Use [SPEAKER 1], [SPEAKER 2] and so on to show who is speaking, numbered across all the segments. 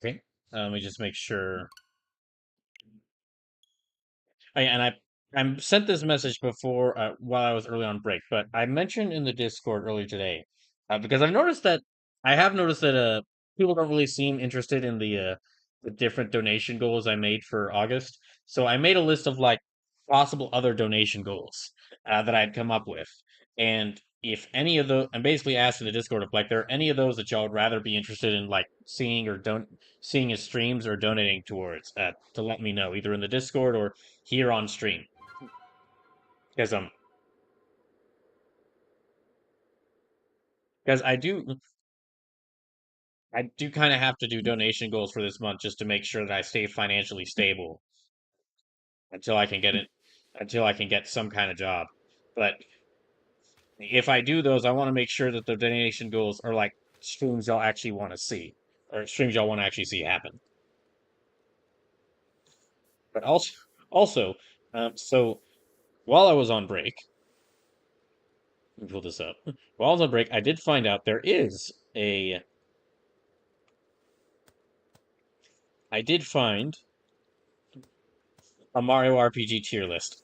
[SPEAKER 1] Okay. Let me just make sure. I sent this message before while I was early on break, but I mentioned in the Discord earlier today because I have noticed that people don't really seem interested in the different donation goals I made for August. So I made a list of like possible other donation goals that I'd come up with, and if any of those, I'm basically asking the Discord if like there are any of those that y'all would rather be interested in like seeing or don't seeing his streams or donating towards to let me know either in the Discord or here on stream because because I do kind of have to do donation goals for this month just to make sure that I stay financially stable until I can get it until I can get some kind of job. But if I do those, I want to make sure that the donation goals are like streams y'all actually want to see or streams y'all want to actually see happen. But also, so while I was on break, let me pull this up. While I was on break, I did find out there is a I did find a Mario RPG tier list.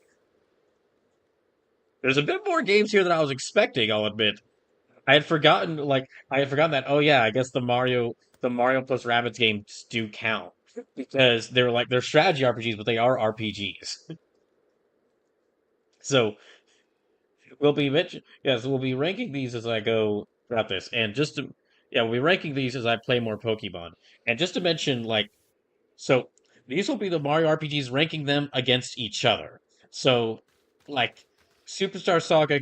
[SPEAKER 1] There's a bit more games here than I was expecting, I'll admit. I had forgotten that, oh yeah, I guess the Mario plus Rabbids games do count. Because they're strategy RPGs, but they are RPGs. So we'll be ranking these as I go throughout this. And we'll be ranking these as I play more Pokemon. And just to mention, so these will be the Mario RPGs ranking them against each other. So, like, Superstar Saga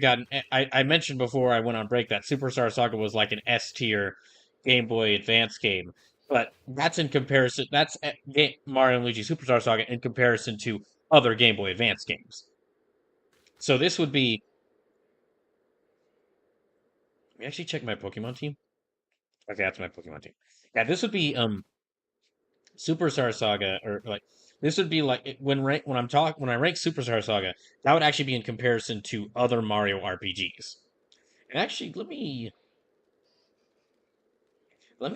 [SPEAKER 1] I mentioned before I went on break that Superstar Saga was like an S tier Game Boy Advance game, but that's in comparison. Mario and Luigi Superstar Saga in comparison to other Game Boy Advance games. So this would be. Let me actually check my Pokemon team. Okay, that's my Pokemon team. Yeah, this would be Superstar Saga, or like this would be like when I rank Superstar Saga, that would actually be in comparison to other Mario RPGs. And actually, let me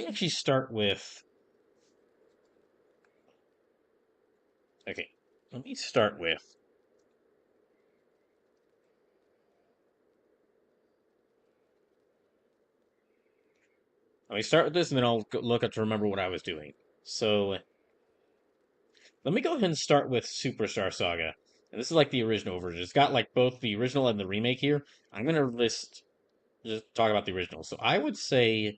[SPEAKER 1] actually start with okay. Let me start with this, and then I'll look up to remember what I was doing. So let me go ahead and start with Superstar Saga. And this is like the original version. It's got like both the original and the remake here. I'm gonna just talk about the original. So I would say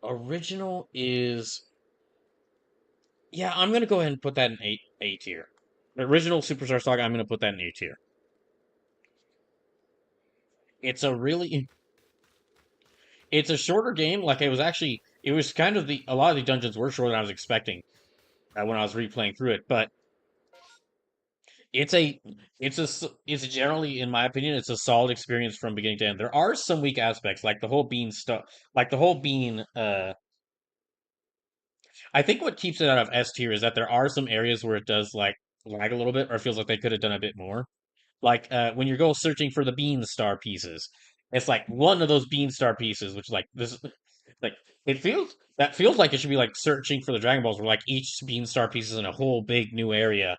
[SPEAKER 1] original is yeah, I'm gonna go ahead and put that in A tier. The original Superstar Saga, I'm gonna put that in A tier. It's a really it's a shorter game. Like it was kind of a lot of the dungeons were shorter than I was expecting when I was replaying through it. But it's a it's generally, in my opinion, it's a solid experience from beginning to end. There are some weak aspects, like the whole bean stuff, like the whole bean. I think what keeps it out of S tier is that there are some areas where it does like lag a little bit, or feels like they could have done a bit more. Like when you go searching for the bean star pieces, it's like one of those bean star pieces, which like this, like it feels like it should be like searching for the Dragon Balls, where like each bean star piece is in a whole big new area,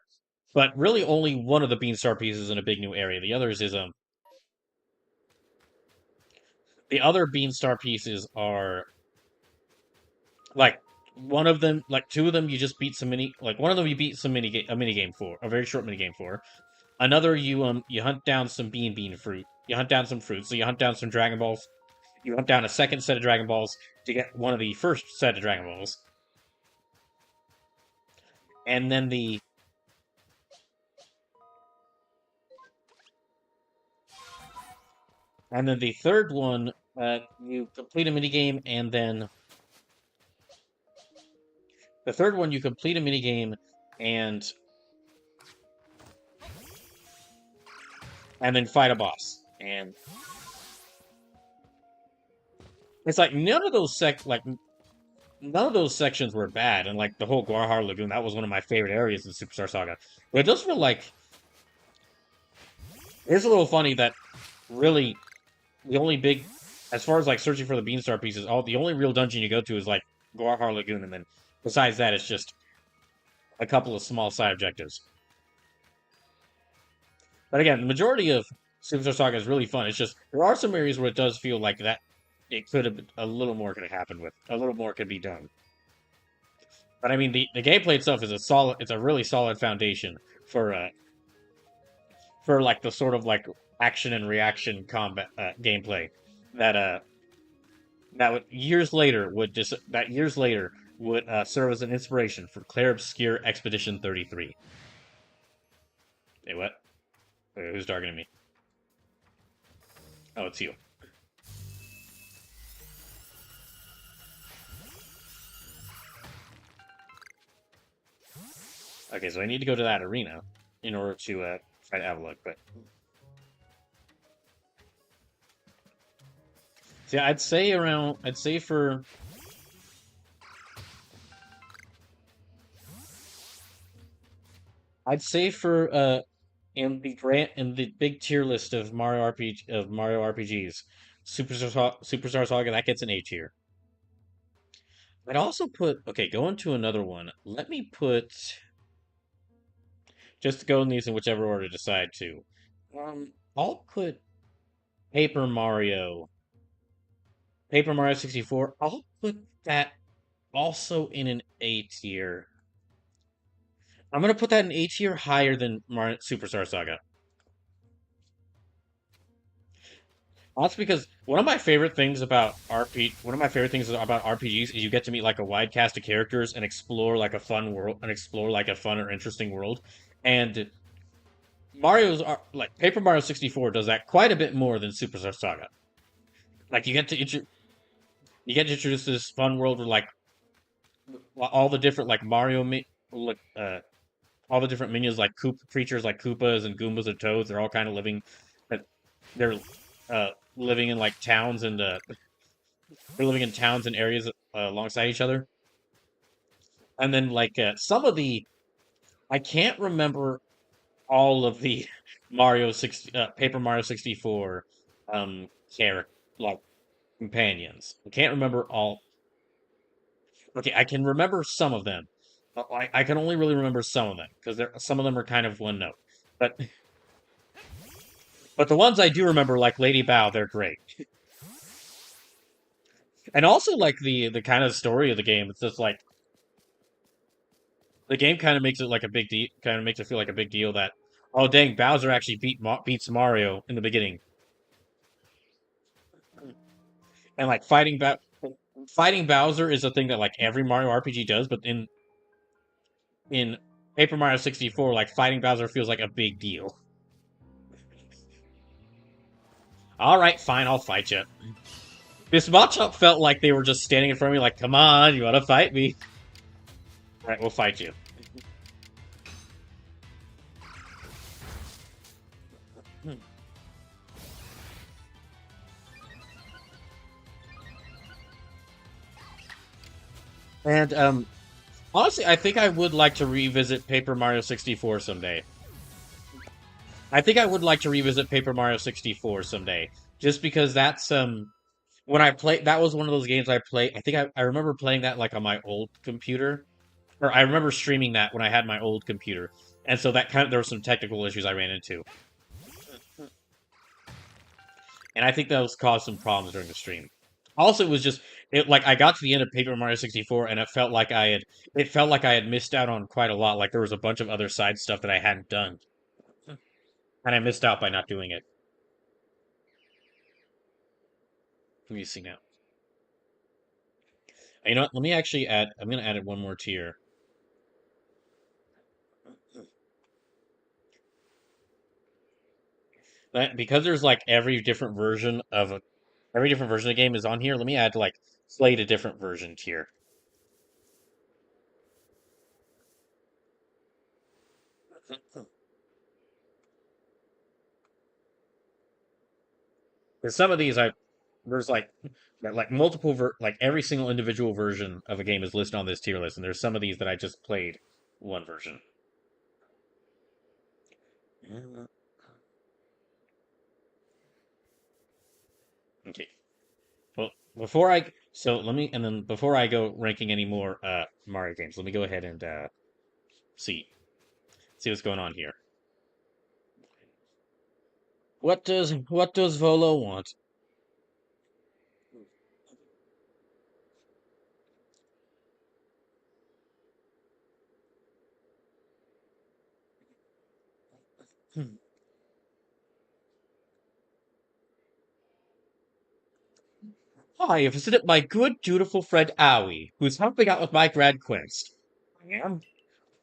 [SPEAKER 1] but really only one of the bean star pieces in a big new area. The other bean star pieces are like one of them, like two of them, you just beat some mini, like one of them you beat a mini game for a very short mini game for. Another, you hunt down some bean fruit. You hunt down some fruit. So you hunt down some Dragon Balls. You hunt down a second set of Dragon Balls to get one of the first set of Dragon Balls. And then the third one, you complete a mini game, and then the third one you complete a mini game, and then fight a boss. And it's like none of those sections were bad, and like the whole Guarhar Lagoon, that was one of my favorite areas in Superstar Saga. But it does feel like it's a little funny that really the only big, as far as like searching for the Beanstar pieces, the only real dungeon you go to is like Guarhar Lagoon, and then besides that, it's just a couple of small side objectives. But again, the majority of Superstar Saga is really fun. It's just there are some areas where it does feel like that it could have a little more could have happened with a little more could be done. But I mean, the gameplay itself is a solid. It's a really solid foundation for like the sort of like action and reaction combat gameplay that that years later would serve as an inspiration for Claire Obscure Expedition 33. Hey, what? Wait, who's targeting me? Oh, it's you. Okay, so I need to go to that arena in order to try to have a look. But see, I'd say for in the big tier list of Mario RPGs, Superstar Saga that gets an A tier. I'd also put okay, going to another one. Let me put just go in these in whichever order to decide to. I'll put Paper Mario, Paper Mario 64. I'll put that also in an A tier. I'm gonna put that in A tier higher than Mario Superstar Saga. That's because one of my favorite things about RPGs is you get to meet like a wide cast of characters and explore like a fun world and explore like a fun or interesting world. And like Paper Mario 64 does that quite a bit more than Superstar Saga. Like you get to introduce this fun world where like all the different like like all the different minions like creatures like Koopas and Goombas and Toads. They're all kind of living, uh, they're living in like towns and they're living in towns and areas alongside each other. And then like some of the I can't remember all of the Paper Mario 64 character like companions. I can't remember all. Okay, I can remember some of them. But I can only really remember some of them because some of them are kind of one note. But but the ones I do remember, like Lady Bow, they're great. And also like the kind of story of the game. It's just like the game kind of makes it like a big deal. Kind of makes it feel like a big deal that oh dang, Bowser actually beats Mario in the beginning, and like fighting Bowser is a thing that like every Mario RPG does, but in Paper Mario 64, like fighting Bowser feels like a big deal. All right, fine, I'll fight you. This matchup felt like they were just standing in front of me, like, come on, you want to fight me? All right, we'll fight you. And honestly, I think I would like to revisit Paper Mario 64 someday. I think I would like to revisit Paper Mario 64 someday, just because that's when I played that was one of those games I played. I remember playing that like on my old computer, or I remember streaming that when I had my old computer, and so that kind of there were some technical issues I ran into, and I think those caused some problems during the stream. Also, it was just it like I got to the end of Paper Mario 64, and it felt like I had missed out on quite a lot. Like there was a bunch of other side stuff that I hadn't done, and I missed out by not doing it. Let me see now. You know what? Let me actually add. I'm gonna add it one more tier. Because there's like every different version of the game is on here. Let me add like played a different version tier. Because some of these there's like like every single individual version of a game is listed on this tier list, and there's some of these that I just played one version. Uh, Okay. Well, before I go ranking any more Mario games, let me go ahead and see see what's going on here. What does Volo want? Hmm. I have visited my good, dutiful friend Owie, who's helping out with my grand quest. I am.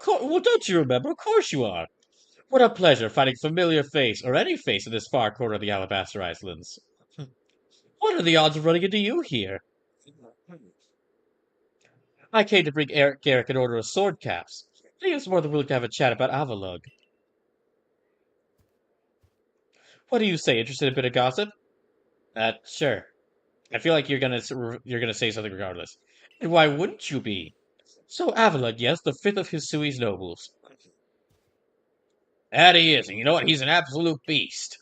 [SPEAKER 1] Well, don't you remember? Of course you are. What a pleasure finding familiar face, or any face, in this far corner of the Alabaster Islands. What are the odds of running into you here? I came to bring Eric Garrick an order of sword caps. He was more than willing to have a chat about Avalug. What do you say? Interested in a bit of gossip? Sure. I feel like you're gonna say something regardless. And why wouldn't you be? So Avalug, yes, the fifth of Hisui's nobles. That he is, and you know what? He's an absolute beast.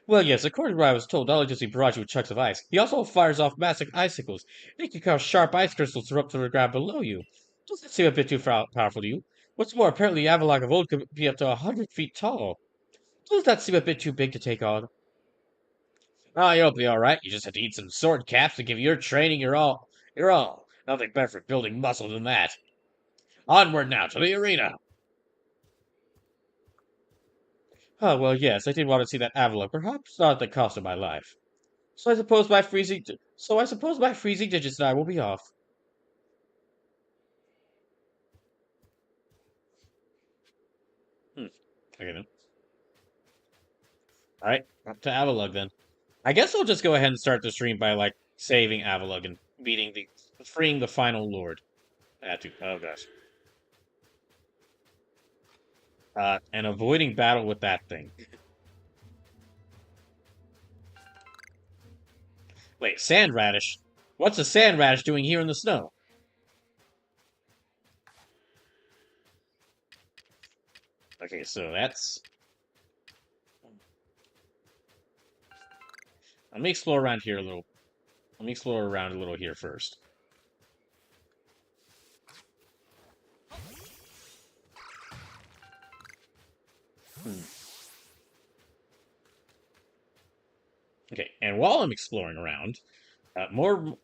[SPEAKER 1] Well, yes, according to what I was told, not only does he barrage you with chunks of ice, he also fires off massive icicles. He can cause sharp ice crystals to erupt from the ground below you. Does that seem a bit too powerful to you? What's more, apparently Avalok of old could be up to 100 feet tall. Does that seem a bit too big to take on? Oh, you'll be alright. You just have to eat some sword caps and give your training your all. Your all. Nothing better for building muscle than that. Onward now to the arena. Oh, well, yes, I did want to see that Avalok, perhaps not at the cost of my life. So I suppose my freezing digits and I will be off. Hmm. Okay then. All right, up to Avalug then. I guess I'll just go ahead and start the stream by like saving Avalug and freeing the final lord. Oh gosh. And avoiding battle with that thing. Wait, sand radish. What's a sand radish doing here in the snow? Okay, so that's. Let me explore around here a little. Let me explore around a little here first. Hmm. Okay, and while I'm exploring around, more.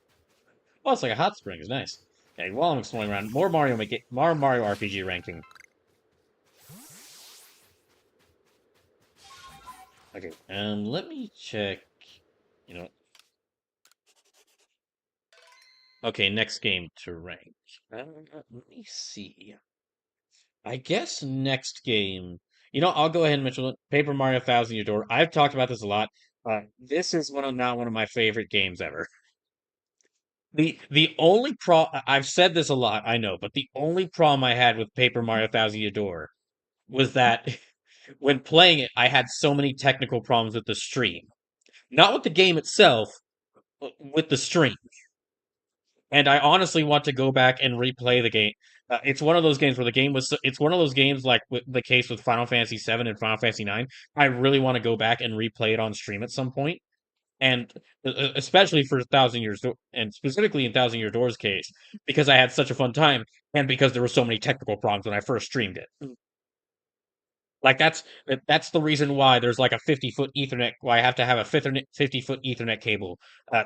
[SPEAKER 1] Oh, it's like a hot spring. It's nice. Okay, while I'm exploring around, more Mario RPG ranking. Okay, let me check. You know, okay, next game to rank. Let me see. I guess next game. I'll go ahead and mention it. Paper Mario Thousand Year Door. I've talked about this a lot. This is not one of my favorite games ever. The only I've said this a lot, I know, but the only problem I had with Paper Mario Thousand Year Door was that when playing it, I had so many technical problems with the stream. Not with the game itself, but with the stream. And I honestly want to go back and replay the game. It's one of those games where the game was. It's one of those games like with the case with Final Fantasy VII and Final Fantasy IX. I really want to go back and replay it on stream at some point, and especially for Thousand Years and specifically in Thousand Year Door's case, because I had such a fun time, and because there were so many technical problems when I first streamed it. Like that's the reason why there's like a 50-foot Ethernet. Why I have to have a 50-foot Ethernet cable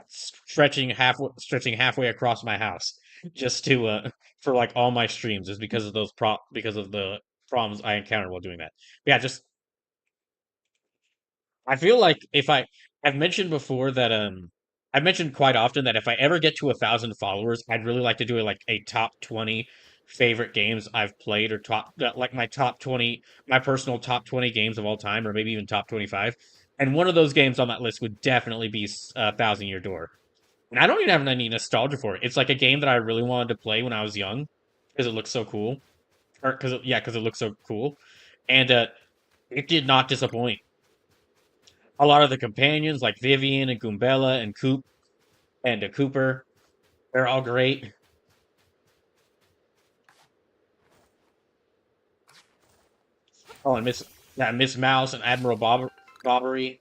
[SPEAKER 1] stretching halfway across my house just to for like all my streams is because of because of the problems I encountered while doing that. Yeah, just I feel like if I've mentioned before that I've mentioned quite often that if I ever get to 1,000 followers, I'd really like to do like a top 20 favorite games I've played or like my top 20 my personal top 20 games of all time or maybe even top 25. And one of those games on that list would definitely be Thousand Year Door. And I don't even have any nostalgia for it. It's like a game that I really wanted to play when I was young because it looks so cool. Or because it looks so cool. And it did not disappoint. A lot of the companions like Vivian and Goombella and Coop and Cooper, they're all great. Oh, and Miss Mouse and Admiral Bobbery.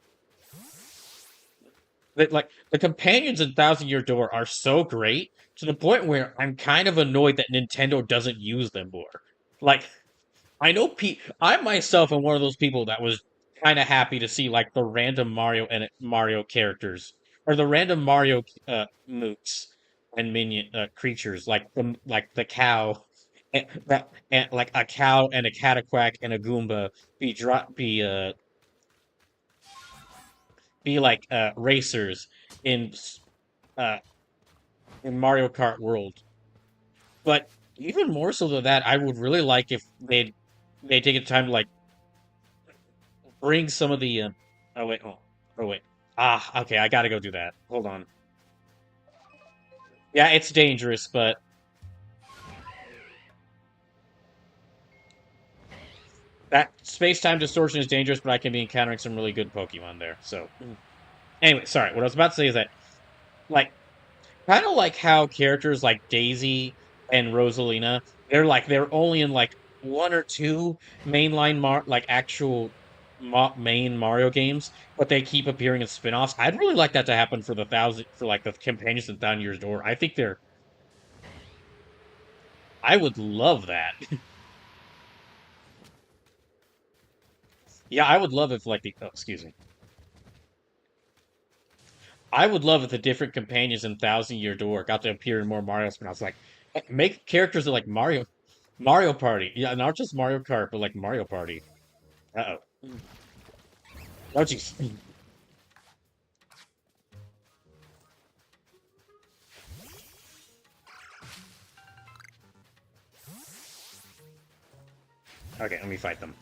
[SPEAKER 1] like the companions in Thousand Year Door are so great to the point where I'm kind of annoyed that Nintendo doesn't use them more. Like I myself am one of those people that was kind of happy to see like the random Mario characters or the random Mario moots and minion creatures like the cow and like a cow and a cataquack and a Goomba be like racers in uh in Mario Kart World. But even more so than that, I would really like if they take the time to like bring some of the oh wait, oh wait. Ah, okay, I gotta go do that. Hold on. Yeah, it's dangerous, but that space-time distortion is dangerous, but I can be encountering some really good Pokemon there. So anyway, sorry. What I was about to say is that like kind of like how characters like Daisy and Rosalina, they're only in like one or two like actual main Mario games, but they keep appearing in spin-offs. I'd really like that to happen for the companions in Thousand Years Door. I would love that. Yeah, I would love if like the oh, excuse me. I would love if the different companions in Thousand Year Door got to appear in more Mario spin-offs. Like make characters that like Mario Party. Yeah, not just Mario Kart, but like Mario Party. Uh-oh. Oh, jeez. Okay, let me fight them.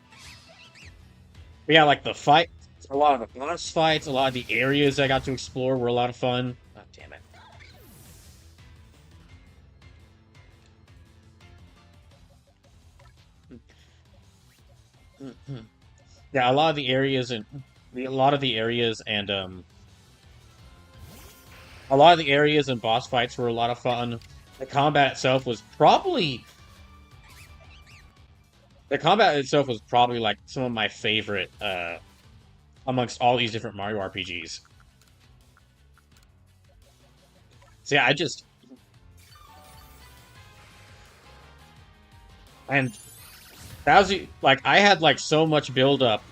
[SPEAKER 1] But yeah, like the fight, a lot of the boss fights, a lot of the areas I got to explore were a lot of fun. Oh, damn it. Yeah, a lot of the areas and a lot of the areas and a lot of the areas and boss fights were a lot of fun. The combat itself was probably the combat itself was probably like some of my favorite amongst all these different Mario RPGs. So yeah, I just and thousand like I had like so much build up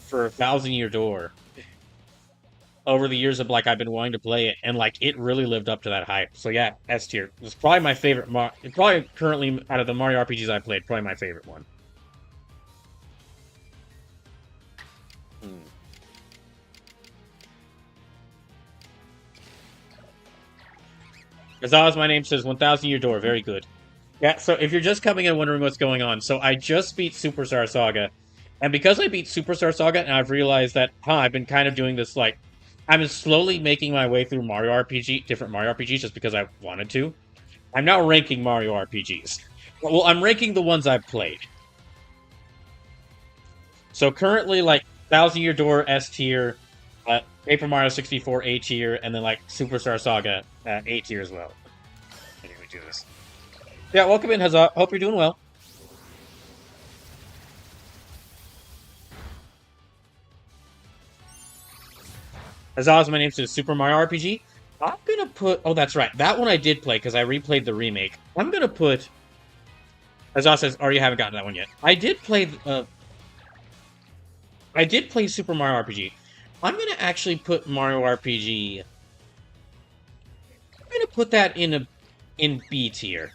[SPEAKER 1] for Thousand Year Door over the years of like I've been wanting to play it, and like it really lived up to that hype. So yeah, S tier. It's probably my favorite. Probably currently out of the Mario RPGs I played, probably my favorite one. Hmm. As my name says, 1,000 Year Door. Very good. Yeah. So if you're just coming in wondering what's going on, so I just beat Superstar Saga, and because I beat Superstar Saga, and I've realized that, I've been kind of doing this like I've been slowly making my way through different Mario RPGs, just because I wanted to. I'm now ranking Mario RPGs. Well, I'm ranking the ones I've played. So currently, like Thousand Year Door S tier, Paper Mario 64 A tier, and then like Superstar Saga A tier as well. Anyway, do this. Yeah, welcome in, Huzzah. Hope you're doing well. Huzzah, my name's Super Mario RPG. I'm gonna put. Oh, that's right. That one I did play because I replayed the remake. I'm gonna put. Huzzah says, "Oh, you haven't gotten that one yet." I did play. I did play Super Mario RPG. I'm gonna actually put Mario RPG. I'm gonna put that in B tier.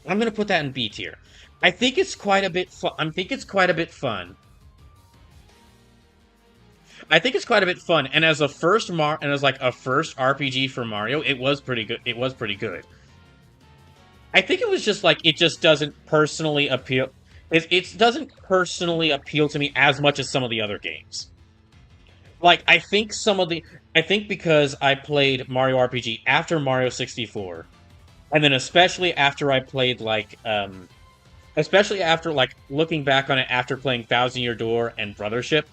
[SPEAKER 1] I'm gonna put that in B tier. I think it's quite a bit fun. I think it's quite a bit fun. I think it's quite a bit fun. And as like a first RPG for Mario, it was pretty good. It was pretty good. I think it was just like it just doesn't personally appeal. It doesn't personally appeal to me as much as some of the other games. Like I think because I played Mario RPG after Mario 64, and then especially after I played especially after like looking back on it after playing Thousand Year Door and Brothership,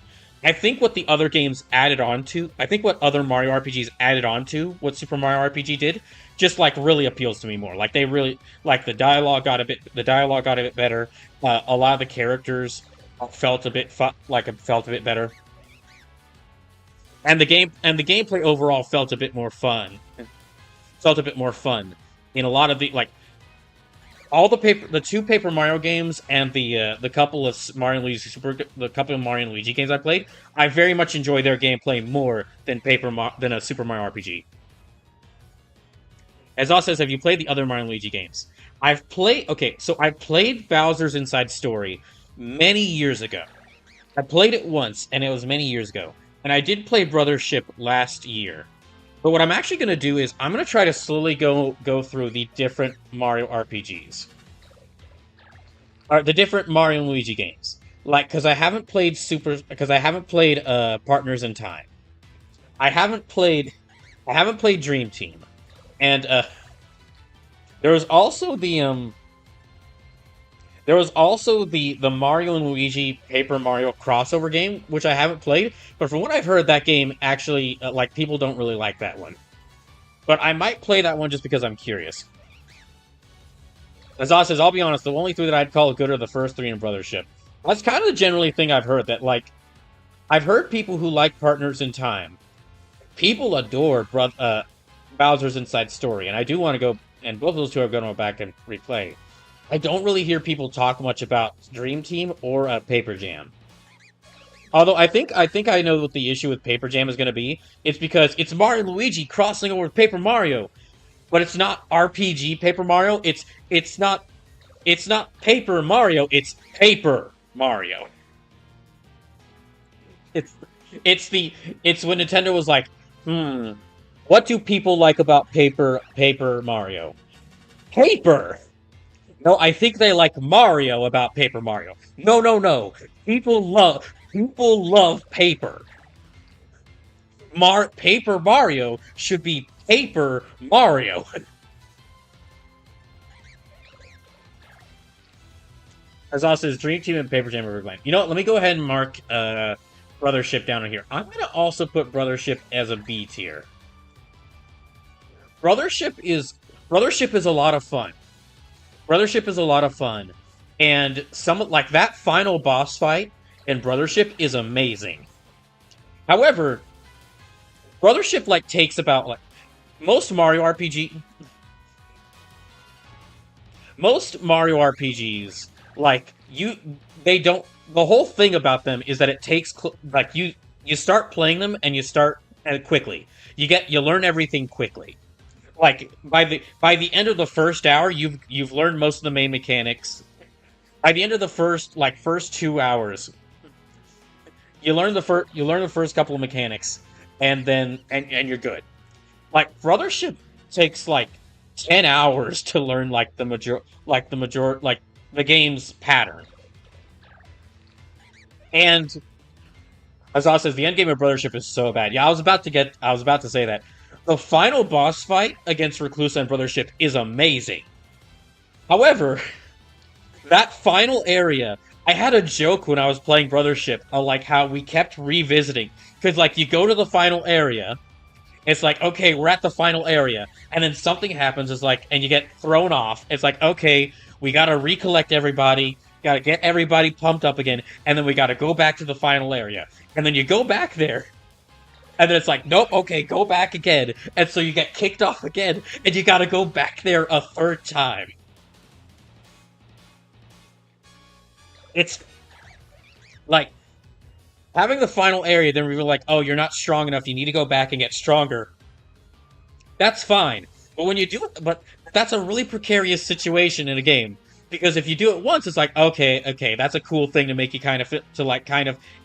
[SPEAKER 1] I think what the other games added on to, I think what other Mario RPGs added on to what Super Mario RPG did, just like really appeals to me more. Like they really like the dialogue got a bit better. A lot of the characters felt a bit better. and the gameplay overall felt a bit more fun. Felt a bit more fun in a lot of the two Paper Mario games and the couple of the couple of Mario and Luigi games I played. I very much enjoy their gameplay more than than a Super Mario RPG. As Oz says, have you played the other Mario and Luigi games? I played Bowser's Inside Story many years ago. I played it once, and it was many years ago. And I did play Brothership last year. But what I'm actually going to do is I'm going to try to slowly go through the different Mario RPGs. Or the different Mario and Luigi games. Because I haven't played Partners in Time. I haven't played Dream Team. And there was also the Mario and Luigi Paper Mario crossover game, which I haven't played, but from what I've heard, that game actually, people don't really like that one. But I might play that one just because I'm curious. As Oz says, I'll be honest, the only three that I'd call good are the first three in Brothership. That's kind of the generally thing I've heard, that, I've heard people who like Partners in Time. People adore Bowser's Inside Story, and I do want to go, and both of those two are going to go back and replay. I don't really hear people talk much about Dream Team or Paper Jam. Although I think I know what the issue with Paper Jam is going to be. It's because it's Mario and Luigi crossing over with Paper Mario, but it's not RPG Paper Mario. It's not Paper Mario. It's Paper Mario. It's when Nintendo was like, what do people like about Paper Mario? Paper. No, I think they like Mario about Paper Mario. No. People love paper. Paper Mario should be Paper Mario. As also says, Dream Team and Paper Jam are reclaimed. You know what? Let me go ahead and mark Brothership down in here. I'm going to also put Brothership as a B tier. Brothership is a lot of fun. Brothership is a lot of fun, and that final boss fight in Brothership is amazing. However, Brothership takes about most Mario RPGs, they don't. The whole thing about them is that it takes you start playing them and you start quickly. You learn everything quickly. By the end of the first hour, you've learned most of the main mechanics. By the end of the first 2 hours, you learn the first couple of mechanics, and then you're good. Brothership takes 10 hours to learn the game's pattern. And as Oz says, the end game of Brothership is so bad. Yeah, I was about to say that. The final boss fight against Reclusa and Brothership is amazing. However, that final area, I had a joke when I was playing Brothership of how we kept revisiting. Because you go to the final area, it's okay, we're at the final area, and then something happens, and you get thrown off. It's okay, we gotta recollect everybody, gotta get everybody pumped up again, and then we gotta go back to the final area. And then you go back there, and then it's nope, okay, go back again. And so you get kicked off again, and you gotta go back there a third time. It's having the final area, then we were oh, you're not strong enough, you need to go back and get stronger. That's fine. But when you do it, but that's a really precarious situation in a game. Because if you do it once, it's okay, that's a cool thing to make you kind of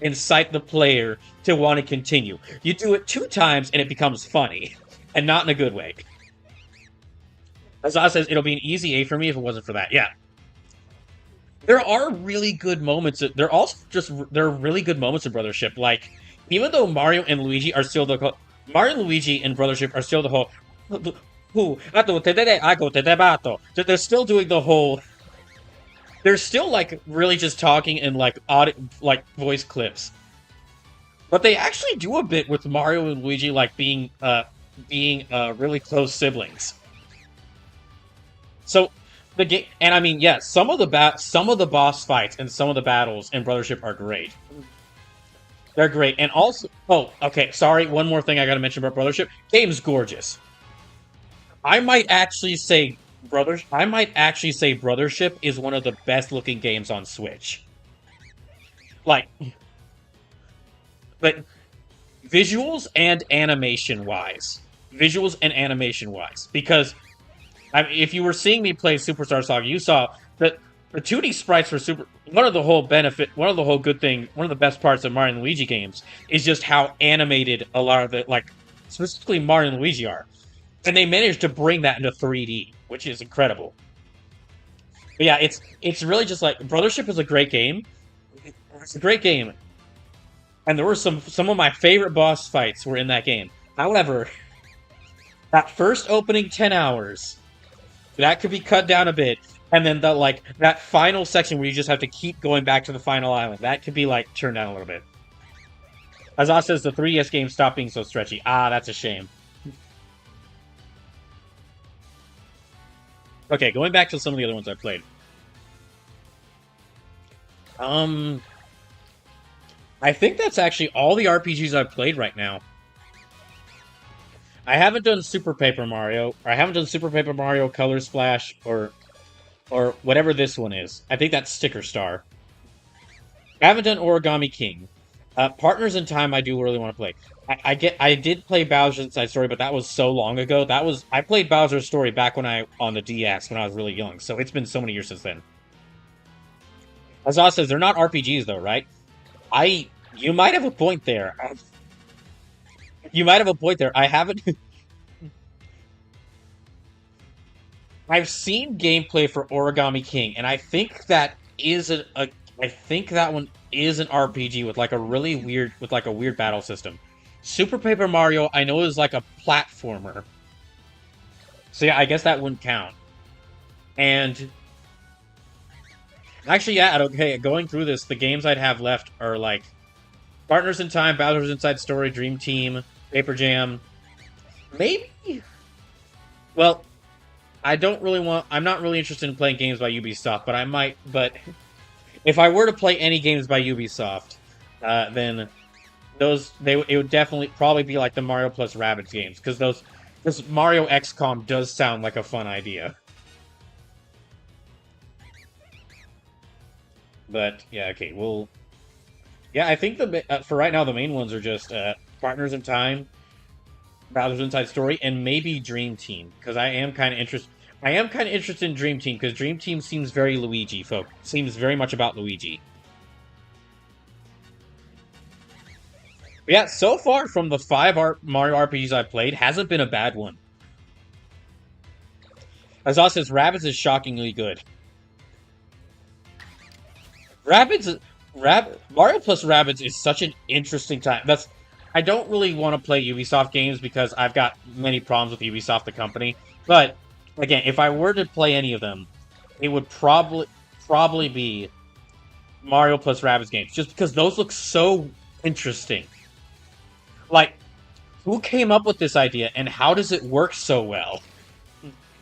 [SPEAKER 1] incite the player to want to continue. You do it 2 times, and it becomes funny. And not in a good way. As Oz says, it'll be an easy A for me if it wasn't for that. Yeah. There are really good moments. There are really good moments in Brothership. Even though Mario and Luigi and Brothership are still the whole... They're still doing the whole... They're still, really just talking in, voice clips. But they actually do a bit with Mario and Luigi, being really close siblings. So, the game... And, I mean, yes, some of the boss fights and some of the battles in Brothership are great. They're great. And also, oh, okay, sorry, one more thing I gotta mention about Brothership. Game's gorgeous. I might actually say I might actually say Brothership is one of the best looking games on Switch. Like, but visuals and animation wise, because if you were seeing me play Superstar Saga, you saw that the 2D sprites for Super. One of the whole good thing, one of the best parts of Mario and Luigi games is just how animated a lot of the like, specifically Mario and Luigi are, and they managed to bring that into 3D, which is incredible. But yeah, it's really just like Brothership is a great game. It's a great game, and there were some of my favorite boss fights were in that game. However, that first opening 10 hours, that could be cut down a bit, and then the like that final section where you just have to keep going back to the final island, that could be like turned down a little bit. Azaz says the 3DS game stopped being so stretchy. Ah, that's a shame. Okay, going back to some of the other ones I played. Um, I think that's actually all the RPGs I've played right now. I haven't done Super Paper Mario, or I haven't done Super Paper Mario Color Splash, or whatever this one is. I think that's Sticker Star. I haven't done Origami King. Partners in Time, I do really want to play. I did play Bowser's Inside Story, but that was so long ago. I played Bowser's Story back on the DS when I was really young, so it's been so many years since then. Azaz says they're not RPGs though, right? You might have a point there. You might have a point there. I haven't. I've seen gameplay for Origami King, and I think that is I think that one is an RPG with like a really weird with like a weird battle system. Super Paper Mario, I know, is like a platformer. So yeah, I guess that wouldn't count. And actually, yeah, okay, going through this, the games I'd have left are like Partners in Time, Bowser's Inside Story, Dream Team, Paper Jam. Maybe. Well, I'm not really interested in playing games by Ubisoft, but I might. But if I were to play any games by Ubisoft, then it would definitely probably be like the Mario plus Rabbids games, because this Mario XCOM does sound like a fun idea. But yeah, okay, well, yeah, I think for right now the main ones are just Partners in Time, Bowser's Inside Story, and maybe Dream Team, because I am kind of interested. I am kind of interested in Dream Team because Dream Team seems very Luigi folk. Seems very much about Luigi. But yeah, so far from the Mario RPGs I've played, hasn't been a bad one. Azaz says Rabbids is shockingly good. Rabbids, Mario plus Rabbids is such an interesting time. I don't really want to play Ubisoft games because I've got many problems with Ubisoft, the company. But again, if I were to play any of them, it would probably be Mario plus Rabbids games, just because those look so interesting. Like, who came up with this idea, and how does it work so well?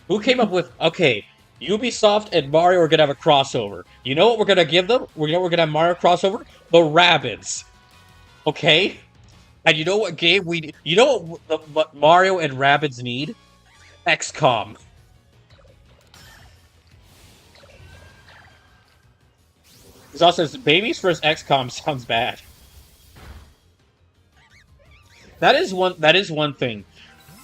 [SPEAKER 1] Who came up with, okay, Ubisoft and Mario are gonna have a crossover. You know what we're gonna give them? We're gonna have Mario crossover? The Rabbids. Okay? And you know what game you know what Mario and Rabbids need? XCOM. This also says Baby's first XCOM sounds bad. That is one thing.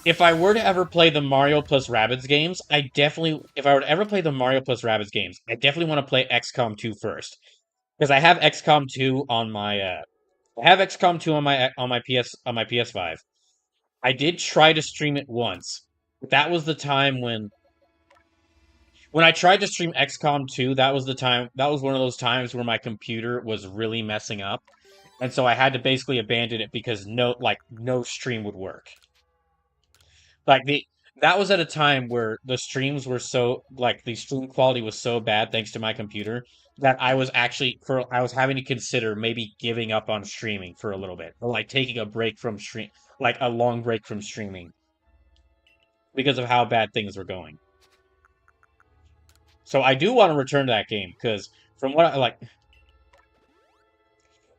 [SPEAKER 1] If I were to ever play the Mario plus Rabbids games, if I were to ever play the Mario plus Rabbids games, I definitely want to play XCOM 2 first. Because I have XCOM 2 on my I have XCOM 2 on my PS5. I did try to stream it once. But that was the time when I tried to stream XCOM 2, that was one of those times where my computer was really messing up. And so I had to basically abandon it because no stream would work. Like that was at a time where the streams were so like the stream quality was so bad thanks to my computer that I was having to consider maybe giving up on streaming for a little bit, or like taking a break from like a long break from streaming because of how bad things were going. So I do want to return to that game because from what I like,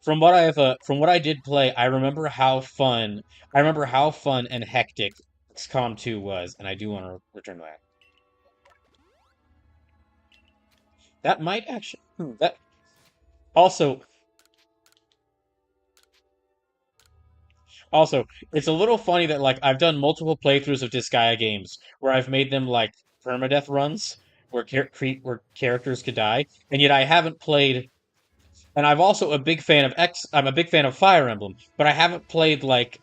[SPEAKER 1] from what I did play, I remember how fun and hectic XCOM 2 was, and I do want to return to that. That might actually that also also it's a little funny that like I've done multiple playthroughs of Disgaea games where I've made them like permadeath runs where characters could die, and yet I haven't played. And I'm a big fan of Fire Emblem, but I haven't played like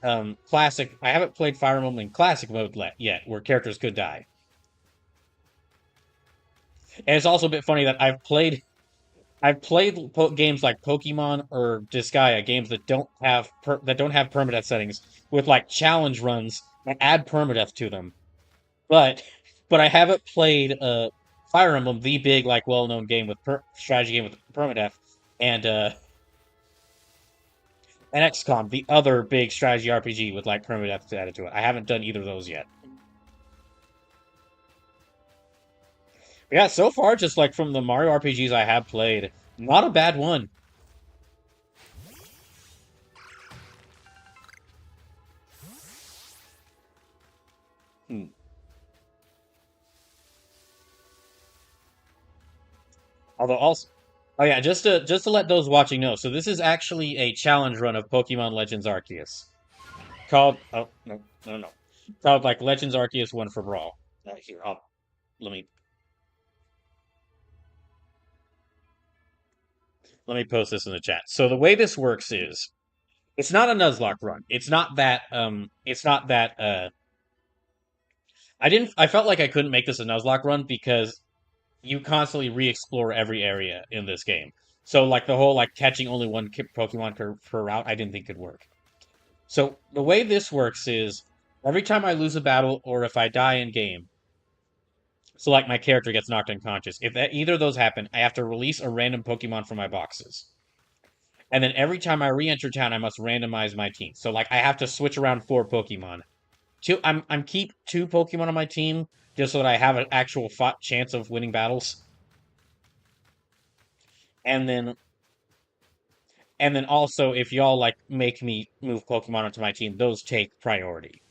[SPEAKER 1] classic. I haven't played Fire Emblem in classic mode yet, where characters could die. And it's also a bit funny that I've played games like Pokemon or Disgaea, games that don't have permadeath settings with like challenge runs that add permadeath to them. But I haven't played Fire Emblem, the big like well-known game with strategy game with permadeath, and and XCOM, the other big strategy RPG with like permadeath added to it. I haven't done either of those yet. But yeah, so far, just like from the Mario RPGs I have played, not a bad one. Hmm. Although also, oh yeah, just to let those watching know, so this is actually a challenge run of Pokemon Legends Arceus called oh no called like Legends Arceus One for Brawl. Here, let me let me post this in the chat. So the way this works is it's not a Nuzlocke run. It's not that I felt like I couldn't make this a Nuzlocke run because you constantly re-explore every area in this game. So like the whole like catching only one Pokemon per route, I didn't think could work. So the way this works is every time I lose a battle or if I die in game, so like my character gets knocked unconscious, if either of those happen, I have to release a random Pokemon from my boxes. And then every time I re-enter town, I must randomize my team. So like I have to switch around four Pokemon. I'm keep two Pokemon on my team just so that I have an actual chance of winning battles. And then also if y'all like make me move Pokemon onto my team, those take priority.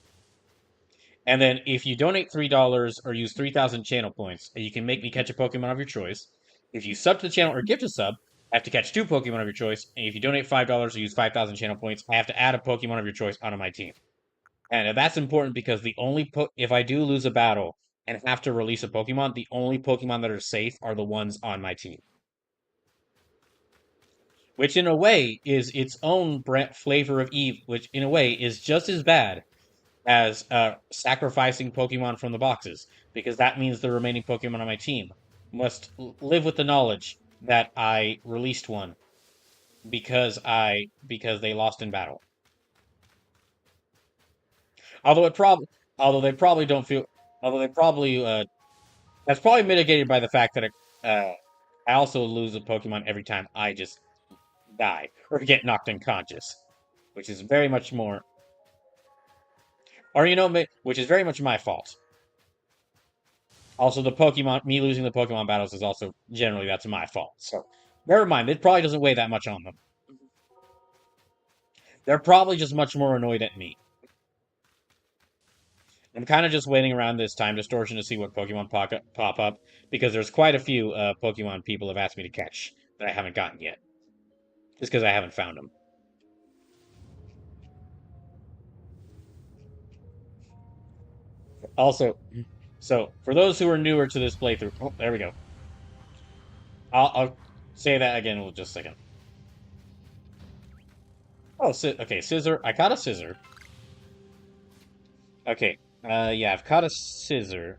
[SPEAKER 1] And then if you donate $3 or use 3,000 channel points, you can make me catch a Pokemon of your choice. If you sub to the channel or gift a sub, I have to catch two Pokemon of your choice. And if you donate $5 or use 5,000 channel points, I have to add a Pokemon of your choice onto my team. And that's important because if I do lose a battle and have to release a Pokemon, the only Pokemon that are safe are the ones on my team. Which in a way is its own flavor of Eve, which in a way is just as bad as sacrificing Pokemon from the boxes, because that means the remaining Pokemon on my team must live with the knowledge that I released one because they lost in battle. Although it probably although they probably don't feel although they probably that's probably mitigated by the fact that I also lose a Pokemon every time I just die or get knocked unconscious, which is very much more or which is very much my fault. Also, me losing the Pokemon battles is also generally that's my fault. So, never mind. It probably doesn't weigh that much on them. They're probably just much more annoyed at me. I'm kind of just waiting around this time distortion to see what Pokemon pop up because there's quite a few Pokemon people have asked me to catch that I haven't gotten yet, just because I haven't found them. Also, so for those who are newer to this playthrough, oh, there we go. I'll say that again in just a second. Oh, okay, scissor. I caught a scissor. Okay, yeah, I've caught a scissor.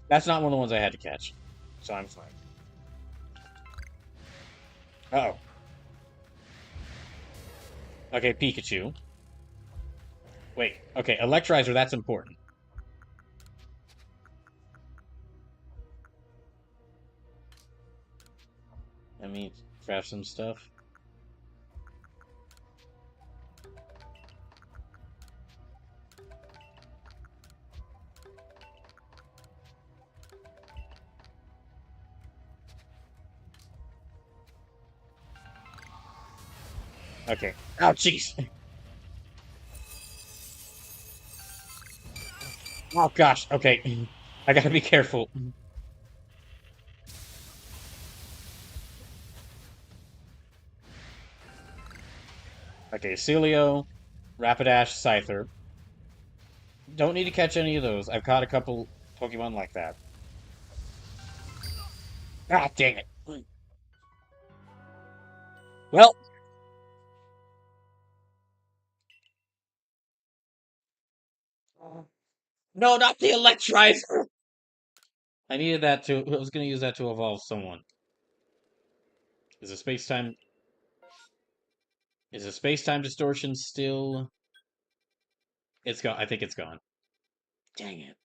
[SPEAKER 1] That's not one of the ones I had to catch, so I'm fine. Uh-oh. Okay, Pikachu. Wait, okay, Electrizer, that's important. Let me craft some stuff. Okay. Oh, jeez. Oh, gosh. Okay. I gotta be careful. Okay, Celio, Rapidash, Scyther. Don't need to catch any of those. I've caught a couple Pokemon like that. Ah, dang it. Well, no, not the Electrizer. I needed that to. I was gonna use that to evolve someone. Is a space time? Is a space time distortion still? It's gone. I think it's gone. Dang it.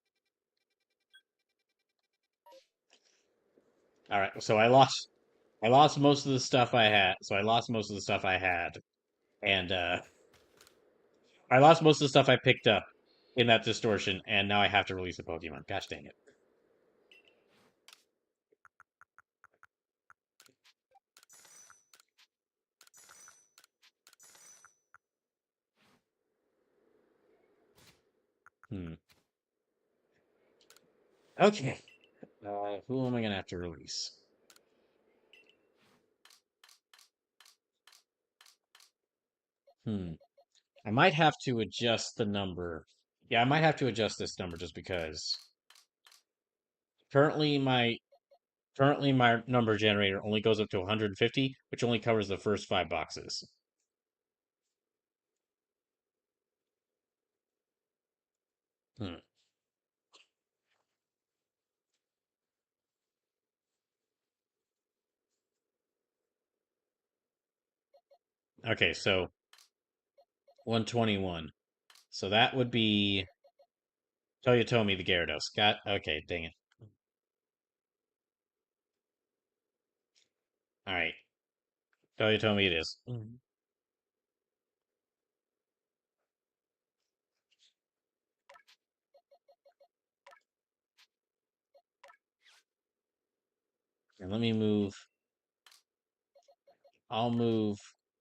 [SPEAKER 1] All right. So I lost. I lost most of the stuff I had. So I lost most of the stuff I had, and I lost most of the stuff I picked up in that distortion, and now I have to release a Pokemon. Gosh dang it. Hmm. Okay. Who am I gonna have to release? Hmm. I might have to adjust the number. Yeah, I might have to adjust this number just because currently my currently my number generator only goes up to 150, which only covers the first 5 boxes. Hmm. Okay, so 121. So that would be Toyotomi the Gyarados. Got okay, dang it. All right, Toyotomi it is. And let me move. I'll move.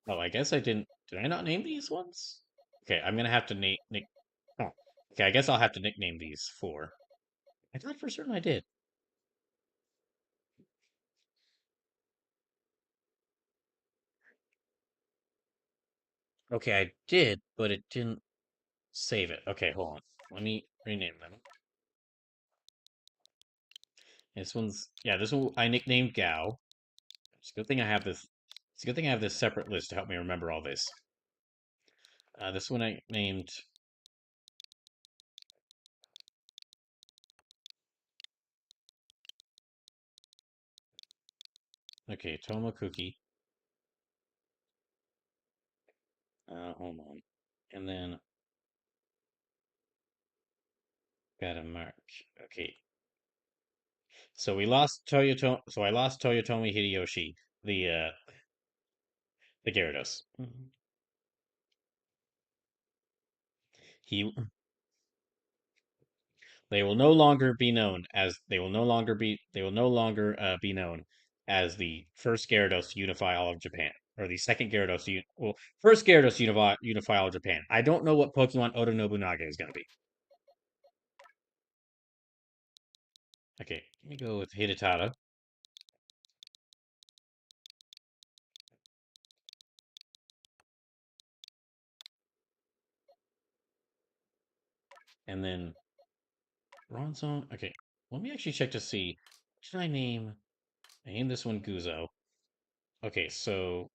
[SPEAKER 1] Oh, I guess I didn't. Did I not name these ones? Okay, I'm gonna have to name. Nick. Oh, okay, I guess I'll have to nickname these four. I thought for certain I did. Okay, I did, but it didn't save it. Okay, hold on. Let me rename them. This one's yeah. This one I nicknamed Gao. It's a good thing I have this. It's a good thing I have this separate list to help me remember all this. This one I named. Okay, Toma Cookie. Hold on, and then got a mark. Okay, so we lost Toyotomi. So I lost Toyotomi Hideyoshi, the Gyarados. He They will no longer be known as they will no longer be known as the first Gyarados to unify all of Japan, or the second Gyarados to well, first Gyarados to unify all of Japan. I don't know what Pokemon Oda Nobunaga is going to be. Okay, let me go with Hidetada, and then Bronzong. Okay, let me actually check to see. What should I name? I named this one Guzo. Okay, so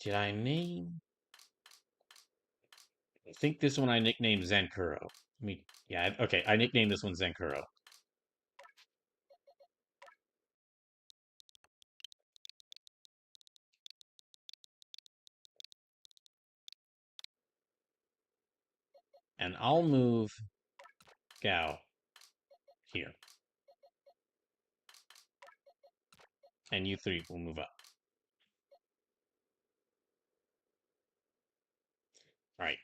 [SPEAKER 1] did I name? I think this one I nicknamed Zenkuro. Yeah, okay, I nicknamed this one Zenkuro. And I'll move Gao here. And you three will move up. All right.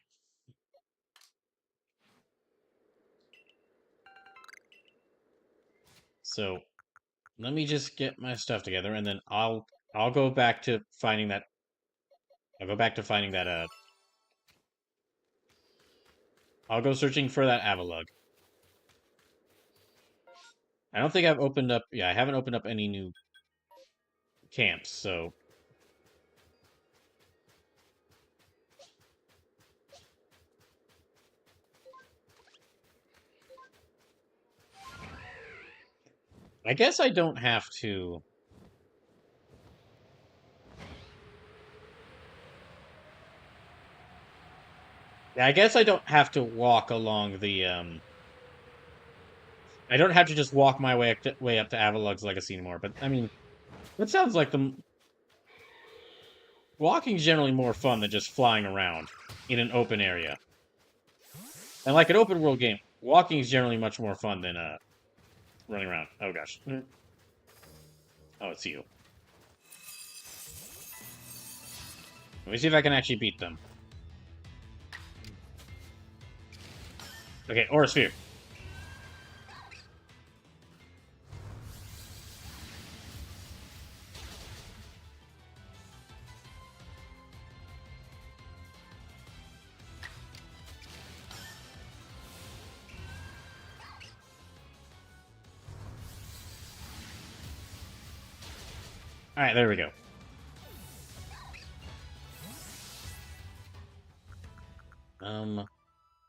[SPEAKER 1] So let me just get my stuff together, and then I'll go back to finding that. I'll go back to finding that, I'll go searching for that Avalug. I don't think I've opened up, yeah, I haven't opened up any new camps, so... I guess I don't have to... Yeah, I guess I don't have to walk along the, I don't have to just walk my way up to Avalug's Legacy anymore, but, I mean, that sounds like the... Walking's generally more fun than just flying around in an open area. And like an open world game, walking is generally much more fun than, running around. Oh, gosh. Oh, it's you. Let me see if I can actually beat them. Okay, Aura Sphere. Alright, there we go.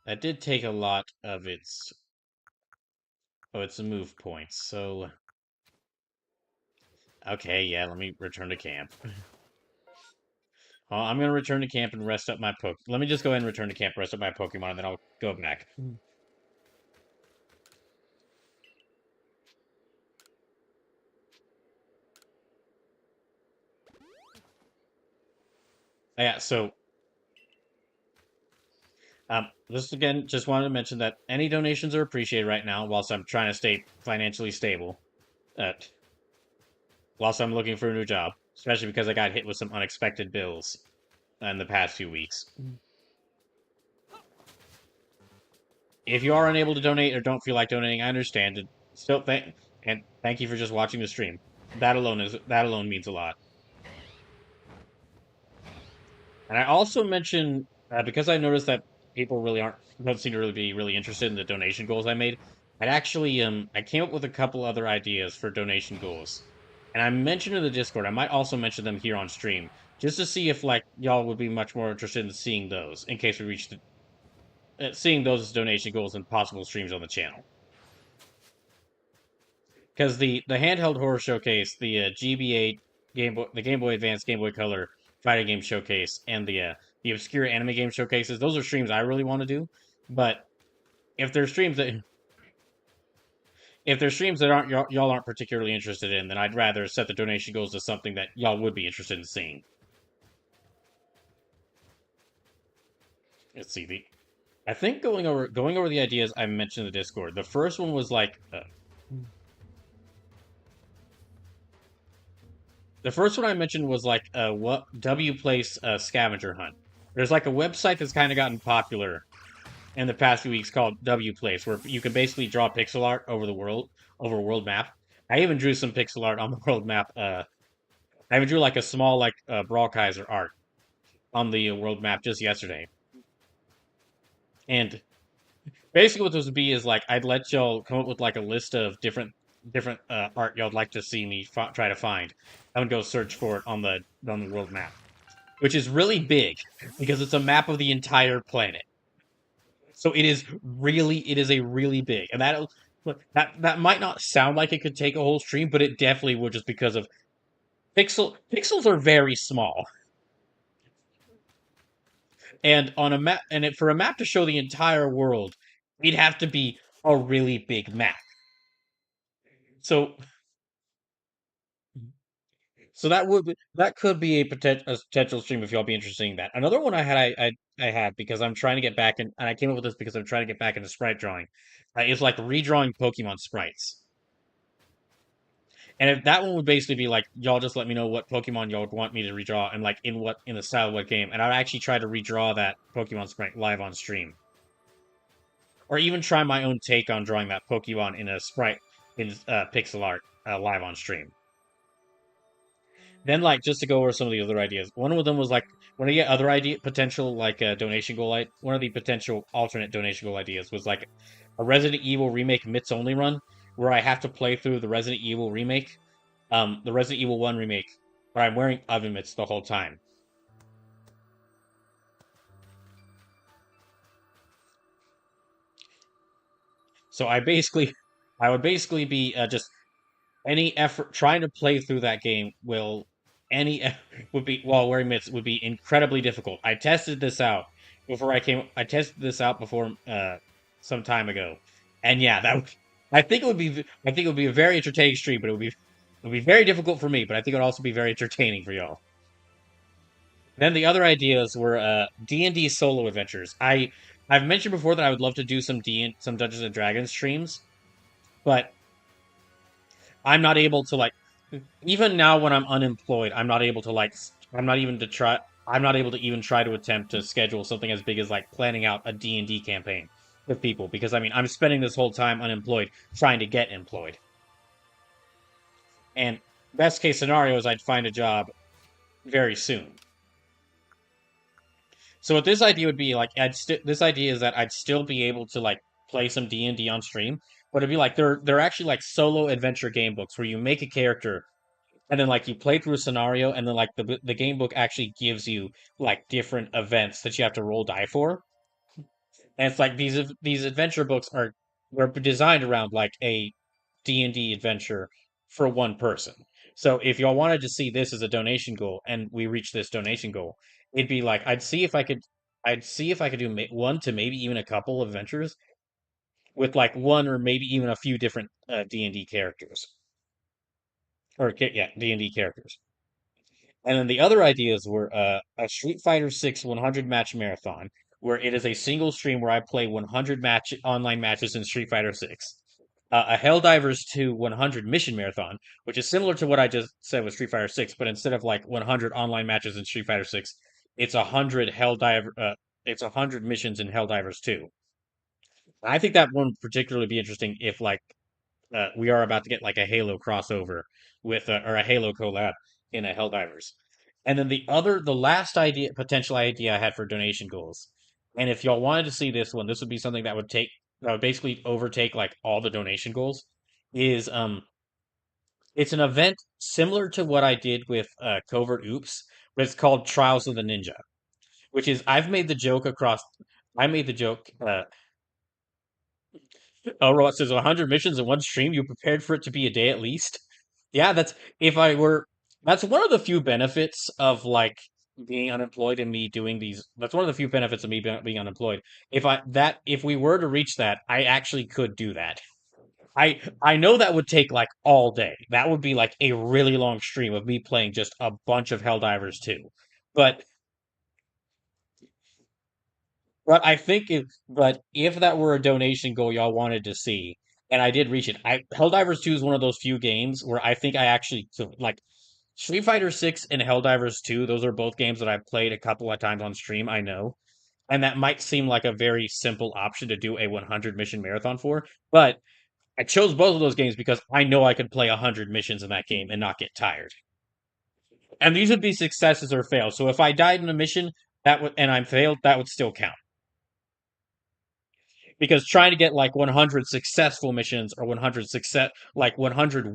[SPEAKER 1] That did take a lot of its... Oh, it's a move points, so... Okay, yeah, let me return to camp. Well, I'm gonna return to camp and rest up my Let me just go ahead and return to camp, rest up my Pokemon, and then I'll go back. Yeah, so... Just again, just wanted to mention that any donations are appreciated right now, whilst I'm trying to stay financially stable. Whilst I'm looking for a new job, especially because I got hit with some unexpected bills in the past few weeks. If you are unable to donate or don't feel like donating, I understand. Still, thank you for just watching the stream. That alone means a lot. And I also mentioned because I noticed that people don't seem to really be really interested in the donation goals I made. I'd actually I came up with a couple other ideas for donation goals, and I mentioned in the Discord. I might also mention them here on stream just to see if like y'all would be much more interested in seeing those in case we reach seeing those as donation goals and possible streams on the channel. Because the handheld horror showcase, the GBA the Game Boy Advance, Game Boy Color fighting game showcase, and the obscure anime game showcases, those are streams I really want to do. But if there's streams that aren't y'all aren't particularly interested in, then I'd rather set the donation goals to something that y'all would be interested in seeing. Let's see I think going over the ideas I mentioned in the Discord. The first one was like. The first one I mentioned was like what W Place scavenger hunt. There's like a website that's kind of gotten popular in the past few weeks called W Place, where you can basically draw pixel art over a world map. I even drew some pixel art on the world map. I even drew like a small like Brawl Kaiser art on the world map just yesterday. And basically, what this would be is like I'd let y'all come up with like a list of different art y'all'd like to see me try to find. I would go search for it on the world map, which is really big because it's a map of the entire planet. So it is a really big, and that might not sound like it could take a whole stream, but it definitely would just because of pixels are very small, and on a map, for a map to show the entire world, it'd have to be a really big map. So that could be a potential stream if y'all be interested in that. Another one I had because I'm trying to get back and I came up with this because I'm trying to get back into sprite drawing. Is like redrawing Pokemon sprites. And if that one would basically be like y'all just let me know what Pokemon y'all would want me to redraw and like in the style of what game, and I'd actually try to redraw that Pokemon sprite live on stream, or even try my own take on drawing that Pokemon in a sprite in pixel art live on stream. Then, like, just to go over some of the other ideas, one of them was like one of the other idea potential like donation goal. One of the potential alternate donation goal ideas was like a Resident Evil remake mitts only run, where I have to play through the Resident Evil remake, the Resident Evil One remake, where I'm wearing oven mitts the whole time. So I would basically be just any effort trying to play through that game will any would be while wearing mitts would be incredibly difficult. I tested this out before some time ago. And yeah, I think it would be a very entertaining stream, but it would be very difficult for me, but I think it would also be very entertaining for y'all. Then the other ideas were D&D solo adventures. I've mentioned before that I would love to do some Dungeons and Dragons streams, but I'm not able to like even now when I'm unemployed, I'm not able to like I'm not even to try I'm not able to even try to attempt to schedule something as big as like planning out a D&D campaign with people because I mean, I'm spending this whole time unemployed trying to get employed. And best case scenario is I'd find a job very soon. So what this idea would be like this idea is that I'd still be able to like play some D&D on stream, but it'd be like they're actually like solo adventure game books where you make a character and then like you play through a scenario and then like the game book actually gives you like different events that you have to roll die for. And it's like these adventure books are designed around like a D&D adventure for one person. So if y'all wanted to see this as a donation goal and we reach this donation goal, it'd be like I'd see if I could do one to maybe even a couple of adventures with like one or maybe even a few different D&D characters yeah, D&D characters. And then the other ideas were a Street Fighter 6 100 match marathon, where it is a single stream where I play 100 match online matches in Street Fighter 6. A Helldivers 2 100 mission marathon, which is similar to what I just said with Street Fighter 6, but instead of like 100 online matches in Street Fighter 6, it's 100 it's 100 missions in Helldivers 2. I think that one would particularly be interesting if like we are about to get like a Halo crossover with or a Halo collab in a Helldivers. And then the last potential idea I had for donation goals. And if y'all wanted to see this one, this would be something that would basically overtake like all the donation goals. Is it's an event similar to what I did with Covert Oops, but it's called Trials of the Ninja, which is I made the joke Oh, Ross says 100 missions in one stream. You prepared for it to be a day at least. Yeah, if I were. That's one of the few benefits of like being unemployed and me doing these. That's one of the few benefits of me being unemployed. If we were to reach that, I actually could do that. I know that would take like all day. That would be like a really long stream of me playing just a bunch of Helldivers too. But but if that were a donation goal y'all wanted to see, and I did reach it, Helldivers 2 is one of those few games where I think I actually so, like Street Fighter 6 and Helldivers 2. Those are both games that I've played a couple of times on stream. I know, and that might seem like a very simple option to do a 100 mission marathon for, but I chose both of those games because I know I could play 100 missions in that game and not get tired. And these would be successes or fails. So if I died in a mission and I'm failed, that would still count. Because trying to get like 100 successful missions or 100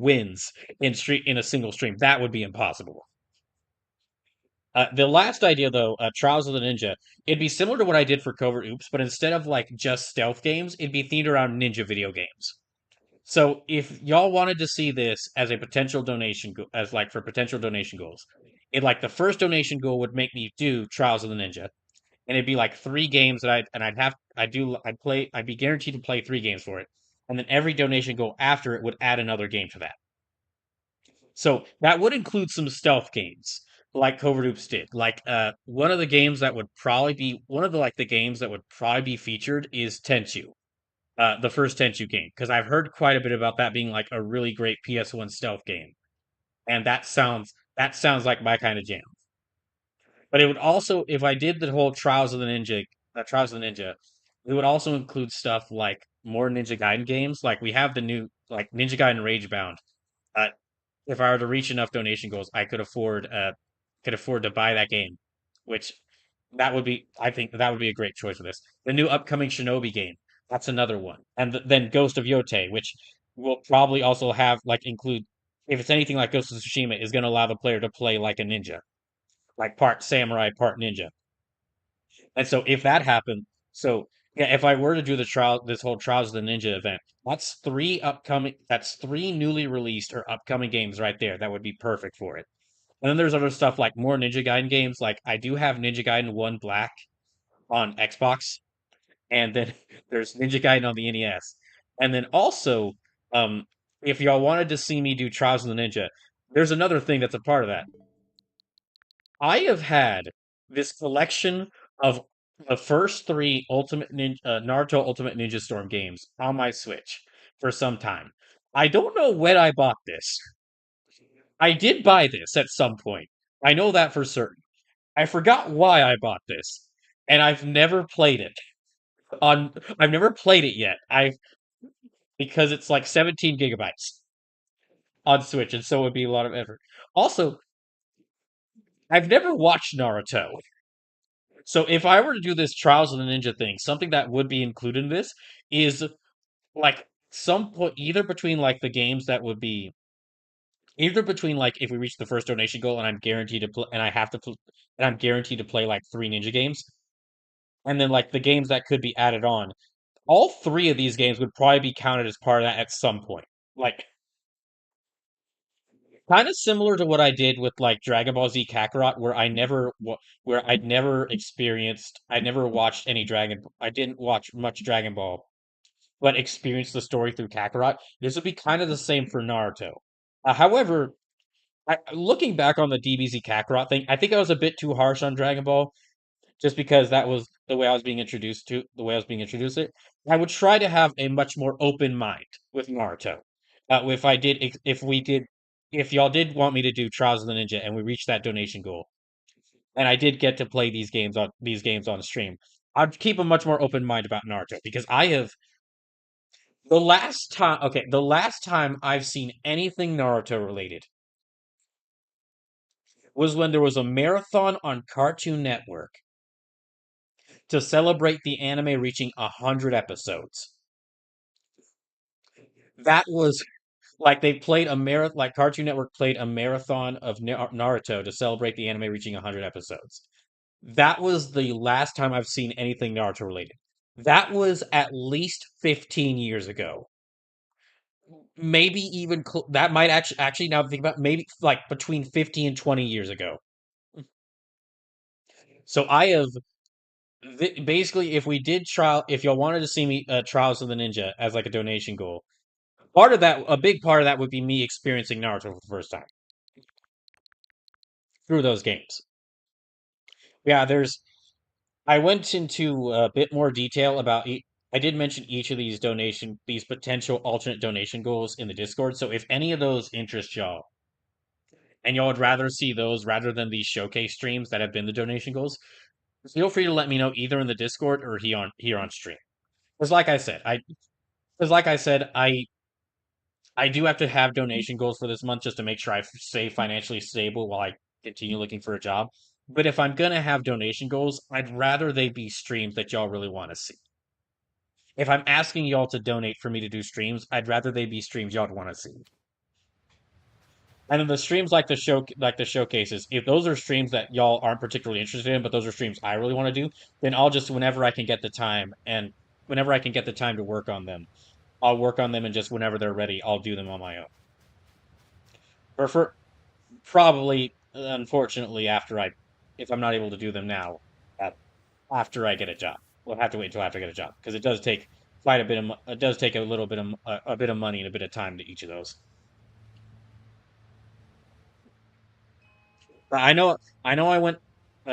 [SPEAKER 1] wins in a single stream, that would be impossible. The last idea though, Trials of the Ninja, it'd be similar to what I did for Covert Oops, but instead of like just stealth games, it'd be themed around ninja video games. So if y'all wanted to see this as a potential as like for potential donation goals, it like the first donation goal would make me do Trials of the Ninja, and it'd be like three games that I'd be guaranteed to play three games for it, and then every donation goal after it would add another game to that. So that would include some stealth games like Covert Oops did. Like one of the games that would probably be one of the games that would probably be featured is Tenchu. The first Tenchu game, because I've heard quite a bit about that being like a really great PS1 stealth game. And that sounds like my kind of jam. But it would also, if I did the whole Trials of the Ninja, it would also include stuff like more Ninja Gaiden games. Like we have the new like Ninja Gaiden Ragebound. Uh, if I were to reach enough donation goals, I could afford to buy that game, which that would be I think that would be a great choice for this. The new upcoming Shinobi game, that's another one, and then Ghost of Yote, which will probably also have like include if it's anything like Ghost of Tsushima, is going to allow the player to play like a ninja, like part samurai, part ninja. And so if that happened, so yeah, if I were to do this whole Trials of the Ninja event, that's three newly released or upcoming games right there. That would be perfect for it. And then there's other stuff like more Ninja Gaiden games. Like I do have Ninja Gaiden 1 Black on Xbox, and then there's Ninja Gaiden on the NES. And then also, um, if y'all wanted to see me do Trials of the Ninja, there's another thing that's a part of that. I have had this collection of the first three Naruto Ultimate Ninja Storm games on my Switch for some time. I don't know when I bought this. I did buy this at some point. I know that for certain. I forgot why I bought this, and I've never played it. I've never played it yet. I Because it's like 17 gigabytes on Switch, and so it would be a lot of effort. Also, I've never watched Naruto. So if I were to do this Trials of the Ninja thing, something that would be included in this is like some point either between like the games that would be either between like if we reach the first donation goal and I'm guaranteed to play and I have to and I'm guaranteed to play like three ninja games, and then like the games that could be added on. All three of these games would probably be counted as part of that at some point. Like kind of similar to what I did with like Dragon Ball Z Kakarot, where I never watched any I didn't watch much Dragon Ball, but experienced the story through Kakarot. This would be kind of the same for Naruto. However, looking back on the DBZ Kakarot thing, I think I was a bit too harsh on Dragon Ball, just because that was the way I was being introduced to it. I would try to have a much more open mind with Naruto. If we did, if y'all did want me to do Trials of the Ninja and we reached that donation goal, and I did get to play these games on stream, I'd keep a much more open mind about Naruto because I have the last time I've seen anything Naruto related was when there was a marathon on Cartoon Network to celebrate the anime reaching 100 episodes. That was like they played a marathon, like Cartoon Network played a marathon of Naruto to celebrate the anime reaching 100 episodes. That was the last time I've seen anything Naruto related. That was at least 15 years ago. Maybe even that might actually now think about maybe like between 50 and 20 years ago. So I have basically if y'all wanted to see me Trials of the Ninja as like a donation goal, a big part of that would be me experiencing Naruto for the first time through those games. Yeah, I went into a bit more detail about I did mention each of these potential alternate donation goals in the Discord. So if any of those interest y'all, and y'all would rather see those rather than these showcase streams that have been the donation goals, feel free to let me know either in the Discord or here on stream. Because like I said, I do have to have donation goals for this month just to make sure I stay financially stable while I continue looking for a job. But if I'm gonna have donation goals, I'd rather they be streams that y'all really want to see. If I'm asking y'all to donate for me to do streams, I'd rather they be streams y'all want to see. And then the streams like the showcases, if those are streams that y'all aren't particularly interested in, but those are streams I really want to do, then I'll just whenever I can get the time to work on them, I'll work on them and just whenever they're ready, I'll do them on my own. For Probably, unfortunately, if I'm not able to do them now, uh, after I get a job, we'll have to wait until after I get a job because it does take quite a bit of, it does take a little bit of, a bit of money and a bit of time to each of those. I know, I went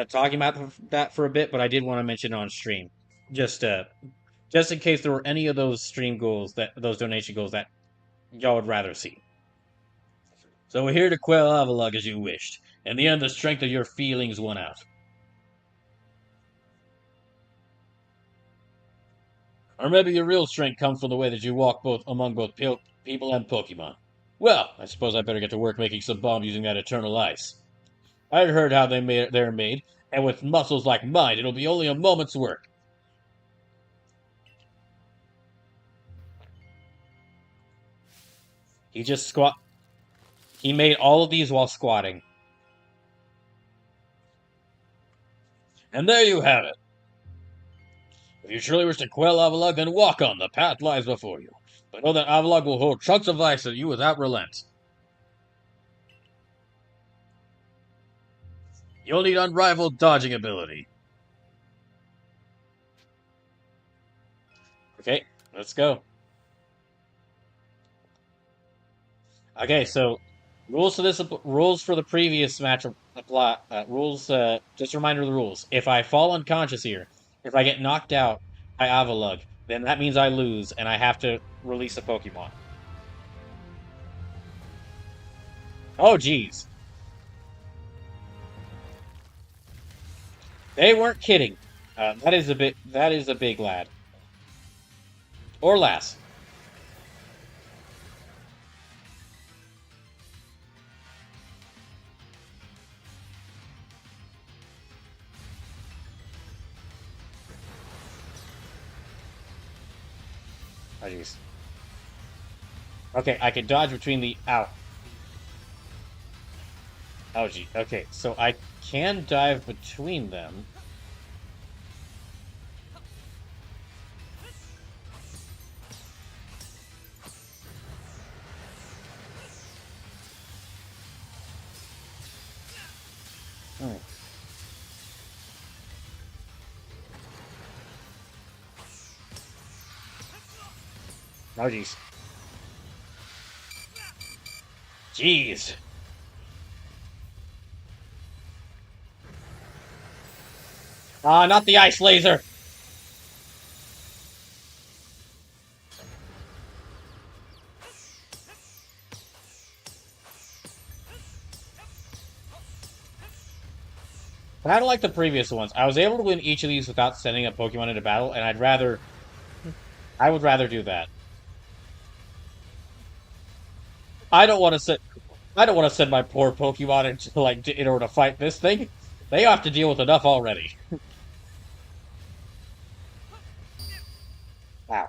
[SPEAKER 1] talking about that for a bit, but I did want to mention it on stream, just uh, just in case there were any of those donation goals that y'all would rather see. So we're here to quell Avalug as you wished. In the end, the strength of your feelings won out. Or maybe your real strength comes from the way that you walk both among both people and Pokemon. Well, I suppose I better get to work making some bombs using that eternal ice. I'd heard how they're made, and with muscles like mine, it'll be only a moment's work. He just squat. He made all of these while squatting. And there you have it. If you truly wish to quell Avalugg, then walk on. The path lies before you. But know that Avalugg will hold chunks of ice at you without relent. You'll need unrivaled dodging ability. Okay, let's go. Okay, so rules for the previous match apply. Rules. Just a reminder of the rules. If I fall unconscious here, if I get knocked out by Avalugg, then that means I lose, and I have to release a Pokemon. Oh, geez, they weren't kidding. That is a bit. That is a big lad or lass. Oh, jeez. Okay, I can dodge between the. Ow. Oh, gee. Okay, so I can dive between them. Hmm. Oh, jeez. Jeez. Ah, not the ice laser. Kind of like the previous ones. I was able to win each of these without sending a Pokemon into battle, and I would rather do that. I don't want to send, I don't want to send my poor Pokemon into in order to fight this thing. They have to deal with enough already. Wow.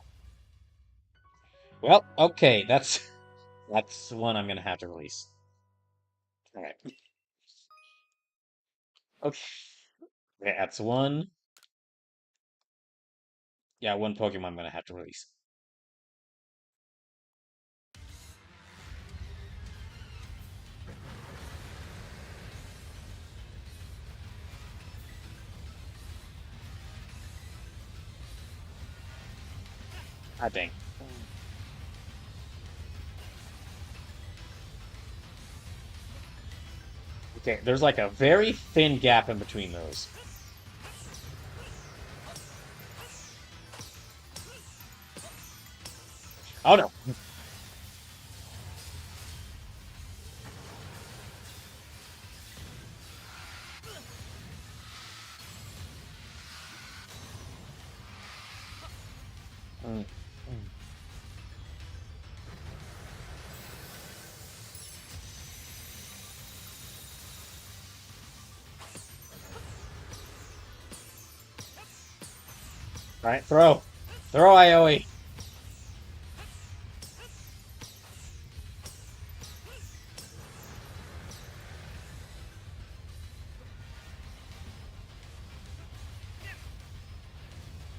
[SPEAKER 1] Well, okay, that's one I'm gonna have to release. All right. Okay. Okay, that's one. Yeah, one Pokemon I'm gonna have to release. Ah, dang. Okay, there's like a very thin gap in between those. Oh no. Mm, mm. All right, throw. Throw IOE.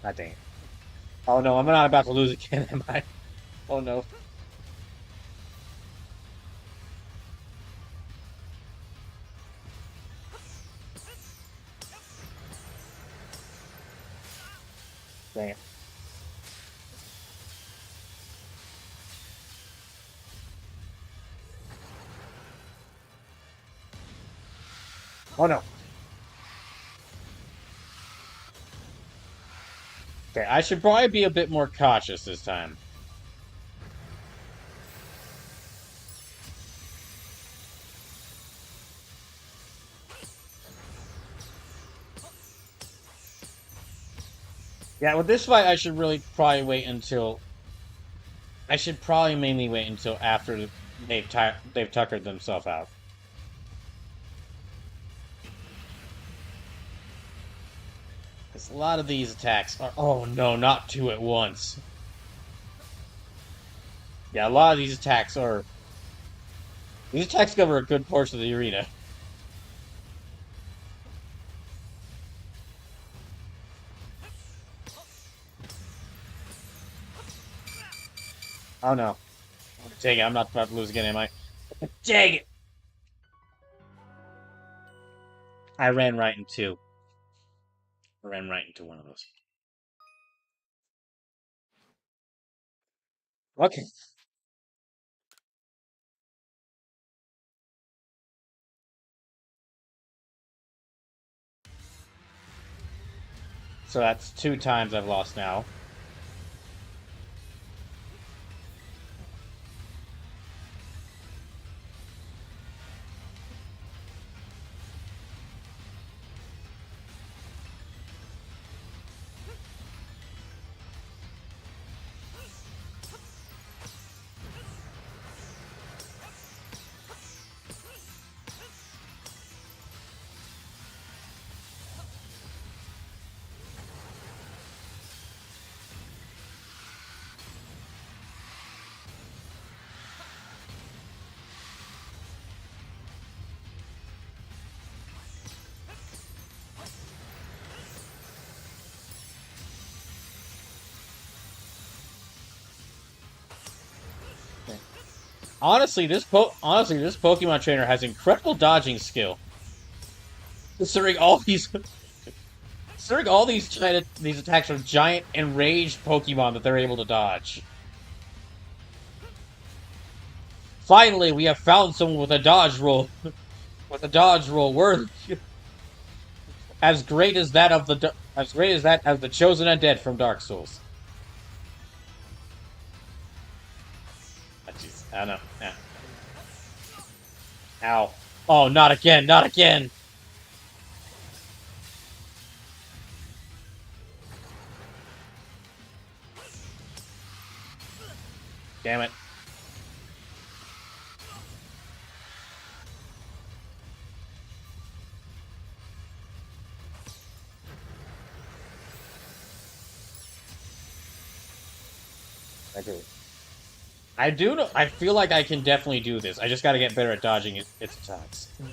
[SPEAKER 1] Ah, dang it. Oh no, I'm not about to lose again, am I? Oh no. Dang it. Oh no. Okay, I should probably be a bit more cautious this time. Yeah, with this fight, I should really probably wait until. I should probably mainly wait until after they've tuckered themselves out. Because a lot of these attacks are, oh no, not two at once. Yeah, a lot of these attacks cover a good portion of the arena. Oh no. Dang it, I'm not about to lose again, am I? Dang it! I ran right into. I ran right into one of those. Okay. So that's two times I've lost now. Honestly, this Pokemon trainer has incredible dodging skill. Considering all these considering all these attacks are giant enraged Pokemon that they're able to dodge. Finally, we have found someone with a dodge roll worthy as great as that of as great as that of the chosen undead from Dark Souls. Oh, jeez. I don't know. Yeah. Ow. Oh, not again, not again. Damn it. I do. I do know. I feel like I can definitely do this. I just got to get better at dodging its attacks. Hmm.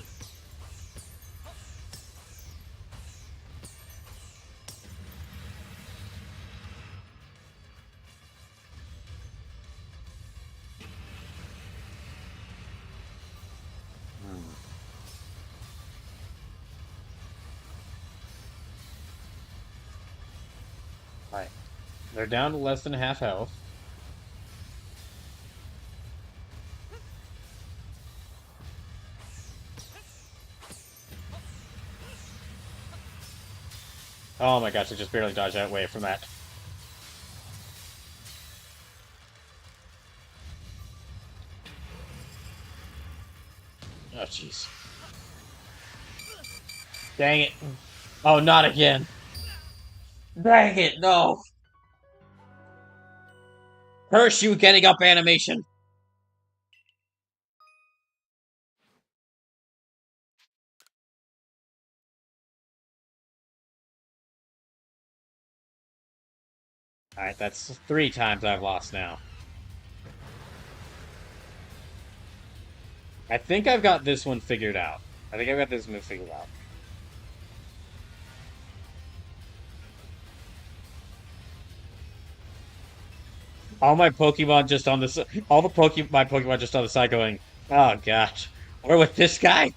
[SPEAKER 1] Right. They're down to less than half health. Oh my gosh, I just barely dodged that way from that. Oh jeez. Dang it. Oh, not again. Dang it, no. Curse you getting up animation. Alright, that's three times I've lost now. I think I've got this one figured out. I think I've got this move figured out. All my Pokemon just on this, all the my Pokemon just on the side going, oh gosh, we're with this guy.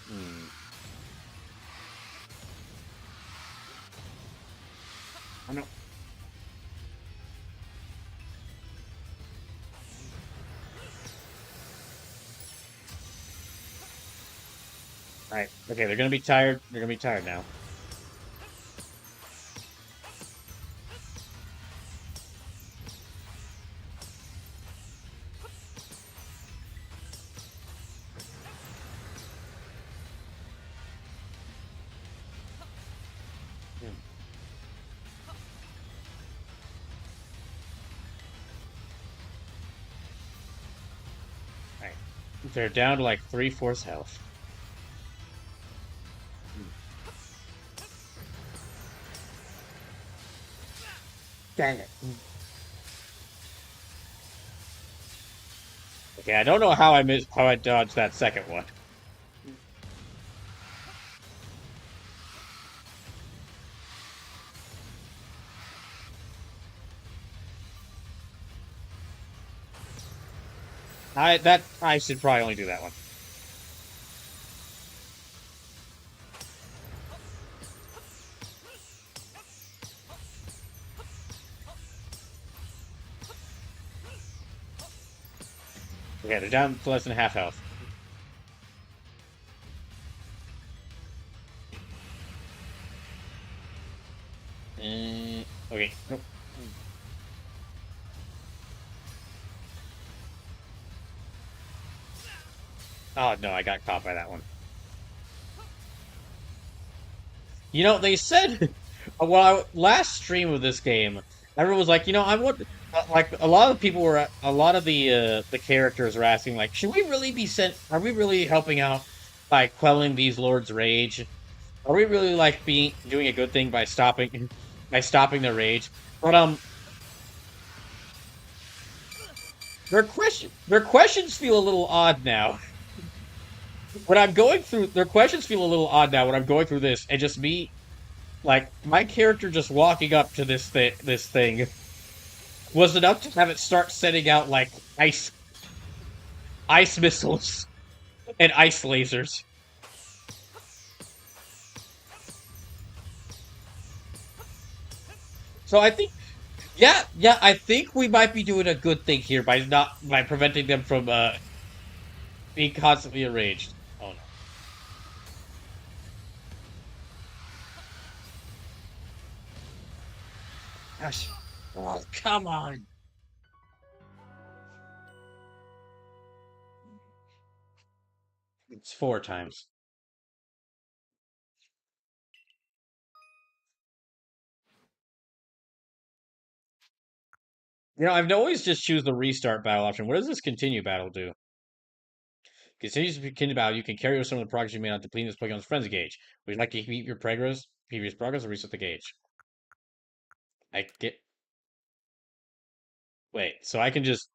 [SPEAKER 1] Hmm. I don't. All right, okay, they're gonna be tired. They're gonna be tired now. They're down to like three-fourths health. Dang it. Okay, I don't know how I dodged that second one. I should probably only do that one. Okay, they're down to less than half health. Okay. Nope. Oh no, I got caught by that one. You know, they said, last stream of this game, everyone was like, I want, like, a lot of people were, a lot of the characters were asking, like, should we really be sent, are we really helping out by quelling these lords' rage? Are we really, like, doing a good thing by stopping their rage? But, their questions feel a little odd now. When I'm going through, their questions feel a little odd now when I'm going through this, and just me, like, my character just walking up to this thing was enough to have it start setting out like ice missiles and ice lasers. So I think, yeah, I think we might be doing a good thing here by preventing them from being constantly enraged. Oh no, gosh, oh come on, it's four times. I've always just choose the restart battle option. What does this continue battle do? Continues to continue battle. You can carry over some of the progress you made on depleting this Pokemon's frenzy gauge. Would you like to keep your previous progress, or reset the gauge? I get. Wait, so I just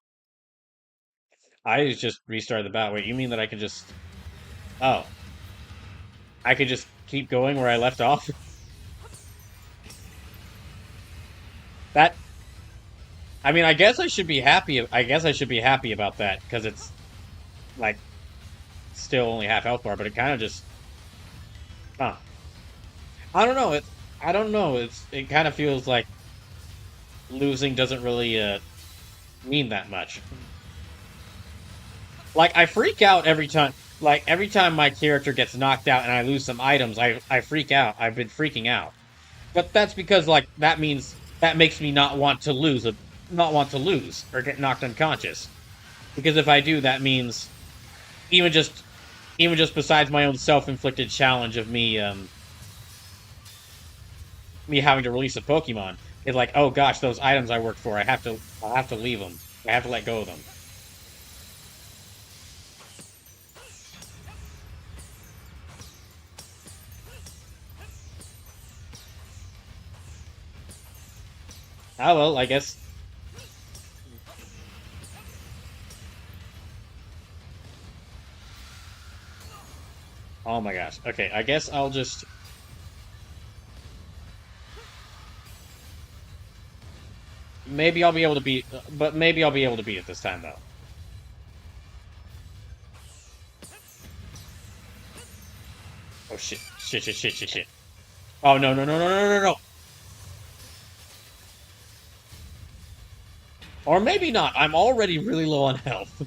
[SPEAKER 1] restarted the battle. Wait, you mean that I can just? Oh, I could just keep going where I left off? That. I mean, I guess I should be happy. I guess I should be happy about that because it's like still only half health bar, but it kind of just. Huh. I don't know. I don't know. It kind of feels like losing doesn't really mean that much. Like I freak out every time. Like every time my character gets knocked out and I lose some items, I freak out. I've been freaking out. But that's because like that makes me not want to lose or get knocked unconscious. Because if I do, that means even just even just besides my own self-inflicted challenge of me having to release a Pokemon, it's like, oh gosh, those items I worked for, I have to leave them. I have to let go of them. Ah well, I guess. Oh my gosh. Okay, I guess I'll just. Maybe I'll be able to beat, but maybe I'll be able to beat it this time though. Oh shit! Shit! Oh no! Or maybe not. I'm already really low on health.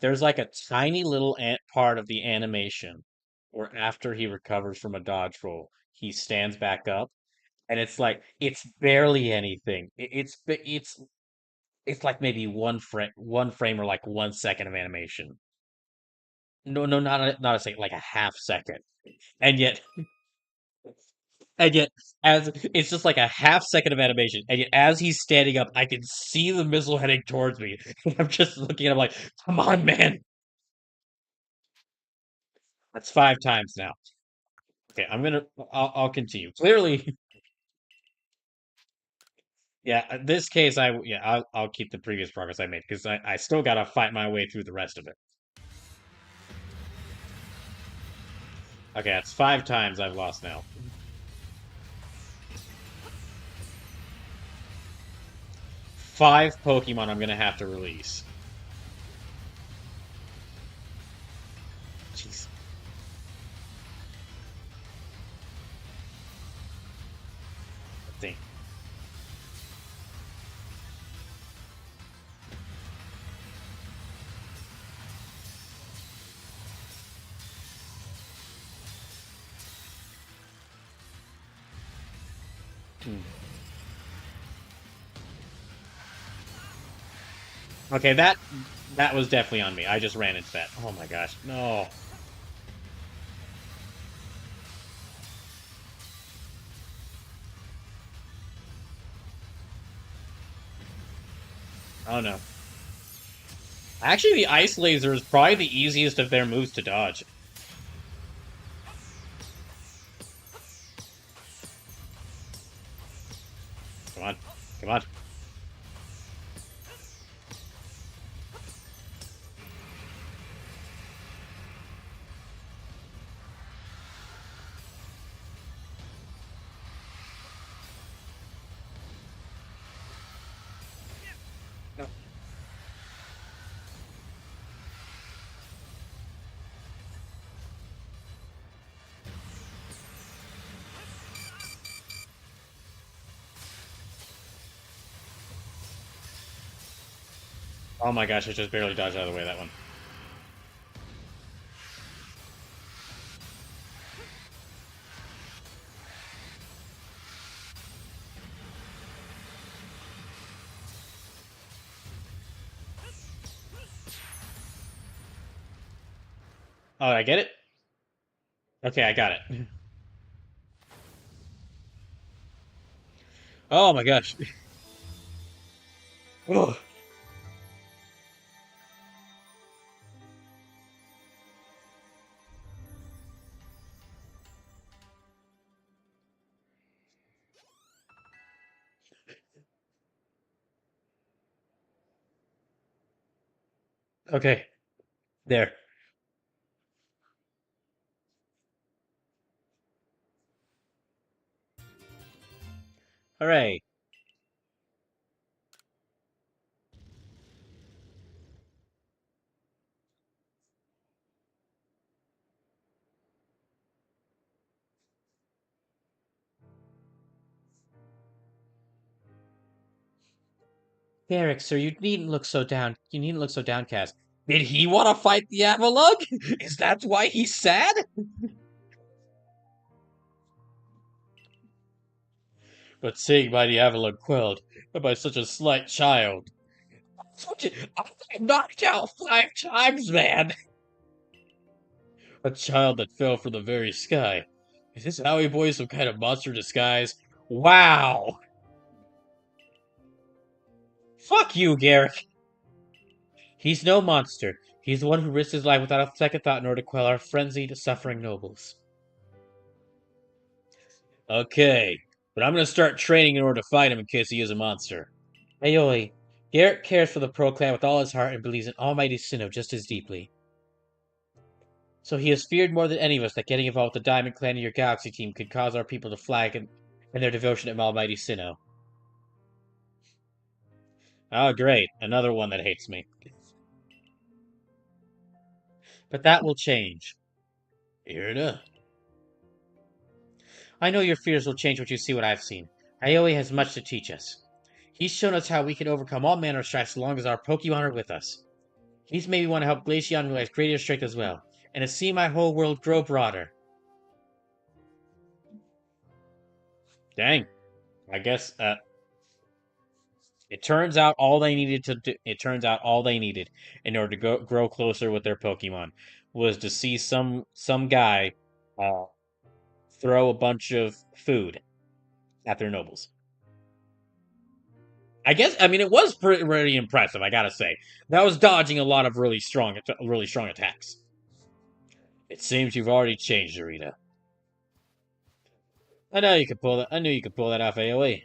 [SPEAKER 1] There's like a tiny little ant part of the animation where after he recovers from a dodge roll, he stands back up, and it's like it's barely anything. It's like maybe one frame or like 1 second of animation. No, no, not a second, like a half second. And yet, and yet, as it's just like a half second of animation, and yet as he's standing up, I can see the missile heading towards me. I'm just looking at him like, come on, man. That's 5 times now. Okay, I'll continue. Clearly, yeah, this case, I'll keep the previous progress I made because I still gotta fight my way through the rest of it. Okay, that's 5 times I've lost now. 5 Pokemon I'm gonna have to release. Jeez. Dang. Hmm. Okay, that was definitely on me. I just ran into that. Oh my gosh, no. Oh no. Actually, the Ice Laser is probably the easiest of their moves to dodge. Come on, come on. Oh my gosh, I just barely dodged out of the way of that one. Oh, I get it? Okay, I got it. Oh my gosh. Ugh. Okay, there. Hooray. Derek, sir, you needn't look so downcast. Did he want to fight the Avalugg? Is that why he's sad? But seeing mighty Avalugg quelled by such a slight child. I'm knocked out 5 times, man! A child that fell from the very sky. Is this Howie Boy some kind of monster disguise? Wow! Fuck you, Garrick! He's no monster. He's the one who risked his life without a second thought in order to quell our frenzied, suffering nobles. Okay, but I'm gonna start training in order to fight him in case he is a monster. Aioi, Garrick cares for the Pro Clan with all his heart and believes in Almighty Sinnoh just as deeply. So he has feared more than any of us that getting involved with the Diamond Clan in your Galaxy team could cause our people to flag in their devotion to Almighty Sinnoh. Oh, great, another one that hates me. But that will change. Irina. I know your fears will change when you see what I've seen. Aioi has much to teach us. He's shown us how we can overcome all manner of strife so long as our Pokemon are with us. He's made me want to help Glaceon realize greater strength as well, and to see my whole world grow broader. Dang. I guess it turns out all they needed to do, it turns out all they needed in order to grow closer with their Pokemon was to see some guy uh, throw a bunch of food at their nobles. I guess I mean it was pretty impressive. I gotta say that was dodging a lot of really strong attacks. It seems you've already changed, Arita. I know you could pull that. I knew you could pull that off AOE.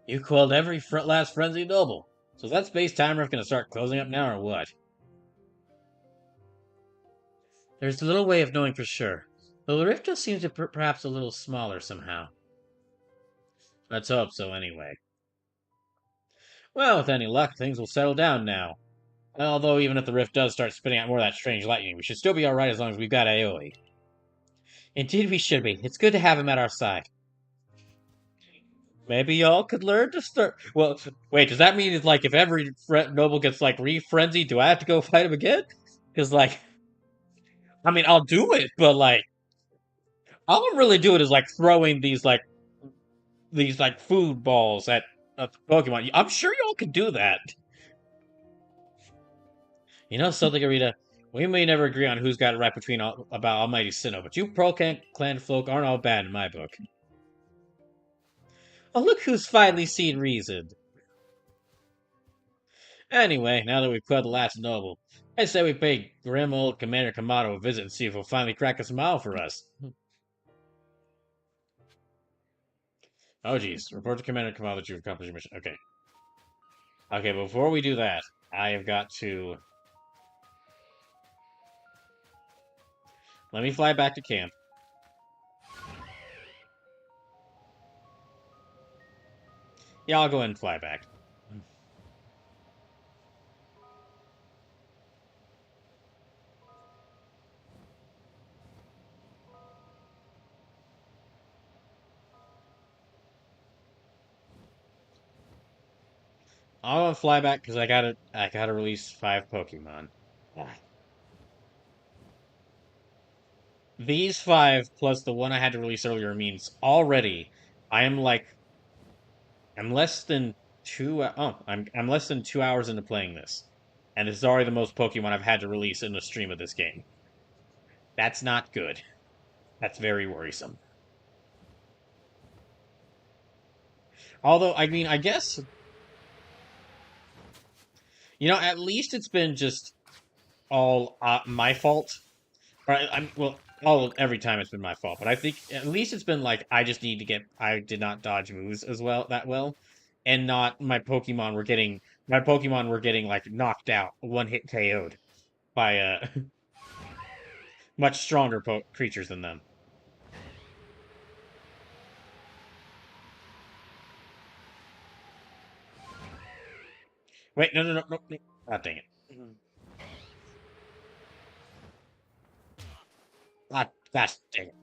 [SPEAKER 1] You quelled every last frenzied noble. So is that space time rift gonna start closing up now, or what? There's little way of knowing for sure. Though the rift just seems to perhaps a little smaller somehow. Let's hope so, anyway. Well, with any luck, things will settle down now. Although, even if the rift does start spitting out more of that strange lightning, we should still be alright as long as we've got AoE. Indeed, we should be. It's good to have him at our side. Maybe y'all could learn to start. Well, wait, does that mean it's like if every noble gets like re-frenzied, do I have to go fight him again? Because, like, I mean, I'll do it, but like, all I'm really doing is like throwing these food balls at Pokemon. I'm sure y'all could do that. You know something, Arita? We may never agree on who's got it right between about Almighty Sinnoh, but you Pearl Clan folk aren't all bad in my book. Oh, look who's finally seen reason. Anyway, now that we've killed the last noble, I say we pay grim old Commander Kamado a visit and see if he'll finally crack a smile for us. Oh, geez. Report to Commander Kamado that you've accomplished your mission. Okay. Okay, before we do that, I have got to... Let me fly back to camp. Yeah, I'll go ahead and fly back. I'll fly back because I gotta release 5 Pokemon. Ah. These 5 plus the one I had to release earlier means already I am like I'm less than I'm less than 2 hours into playing this, and this is already the most Pokemon I've had to release in the stream of this game. That's not good. That's very worrisome. Although, I mean, I guess at least it's been just all my fault. Or well, all every time it's been my fault. But I think at least it's been like I did not dodge moves as well that well, and not my Pokemon were getting like knocked out, one hit KO'd by much stronger creatures than them. Wait, no, no, no, no, no. Ah, dang it. Ah, gosh, dang it.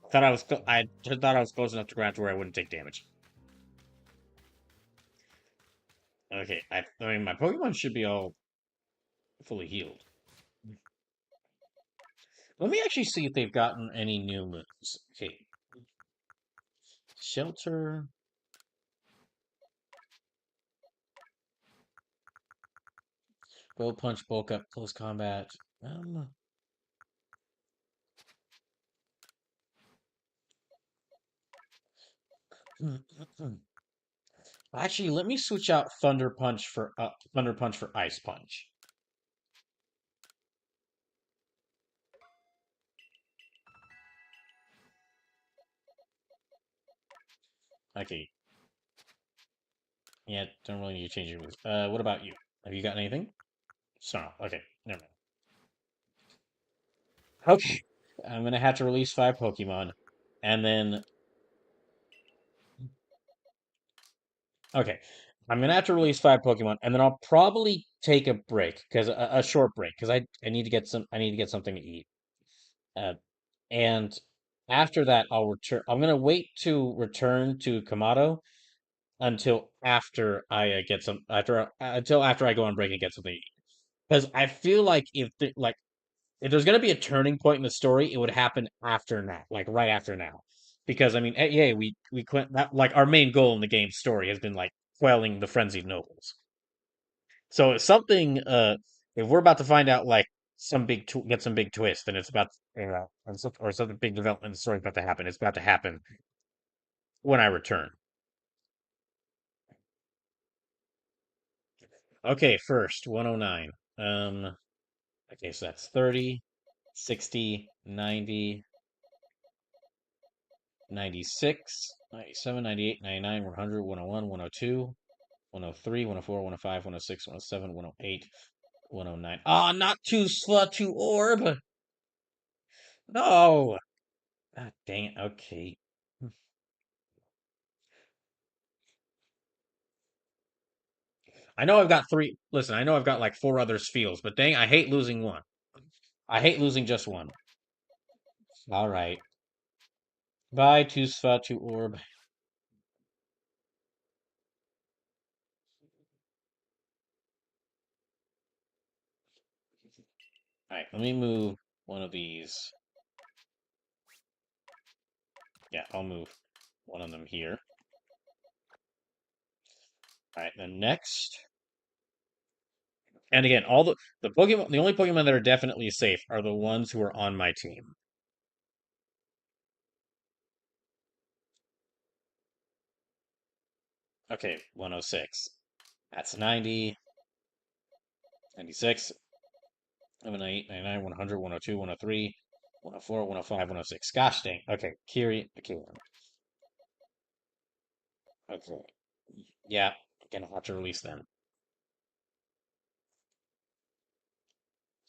[SPEAKER 1] I thought I was close enough to ground to where I wouldn't take damage. Okay, I mean my Pokemon should be all fully healed. Let me actually see if they've gotten any new moves. Okay, Shelter. Bow punch, bulk up, close combat. Actually, let me switch out Thunder Punch for Ice Punch. Okay. Yeah, don't really need to change your moves. What about you? Have you got anything? Snarl. Okay, never mind. Okay. I'm gonna have to release 5 Pokemon. And then okay. I'm gonna have to release 5 Pokemon, and then I'll probably take a break, because a short break, because I need to get something to eat. Uh, and after that, I'll return. I'm gonna wait to return to Kamado until after I get some until after I go on break and get something to eat. Because I feel like if there's gonna be a turning point in the story, it would happen after now, like right after now. Because I mean, yeah, we that, like our main goal in the game's story has been like quelling the frenzied nobles. So if something, if we're about to find out like some big get some big twist, and it's about or something big development story about to happen, it's about to happen when I return. Okay, first 109. Okay, so that's 30, 60, 90, 96, 97, 98, 99, 100, 101, 102, 103, 104, 105, 106, 107, 108, 109. Ah, not too slut to orb. No. Ah, dang it. Okay. I know I've got three. Listen, I know I've got like four other fields, but dang, I hate losing one. I hate losing just one. All right. Bye, to Sva to orb. All right, let me move one of these. Yeah, I'll move one of them here. All right, then next. And again, all the Pokemon, the only Pokemon that are definitely safe are the ones who are on my team. Okay, 106. That's 90, 96, 98, 99, 100, 102, 103, 104, 105, 106. Gosh dang. Okay, Kiri. Okay. Okay. Yeah, gonna have to release them.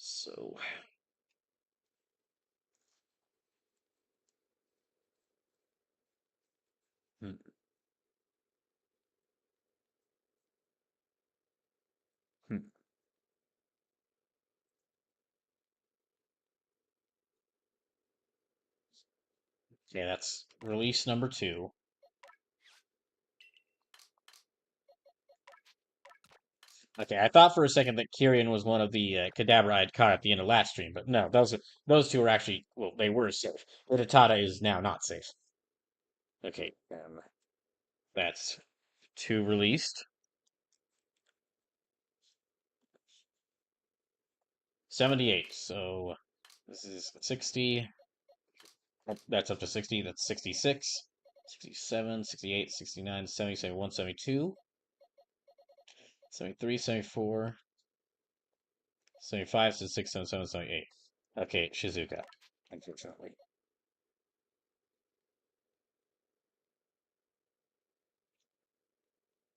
[SPEAKER 1] So, hmm, hmm. Yeah, that's release number two. Okay, I thought for a second that Kyrian was one of the Kadabra I'd caught at the end of last stream, but no, those two are actually well, they were safe. Rattata is now not safe. Okay, that's two released. 78. So this is 60. That's up to 60. That's 66, 67, 68, 69, 70, 71, 72, 73, 74, 75, 76, 77, 78. Okay, Shizuka, unfortunately.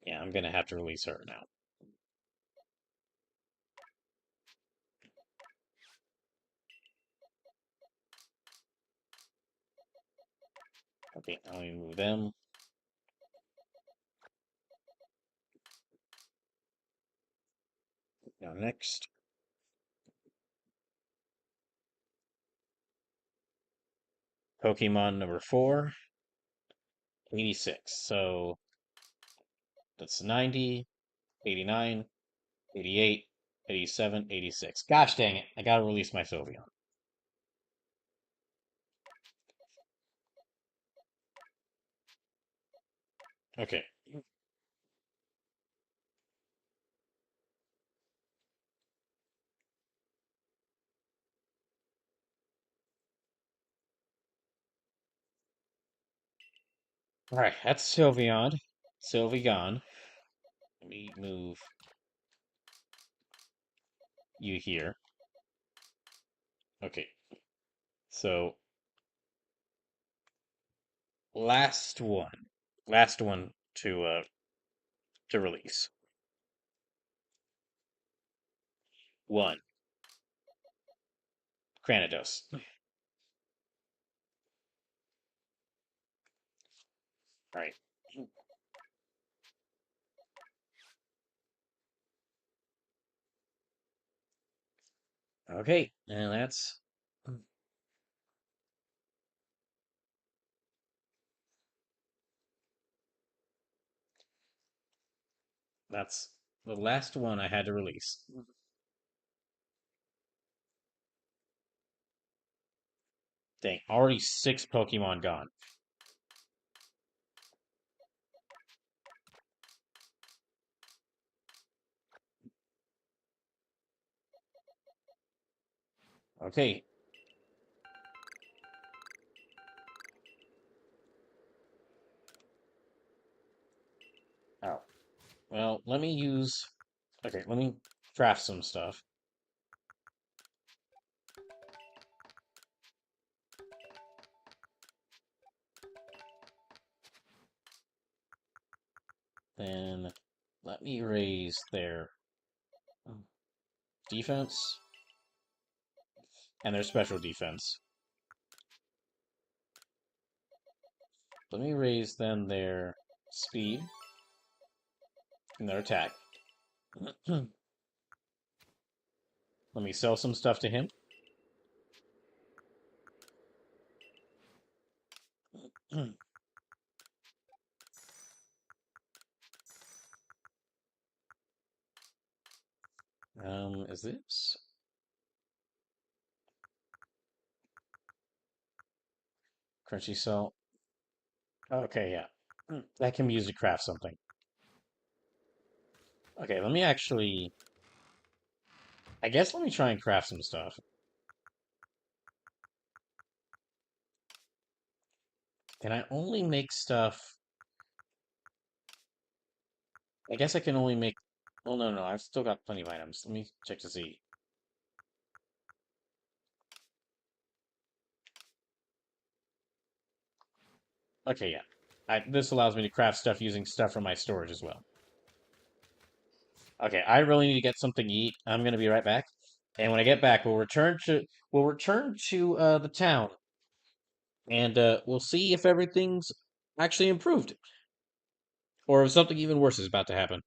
[SPEAKER 1] Yeah, I'm gonna have to release her now. Okay, I'm gonna move them. Now next, Pokemon number 4, 86. So that's 90, 89, 88, 87, 86. Gosh dang it, I gotta release my Sylveon. Okay. Alright, that's Sylveon. Sylveon. Let me move you here. Okay. So last one. Last one to release. One. Granados. Alright. Okay, and that's the last one I had to release. Dang, already six Pokemon gone. Okay. Oh. Well, let me use... Okay, let me craft some stuff. Then let me raise their defense and their special defense. Let me raise then their speed and their attack. Let me sell some stuff to him. Is this crunchy salt? Okay, yeah. That can be used to craft something. Okay, let me actually... I guess let me try and craft some stuff. Can I only make stuff... I guess I can only make... Oh, no, I've still got plenty of items. Let me check to see. Okay, yeah. This allows me to craft stuff using stuff from my storage as well. Okay, I really need to get something to eat. I'm gonna be right back. And when I get back, we'll return to the town, and we'll see if everything's actually improved, or if something even worse is about to happen.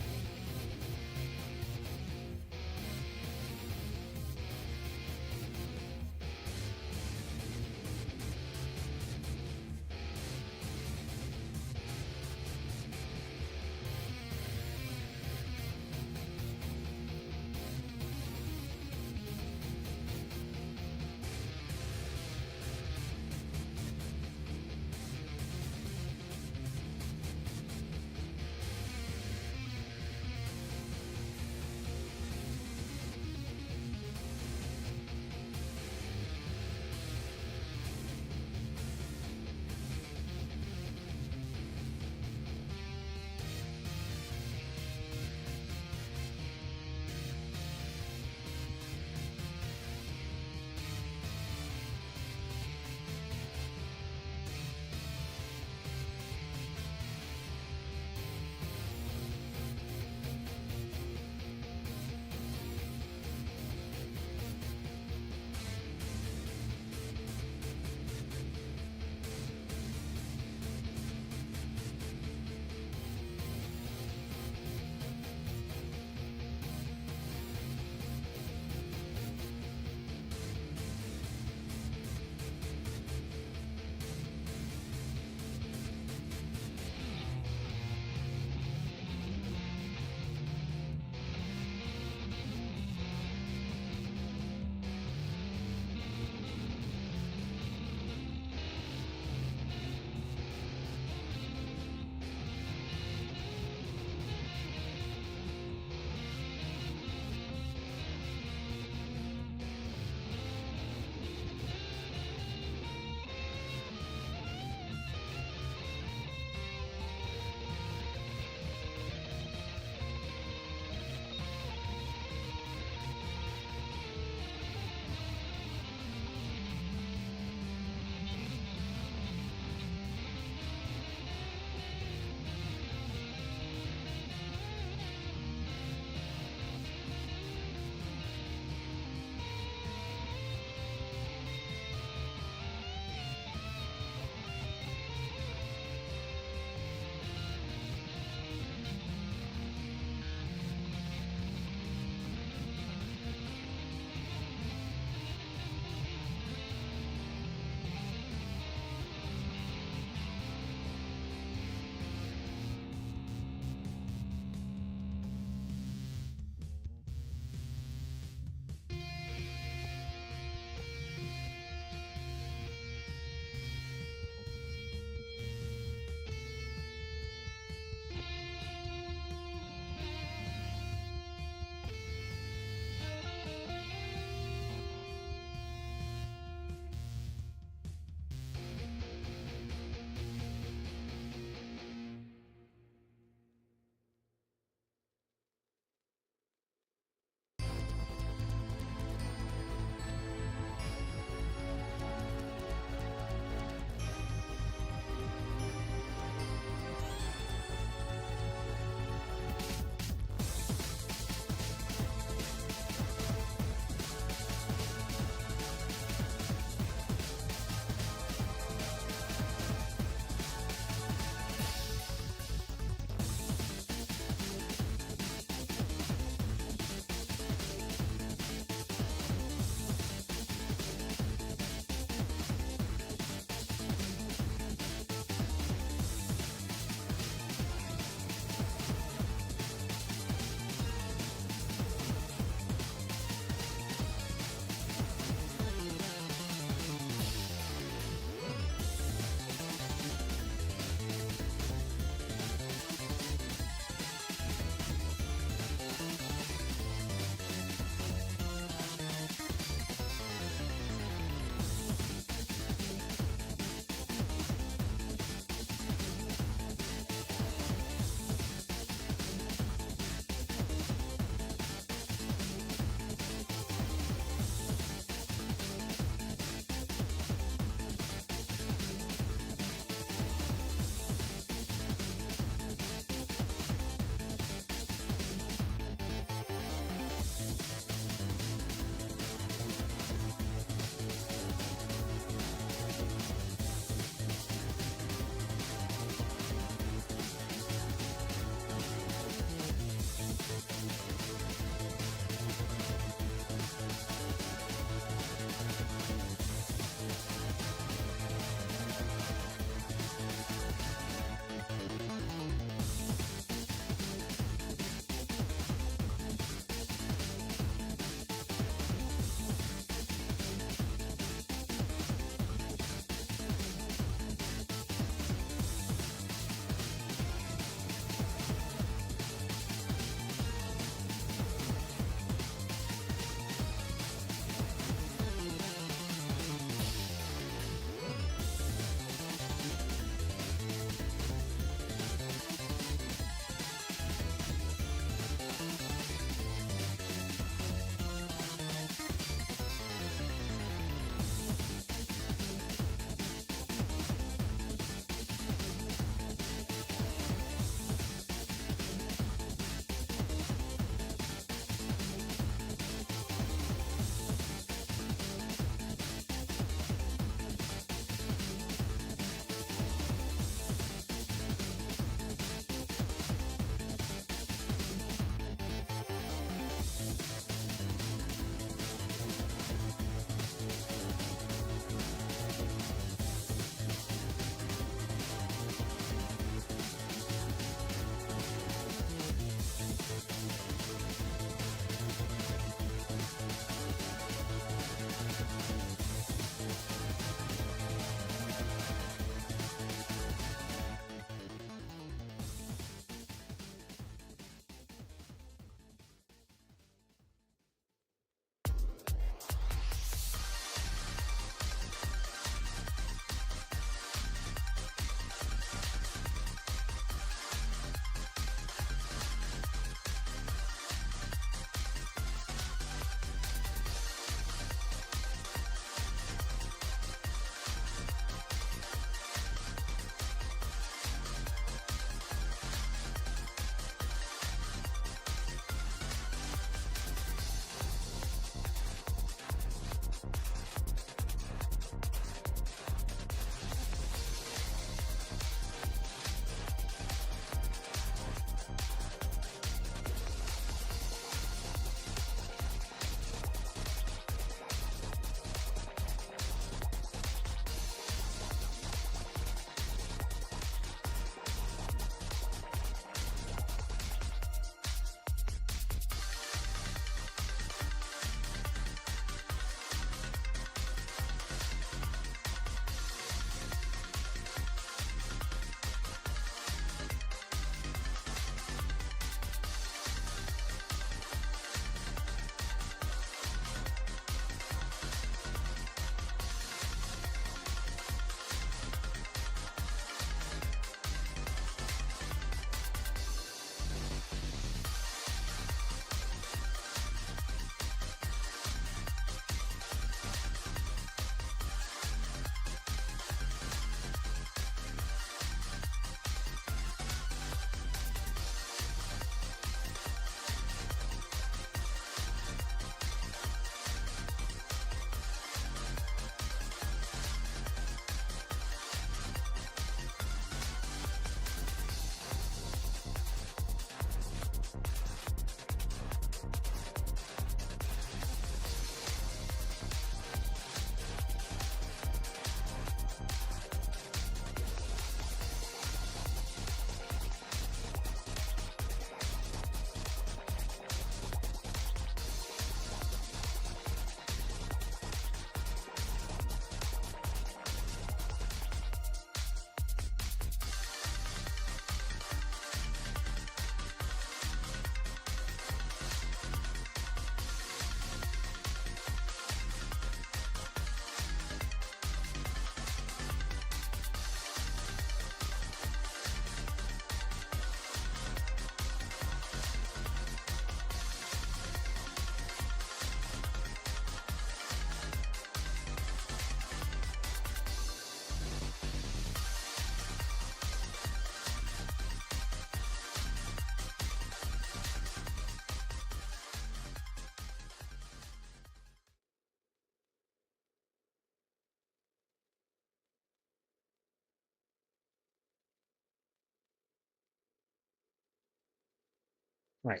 [SPEAKER 1] Right.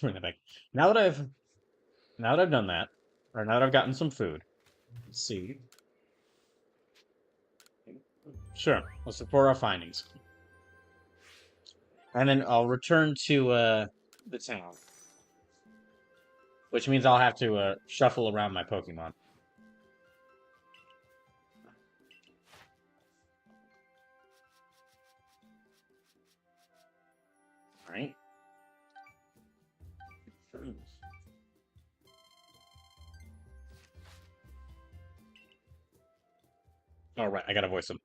[SPEAKER 1] Bring that back. Now that I've done that, or now that I've gotten some food, let's see. Sure, let's support our findings, and then I'll return to the town, which means I'll have to shuffle around my Pokemon. All right. All right, I gotta voice him.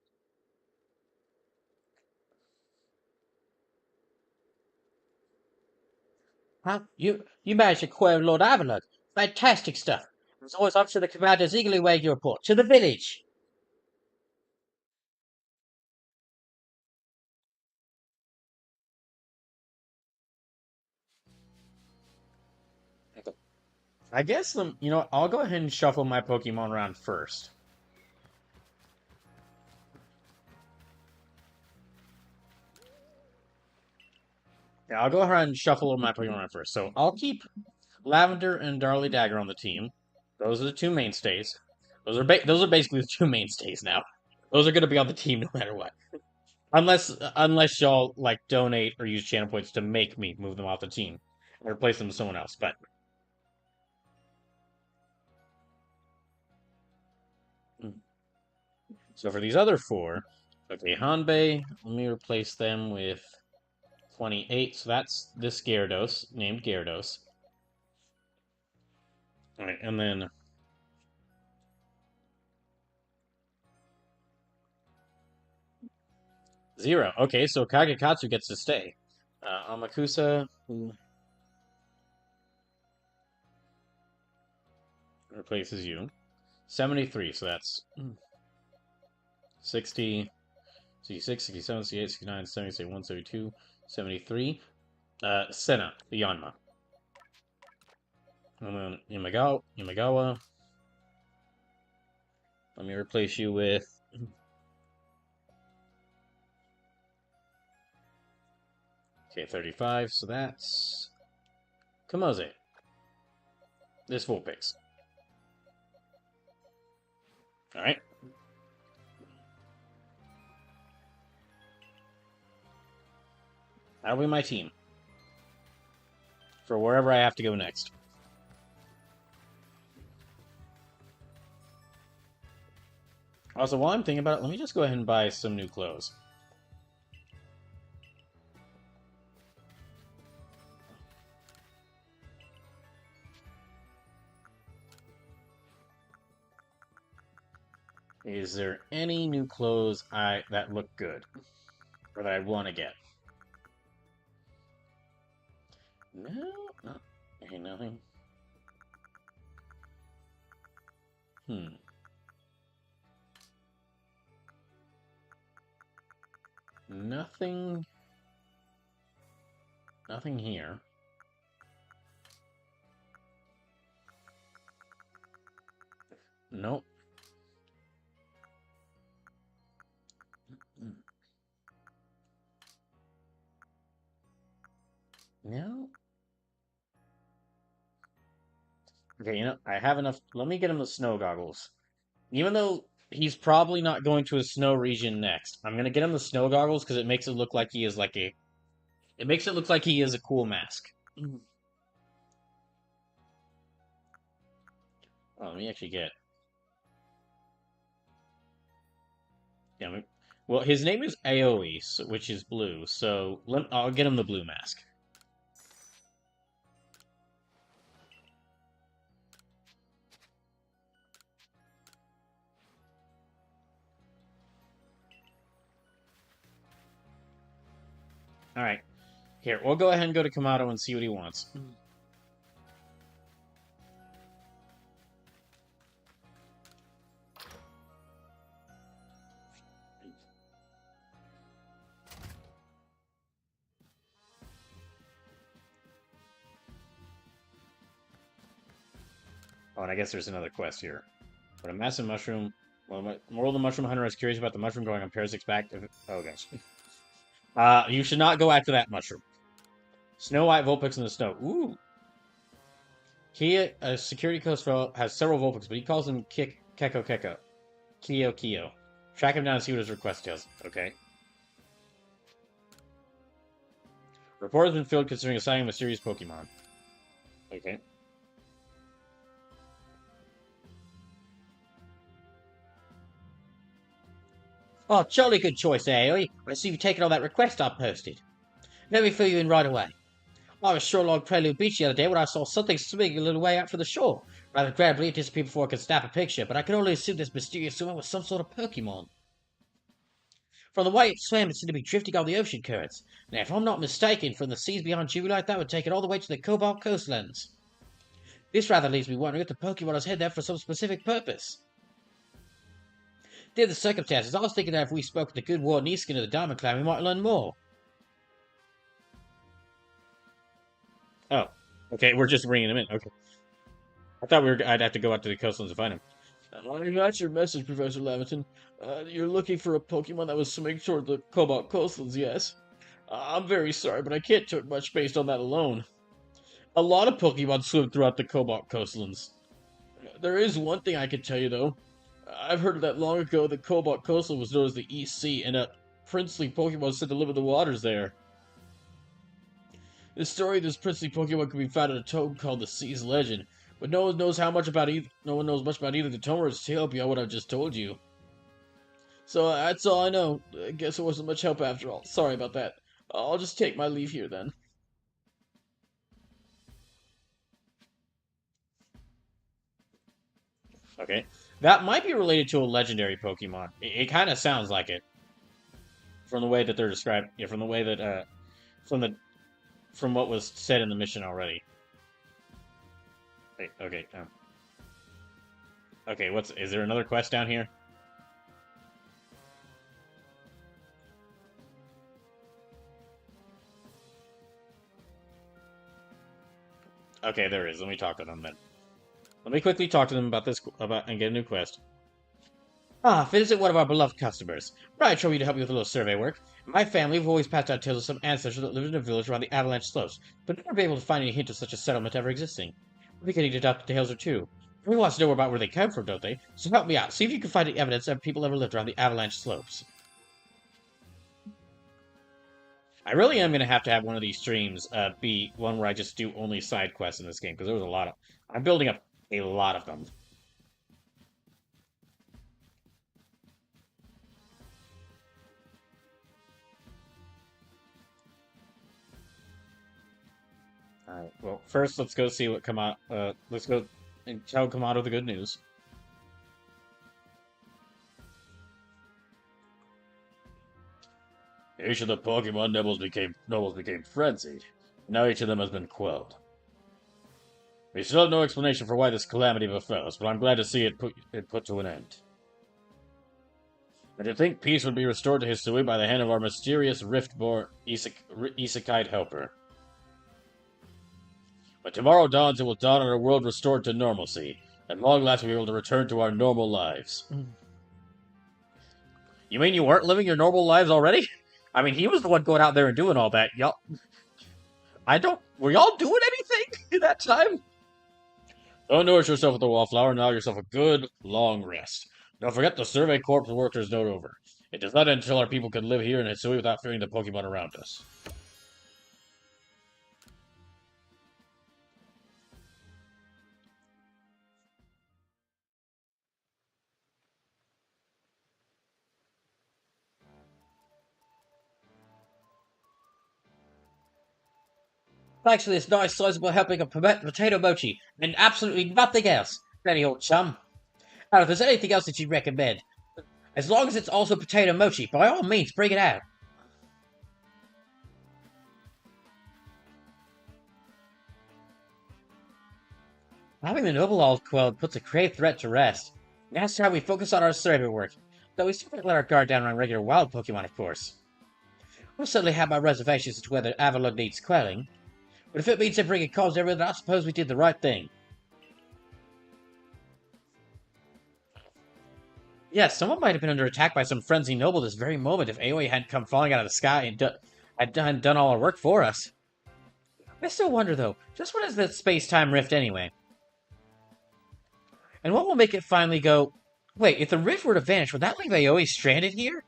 [SPEAKER 1] Huh? You managed to quell Lord Avalon. Fantastic stuff. It's always up to the commander's eagerly waiting your report. To the village! I guess I'll go ahead and shuffle my Pokemon around first. Yeah, I'll go ahead and shuffle my Pokemon around first. So I'll keep Lavender and Darly Dagger on the team. Those are the two mainstays. Those are basically the two mainstays now. Those are going to be on the team no matter what. Unless y'all like donate or use channel points to make me move them off the team and replace them with someone else. But so for these other four, okay, Hanbei, let me replace them with 28. So that's this Gyarados, named Gyarados. All right, and then 0. Okay, so Kagekatsu gets to stay. Amakusa replaces you. 73, so that's 60, 66, 67, 68, 69, 70, 71, 72, 73. Senna, the Yanma. And then Yamagawa. Let me replace you with... Okay, 35, so that's... Kamose. This Vulpix. Alright. That'll be my team. For wherever I have to go next. Also, while I'm thinking about it, let me just go ahead and buy some new clothes. Is there any new clothes that look good? Or that I want to get? No, okay, nothing. Nothing. Nothing here. Nope. No. Okay, I have enough. Let me get him the snow goggles. Even though he's probably not going to a snow region next, I'm gonna get him the snow goggles because it makes it look like he is like a. It makes it look like he is a cool mask. Oh, let me actually get. Yeah. Well, his name is Aoi, which is blue. So I'll get him the blue mask. All right. Here, we'll go ahead and go to Kamado and see what he wants. Oh, and I guess there's another quest here. But a massive mushroom. Well, Moral of the Mushroom Hunter is curious about the mushroom going on Parasic's back. Oh, gosh. You should not go after that mushroom. Snow White Vulpix in the snow. Ooh. Kia, a security coast fellow, has several Vulpix, but he calls them Keko Keko. Kyo. Track him down and see what his request tells. Okay. Report has been filled concerning assigning a mysterious Pokemon. Okay. Oh, jolly good choice, Aoi. I see you've taken all that request I posted. Let me fill you in right away. I was sure along Prelude Beach the other day when I saw something swimming a little way out from the shore. Rather grabbed it disappeared before I could snap a picture, but I could only assume this mysterious swimmer was some sort of Pokemon. From the way it swam, it seemed to be drifting on the ocean currents. Now, if I'm not mistaken, from the seas beyond Jubilite, that would take it all the way to the Cobalt coastlands. This rather leaves me wondering if the Pokemon has headed there for some specific purpose. Given the circumstances, I was thinking that if we spoke to the good War Niskin of the Diamond Clan, we might learn more. Oh, okay, we're just bringing him in. Okay. I thought I'd have to go out to the coastlands to find him. I got your message, Professor Laventon. You're looking for a Pokemon that was swimming toward the Cobalt coastlands, yes? I'm very sorry, but I can't do much based on that alone. A lot of Pokemon swim throughout the Cobalt coastlands. There is one thing I can tell you, though. I've heard that long ago the Cobalt coastland was known as the East Sea, and a princely Pokemon said to live in the waters there. The story of this princely Pokemon can be found in a tome called the Sea's Legend, but no one knows much about either the tome or its tale beyond what I've just told you. So that's all I know. I guess it wasn't much help after all. Sorry about that. I'll just take my leave here then. Okay. That might be related to a legendary Pokemon. It kind of sounds like it. From the way that they're described. Yeah, from the way that, from what was said in the mission already. Wait, okay, okay, is there another quest down here? Okay, there is. Let me talk to them then. Let me quickly talk to them about and get a new quest. Visit one of our beloved customers. I trouble you to help you with a little survey work. My family have always passed down tales of some ancestors that lived in a village around the Avalanche Slopes, but never been able to find any hint of such a settlement ever existing. We're beginning to doubt the tales are true. Everyone wants to know about where they come from, don't they? So help me out. See if you can find any evidence that people ever lived around the Avalanche Slopes. I really am going to have one of these streams be one where I just do only side quests in this game, because there was a lot of... I'm building up a lot of them. Alright, well, first let's go see what let's go and tell Kamado the good news. Each of the Pokemon nobles became frenzied. Now each of them has been quelled. We still have no explanation for why this calamity befell us, but I'm glad to see it put to an end. And to think peace would be restored to Hisui by the hand of our mysterious Riftborn Isekai helper. When tomorrow dawns, it will dawn on a world restored to normalcy, and long last we'll be able to return to our normal lives. You mean you weren't living your normal lives already? I mean, he was the one going out there and doing all that. Y'all... Were y'all doing anything at that time? Don't nourish yourself with the wallflower, and allow yourself a good, long rest. Don't forget the Survey Corps workers note over. It does not end until our people can live here in Hisui without fearing the Pokemon around us. Thanks for this nice sizable helping of potato mochi, and absolutely nothing else. Any old chum. Now, if there's anything else that you'd recommend, as long as it's also potato mochi, by all means, bring it out. Having the noble all quelled puts a grave threat to rest. That's how we focus on our survey work, though we still can't let our guard down on regular wild Pokemon, of course. I'll certainly have my reservations as to whether Avalugg needs quelling, but if it means they bring a cause to everyone, I suppose we did the right thing. Yes, someone might have been under attack by some frenzied noble this very moment if Aoi hadn't come falling out of the sky and had done all our work for us. I still wonder, though, just what is that space-time rift anyway? And what will make it finally go... Wait, if the rift were to vanish, would that leave Aoi stranded here?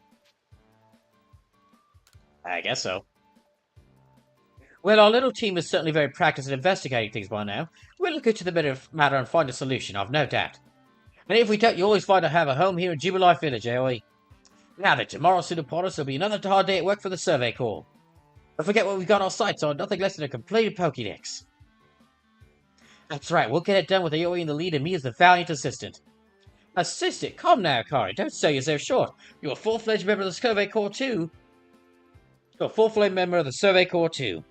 [SPEAKER 1] I guess so. Well, our little team is certainly very practiced at investigating things by now. We'll look into the matter and find a solution, I've no doubt. And if we don't, you always find to have a home here in Jubilife Village, Aoi. Now then, tomorrow soon upon us, there'll be another hard day at work for the Survey Corps. Don't forget what we've got our sights on, nothing less than a completed Pokédex. That's right, we'll get it done with Aoi in the lead and me as the valiant assistant. Assistant? Come now, Kari, don't sell yourself short. You're a full-fledged member of the Survey Corps too. You're a full-fledged member of the Survey Corps too.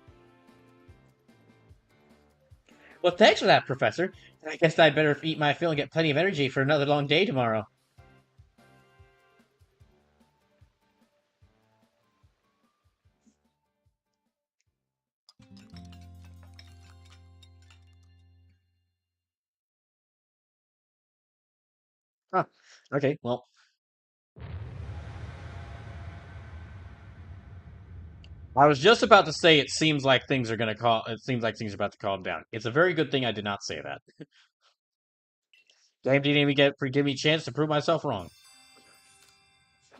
[SPEAKER 1] Well, thanks for that, Professor. I guess I'd better eat my fill and get plenty of energy for another long day tomorrow. Huh. Okay, well. I was just about to say it seems like things are it seems like things are about to calm down. It's a very good thing I did not say that. Game didn't even give me a chance to prove myself wrong.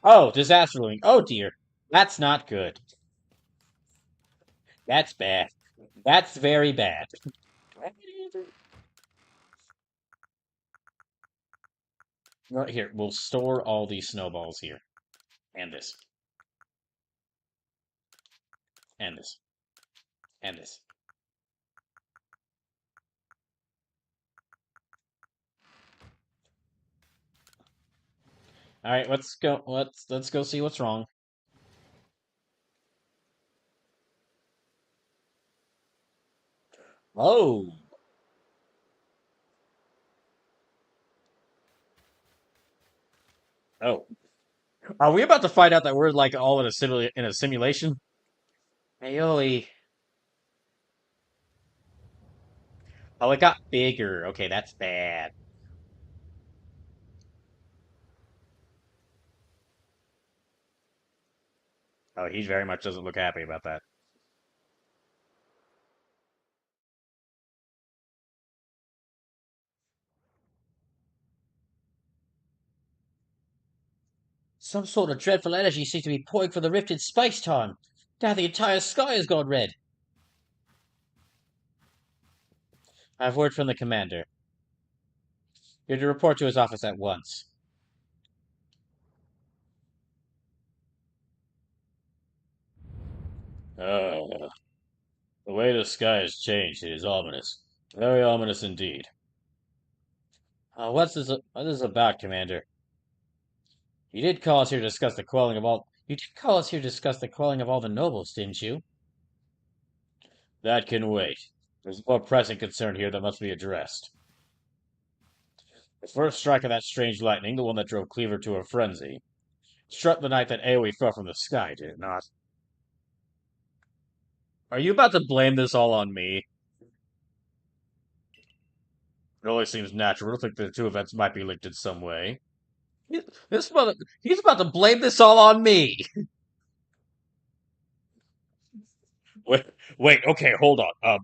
[SPEAKER 1] Oh, disaster looming. Oh dear. That's not good. That's bad. That's very bad. Right here, we'll store all these snowballs here. And this. And this. And this. Alright, let's go see what's wrong. Oh. Oh. Are we about to find out that we're like all in a simulation? Aioli. Oh, it got bigger. Okay, that's bad. Oh, he very much doesn't look happy about that. Some sort of dreadful energy seems to be pouring from the rift in space-time. Now the entire sky has gone red. I have word from the commander. You're to report to his office at once. The way the sky has changed, it is ominous. Very ominous indeed. What is this about, Commander? You did call us here to discuss the quelling of all... You did call us here to discuss the quelling of all the nobles, didn't you? That can wait. There's a more pressing concern here that must be addressed. The first strike of that strange lightning, the one that drove Cleaver to a frenzy, struck the night that Aoi fell from the sky, did it not? Are you about to blame this all on me? It only seems natural to think the two events might be linked in some way. This mother, he's about to blame this all on me. Wait, okay, hold on.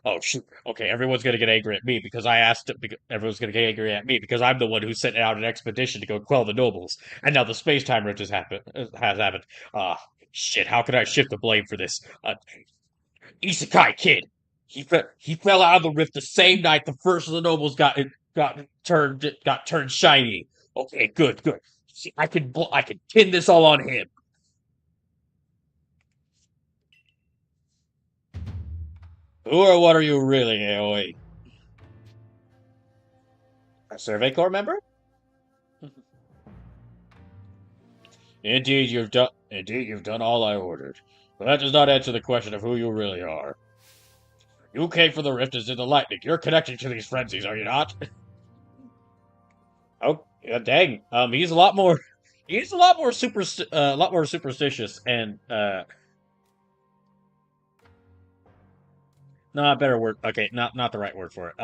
[SPEAKER 1] Oh shoot. Okay, everyone's gonna get angry at me because I asked. Everyone's gonna get angry at me because I'm the one who sent out an expedition to go quell the nobles, and now the space-time rift has happened. Ah, shit. How can I shift the blame for this? Isekai kid. He fell out of the rift the same night the first of the nobles got turned shiny. Okay, good, good. See, I can pin this all on him. Who or what are you really, Aoi? A Survey Corps member? Indeed you've done all I ordered. But that does not answer the question of who you really are. You came for the rift as did the lightning. You're connected to these frenzies, are you not? Oh, yeah, dang. He's a lot more superstitious and no, a better word. Okay, not the right word for it.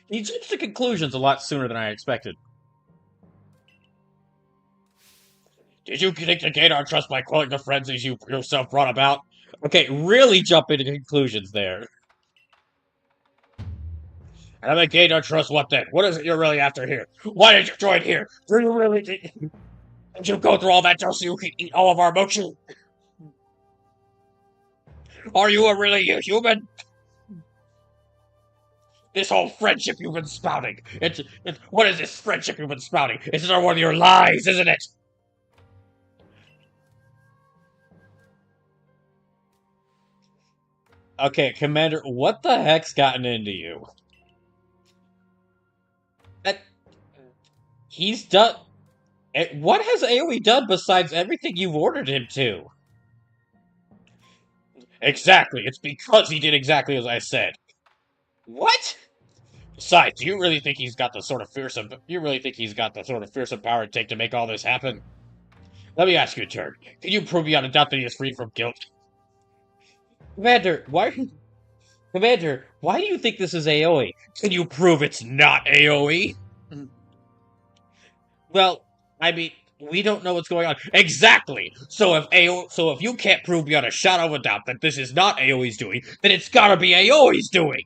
[SPEAKER 1] He jumps to conclusions a lot sooner than I expected. Did you think to gain our trust by quelling the frenzies you yourself brought about? Okay, really jump into conclusions there. And I'm gain our trust. What then? What is it you're really after here? Why did you join here? Do you really did you go through all that just so you could eat all of our mochi? Are you a really a human? This whole friendship you've been spouting. It's what is this friendship you've been spouting? It's another one of your lies, isn't it? Okay, Commander, what the heck's gotten into you? That he's done. What has AoE done besides everything you've ordered him to? Exactly. It's because he did exactly as I said. What? Besides, do you really think he's got the sort of fearsome? You really think he's got the sort of fearsome power it take to make all this happen? Let me ask you a turn. Can you prove beyond a doubt that he is free from guilt? Commander, why? Commander, why do you think this is AoE? Can you prove it's not AoE? Well, I mean, we don't know what's going on. Exactly. So if you can't prove beyond a shadow of a doubt that this is not AoE's doing, then it's gotta be AoE's doing.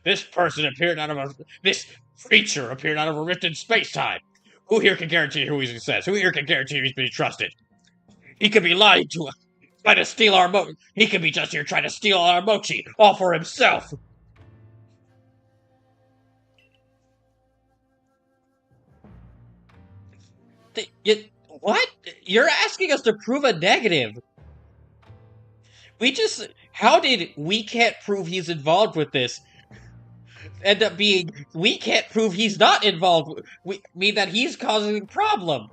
[SPEAKER 1] This person appeared out of a this creature appeared out of a rift in space-time. Who here can guarantee who he says? Who here can guarantee he's being trusted? He could be lying to us, trying to steal our He could be just here trying to steal our mochi, all for himself. What? You're asking us to prove a negative. How did we can't prove he's involved with this end up being, we can't prove he's not involved, mean that he's causing a problem?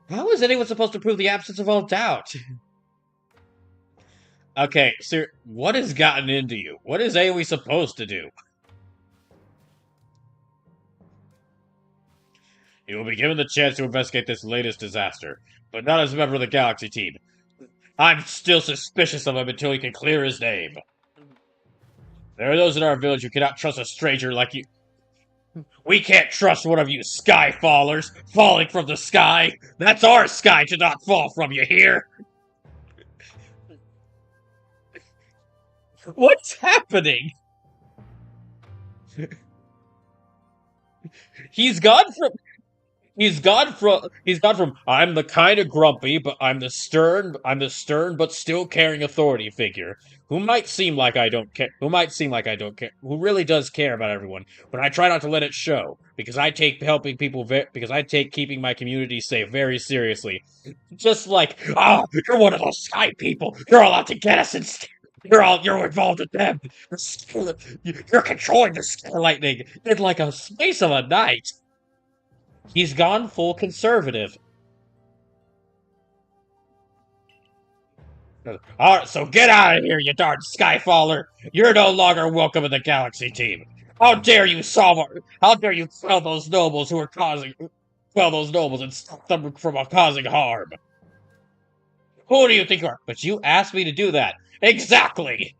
[SPEAKER 1] How is anyone supposed to prove the absence of all doubt? Okay, sir, what has gotten into you? What is AoE supposed to do? You will be given the chance to investigate this latest disaster, but not as a member of the Galaxy team. I'm still suspicious of him until he can clear his name. There are those in our village who cannot trust a stranger like you. We can't trust one of you skyfallers falling from the sky. That's our sky to not fall from, you hear? What's happening? He's gone from I'm the kind of grumpy, but I'm the stern but still caring authority figure who might seem like I don't care, who really does care about everyone, but I try not to let it show because I take keeping my community safe very seriously. Just like, you're one of those sky people. You're allowed to get us instead. You're involved with them. You're controlling the sky lightning in like a space of a night. He's gone full conservative. Alright, so get out of here, you darn Skyfaller! You're no longer welcome in the Galaxy team! How dare you quell those nobles who are quell those nobles and stop them from causing harm? Who do you think you are? But you asked me to do that. Exactly!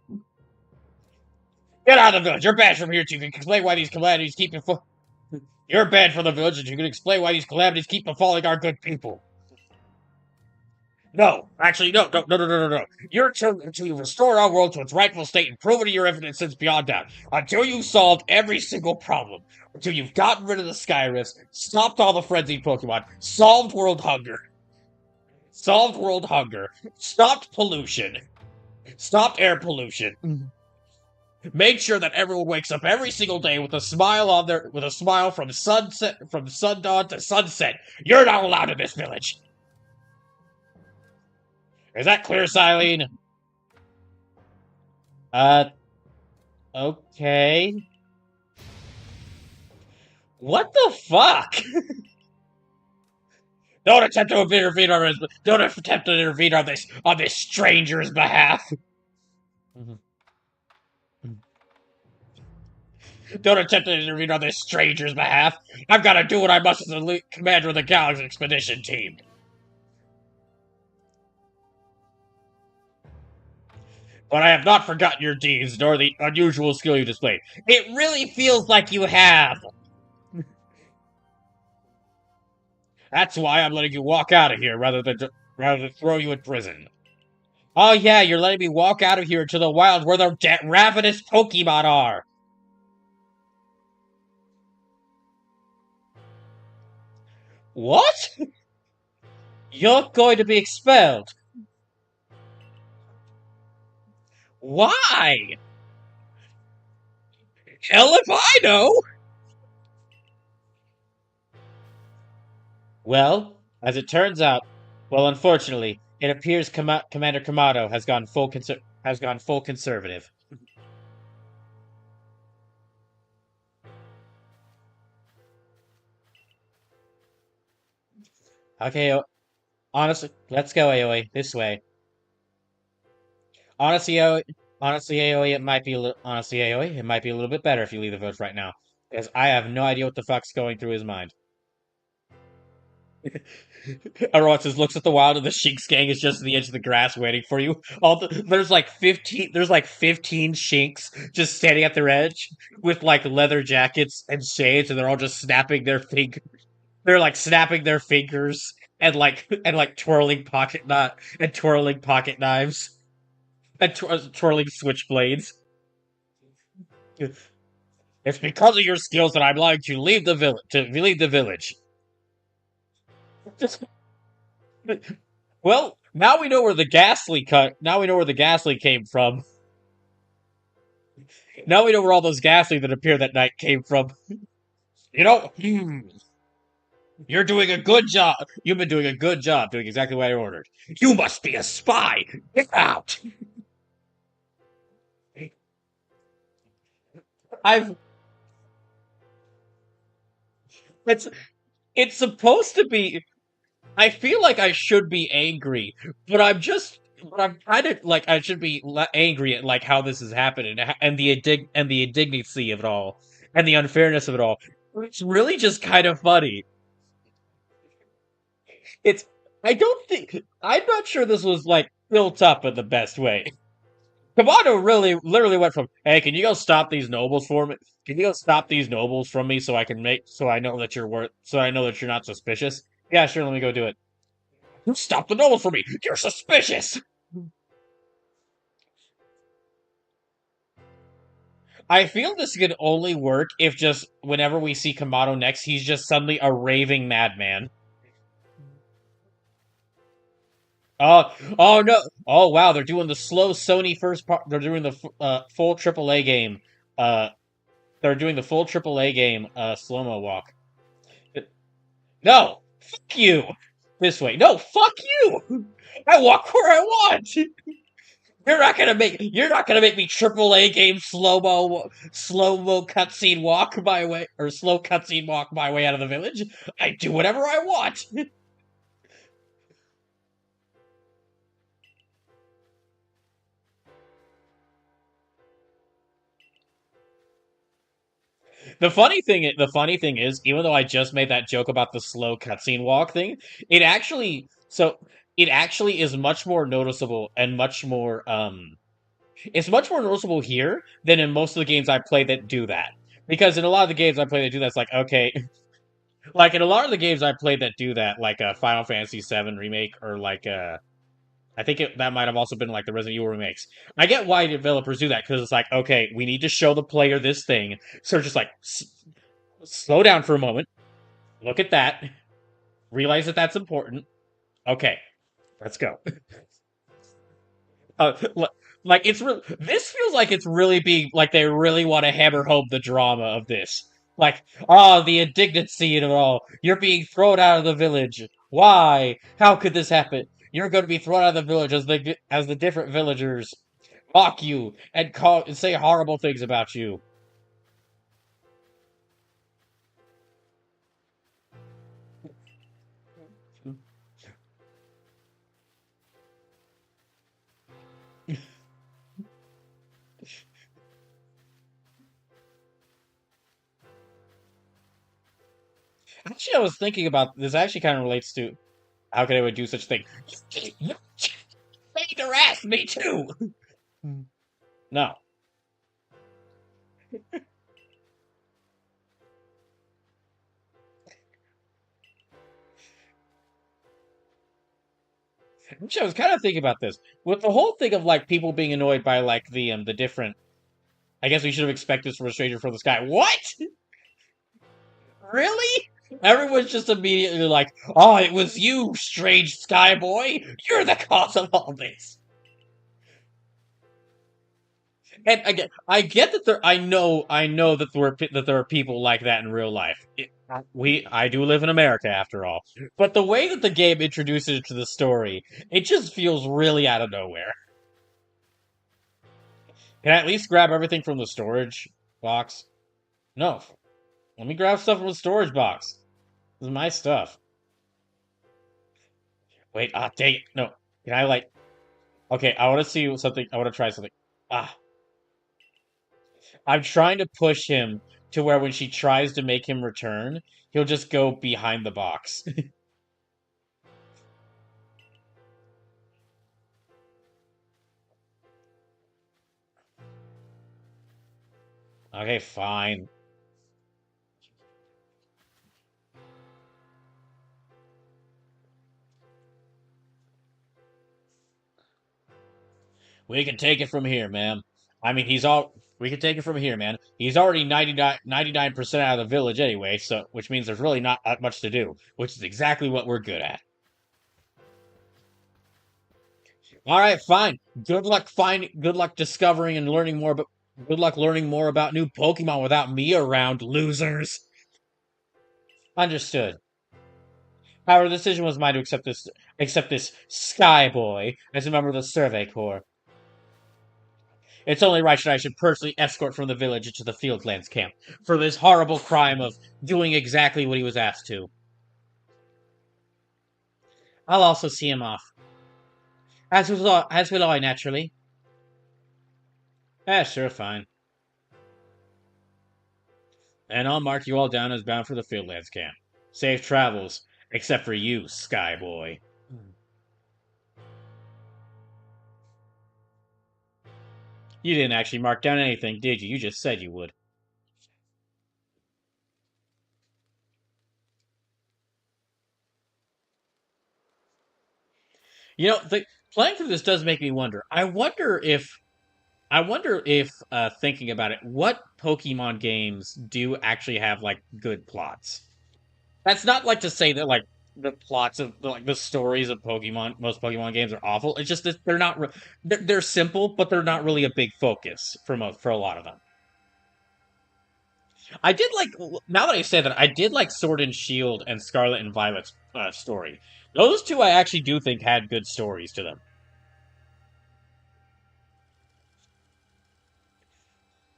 [SPEAKER 1] Get out of the village! You're banned from here too. You can explain why these calamities keep you You're banned from the village, and you can explain why these calamities keep befalling our good people. No, actually, no. You're until you restore our world to its rightful state and prove it to your infinite sins beyond doubt. Until you've solved every single problem. Until you've gotten rid of the sky rifts, stopped all the frenzied Pokemon, solved world hunger, stopped pollution, stopped air pollution, made sure that everyone wakes up every single day with a smile from sundawn to sunset. You're not allowed in this village. Is that clear, Silene? Okay. What the fuck? Don't attempt to intervene on this stranger's behalf. Don't attempt to intervene on this stranger's behalf. I've got to do what I must as the commander of the Galaxy Expedition team. But I have not forgotten your deeds, nor the unusual skill you displayed. It really feels like you have. That's why I'm letting you walk out of here rather than rather than throw you in prison. Oh yeah, you're letting me walk out of here to the wild where the ravenous Pokemon are. What? You're going to be expelled. Why? Hell if I know. Well, as it turns out, well, unfortunately, it appears Commander Kamado has gone full conservative. Okay, honestly, let's go, AOE. This way. Honestly, AOE, AOE, it might be a little bit better if you leave the village right now, because I have no idea what the fuck's going through his mind. Everyone just looks at the wild, and the Shinx gang is just at the edge of the grass waiting for you. There's like 15 Shinx just standing at their edge with like leather jackets and shades, and they're all just snapping their fingers. They're like snapping their fingers and like twirling pocket knives and twirling switchblades. It's because of your skills that I'm allowed to leave the village. To leave the village. Well, now we know where the ghastly cut. Now we know where the ghastly came from. Now we know where all those ghastly that appeared that night came from. You know, you're doing a good job. You've been doing a good job doing exactly what I ordered. You must be a spy. Get out. I've. It's. It's supposed to be. I feel like I should be angry, but I'm kind of like I should be angry at like how this is happening and the indignity of it all and the unfairness of it all. It's really just kind of funny. It's I'm not sure this was like built up in the best way. Kamado really literally went from, "Hey, can you go stop these nobles for me? Can you go stop these nobles from me so I know that so I know that you're not suspicious? Yeah, sure, let me go do it. You stop the nobles for me. You're suspicious." I feel this could only work if just whenever we see Kamado next, he's just suddenly a raving madman. Oh no! Oh wow! They're doing the slow Sony first part. They're doing the full AAA game. Uh, they're doing the full AAA game. Slow mo walk. No, fuck you. This way. No, fuck you. I walk where I want. You're not gonna make me AAA game slow mo cutscene walk my way or slow cutscene walk my way out of the village. I do whatever I want. The funny thing is, even though I just made that joke about the slow cutscene walk thing, it actually so it actually is much more noticeable and much more it's much more noticeable here than in most of the games I play that do that. Because in a lot of the games I play that do that, it's like, okay, like in a lot of the games I play that do that, like Final Fantasy VII remake or like that might have also been like the Resident Evil remakes. I get why developers do that because it's like, okay, we need to show the player this thing, so just like slow down for a moment, look at that, realize that that's important. Okay, let's go. Uh, like this feels like it's really being like they really want to hammer home the drama of this. Like, oh, the indignancy of it all. You're being thrown out of the village. Why? How could this happen? You're going to be thrown out of the village as the different villagers mock you and call and say horrible things about you. Actually, I was thinking about this. Actually, kind of relates to how could I would do such a thing. You made harass me too. No. Actually, I was kind of thinking about this with the whole thing of like people being annoyed by like the different. I guess we should have expected this from a stranger from the sky. What? Really? Everyone's just immediately like, "Oh, it was you, strange sky boy. You're the cause of all this." And again, I get that there. I know that there are people like that in real life. I do live in America after all, but the way that the game introduces it to the story, it just feels really out of nowhere. Can I at least grab everything from the storage box? No, let me grab stuff from the storage box. This is my stuff. Wait, dang it. No, can I like? Okay, I want to see something. I want to try something. Ah, I'm trying to push him to where when she tries to make him return, he'll just go behind the box. Okay, fine. We can take it from here, ma'am. I mean, he's all. We can take it from here, man. He's already 99% out of the village anyway, so which means there's really not that much to do, which is exactly what we're good at. All right, fine. Good luck discovering and learning more. But good luck learning more about new Pokemon without me around, losers. Understood. However, the decision was mine to accept this Sky Boy as a member of the Survey Corps. It's only right that I should personally escort from the village into the Fieldlands camp for this horrible crime of doing exactly what he was asked to. I'll also see him off, as will I naturally. Sure, fine. And I'll mark you all down as bound for the Fieldlands camp. Safe travels, except for you, Sky Boy. You didn't actually mark down anything, did you? You just said you would. You know, playing through this does make me wonder. I wonder if thinking about it, what Pokemon games do actually have like good plots? That's not like to say that like the plots of like the stories of Pokemon, most Pokemon games are awful. It's just that they're not. They're simple, but they're not really a big focus for a lot of them. I did like now that I say that I did like Sword and Shield and Scarlet and Violet's story. Those two I actually do think had good stories to them.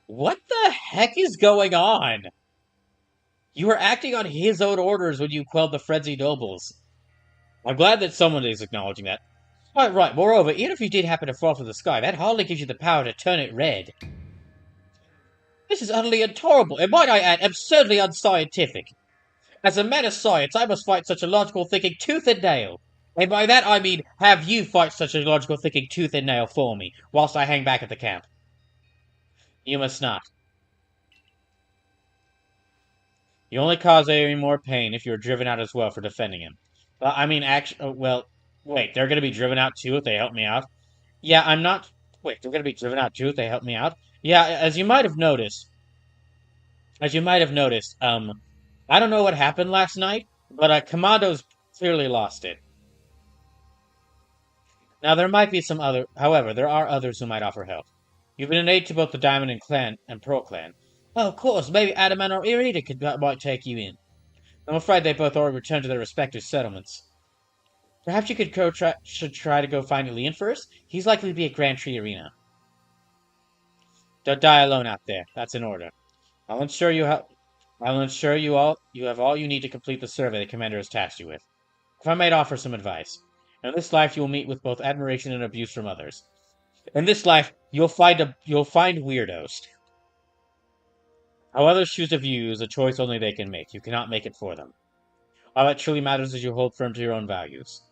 [SPEAKER 1] What the heck is going on? You were acting on his own orders when you quelled the frenzied nobles. I'm glad that someone is acknowledging that. Quite right. Moreover, even if you did happen to fall from the sky, that hardly gives you the power to turn it red. This is utterly intolerable, and might I add, absurdly unscientific. As a man of science, I must fight such a logical thinking tooth and nail. And by that I mean have you fight such a logical thinking tooth and nail for me, whilst I hang back at the camp. You must not. You only cause Aerie more pain if you are driven out as well for defending him. Well, I mean, actually, well, wait, they're going to be driven out too if they help me out? Yeah, I'm not. Wait, they're going to be driven out too if they help me out? Yeah, as you might have noticed, I don't know what happened last night, but Kamado's clearly lost it. Now there might be however, there are others who might offer help. You've been an aid to both the Diamond and Clan and Pearl Clan. Oh, of course, maybe Adamant or Irida might take you in. I'm afraid they both already returned to their respective settlements. Perhaps you should try to go find Leon first. He's likely to be at Grand Tree Arena. Don't die alone out there. That's an order. I'll ensure you have. I'll ensure you have all you need to complete the survey the commander has tasked you with. If I might offer some advice, in this life you will meet with both admiration and abuse from others. In this life, you'll find weirdos. How others choose to view you is a choice only they can make. You cannot make it for them. All that truly matters is you hold firm to your own values.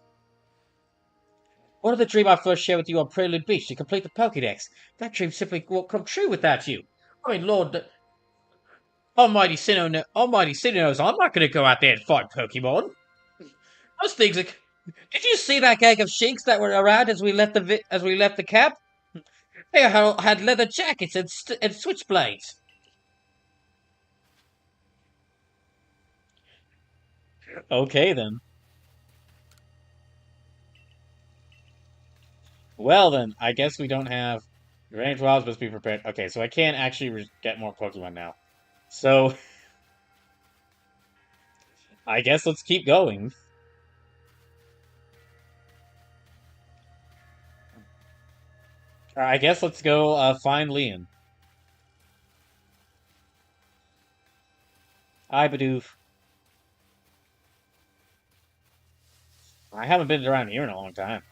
[SPEAKER 1] What of the dream I first shared with you on Prelude Beach to complete the Pokédex? That dream simply won't come true without you. I mean, Lord, Almighty Sinnoh knows I'm not going to go out there and fight Pokemon. Those things are Did you see that gang of sheiks that were around as we left the camp? They had leather jackets and switchblades. Okay then. Well then, I guess we don't have range wilds. Must be prepared. Okay, so I can actually get more Pokemon now. So I guess let's keep going. I guess let's go find Leon. Hi, Bidoof. I haven't been around here in a long time.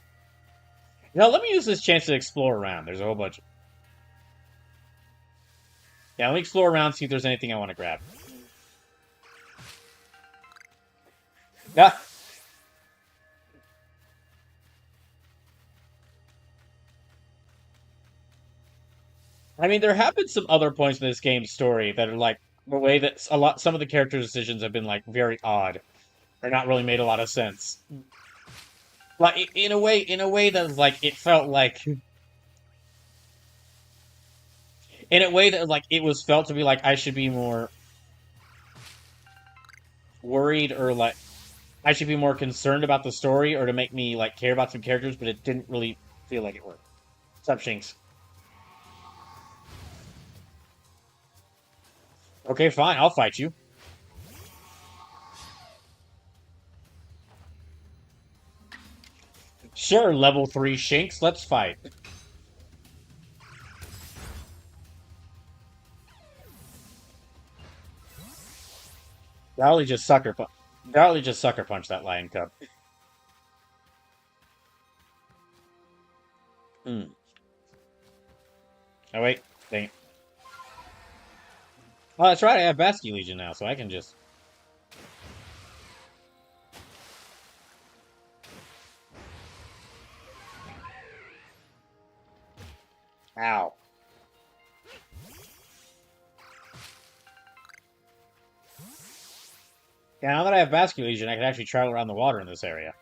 [SPEAKER 1] Let me use this chance to explore around. There's a whole bunch. Yeah, let me explore around, see if there's anything I want to grab. Yeah. I mean, there have been some other points in this game's story that are like the way that some of the character decisions have been like very odd, or not really made a lot of sense. Like in a way that like it felt like in a way that like it was felt to be like I should be more worried or like I should be more concerned about the story or to make me like care about some characters, but it didn't really feel like it worked. What's up, Shinx? Okay, fine, I'll fight you. Sure, level 3 Shinx, let's fight. Dolly just sucker punch. Dolly just sucker punch that lion cub. Hmm. Oh wait, dang it. Oh, that's right. I have Basque Legion now, so I can just. Ow. Yeah, now that I have Basque Legion, I can actually travel around the water in this area.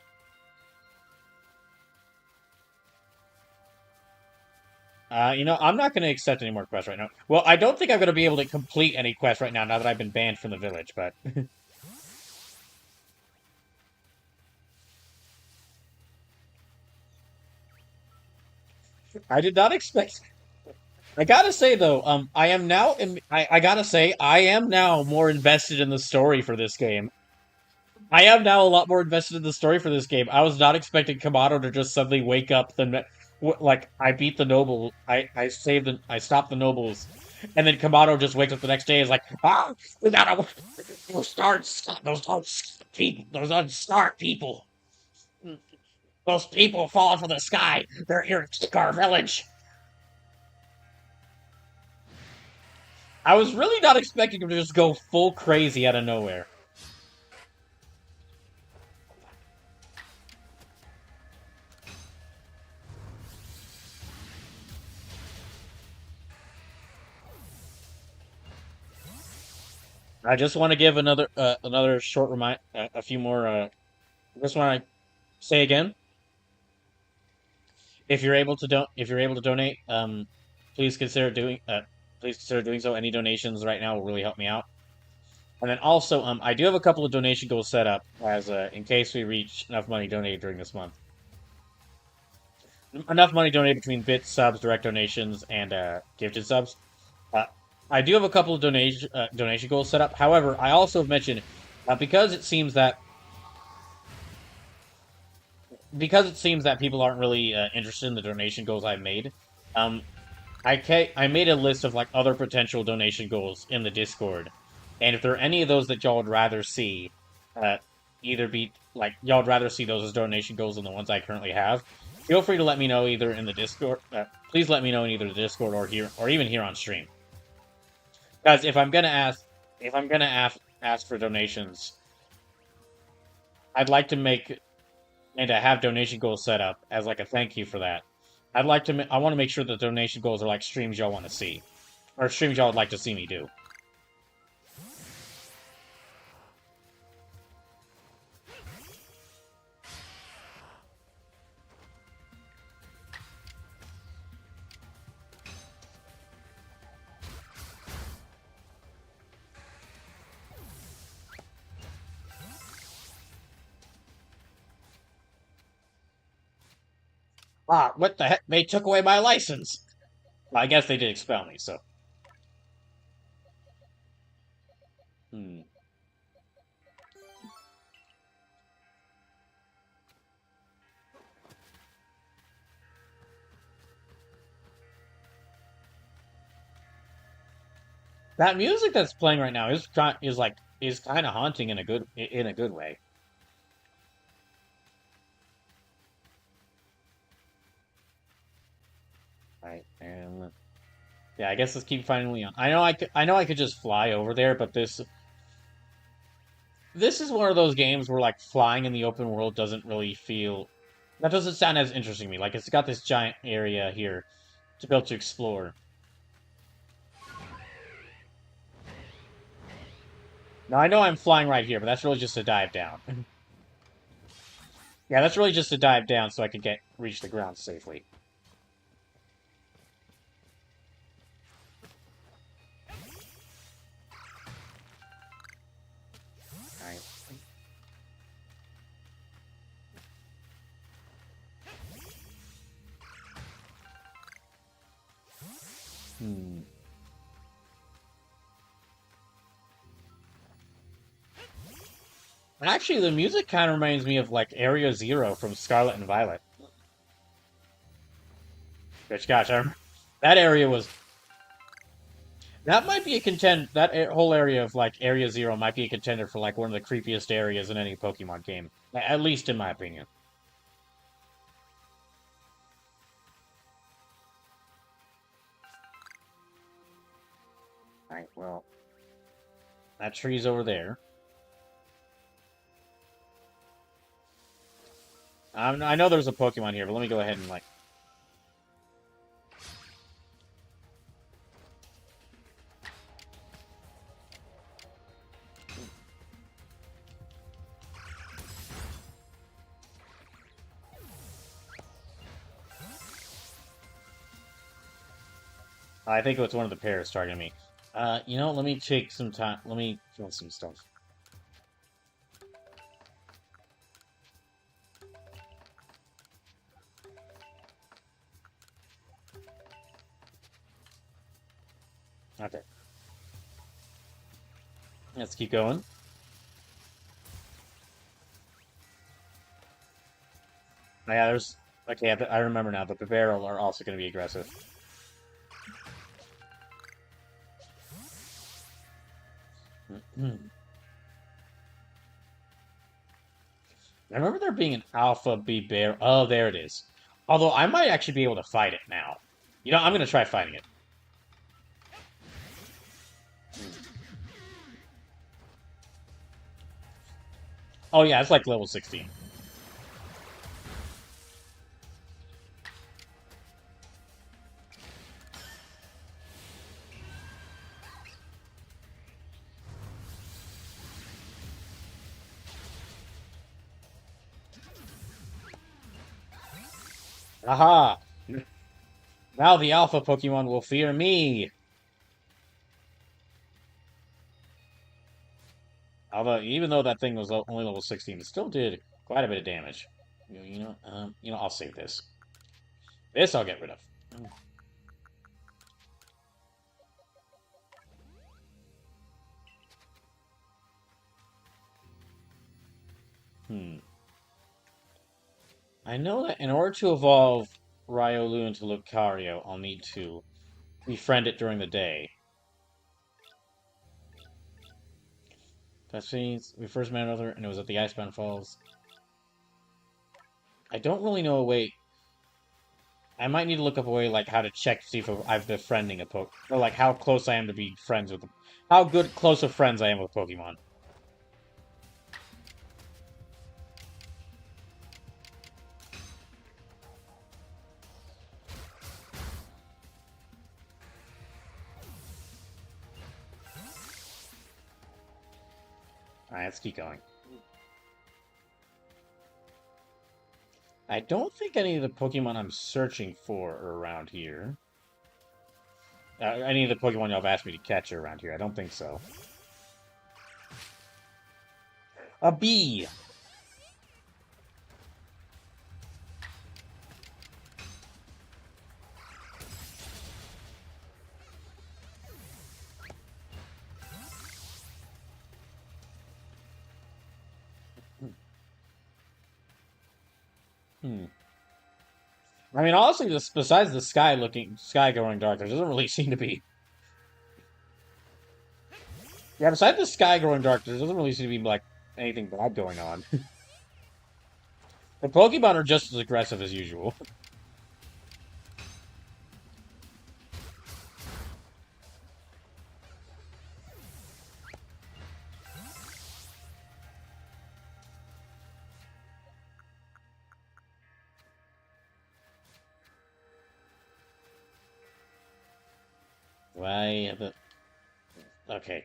[SPEAKER 1] I'm not going to accept any more quests right now. Well, I don't think I'm going to be able to complete any quests right now that I've been banned from the village, but... I did not expect... I gotta say, though, I am now... I gotta say, I am now more invested in the story for this game. I am now a lot more invested in the story for this game. I was not expecting Kamado to just suddenly wake up like I beat the noble, I stopped the nobles, and then Kamado just wakes up the next day and is like, we gotta those unstark people, those people falling from the sky. They're here to take our village. I was really not expecting him to just go full crazy out of nowhere. I just want to give another short remind, a few more. Just want to say again, if you're able to donate, please consider doing so. Any donations right now will really help me out. And then also, I do have a couple of donation goals set up as in case we reach enough money donated during this month. Enough money donated between bits, subs, direct donations, and gifted subs. Uh, I do have a couple of donation goals set up. However, I also have mentioned because it seems that people aren't really interested in the donation goals I've made. Um, I made a list of like other potential donation goals in the Discord, and if there are any of those that y'all would rather see, uh, either be like y'all would rather see those as donation goals than the ones I currently have, feel free to let me know either in the Discord. Please let me know in either the Discord or here, or even here on stream. Guys, if I'm gonna ask for donations, I'd like to make and to have donation goals set up as like a thank you for that. I want to make sure that donation goals are like streams y'all want to see, or streams y'all would like to see me do. Ah, what the heck? They took away my license! Well, I guess they did expel me, so. Hmm. That music that's playing right now is kind of haunting in a good way. Right, and yeah, I guess let's keep finding Leon. I know I could just fly over there, but this is one of those games where like flying in the open world doesn't really feel that doesn't sound as interesting to me. Like it's got this giant area here to be able to explore. Now I know I'm flying right here, but that's really just a dive down. Yeah, that's really just a dive down so I can get reach the ground safely. Alright. Hmm. Actually, the music kind of reminds me of like Area Zero from Scarlet and Violet. Which, gosh, that area was that might be a contend. Whole area of like Area Zero might be a contender for like one of the creepiest areas in any Pokemon game, at least in my opinion. All right, well, that tree's over there. I know there's a Pokemon here, but let me go ahead and like. I think it's one of the pairs targeting me. Let me take some time. Let me kill some stuff. Okay, let's keep going. Oh, yeah, there's okay. I remember now. The Barrel are also going to be aggressive. I remember there being an Alpha B Bear. Oh, there it is. Although I might actually be able to fight it now. I'm going to try fighting it. Oh, yeah, it's like level 16. Aha! Now the Alpha Pokemon will fear me! Although, even though that thing was only level 16, it still did quite a bit of damage. I'll save this. This I'll get rid of. Hmm. I know that in order to evolve Riolu into Lucario, I'll need to befriend it during the day. Cutscenes, we first met another, and it was at the Icebound Falls. I don't really know a way. I might need to look up a way, like, how to check to see if I'm befriending a Poke. Or, like, how close I am to be friends with them. How good, close of friends I am with Pokemon. Alright, let's keep going. I don't think any of the Pokemon I'm searching for are around here. Any of the Pokemon y'all have asked me to catch are around here. I don't think so. A bee! Hmm. I mean, honestly, this, besides the sky going dark, there doesn't really seem to be. Yeah, besides the sky going dark, there doesn't really seem to be like anything bad going on. The Pokemon are just as aggressive as usual. Why? Okay.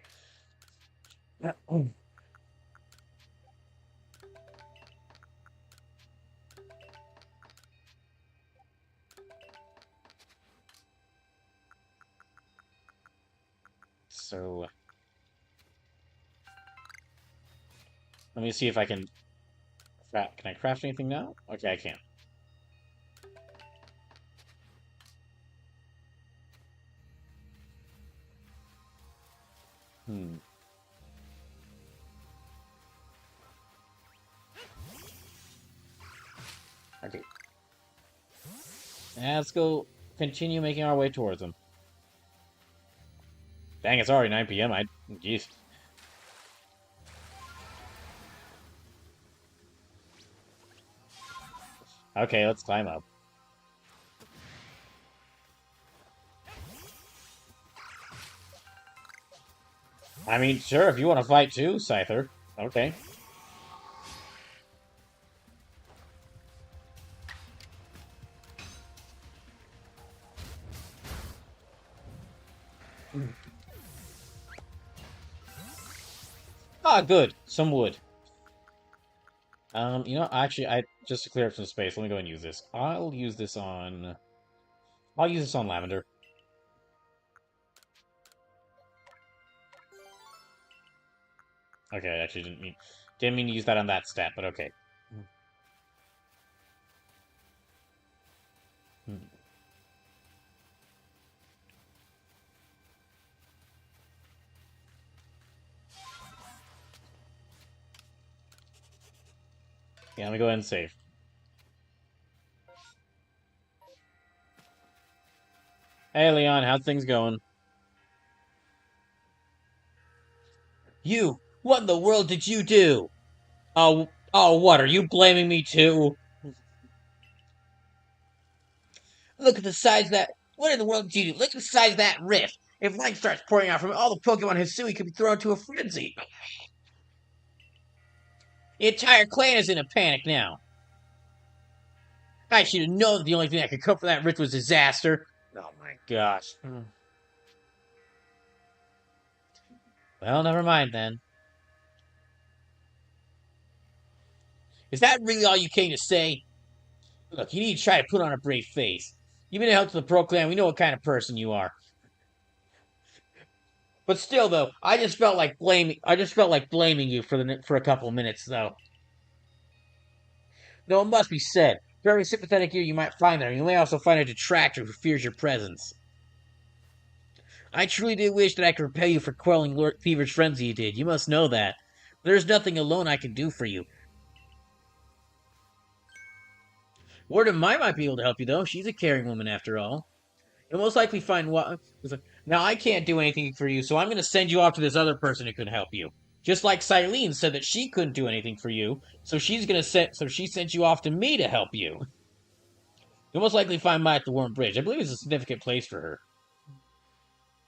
[SPEAKER 1] So let me see if I can. Can I craft anything now? Okay, I can. Hmm. Okay. Let's go continue making our way towards them. Dang, it's already 9 p.m. Jeez. Okay, let's climb up. I mean, sure, if you want to fight too, Scyther. Okay. Ah, good. Some wood. Actually, just to clear up some space, let me go and use this. I'll use this on Lavender. Okay, I actually didn't mean to use that on that stat, but okay. Hmm. Yeah, let me go ahead and save. Hey, Leon, how's things going? You! What in the world did you do? Oh, what, are you blaming me too? Look at the size of that. What in the world did you do? Look at the size of that rift. If light starts pouring out from it, all the Pokemon Hisui could be thrown into a frenzy. The entire clan is in a panic now. I should have known that the only thing that could come from that rift was disaster. Oh my gosh. Well, never mind then. Is that really all you came to say? Look, you need to try to put on a brave face. You've been a help to the Pro Clan. We know what kind of person you are. But still, though, I just felt like blaming. I just felt like blaming you for a couple of minutes, though. Though it must be said, for every sympathetic ear you might find there, you may also find a detractor who fears your presence. I truly do wish that I could repay you for quelling Lord Fever's frenzy you did. You must know that. There's nothing alone I can do for you. Word of Mine might be able to help you, though. She's a caring woman, after all. You'll most likely find what. Now, I can't do anything for you, so I'm going to send you off to this other person who can help you. Just like Silene said that she couldn't do anything for you, so she sent you off to me to help you. You'll most likely find Mai at the Warm Bridge. I believe it's a significant place for her.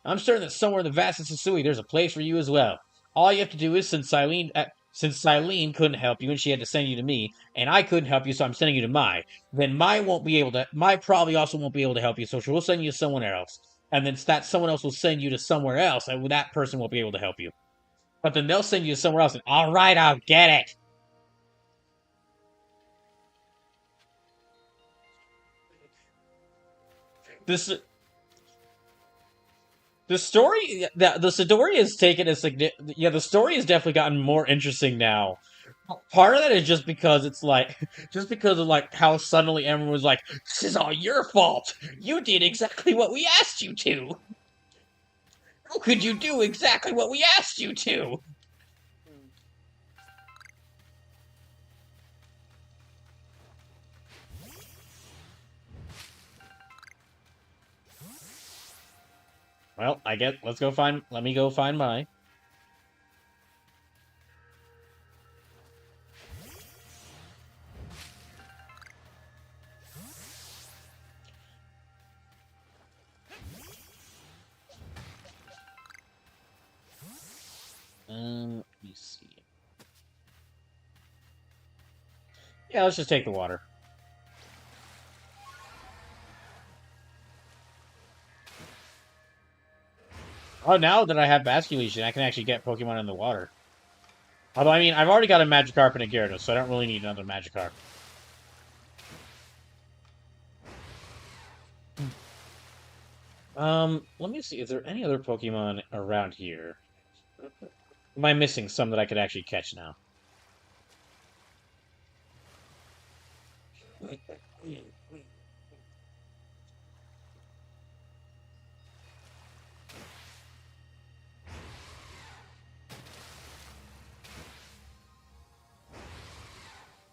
[SPEAKER 1] I'm certain that somewhere in the vastness of Sui, there's a place for you as well. All you have to do is, since Silene couldn't help you and she had to send you to me, and I couldn't help you, so I'm sending you to Mai, then Mai probably also won't be able to help you, so she will send you to someone else. And then that someone else will send you to somewhere else, and that person won't be able to help you. But then they'll send you to somewhere else, and alright, I'll get it! This The story, the Sidori has taken a yeah. The story has definitely gotten more interesting now. Part of that is just because it's like, just because of like how suddenly everyone was like, "This is all your fault. You did exactly what we asked you to. How could you do exactly what we asked you to?" Well, I get. Let's go find. Let me go find my. Let me see. Yeah, let's just take the water. Oh, now that I have Basculation, I can actually get Pokemon in the water. Although, I mean, I've already got a Magikarp and a Gyarados, so I don't really need another Magikarp. Let me see. Is there any other Pokemon around here? Am I missing some that I could actually catch now?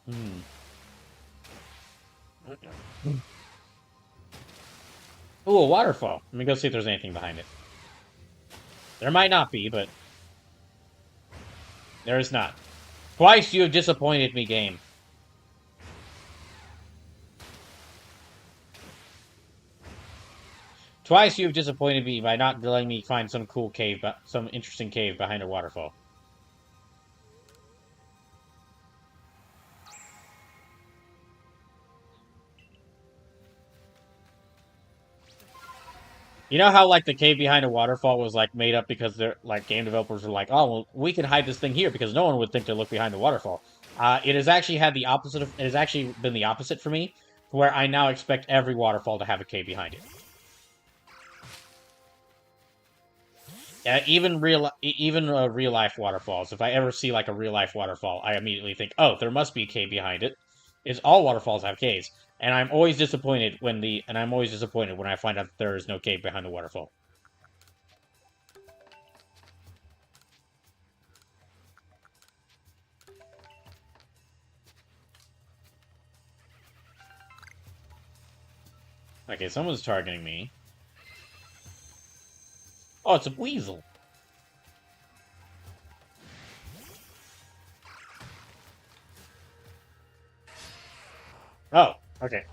[SPEAKER 1] Hmm. Ooh, a waterfall. Let me go see if there's anything behind it. There might not be, but there is not. Twice you have disappointed me, game. Twice you have disappointed me by not letting me find some cool cave, some interesting cave behind a waterfall. You know how like the cave behind a waterfall was like made up because they're like game developers were like, oh well, we can hide this thing here because no one would think to look behind the waterfall. It has actually had the opposite of. It has actually been the opposite for me, where I now expect every waterfall to have a cave behind it. Even real life waterfalls. If I ever see like a real life waterfall, I immediately think, oh, there must be a cave behind it. It's all waterfalls have caves, and I'm always disappointed when I find out that there is no cave behind the waterfall. Okay, someone's targeting me. Oh, it's a weasel. Oh, okay.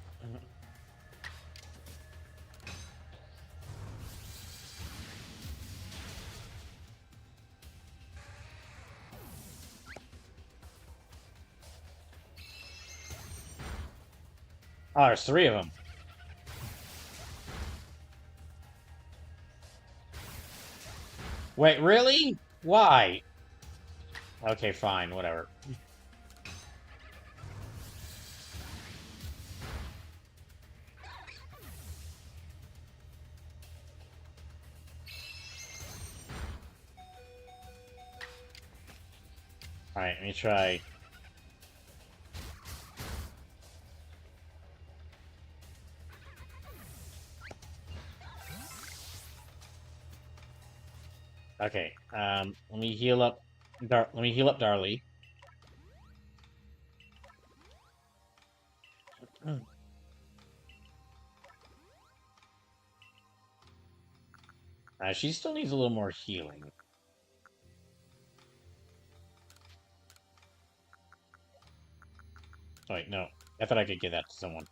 [SPEAKER 1] Oh, there's three of them. Wait, really? Why? Okay, fine, whatever. Alright, let me try. Okay, let me heal up. Let me heal up Darlie. She still needs a little more healing. Oh, wait, no. I thought I could give that to someone.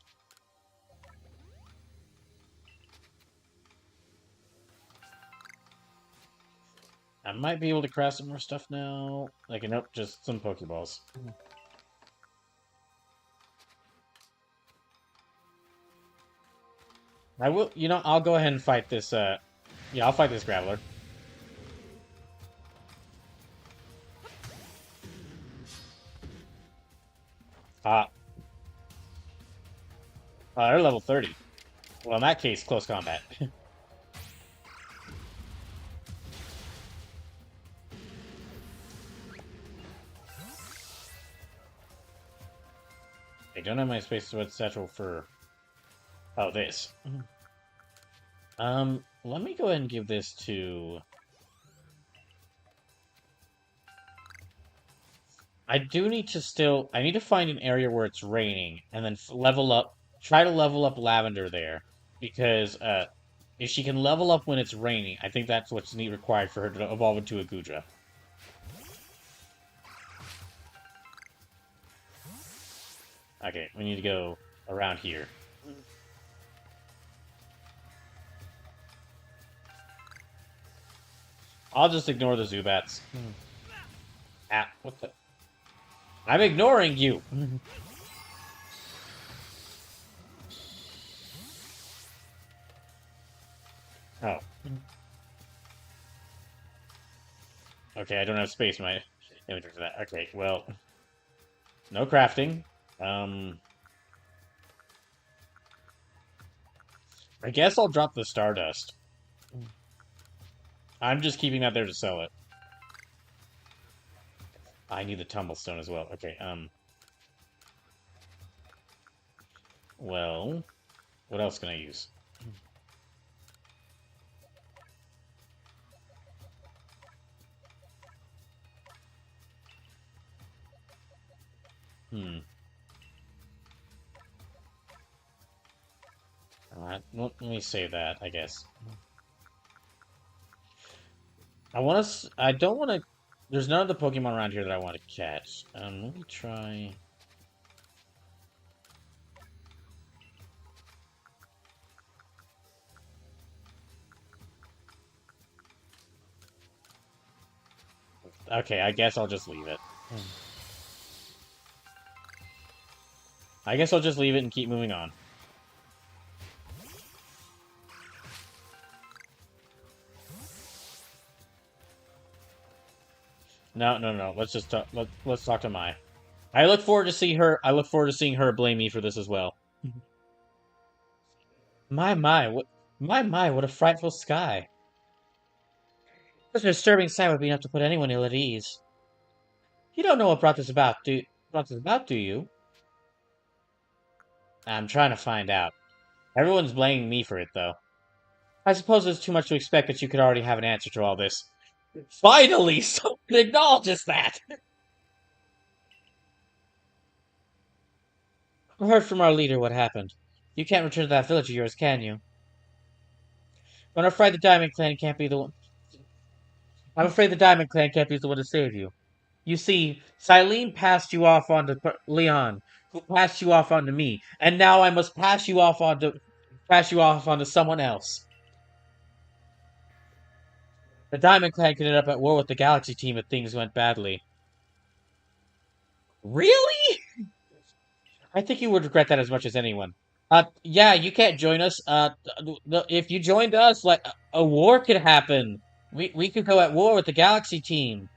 [SPEAKER 1] I might be able to craft some more stuff now. Like, nope, just some Pokeballs. I will, I'll go ahead and fight this, yeah, I'll fight this Graveler. Ah. They're level 30. Well, in that case, close combat. I don't have my Space Sweat Satchel for... Oh, this. Let me go ahead and give this to... I do need to still... I need to find an area where it's raining, and then level up... Try to level up Lavender there. Because, if she can level up when it's raining, I think that's what's required for her to evolve into a Gudra. Okay, we need to go around here. I'll just ignore the Zubats. Ah, what the? I'm ignoring you! Oh. Okay, I don't have space in my inventory for that. Okay, well... No crafting. I guess I'll drop the Stardust. I'm just keeping that there to sell it. I need the Tumblestone as well. Okay, well... What else can I use? Hmm. Let me save that, I guess. I don't want to... There's none of the Pokemon around here that I want to catch. Let me try... Okay, I guess I'll just leave it. I guess I'll just leave it and keep moving on. No. Let's just talk. Let's talk to Mai. I look forward to see her. I look forward to seeing her blame me for this as well. My, what a frightful sky. Such a disturbing sight would be enough to put anyone ill at ease. You don't know what brought this about, do you? I'm trying to find out. Everyone's blaming me for it, though. I suppose it's too much to expect that you could already have an answer to all this. Finally, someone acknowledges that! I heard from our leader what happened. You can't return to that village of yours, can you? I'm afraid the Diamond Clan can't be the one. I'm afraid the Diamond Clan can't be the one to save you. You see, Silene passed you off onto Leon, who passed you off onto me, and now I must pass you off onto someone else. The Diamond Clan could end up at war with the Galaxy team if things went badly. Really? I think you would regret that as much as anyone. Yeah, you can't join us. If you joined us, like a war could happen. We could go at war with the Galaxy team.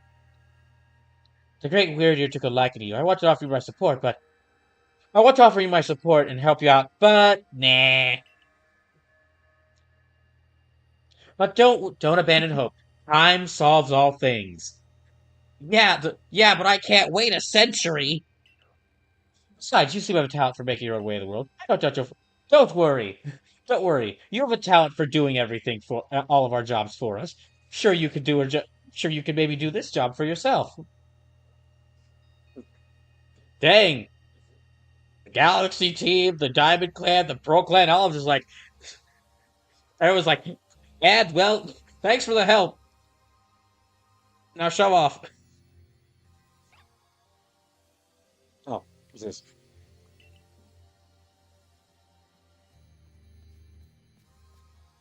[SPEAKER 1] The Great Weird Ear took a liking to you. I want to offer you my support and help you out, but nah. But don't abandon hope. Time solves all things. Yeah, but I can't wait a century. Besides, you seem to have a talent for making your own way in the world. I don't judge you. Don't worry. Don't worry. You have a talent for doing everything for all of our jobs for us. Sure, you could do a Sure, you could maybe do this job for yourself. Dang, the Galaxy team, the Diamond Clan, the Pro Clan, all of them just like I was like, and well, thanks for the help. Now show off. Oh, what's this?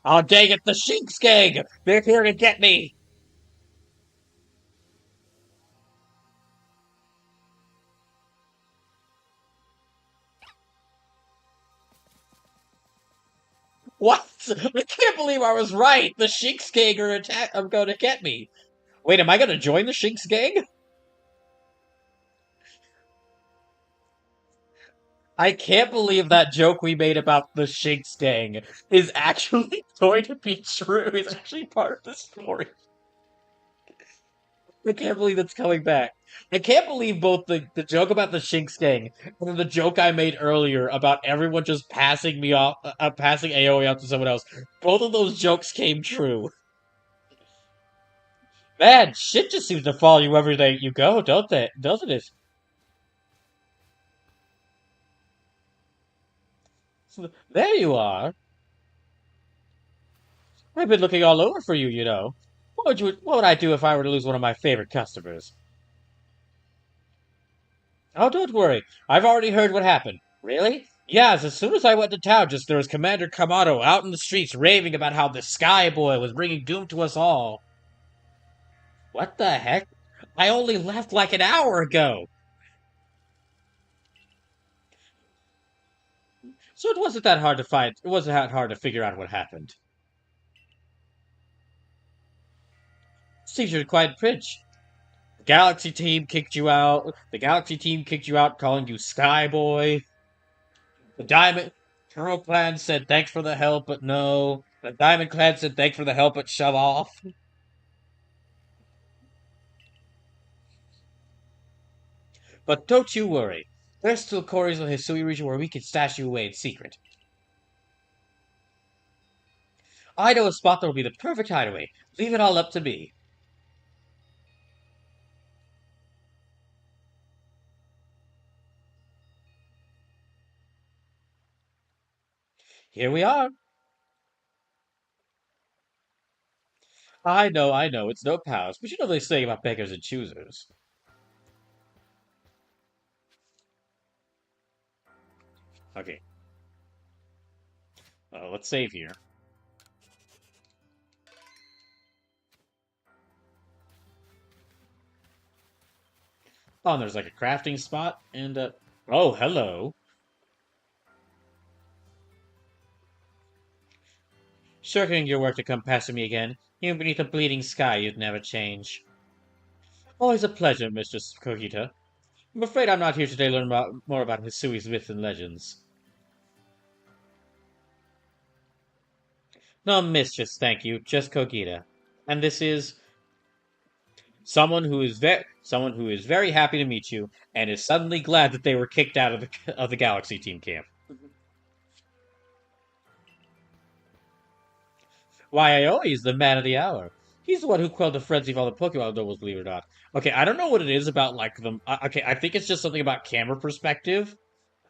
[SPEAKER 1] Oh, dang it, the Sheiks gang! They're here to get me! What? I can't believe I was right! The Sheiks gang are going to get me! Wait, am I going to join the Sheiks gang? I can't believe that joke we made about the Sheiks gang is actually going to be true. It's actually part of the story. I can't believe it's coming back. I can't believe both the joke about the Shinx gang and then the joke I made earlier about everyone just passing me off, passing AoE out to someone else. Both of those jokes came true. Man, shit just seems to follow you everywhere you go, doesn't it? So, there you are. I've been looking all over for you, you know. What would I do if I were to lose one of my favorite customers? Oh, don't worry. I've already heard what happened. Really? Yes, as soon as I went to town, just there was Commander Kamado out in the streets raving about how the Sky Boy was bringing doom to us all. What the heck? I only left like an hour ago. So it wasn't that hard to find. It wasn't that hard to figure out what happened. Seems you're quite rich. Galaxy team kicked you out. The Galaxy team kicked you out, calling you Skyboy. The Diamond Turtle Clan said thanks for the help, but no. The Diamond Clan said thanks for the help, but shove off. But don't you worry. There's still quarries in the Hisui region where we can stash you away in secret. I know a spot that will be the perfect hideaway. Leave it all up to me. Here we are. I know, it's no palace, but you know what they say about beggars and choosers. Okay, let's save here. Oh, and there's like a crafting spot, and oh, hello. Shirking your work to come past me again, even beneath a bleeding sky you'd never change. Always a pleasure, Mistress Kogita. I'm afraid I'm not here today to learn more about Hisui's myths and legends. No, Mistress, thank you, just Kogita. And this is someone who is very happy to meet you and is suddenly glad that they were kicked out of the Galaxy Team camp. Why, Aoi is the man of the hour. He's the one who quelled the frenzy of all the Pokemon nobles, believe it or not. Okay, I don't know what it is about like them. Okay, I think it's just something about camera perspective.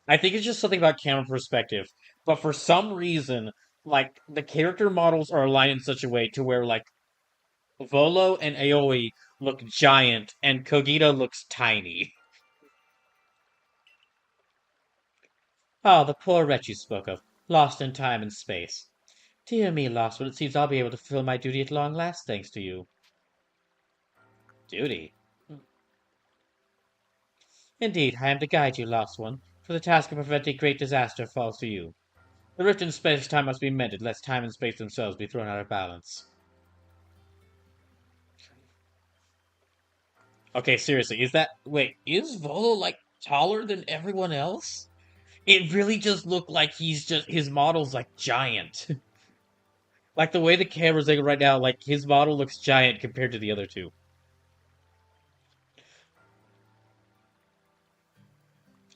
[SPEAKER 1] I think it's just something about camera perspective. But for some reason, like the character models are aligned in such a way to where like Volo and Aoi look giant and Kogita looks tiny. Ah, the poor wretch you spoke of, lost in time and space. Dear me, lost, but it seems I'll be able to fulfill my duty at long last, thanks to you. Duty? Indeed, I am to guide you, lost one, for the task of preventing great disaster falls to you. The rift in space-time must be mended, lest time and space themselves be thrown out of balance. Okay, seriously, is Volo, like, taller than everyone else? It really just looked like his model's, like, giant. Like, the way the camera's like right now, like, his model looks giant compared to the other two.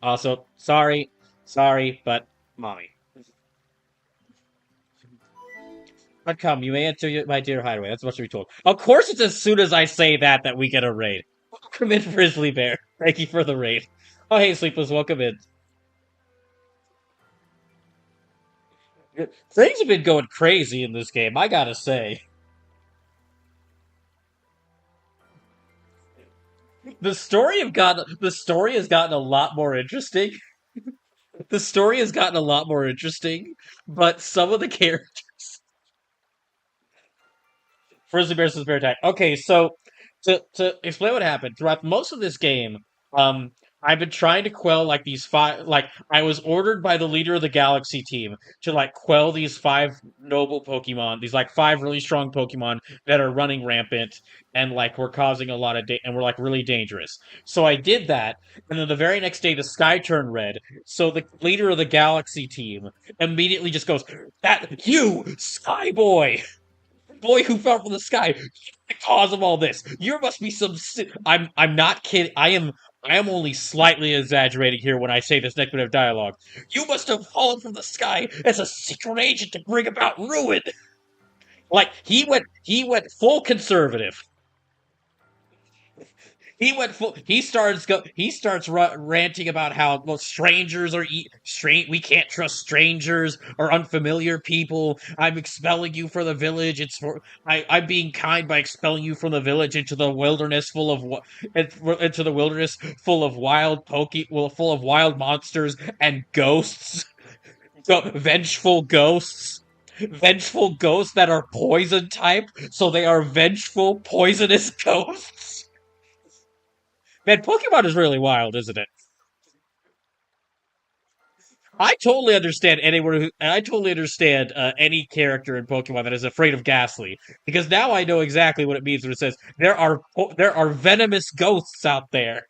[SPEAKER 1] Also, sorry, but, mommy. But come, you may enter my dear hideaway. That's what you're told. Of course, it's as soon as I say that we get a raid. Welcome in, Grizzly Bear. Thank you for the raid. Oh, hey, Sleepless, welcome in. Things have been going crazy in this game, I gotta say. The story has gotten a lot more interesting. The story has gotten a lot more interesting, but some of the characters Grizzly Bear says bear attack. Okay, so to explain what happened throughout most of this game, um, I've been trying to quell like these five. Like I was ordered by the leader of the Galaxy team to like quell these five noble Pokemon, these like five really strong Pokemon that are running rampant and like were causing a lot of and were like really dangerous. So I did that, and then the very next day the sky turned red. So the leader of the Galaxy team immediately just goes, "That you, Skyboy!" Boy who fell from the sky, the cause of all this. You must be some. I'm not kidding. I am only slightly exaggerating here when I say this next bit of dialogue. You must have fallen from the sky as a secret agent to bring about ruin. Like he went full conservative. He went full. He starts ranting about how well strangers are strange. We can't trust strangers or unfamiliar people. I'm expelling you from the village. I'm being kind by expelling you from the village into the wilderness into the wilderness full of full of wild monsters and ghosts. Vengeful ghosts that are poison type. So they are vengeful, poisonous ghosts. Man, Pokemon is really wild, isn't it? I totally understand any character in Pokemon that is afraid of Ghastly because now I know exactly what it means when it says there are venomous ghosts out there.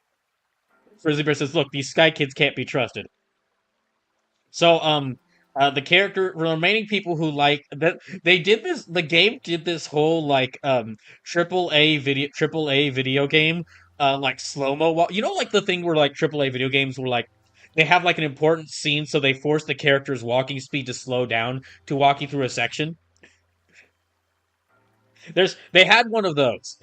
[SPEAKER 1] Frizzy Bear says, "Look, these Sky Kids can't be trusted." So, the remaining people who like that, they did this. The game did this whole like triple A video game, like slow mo. You know, like the thing where like triple A video games were like they have like an important scene, so they force the character's walking speed to slow down to walk you through a section. They had one of those.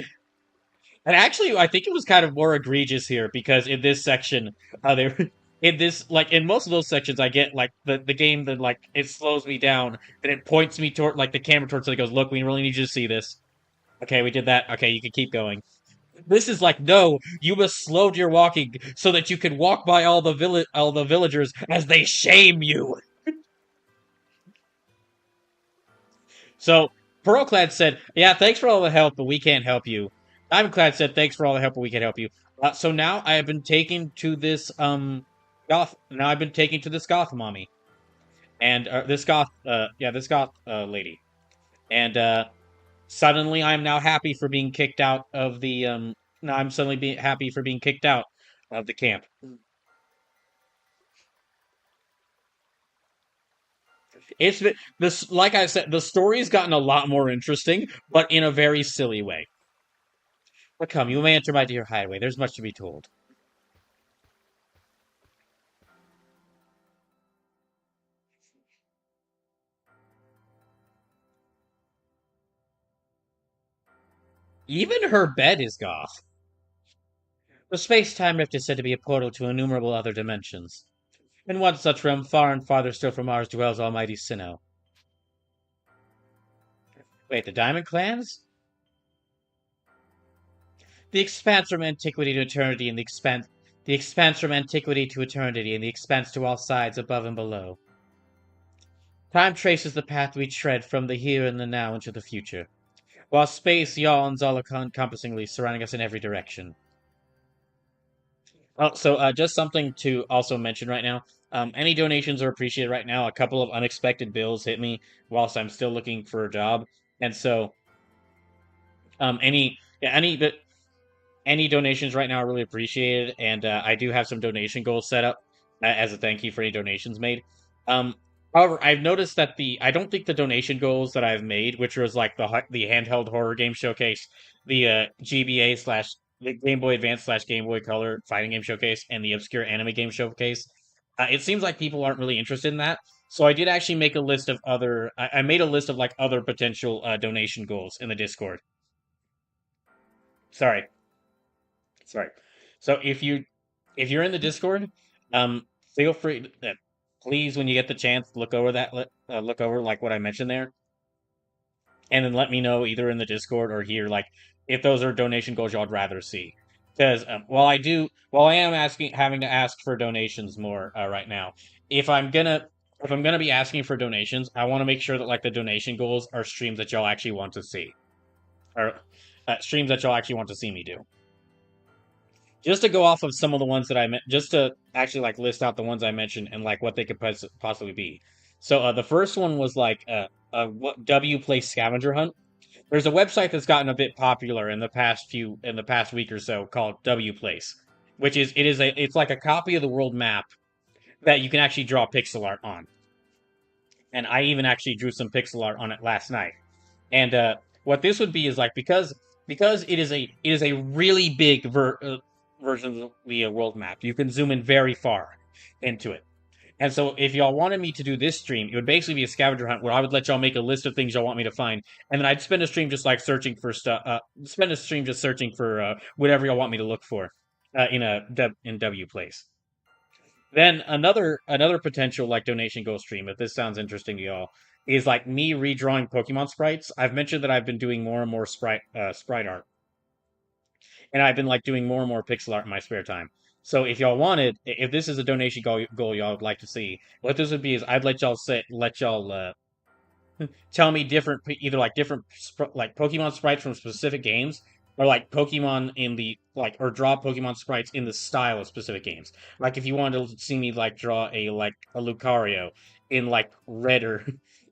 [SPEAKER 1] And actually, I think it was kind of more egregious here because in this section, they in this like in most of those sections, I get like the game that like it slows me down and it points me toward like the camera towards it. It goes, "Look, we really need you to see this." Okay, we did that. Okay, you can keep going. This is like, no, you must slow your walking so that you can walk by all the villagers as they shame you. So Pearlclad said, "Yeah, thanks for all the help, but we can't help you." Diamondclad said, "Thanks for all the help, but we can't help you." So now I have been taken to this goth. Now I've been taken to this goth mommy and this goth lady, and suddenly I'm now happy for being kicked out of the Now I'm suddenly being happy for being kicked out of the camp. It's been this Like I said, the story's gotten a lot more interesting, but in a very silly way. But come, you may enter my dear hideaway. There's much to be told. Even her bed is goth. The space-time rift is said to be a portal to innumerable other dimensions. In one such realm, far and farther still from ours, dwells almighty Sinnoh. Wait, the Diamond Clans? The expanse from antiquity to eternity, and the expanse from antiquity to eternity, and the expanse to all sides, above and below. Time traces the path we tread from the here and the now into the future, while space yawns all encompassingly, surrounding us in every direction. Well, so just something to also mention right now. Any donations are appreciated right now. A couple of unexpected bills hit me whilst I'm still looking for a job, and so any yeah, any donations right now are really appreciated. And I do have some donation goals set up as a thank you for any donations made. Um, However, I've noticed that the I don't think the donation goals that I've made, which was like the handheld horror game showcase, the GBA slash the Game Boy Advance slash Game Boy Color fighting game showcase, and the obscure anime game showcase, it seems like people aren't really interested in that. So I did actually make a list of other. I made a list of like other potential donation goals in the Discord. Sorry, sorry. So if you're in the Discord, feel free. Please, when you get the chance, look over like what I mentioned there, and then let me know either in the Discord or here, like if those are donation goals y'all'd rather see. Because while I am having to ask for donations more right now, if I'm gonna if I'm gonna be asking for donations, I want to make sure that like the donation goals are streams that y'all actually want to see, or streams that y'all actually want to see me do. Just to go off of some of the ones that I meant, just to actually like list out the ones I mentioned and like what they could possibly be. So the first one was like what W Place Scavenger Hunt. There's a website that's gotten a bit popular in the past week or so called W Place, which is it's like a copy of the world map that you can actually draw pixel art on. And I even actually drew some pixel art on it last night. And what this would be is like because it is a really big version of the world map. You can zoom in very far into it, And so if y'all wanted me to do this stream, it would basically be a scavenger hunt where I would let y'all make a list of things y'all want me to find, and then I'd spend a stream just like searching for stuff. Spend a stream just searching for whatever y'all want me to look for in W place. Then another potential like donation goal stream, if this sounds interesting to y'all, is like me redrawing Pokemon sprites. I've mentioned that I've been doing more and more sprite art, and I've been like doing more and more pixel art in my spare time. So if y'all wanted, if this is a donation goal y'all would like to see, what this would be is I'd let y'all tell me different either like different like Pokemon sprites from specific games, or like Pokemon in the like or draw Pokemon sprites in the style of specific games. Like if you wanted to see me like draw a Lucario in like red or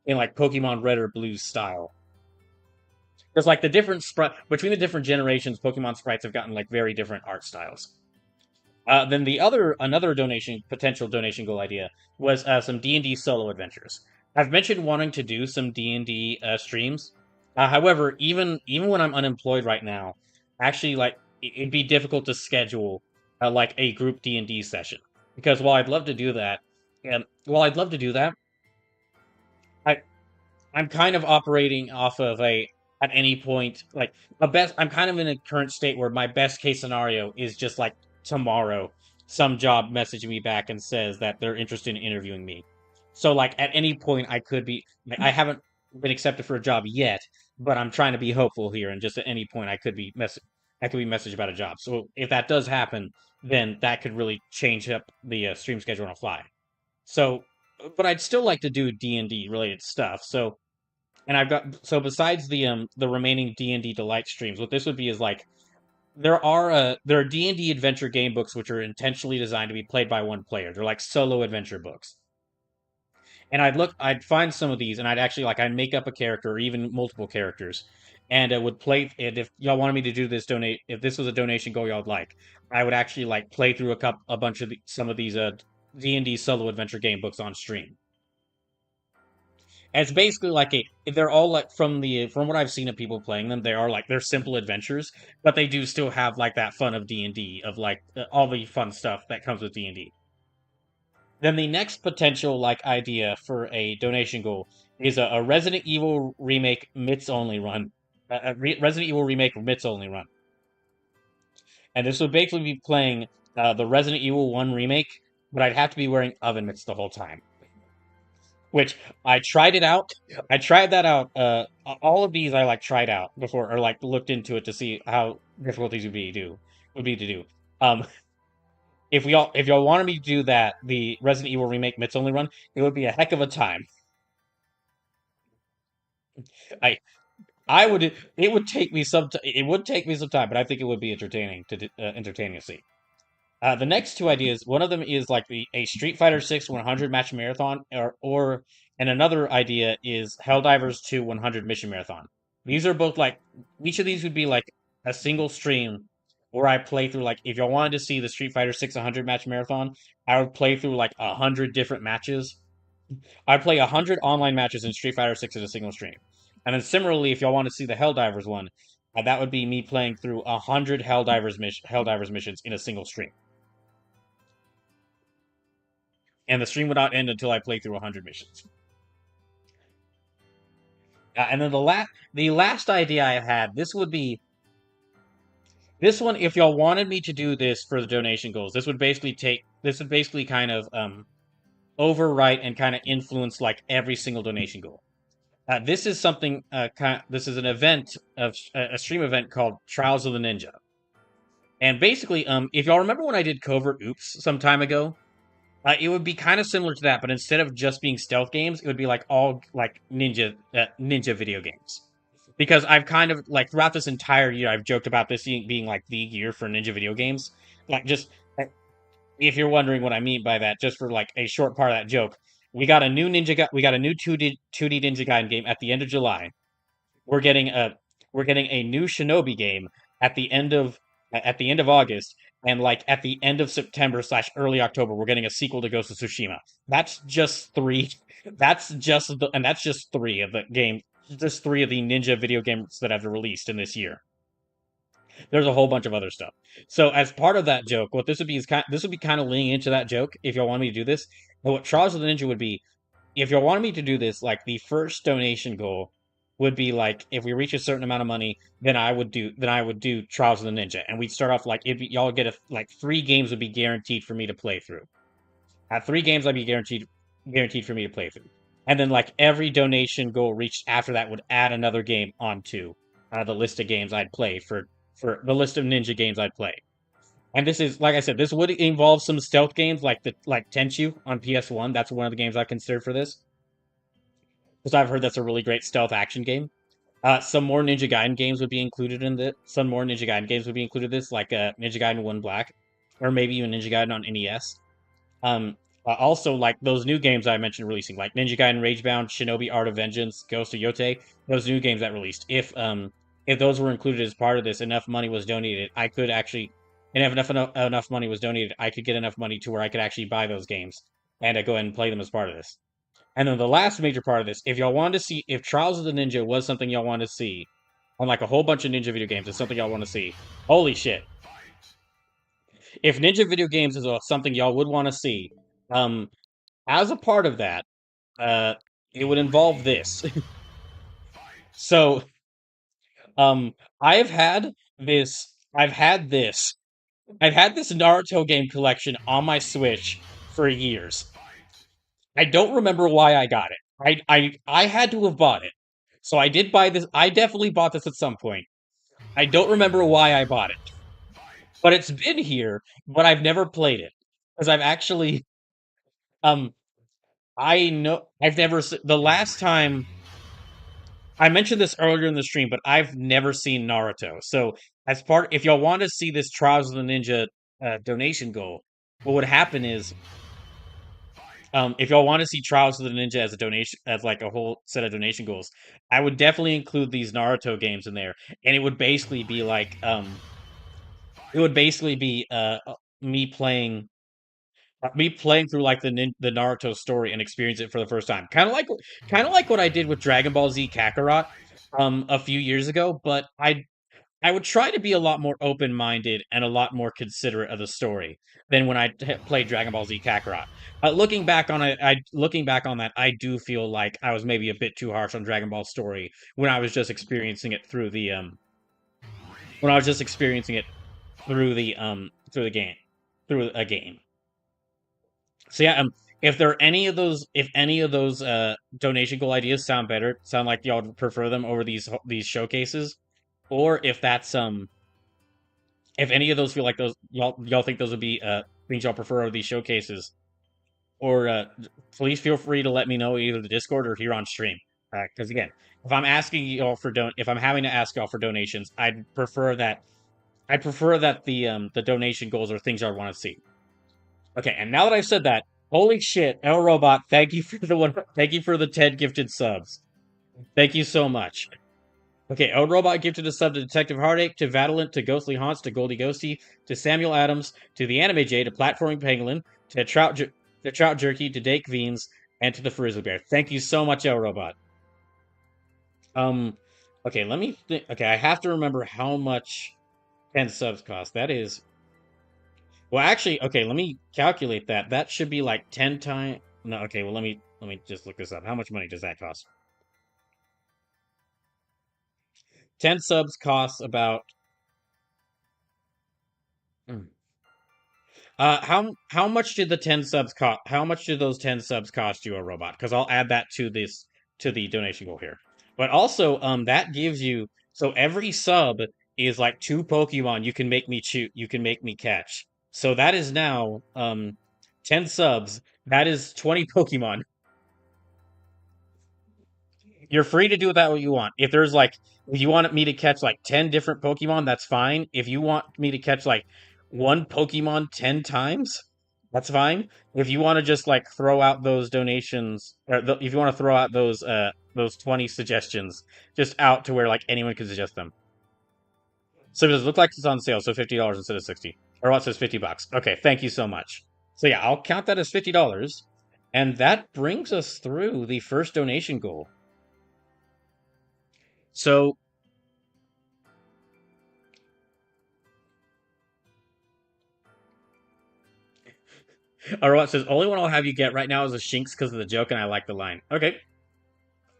[SPEAKER 1] in like Pokemon Red or Blue style. Because like the different sprite between the different generations, Pokemon sprites have gotten like very different art styles. Then another potential donation goal idea was some D&D solo adventures. I've mentioned wanting to do some D&D streams. However, even when I'm unemployed right now, actually like it'd be difficult to schedule like a group D&D session because while I'd love to do that, I I'm kind of operating off of a at any point like a best. I'm kind of in a current state where my best case scenario is just like tomorrow, some job messaging me back and says that they're interested in interviewing me. So like at any point I could be. Like, I haven't been accepted for a job yet, but I'm trying to be hopeful here, and just at any point I could be messaged about a job. So if that does happen, then that could really change up the stream schedule on a fly. So, but I'd still like to do D&D related stuff. So and I've got so besides the remaining D&D delight streams, what this would be is like there are D&D adventure game books which are intentionally designed to be played by one player. They're like solo adventure books. And I'd find some of these and I'd actually like I'd make up a character or even multiple characters and it would play and if y'all wanted me to do this donate if this was a donation goal y'all'd like, I would actually like play through a bunch of some of these D&D solo adventure game books on stream. And it's basically like a they're all like from what I've seen of people playing them, they are like they're simple adventures, but they do still have like that fun of D&D of like all the fun stuff that comes with D&D. Then the next potential like idea for a donation goal is a Resident Evil remake MITS only run. Resident Evil remake MITS only run. And this would basically be playing the Resident Evil 1 remake, but I'd have to be wearing oven mitts the whole time. Which I tried it out. I tried that out. All of these I like tried out before, or like looked into it to see how difficult these would be to do. Um, if y'all wanted me to do that, the Resident Evil remake Mitts only run, it would be a heck of a time. I I would it would take me it would take me some time, but I think it would be entertaining to see. The next two ideas, one of them is like a Street Fighter 6 100 match marathon, and another idea is Helldivers 2 100 mission marathon. These are both like each of these would be like a single stream where I play through like if y'all wanted to see the Street Fighter 6 100 match marathon, I would play through like 100 different matches. I'd play 100 online matches in Street Fighter 6 in a single stream. And then similarly, if y'all want to see the Helldivers one, that would be me playing through 100 Helldivers missions in a single stream. And the stream would not end until I play through 100 missions. And then the last idea I had, this one. If y'all wanted me to do this for the donation goals, this would basically kind of overwrite and kind of influence like every single donation goal. This is something. This is an event of a stream event called Trials of the Ninja. And basically, if y'all remember when I did Covert Oops some time ago, it would be kind of similar to that, but instead of just being stealth games, it would be like all like ninja video games. Because I've kind of like throughout this entire year, I've joked about this being like the year for ninja video games. Like just if you're wondering what I mean by that, just for like a short part of that joke, we got a new 2D Ninja Gaiden game at the end of July. We're getting a new Shinobi game at the end of August, and like at the end of September slash early October, we're getting a sequel to Ghost of Tsushima. That's just three. That's just three of the game. Just three of the Ninja video games that have released in this year. There's a whole bunch of other stuff. So as part of that joke, what this would be is this would be kind of leaning into that joke. If y'all want me to do this, But what Trials of the Ninja would be, if you wanted me to do this, like the first donation goal would be like if we reach a certain amount of money, then I would do Trials of the Ninja, and we'd start off like y'all get like 3 games would be guaranteed for me to play through. At 3 games, I'd be guaranteed for me to play through, and then like every donation goal reached after that would add another game onto the list of games I'd play for the list of ninja games I'd play. And this is, like I said, this would involve some stealth games like Tenchu on PS1. That's one of the games I considered for this because I've heard that's a really great stealth action game. Some more Ninja Gaiden games would be included in this. Some more Ninja Gaiden games would be included in this, like Ninja Gaiden One Black, or maybe even Ninja Gaiden on NES. Also, like those new games I mentioned releasing, like Ninja Gaiden Ragebound, Shinobi Art of Vengeance, Ghost of Yote, those new games that released. If those were included as part of this, enough money was donated, I could actually, and if enough money was donated, I could get enough money to where I could actually buy those games and go ahead and play them as part of this. And then the last major part of this, if y'all wanted to see if Trials of the Ninja was something y'all wanted to see on like a whole bunch of ninja video games, it's something y'all want to see. Holy shit! If ninja video games is something y'all would want to see, um, as a part of that, uh, it would involve this. So, um, I've had this. I've had this. I've had this Naruto game collection on my Switch for years. I don't remember why I got it. I had to have bought it. So I did buy this. I definitely bought this at some point. I don't remember why I bought it, but it's been here, but I've never played it because I've actually um I know I've never the last time I mentioned this earlier in the stream, but I've never seen Naruto. So as part, if y'all want to see this Trials of the Ninja donation goal, what would happen is, if y'all want to see Trials of the Ninja as a donation, as like a whole set of donation goals, I would definitely include these Naruto games in there, and it would basically be like, it would basically be me playing. Me playing through like the Naruto story and experience it for the first time, kind of like what I did with Dragon Ball Z Kakarot, a few years ago. But I would try to be a lot more open minded and a lot more considerate of the story than when I played Dragon Ball Z Kakarot. Looking back on that, I do feel like I was maybe a bit too harsh on Dragon Ball's story when I was just experiencing it through the when I was just experiencing it through the game through a game. So yeah, if there are any of those, if any of those donation goal ideas sound like y'all would prefer them over these showcases, or if any of those feel like those y'all think those would be things y'all prefer over these showcases, or please feel free to let me know either the Discord or here on stream. Because again, if I'm having to ask y'all for donations, I'd prefer that the donation goals are things I want to see. Okay, and now that I've said that, holy shit, El Robot, thank you for the one. Thank you for the 10 gifted subs. Thank you so much. Okay, El Robot gifted a sub to Detective Heartache, to Vadalent, to Ghostly Haunts, to Goldie Ghosty, to Samuel Adams, to the Anime J, to Platforming Pangolin, to Trout Jerky, to Dake Veens, and to the Frizzly Bear. Thank you so much, El Robot. Um, okay, let me think. Okay, I have to remember how much 10 subs cost. That is, well, actually, okay, let me calculate that. That should be like 10 times. No, okay, well, let me just look this up. How much money does that cost? 10 subs costs about. Hmm. How much did the 10 subs cost? How much did those 10 subs cost you, a robot? Because I'll add that to the donation goal here. But also, that gives you, so every sub is like 2 Pokemon you can make me shoot, you can make me catch. So that is now 10 subs. That is 20 Pokemon. You're free to do with that what you want. If you want me to catch like 10 different Pokemon, that's fine. If you want me to catch like one Pokemon 10 times, that's fine. If you want to just like throw out those donations, if you want to throw out those 20 suggestions just out to where like anyone can suggest them. So does it look like it's on sale, so $50 instead of 60. Or what says $50. Okay, thank you so much. So yeah, I'll count that as $50. And that brings us through the first donation goal. So Arwat says, only one I'll have you get right now is a Shinx because of the joke, and I like the line. Okay.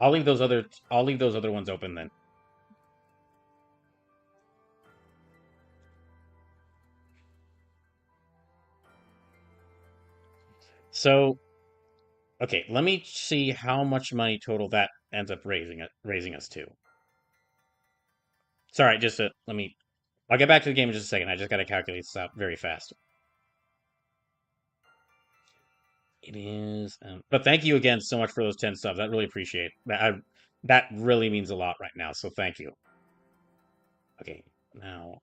[SPEAKER 1] I'll leave those other ones open then. So, okay, let me see how much money total that ends up raising us to. Sorry, let me. I'll get back to the game in just a second. I just got to calculate this out very fast. It is, but thank you again so much for those 10 subs. I really appreciate that. That really means a lot right now. So thank you. Okay, now.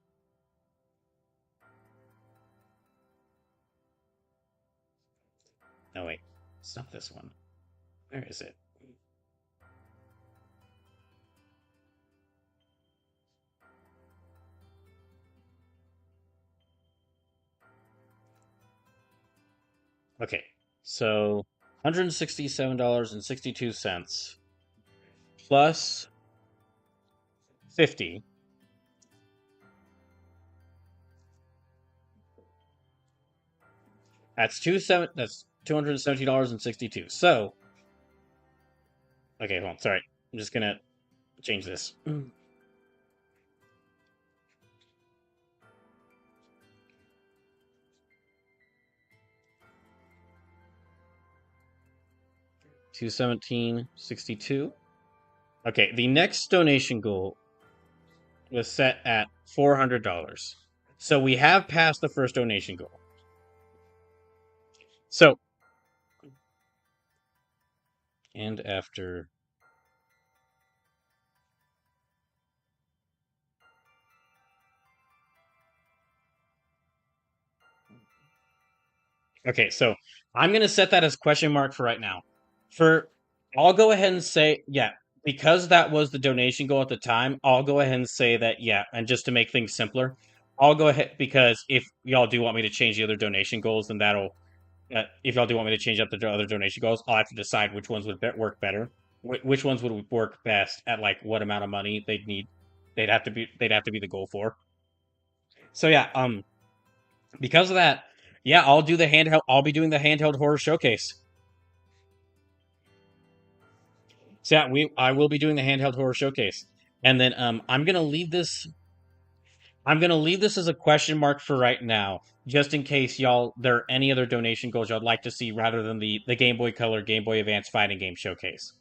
[SPEAKER 1] No wait, it's not this one. Where is it? Okay, so $167.62 plus 50. That's $270.62. So, okay, hold on. Sorry, I'm just gonna change this. 217.62. Okay, the next donation goal was set at $400. So we have passed the first donation goal. So, and after. Okay, so I'm going to set that as question mark for right now. I'll go ahead and say, yeah, because that was the donation goal at the time, I'll go ahead and say that, yeah, and just to make things simpler, I'll go ahead, because if y'all do want me to change the other donation goals, then if y'all do want me to change up the other donation goals, I'll have to decide which ones would work better, which ones would work best at like what amount of money they'd need, they'd have to be the goal for. So yeah, because of that, yeah, I'll do the handheld. I'll be doing the handheld horror showcase. So yeah, I will be doing the handheld horror showcase, and then I'm gonna leave this. I'm gonna leave this as a question mark for right now, just in case y'all there are any other donation goals y'all'd like to see rather than the Game Boy Color, Game Boy Advance fighting game showcase.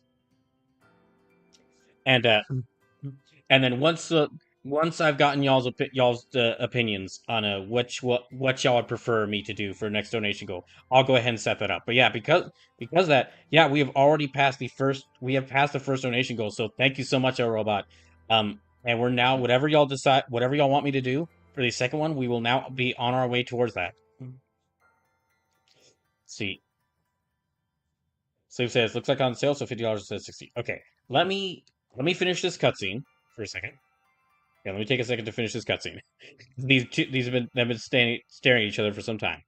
[SPEAKER 1] And and then once I've gotten y'all's opinions on what y'all would prefer me to do for next donation goal, I'll go ahead and set that up. But yeah, because of that, yeah, we have passed the first donation goal. So thank you so much, our robot. And we're now whatever y'all want me to do for the second one, we will now be on our way towards that. Let's see. Slave says looks like on sale, so $50 says 60. Okay, let me finish this cutscene for a second. Yeah, let me take a second to finish this cutscene. These have been staring at each other for some time.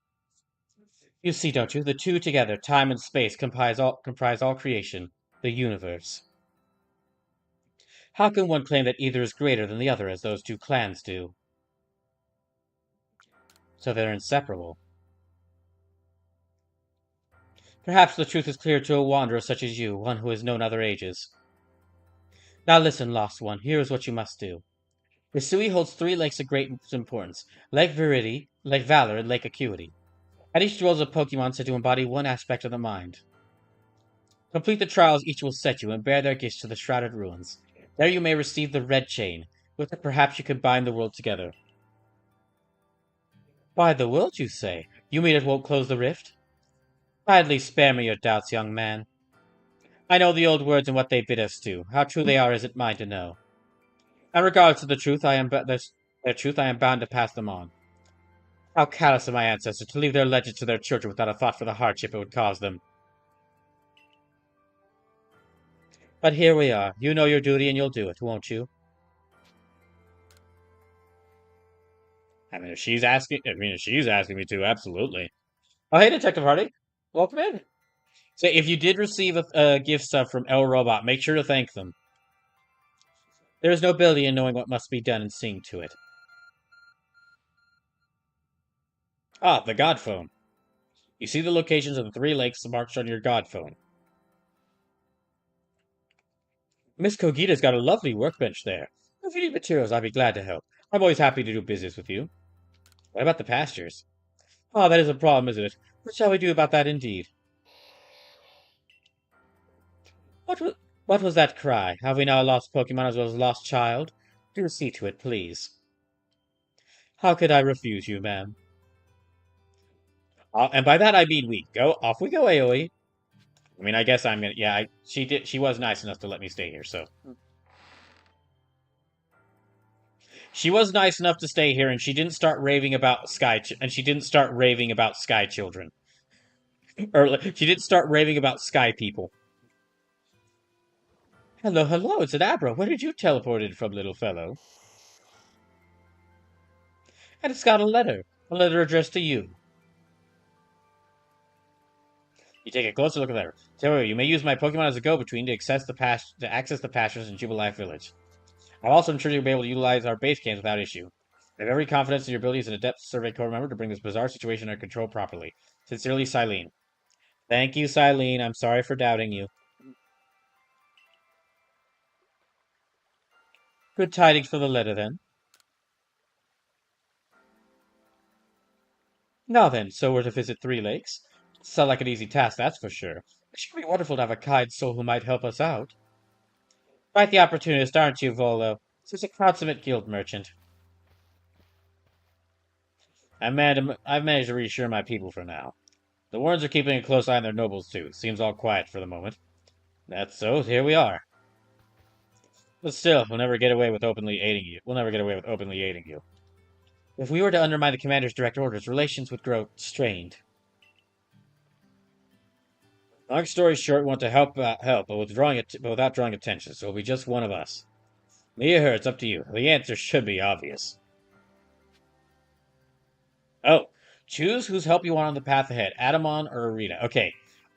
[SPEAKER 1] You see, don't you? The two together, time and space, comprise all creation, the universe. How can one claim that either is greater than the other, as those two clans do? So they're inseparable. Perhaps the truth is clear to a wanderer such as you, one who has known other ages. Now listen, lost one. Here is what you must do. Hisui holds three lakes of great importance: Lake Viridity, Lake Valor, and Lake Acuity. At each dwells a Pokemon said to embody one aspect of the mind. Complete the trials each will set you, and bear their gifts to the shrouded ruins. There you may receive the red chain. With it perhaps you could bind the world together. Bind the world, you say? You mean it won't close the rift? Kindly spare me your doubts, young man. I know the old words and what they bid us to. How true they are is it mine to know. And regardless of the truth, their truth, I am bound to pass them on. How callous of my ancestors to leave their legends to their children without a thought for the hardship it would cause them. But here we are. You know your duty and you'll do it, won't you? If she's asking me to, absolutely. Oh, hey, Detective Hardy. Welcome in. So, if you did receive a gift sub from El Robot, make sure to thank them. There is no ability in knowing what must be done and seeing to it. Ah, the God Phone. You see the locations of the three lakes marked on your god phone. Miss Kogita's got a lovely workbench there. If you need materials, I'd be glad to help. I'm always happy to do business with you. What about the pastures? Ah, that is a problem, isn't it? What shall we do about that indeed? What was, what was that cry? Have we now lost Pokemon as well as lost child? Do see to it, please. How could I refuse you, ma'am? And by that I mean we. Off we go, Aoi. I mean, I guess I'm gonna. Yeah, she did. She was nice enough to let me stay here, so she was nice enough to stay here, and she didn't start raving about and she didn't start raving about Sky children, or she didn't start raving about Sky people. Hello, hello, it's an Abra. Where did you teleported from, little fellow? And it's got a letter addressed to you. You take a closer look at that. Tell you, you may use my Pokemon as a go-between to access the pastures in Jubilife Village. I'm also sure you'll be able to utilize our base camps without issue. I have every confidence in your abilities as an adept survey corps member to bring this bizarre situation under control properly. Sincerely, Silene. Thank you, Silene. I'm sorry for doubting you. Good tidings for the letter, then. Now then, so we're to visit Three Lakes? Sound like an easy task, that's for sure. It should be wonderful to have a kind soul who might help us out. Quite the opportunist, aren't you, Volo? Such a consummate guild merchant. I've managed to reassure my people for now. The Warrens are keeping a close eye on their nobles, too. Seems all quiet for the moment. That's so, here we are. But still, we'll never get away with openly aiding you. We'll never get away with openly aiding you. If we were to undermine the commander's direct orders, relations would grow strained. Long story short, we want to help, but without drawing attention, so it'll be just one of us. Me or her, it's up to you. The answer should be obvious. Oh, choose whose help you want on the path ahead, Adamon or Arena. Okay,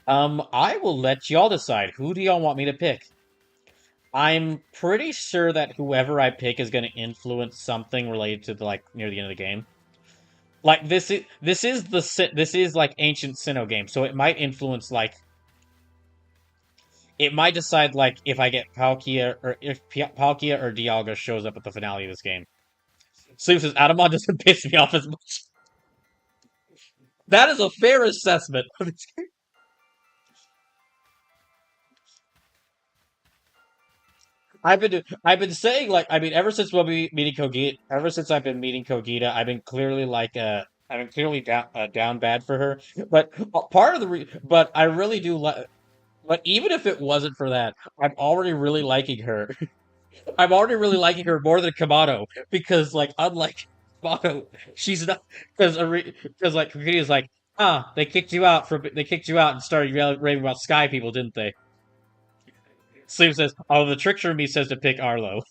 [SPEAKER 1] I will let y'all decide. Who do y'all want me to pick? I'm pretty sure that whoever I pick is going to influence something related to like near the end of the game. Like this is like ancient Sinnoh game, so it might influence like it might decide like if I get Palkia or if Palkia or Dialga shows up at the finale of this game. Sleep says Adamon doesn't piss me off as much. That is a fair assessment of this game. I've been saying like I mean ever since we'll be meeting Kogita ever since I've been meeting Kogita I've been clearly I've been clearly down bad for her, but part of but I really do like. But even if it wasn't for that, I'm already really liking her. I'm already really liking her more than Kamado because, like, unlike Kamado, she's not because like Kokiri is like, they kicked you out and started raving about Sky people, didn't they? Sleep says, oh, the trickster in me says to pick Arlo.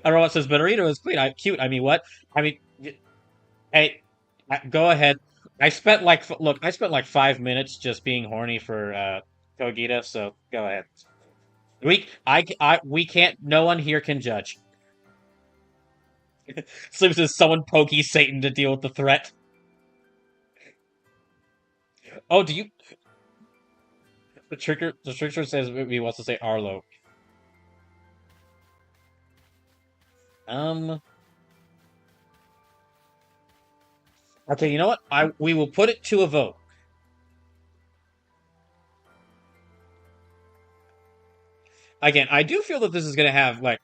[SPEAKER 1] And Robot says, but Arito is cute. I mean, what? I mean, hey, go ahead. I spent like 5 minutes just being horny for Kogita, so go ahead. We can't. No one here can judge. Slim says someone pokey Satan to deal with the threat. Oh, do you? The trickster says he wants to say Arlo. Um. Okay, you know what? We will put it to a vote. Again, I do feel that this is going to have like.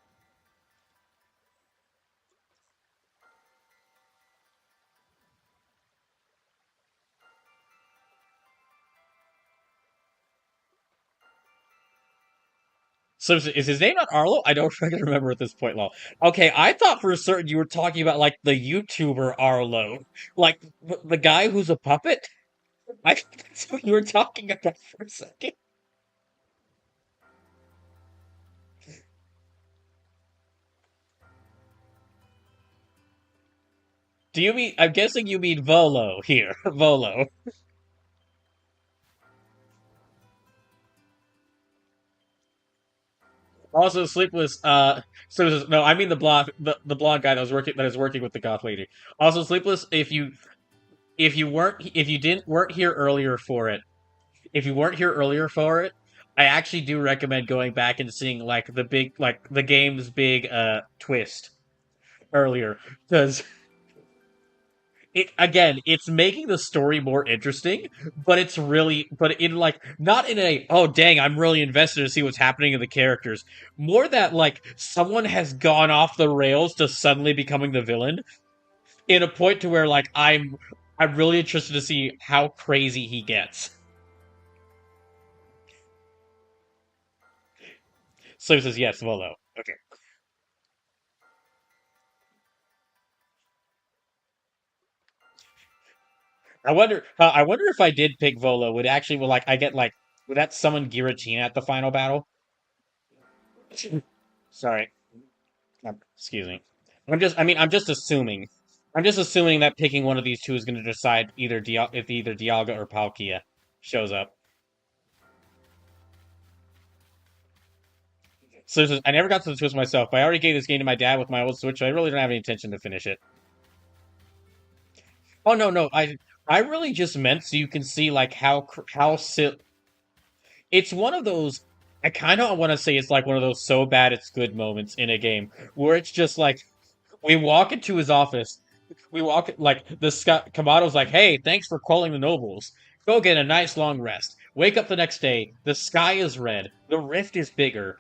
[SPEAKER 1] So is his name not Arlo? I don't fucking remember at this point, Law. Okay, I thought for certain you were talking about like the YouTuber Arlo, like the guy who's a puppet. I think that's what you were talking about for a second. Do you mean? I'm guessing you mean Volo here. Volo. Also, sleepless. So no, I mean the blonde guy that is working with the goth lady. Also, sleepless. If you if you didn't weren't here earlier for it, if you weren't here earlier for it, I actually do recommend going back and seeing like the game's big twist earlier because it's making the story more interesting, but it's really but in like not in a oh dang I'm really invested to see what's happening in the characters, more that like someone has gone off the rails to suddenly becoming the villain in a point to where like I'm really interested to see how crazy he gets. So he says yes, Volo. Okay. I wonder if I did pick Volo, would actually will like I get like would that summon Giratina at the final battle? Sorry. Excuse me. I'm just assuming. I'm just assuming that picking one of these two is going to decide if either Dialga or Palkia shows up. So I never got to the Switch myself, but I already gave this game to my dad with my old Switch, so I really don't have any intention to finish it. Oh no, I really just meant so you can see like how it's one of those. I kind of want to say it's like one of those so bad it's good moments in a game where it's just like we walk into his office. We walk like the Scott Kamado's like, "Hey, thanks for calling the nobles. Go get a nice long rest. Wake up the next day. The sky is red. The rift is bigger.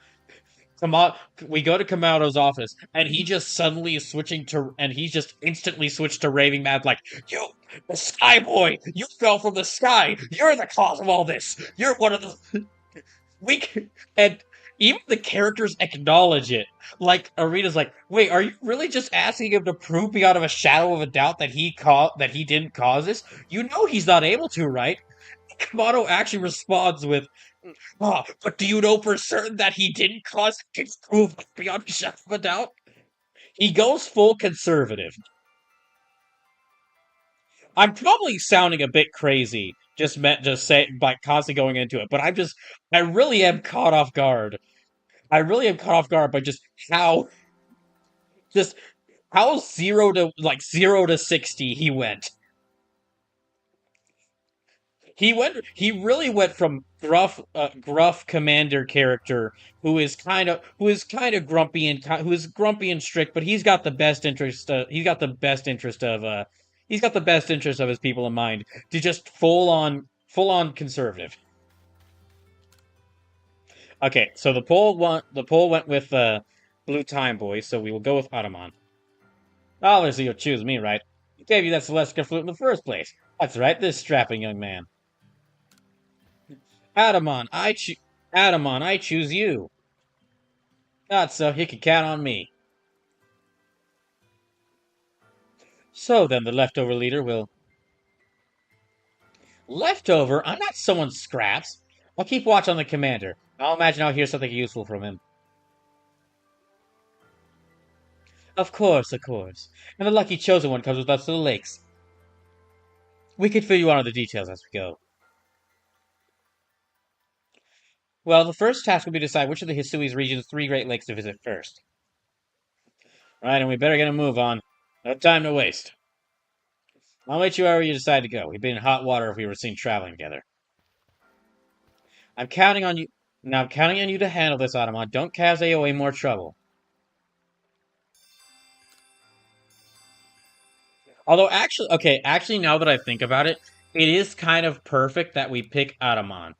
[SPEAKER 1] Kamado, we go to Kamado's office, and he just suddenly is switching to, and he just instantly switched to raving mad, like, "You, the Sky Boy, you fell from the sky. You're the cause of all this. You're one of the weak." And even the characters acknowledge it. Like Arita's like, "Wait, are you really just asking him to prove beyond of a shadow of a doubt that that he didn't cause this? You know he's not able to, right?" Kamado actually responds with, "Ah, but do you know for certain that he didn't cause it to prove beyond a shadow of a doubt?" He goes full conservative. I'm probably sounding a bit crazy, just say by constantly going into it, but I really am caught off guard. I really am caught off guard by how just how 0 to 60 he went. He really went from gruff commander character who is kind of grumpy and who is grumpy and strict, but he's got the best interest of his people in mind, to just full on conservative. Okay, so the poll went with Blue Time Boy, so we will go with Ottoman. Obviously you'll choose me, right? Who gave you that Celestica flute in the first place? That's right, this strapping young man. Adamon, Adamon, I choose you. Not so he can count on me. So then the leftover leader will. Leftover? I'm not someone's scraps. I'll keep watch on the commander. I'll imagine I'll hear something useful from him. Of course, of course. And the lucky chosen one comes with us to the lakes. We can fill you in on the details as we go. Well, the first task will be to decide which of the Hisui's region's three Great Lakes to visit first. Right, and we better get a move on. No time to waste. I'll meet you wherever you decide to go. We'd be in hot water if we were seen traveling together. I'm counting on you. Now I'm counting on you to handle this, Automon. Don't cause AOA more trouble. Although, actually, now that I think about it, it is kind of perfect that we pick Automon.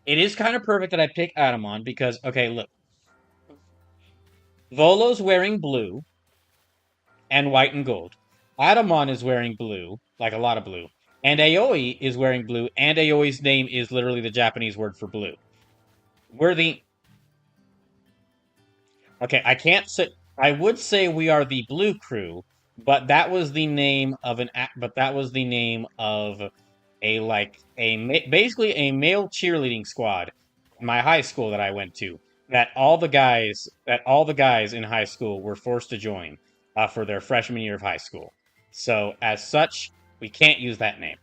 [SPEAKER 1] It is kind of perfect that I pick Automon because, okay, look. Volo's wearing blue and white and gold. Automon is wearing blue, like a lot of blue. And Aoi is wearing blue, and Aoi's name is literally the Japanese word for blue. We're the Okay, I can't say. I would say we are the Blue Crew, but that was the name of But that was the name of basically a male cheerleading squad in my high school that I went to. That all the guys in high school were forced to join for their freshman year of high school. So as such, we can't use that name.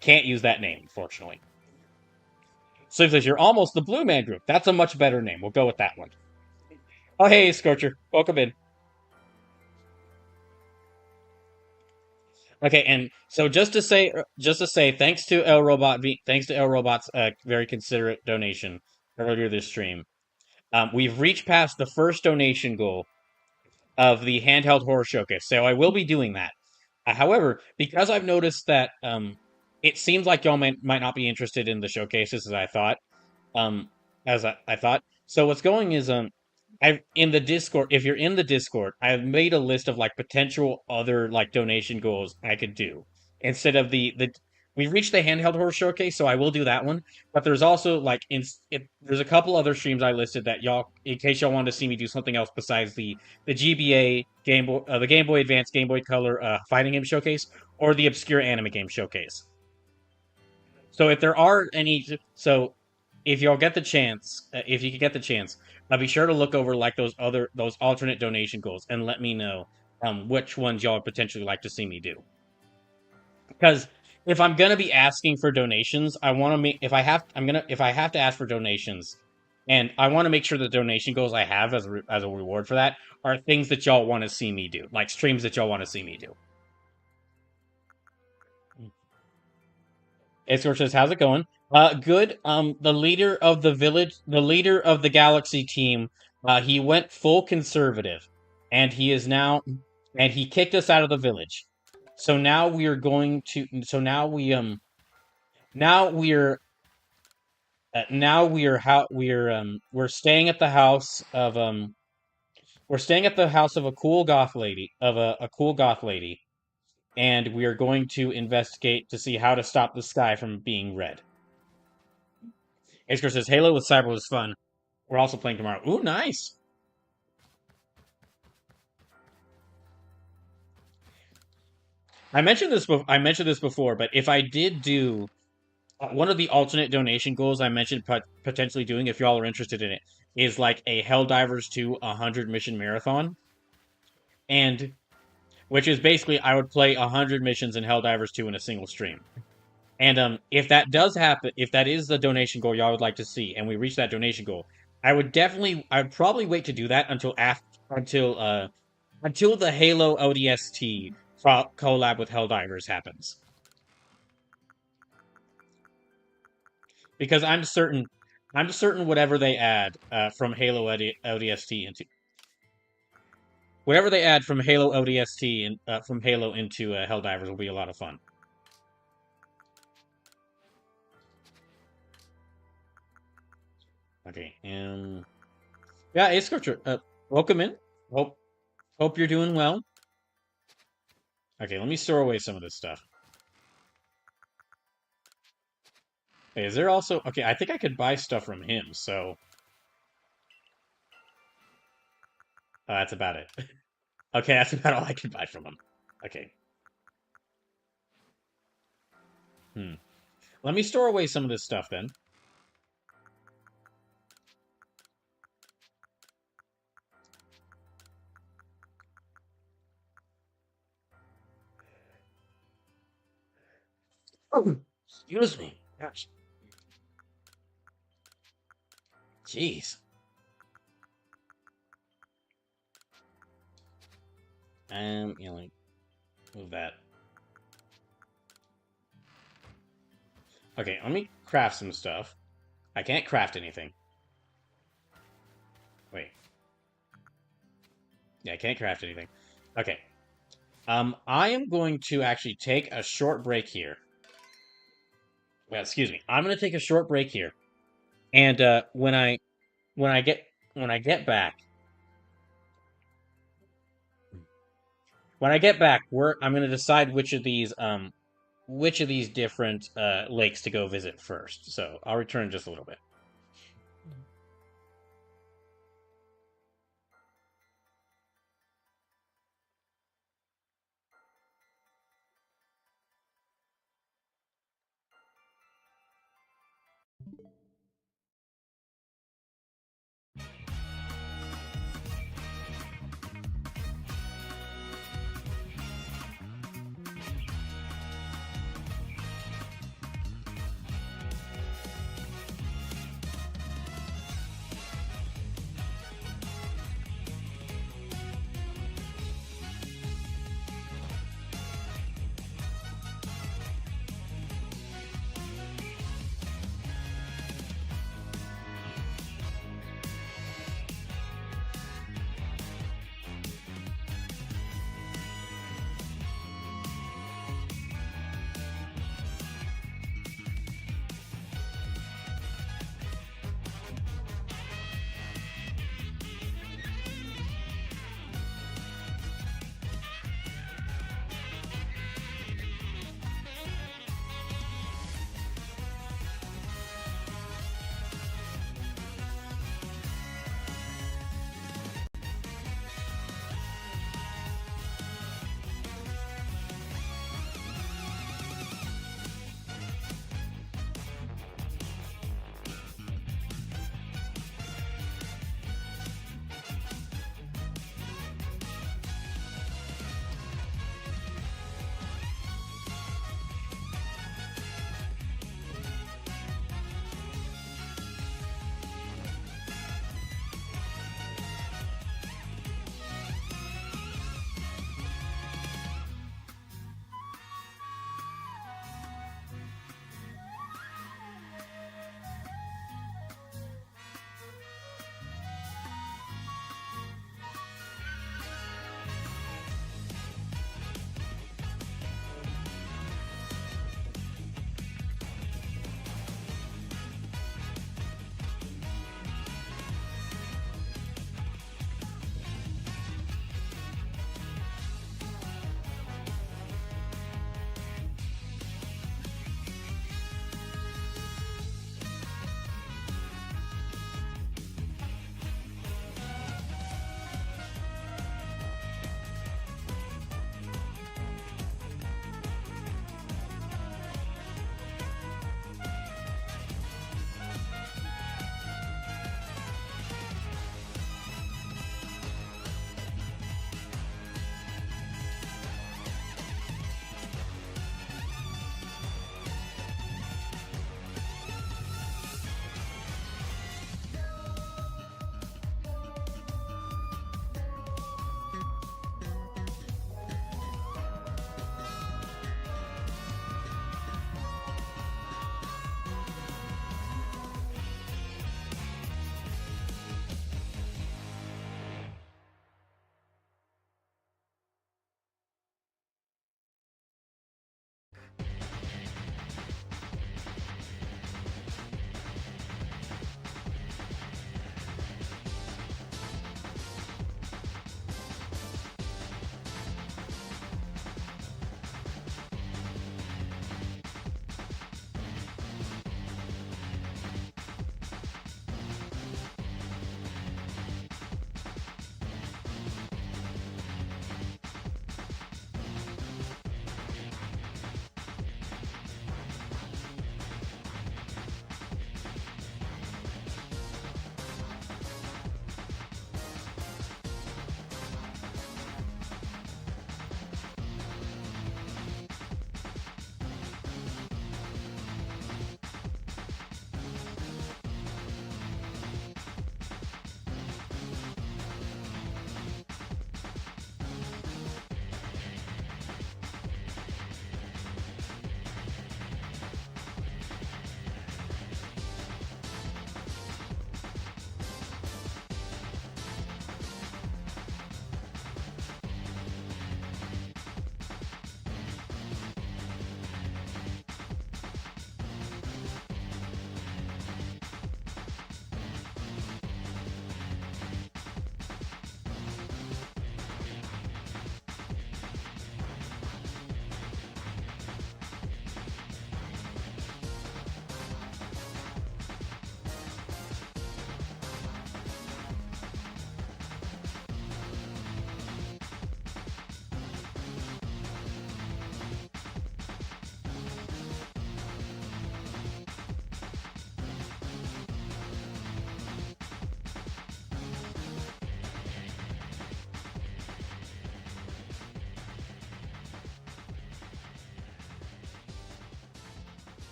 [SPEAKER 1] Can't use that name, unfortunately. So it says you're almost the Blue Man Group. That's a much better name. We'll go with that one. Oh, hey, Scorcher. Welcome in. Okay, and so just to say, thanks to L Robot's very considerate donation earlier this stream. We've reached past the first donation goal of the handheld horror showcase, so I will be doing that. However, because I've noticed that it seems like y'all might not be interested in the showcases um, as I thought. So what's going is I've in the Discord. If you're in the Discord, I've made a list of like potential other like donation goals I could do instead of the. We reached the handheld horror showcase, so I will do that one. But there's also like there's a couple other streams I listed that y'all, in case y'all want to see me do something else besides the GBA the Game Boy Advance, Game Boy Color fighting game showcase, or the obscure anime game showcase. So if there are any, so if y'all get the chance, if you could get the chance, be sure to look over like those alternate donation goals and let me know which ones y'all would potentially like to see me do. Because if I'm gonna be asking for donations, I want to make if I have to ask for donations, and I want to make sure the donation goals I have as a reward for that are things that y'all want to see me do, like streams that y'all want to see me do. Escort says, "How's it going? Good. The leader of the Galaxy team, he went full conservative, and he kicked us out of the village. So now we are going to. So now we are how we're staying at the house of we're staying at the house of a cool goth lady, and we are going to investigate to see how to stop the sky from being red." Iskar says, Halo with Cyber was fun. We're also playing tomorrow. Ooh, nice. I mentioned this before, but if I did do one of the alternate donation goals I mentioned potentially doing, if y'all are interested in it, is like a Helldivers 2 100 mission marathon, and which is basically I would play 100 missions in Helldivers 2 in a single stream. And if that does happen, if that is the donation goal y'all would like to see, and we reach that donation goal, I'd probably wait to do that until the Halo ODST collab with Helldivers happens, because I'm certain whatever they add from Halo ODST into whatever they add from Halo ODST and from Halo into Helldivers will be a lot of fun. Okay, yeah, it's Scorcher. Welcome in. Hope you're doing well. Okay, let me store away some of this stuff. Hey, is there also... Okay, I think I could buy stuff from him, so... that's about it. Okay, that's about all I can buy from him. Okay. Let me store away some of this stuff, then. Oh, excuse me. Gosh. Jeez. Like, move that. Okay, let me craft some stuff. I can't craft anything. Wait. Yeah, I can't craft anything. Okay. I am going to actually take a short break here. Well, excuse me. I'm going to take a short break here, and when I get when I get back, I'm going to decide which of these different lakes to go visit first. So I'll return in just a little bit.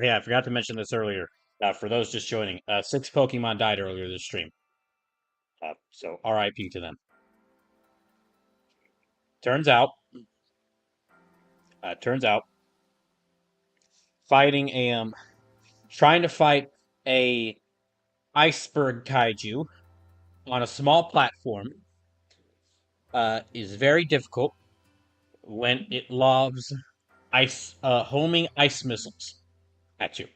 [SPEAKER 1] Yeah, I forgot to mention this earlier. For those just joining, 6 Pokemon died earlier this stream. So RIP to them. Turns out, turns out, fighting a trying to fight a iceberg kaiju on a small platform is very difficult when it lobs homing ice missiles at you.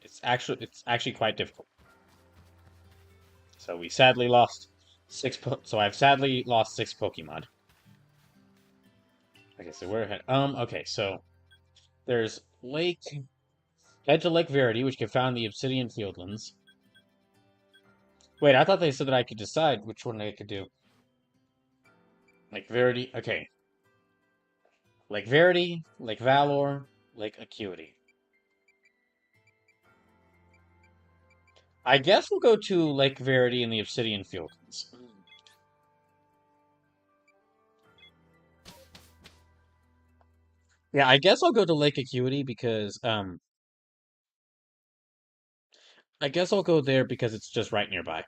[SPEAKER 1] It's actually quite difficult. So we sadly lost so I've sadly lost 6 Pokemon. Okay, so we're ahead. Okay, so there's head to Lake Verity, which can be found in the Obsidian Fieldlands. Wait, I thought they said that I could decide which one I could do. Lake Verity, okay. Lake Verity, Lake Valor, Lake Acuity. I guess we'll go to Lake Verity in the Obsidian Fieldlands. Yeah, I guess I'll go to Lake Acuity because I guess I'll go there because it's just right nearby.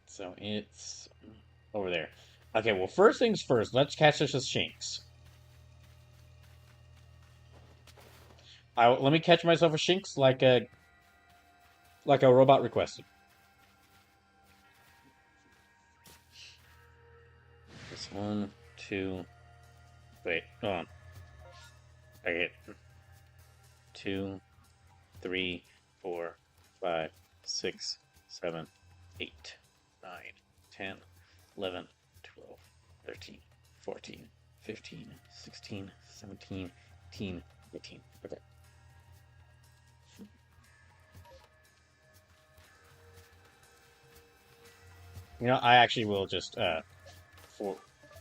[SPEAKER 1] So it's over there. Okay, well, first things first, let's catch us a Shinx. Let me catch myself a Shinx like a robot requested. This one, two, wait, hold on. Okay, 2, 3, 4, 5, 6, 7, 8, 9, 10, 11, 12, 13, 14, 15, 16, 17, 18, 19. Okay. You know, I actually will just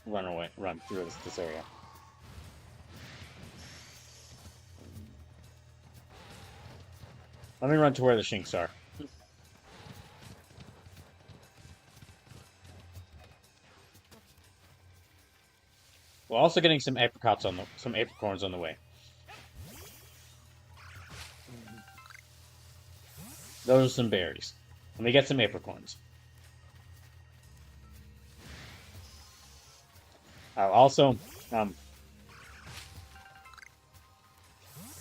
[SPEAKER 1] run through this area. Let me run to where the Shinx are. We're also getting some apricorns on the way. Those are some berries. Let me get some apricorns. Also,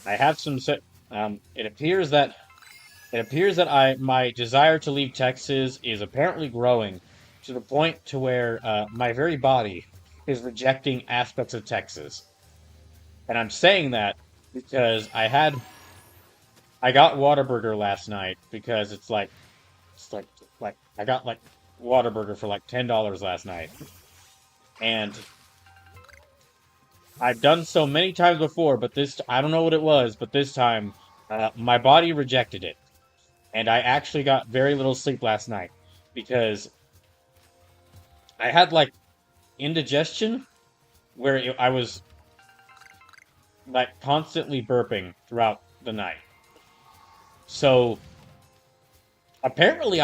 [SPEAKER 1] I have some. It appears that my desire to leave Texas is apparently growing to the point to where my very body is rejecting aspects of Texas, and I'm saying that because I got Whataburger last night because it's like I got like Whataburger for like $10 last night, and I've done so many times before, but I don't know what it was, but this time my body rejected it, and I actually got very little sleep last night because I had like indigestion where I was like constantly burping throughout the night. So apparently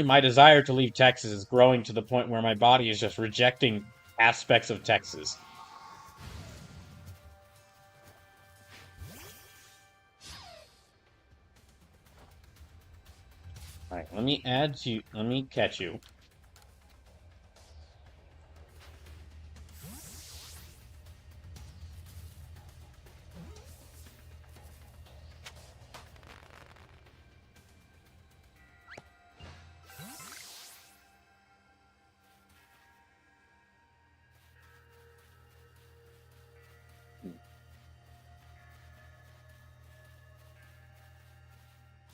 [SPEAKER 1] my desire to leave Texas is growing to the point where my body is just rejecting aspects of Texas. All right, let me catch you.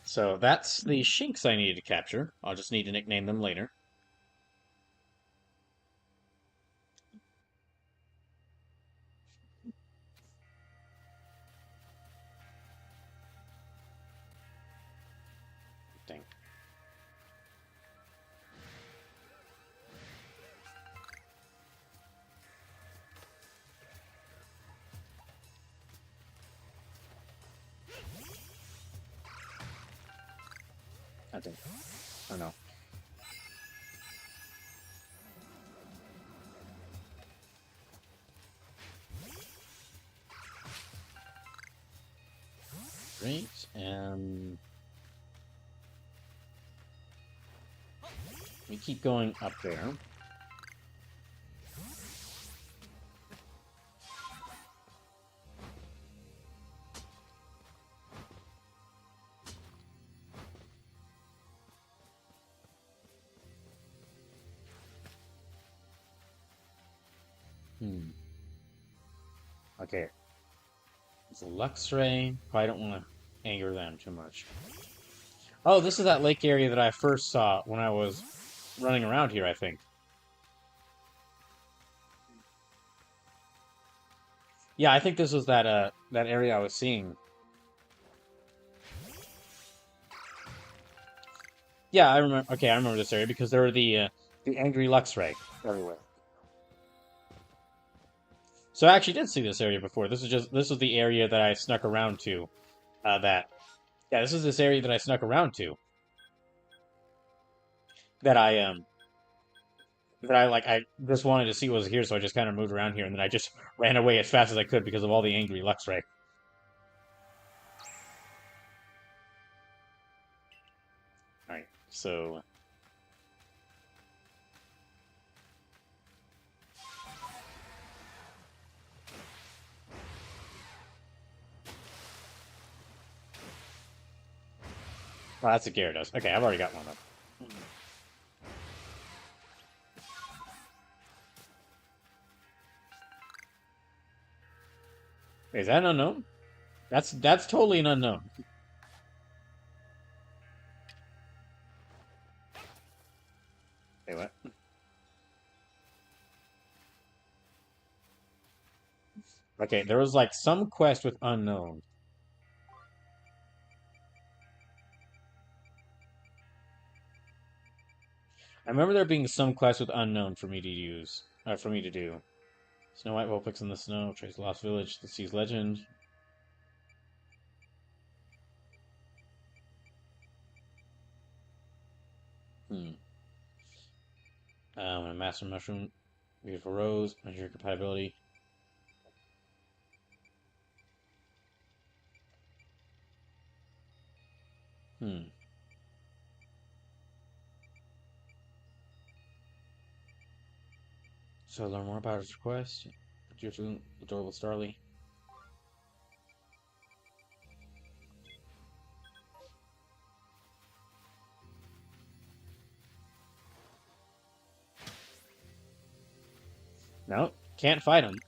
[SPEAKER 1] So that's the Shinx I needed to capture. I'll just need to nickname them later. Dang. I think. Oh no. Great. We keep going up there. Hmm. Okay. It's a Luxray. Probably don't want to anger them too much. Oh, this is that lake area that I first saw when I was running around here, I think. Yeah, I think this was that area I was seeing. Yeah, I remember. Okay, I remember this area because there were the angry Luxray everywhere. So I actually did see this area before. This was the area that I snuck around to. That Yeah, this is this area that I snuck around to. That I just wanted to see what was here, so I just kind of moved around here, and then I just ran away as fast as I could because of all the angry Luxray. All right, so well, that's a Gyarados. Okay, I've already got one up. Wait, is that an unknown? That's totally an unknown. Wait, what? Okay, there was like some quest with unknown. I remember there being some quest with unknown for me to use, for me to do. Snow White Vulpix in the snow, trace lost village, the sea's legend. Hmm. A master mushroom, beautiful rose, measure your compatibility. Hmm. So learn more about his request. Dear to adorable Starly. No, can't fight him.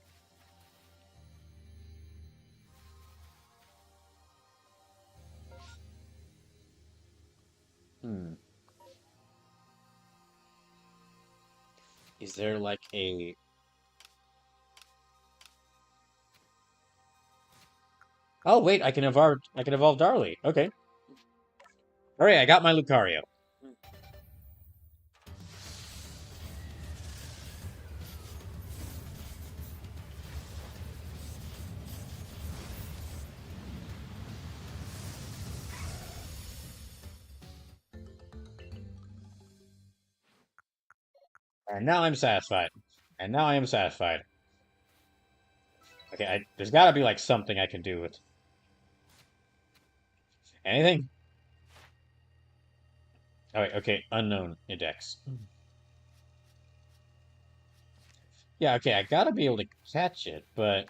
[SPEAKER 1] Hmm. Is there like a? Oh wait, I can evolve Darly. Okay. All right, I got my Lucario. And now I'm satisfied. And now I am satisfied. Okay, there's got to be like something I can do with anything. Oh wait, okay, unknown index. Yeah, okay, I gotta be able to catch it, but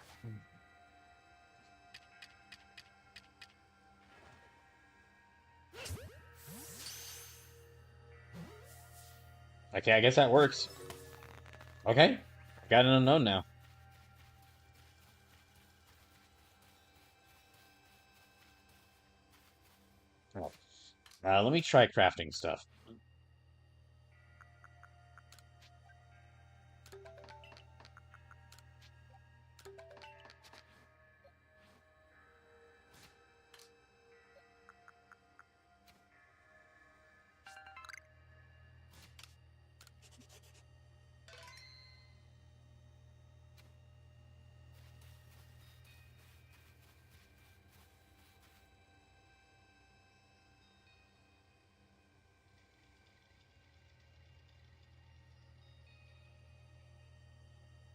[SPEAKER 1] okay, I guess that works. Okay, got an unknown now. Oh. Let me try crafting stuff.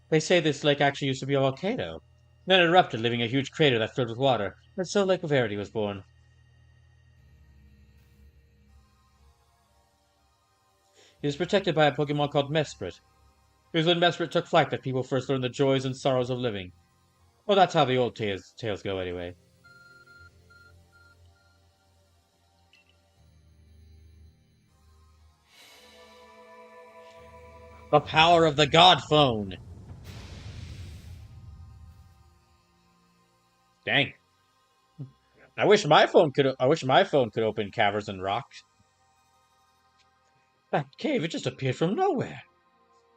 [SPEAKER 1] They say this lake actually used to be a volcano. Then it erupted, leaving a huge crater that filled with water, and so Lake of Verity was born. He was protected by a Pokemon called Mesprit. It was when Mesprit took flight that people first learned the joys and sorrows of living. Well, that's how the old tales go, anyway. The power of the God Phone! Dang. I wish my phone could open caverns and rocks. That cave, it just appeared from nowhere.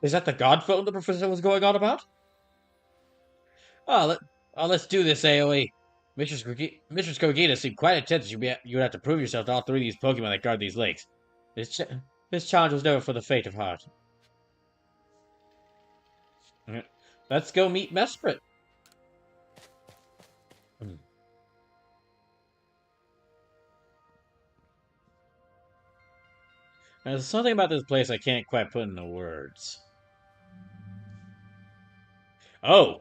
[SPEAKER 1] Is that the God Phone the professor was going on about? Oh, let's do this, AoE. Mistress Gogeta seemed quite intense. You would have to prove yourself to all three of these Pokemon that guard these lakes. This, ch this challenge was never for the faint of heart. Let's go meet Mesprit. There's something about this place I can't quite put into words. Oh,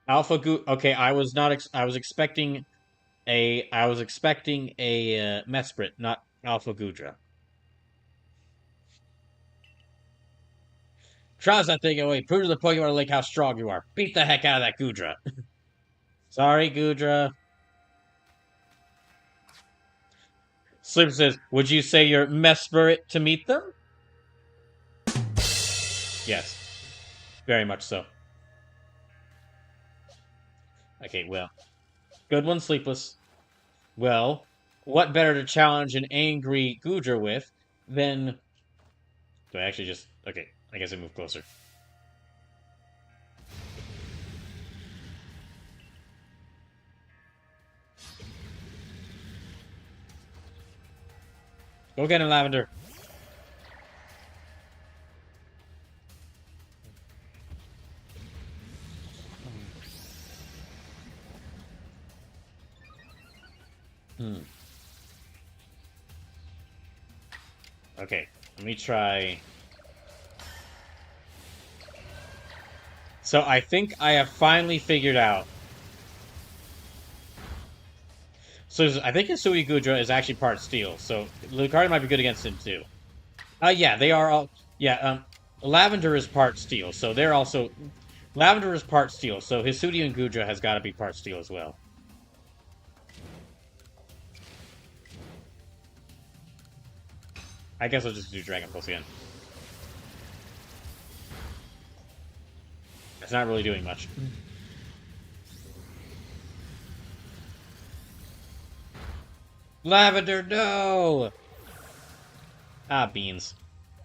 [SPEAKER 1] Alpha Goo. Okay, I was not. I was expecting a. I was expecting a Mesprit, not Alpha Gudra. Trials that thing away. Prove to the Pokemon Lake how strong you are. Beat the heck out of that Gudra. Sorry, Gudra. Slim says, would you say you're Mesprit to meet them? Yes. Very much so. Okay, well. Good one, Sleepless. Well, what better to challenge an angry Gudra with than... Do I actually just... Okay, I guess I move closer. Go get him, Lavender. Okay, let me try... So I think I have finally figured out. So I think Hisui Gudra is actually part steel, so Lucario might be good against him too. Yeah, they are all... Yeah, Lavender is part steel, so they're also... Lavender is part steel, so Hisui and Gudra has got to be part steel as well. I guess I'll just do Dragon Pulse again. It's not really doing much. Lavender, no! Ah, beans.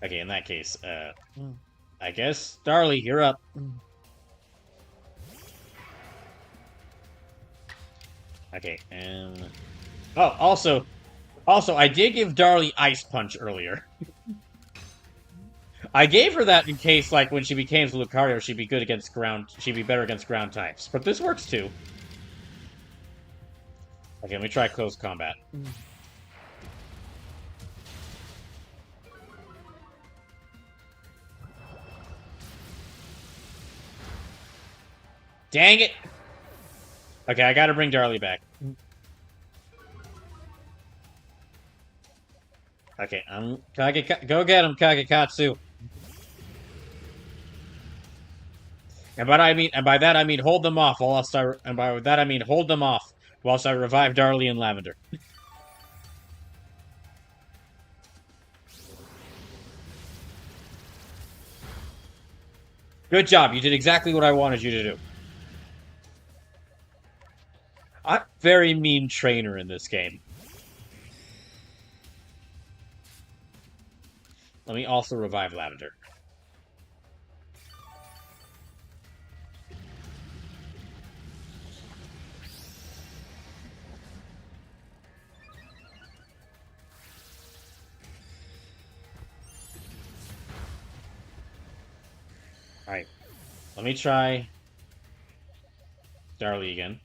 [SPEAKER 1] Okay, in that case, I guess, Darlie, you're up. Okay, and... Oh, also, I did give Darlie Ice Punch earlier. I gave her that in case, like, when she became Lucario, she'd be good against ground... She'd be better against ground types. But this works, too. Okay, let me try close combat. Dang it! Okay, I gotta bring Darlie back. Okay, go get him, Kagekatsu. And by that I mean hold them off whilst hold them off whilst I revive Darlie and Lavender. Good job, you did exactly what I wanted you to do. I'm a very mean trainer in this game. Let me also revive Lavender. Alright. Let me try Darlie again.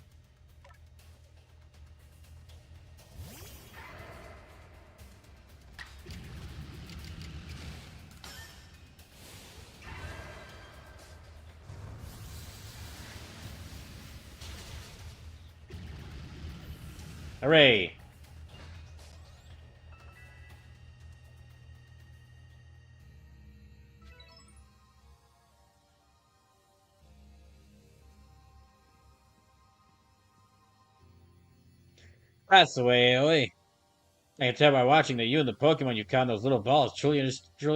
[SPEAKER 1] Hooray! That's the way, Aoi. I can tell by watching that you and the Pokemon you caught in those little balls truly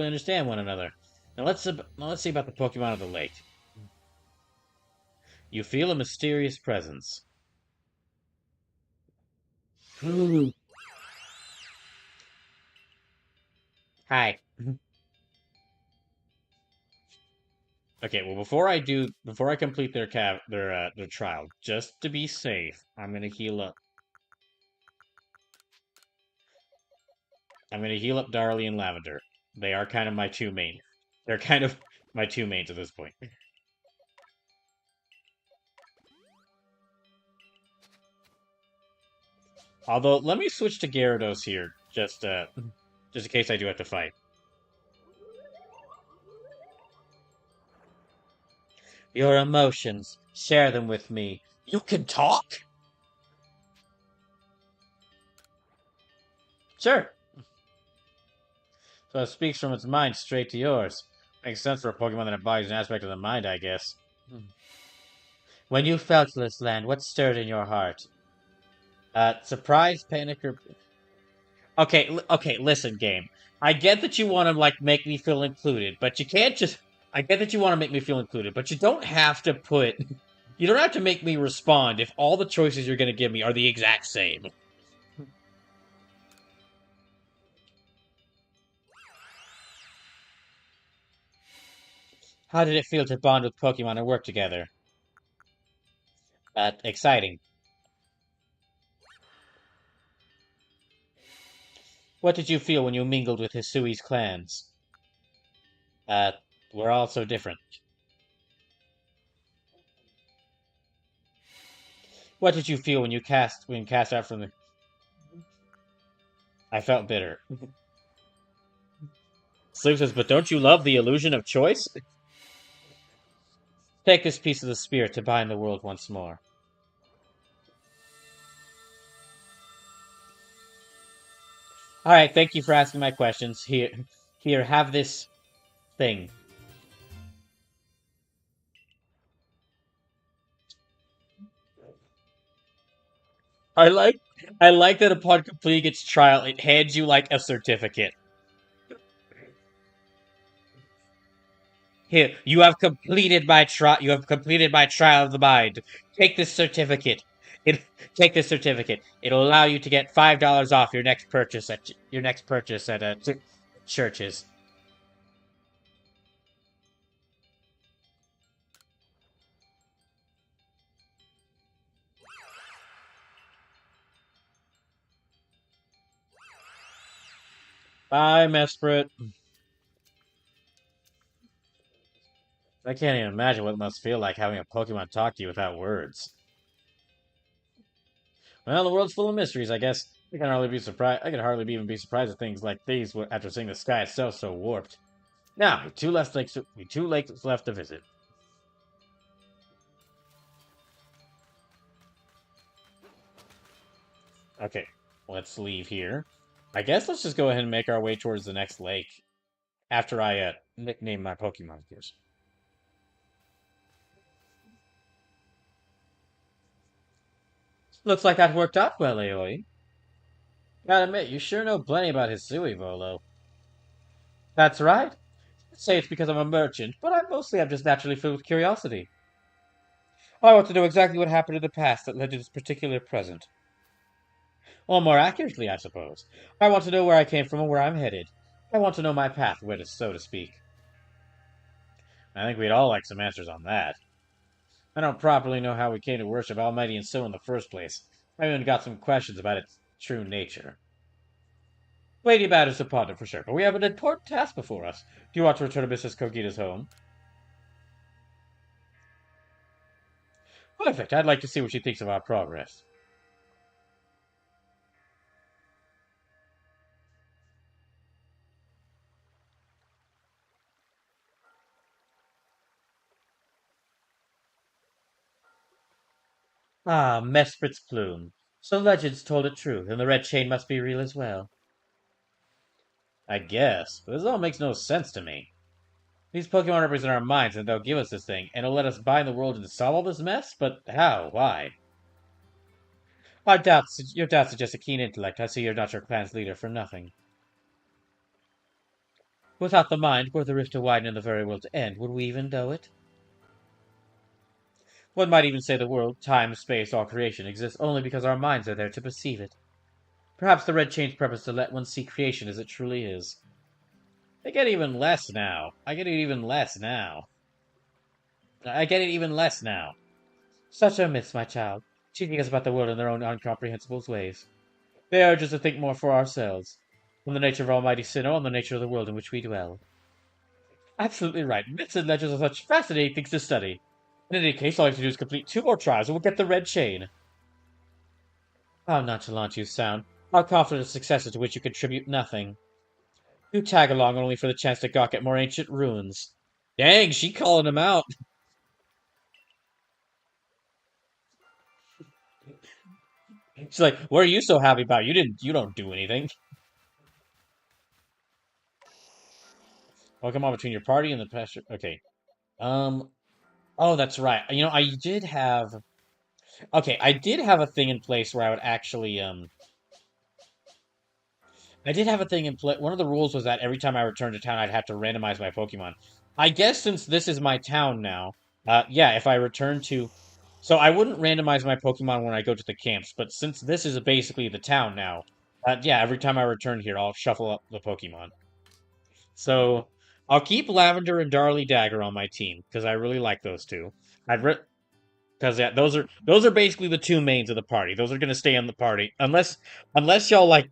[SPEAKER 1] understand one another. Now let's see about the Pokemon of the lake. You feel a mysterious presence. Hi. Okay, well before I complete their trial, just to be safe, I'm gonna heal up. I'm gonna heal up Darlie and Lavender. They are kind of my two main. They're kind of my two mains at this point. Although, let me switch to Gyarados here, just in case I do have to fight. Your emotions, share them with me. You can talk? Sure. So it speaks from its mind straight to yours. Makes sense for a Pokemon that embodies an aspect of the mind, I guess. When you felt this land, what stirred in your heart? Surprise, panic, or okay, listen, game. I get that you want to like make me feel included, but you can't just. I get that you want to make me feel included, but you don't have to put. You don't have to make me respond if all the choices you're going to give me are the exact same. How did it feel to bond with Pokemon and work together? Exciting. What did you feel when you mingled with Hisui's clans? Uh, we're all so different. What did you feel when cast out from the? I felt bitter. Sleep says, but don't you love the illusion of choice? Take this piece of the spirit to bind the world once more. All right, thank you for asking my questions. Here, have this thing. I like, I like that upon completing its trial, it hands you like a certificate. Here, you have completed my trial. You have completed my trial of the mind. Take this certificate. It take this certificate. It'll allow you to get $5 off your next purchase at churches. Bye, Mesprit. I can't even imagine what it must feel like having a Pokemon talk to you without words. Well, the world's full of mysteries, I guess. I can hardly be surprised. I can hardly even be surprised at things like these after seeing the sky itself so warped. Now, we two lakes left to visit. Okay, let's leave here. I guess let's just go ahead and make our way towards the next lake after I nickname my Pokemon, of course. Looks like that worked out well, Aoi. Gotta admit, you sure know plenty about Hisui, Volo. That's right. I'd say it's because I'm a merchant, but I'm just naturally filled with curiosity. I want to know exactly what happened in the past that led to this particular present. Or more accurately, I suppose. I want to know where I came from and where I'm headed. I want to know my path, so to speak. I think we'd all like some answers on that. I don't properly know how we came to worship Almighty and so in the first place. I've even got some questions about its true nature. Weighty matters to ponder for sure, but we have an important task before us. Do you want to return to Mrs. Kogita's home? Perfect. I'd like to see what she thinks of our progress. Ah, Mesprit's plume. So legends told it true, and the red chain must be real as well. I guess, but this all makes no sense to me. These Pokemon represent our minds, and they'll give us this thing, and it'll let us bind the world and solve all this mess? But how? Why? Your doubts suggest a keen intellect. I see you're not your clan's leader for nothing. Without the mind, were the rift to widen and the very world to end, would we even know it? One might even say the world, time, space, all creation exists only because our minds are there to perceive it. Perhaps the red chain's purpose to let one see creation as it truly is. I get even less now. I get it even less now. I get it even less now. Such are myths, my child, teaching us about the world in their own incomprehensible ways. They urge us to think more for ourselves, on the nature of Almighty Sinnoh, on the nature of the world in which we dwell. Absolutely right. Myths and legends are such fascinating things to study. In any case, all I have to do is complete 2 more trials and we'll get the red chain. How nonchalant you sound. How confident of successes to which you contribute nothing. You tag along only for the chance to gawk at more ancient ruins. Dang, she calling him out. She's like, what are you so happy about? You don't do anything. Welcome on between your party and the pasture. Okay. Um, oh, that's right. I did have a thing in place where I would actually, I did have a thing in play. One of the rules was that every time I returned to town, I'd have to randomize my Pokemon. I guess since this is my town now, yeah, if I return to, so I wouldn't randomize my Pokemon when I go to the camps, but since this is basically the town now, yeah, every time I return here, I'll shuffle up the Pokemon. So I'll keep Lavender and Darly Dagger on my team because I really like those two. I'd because yeah, those are basically the two mains of the party. Those are gonna stay in the party unless y'all like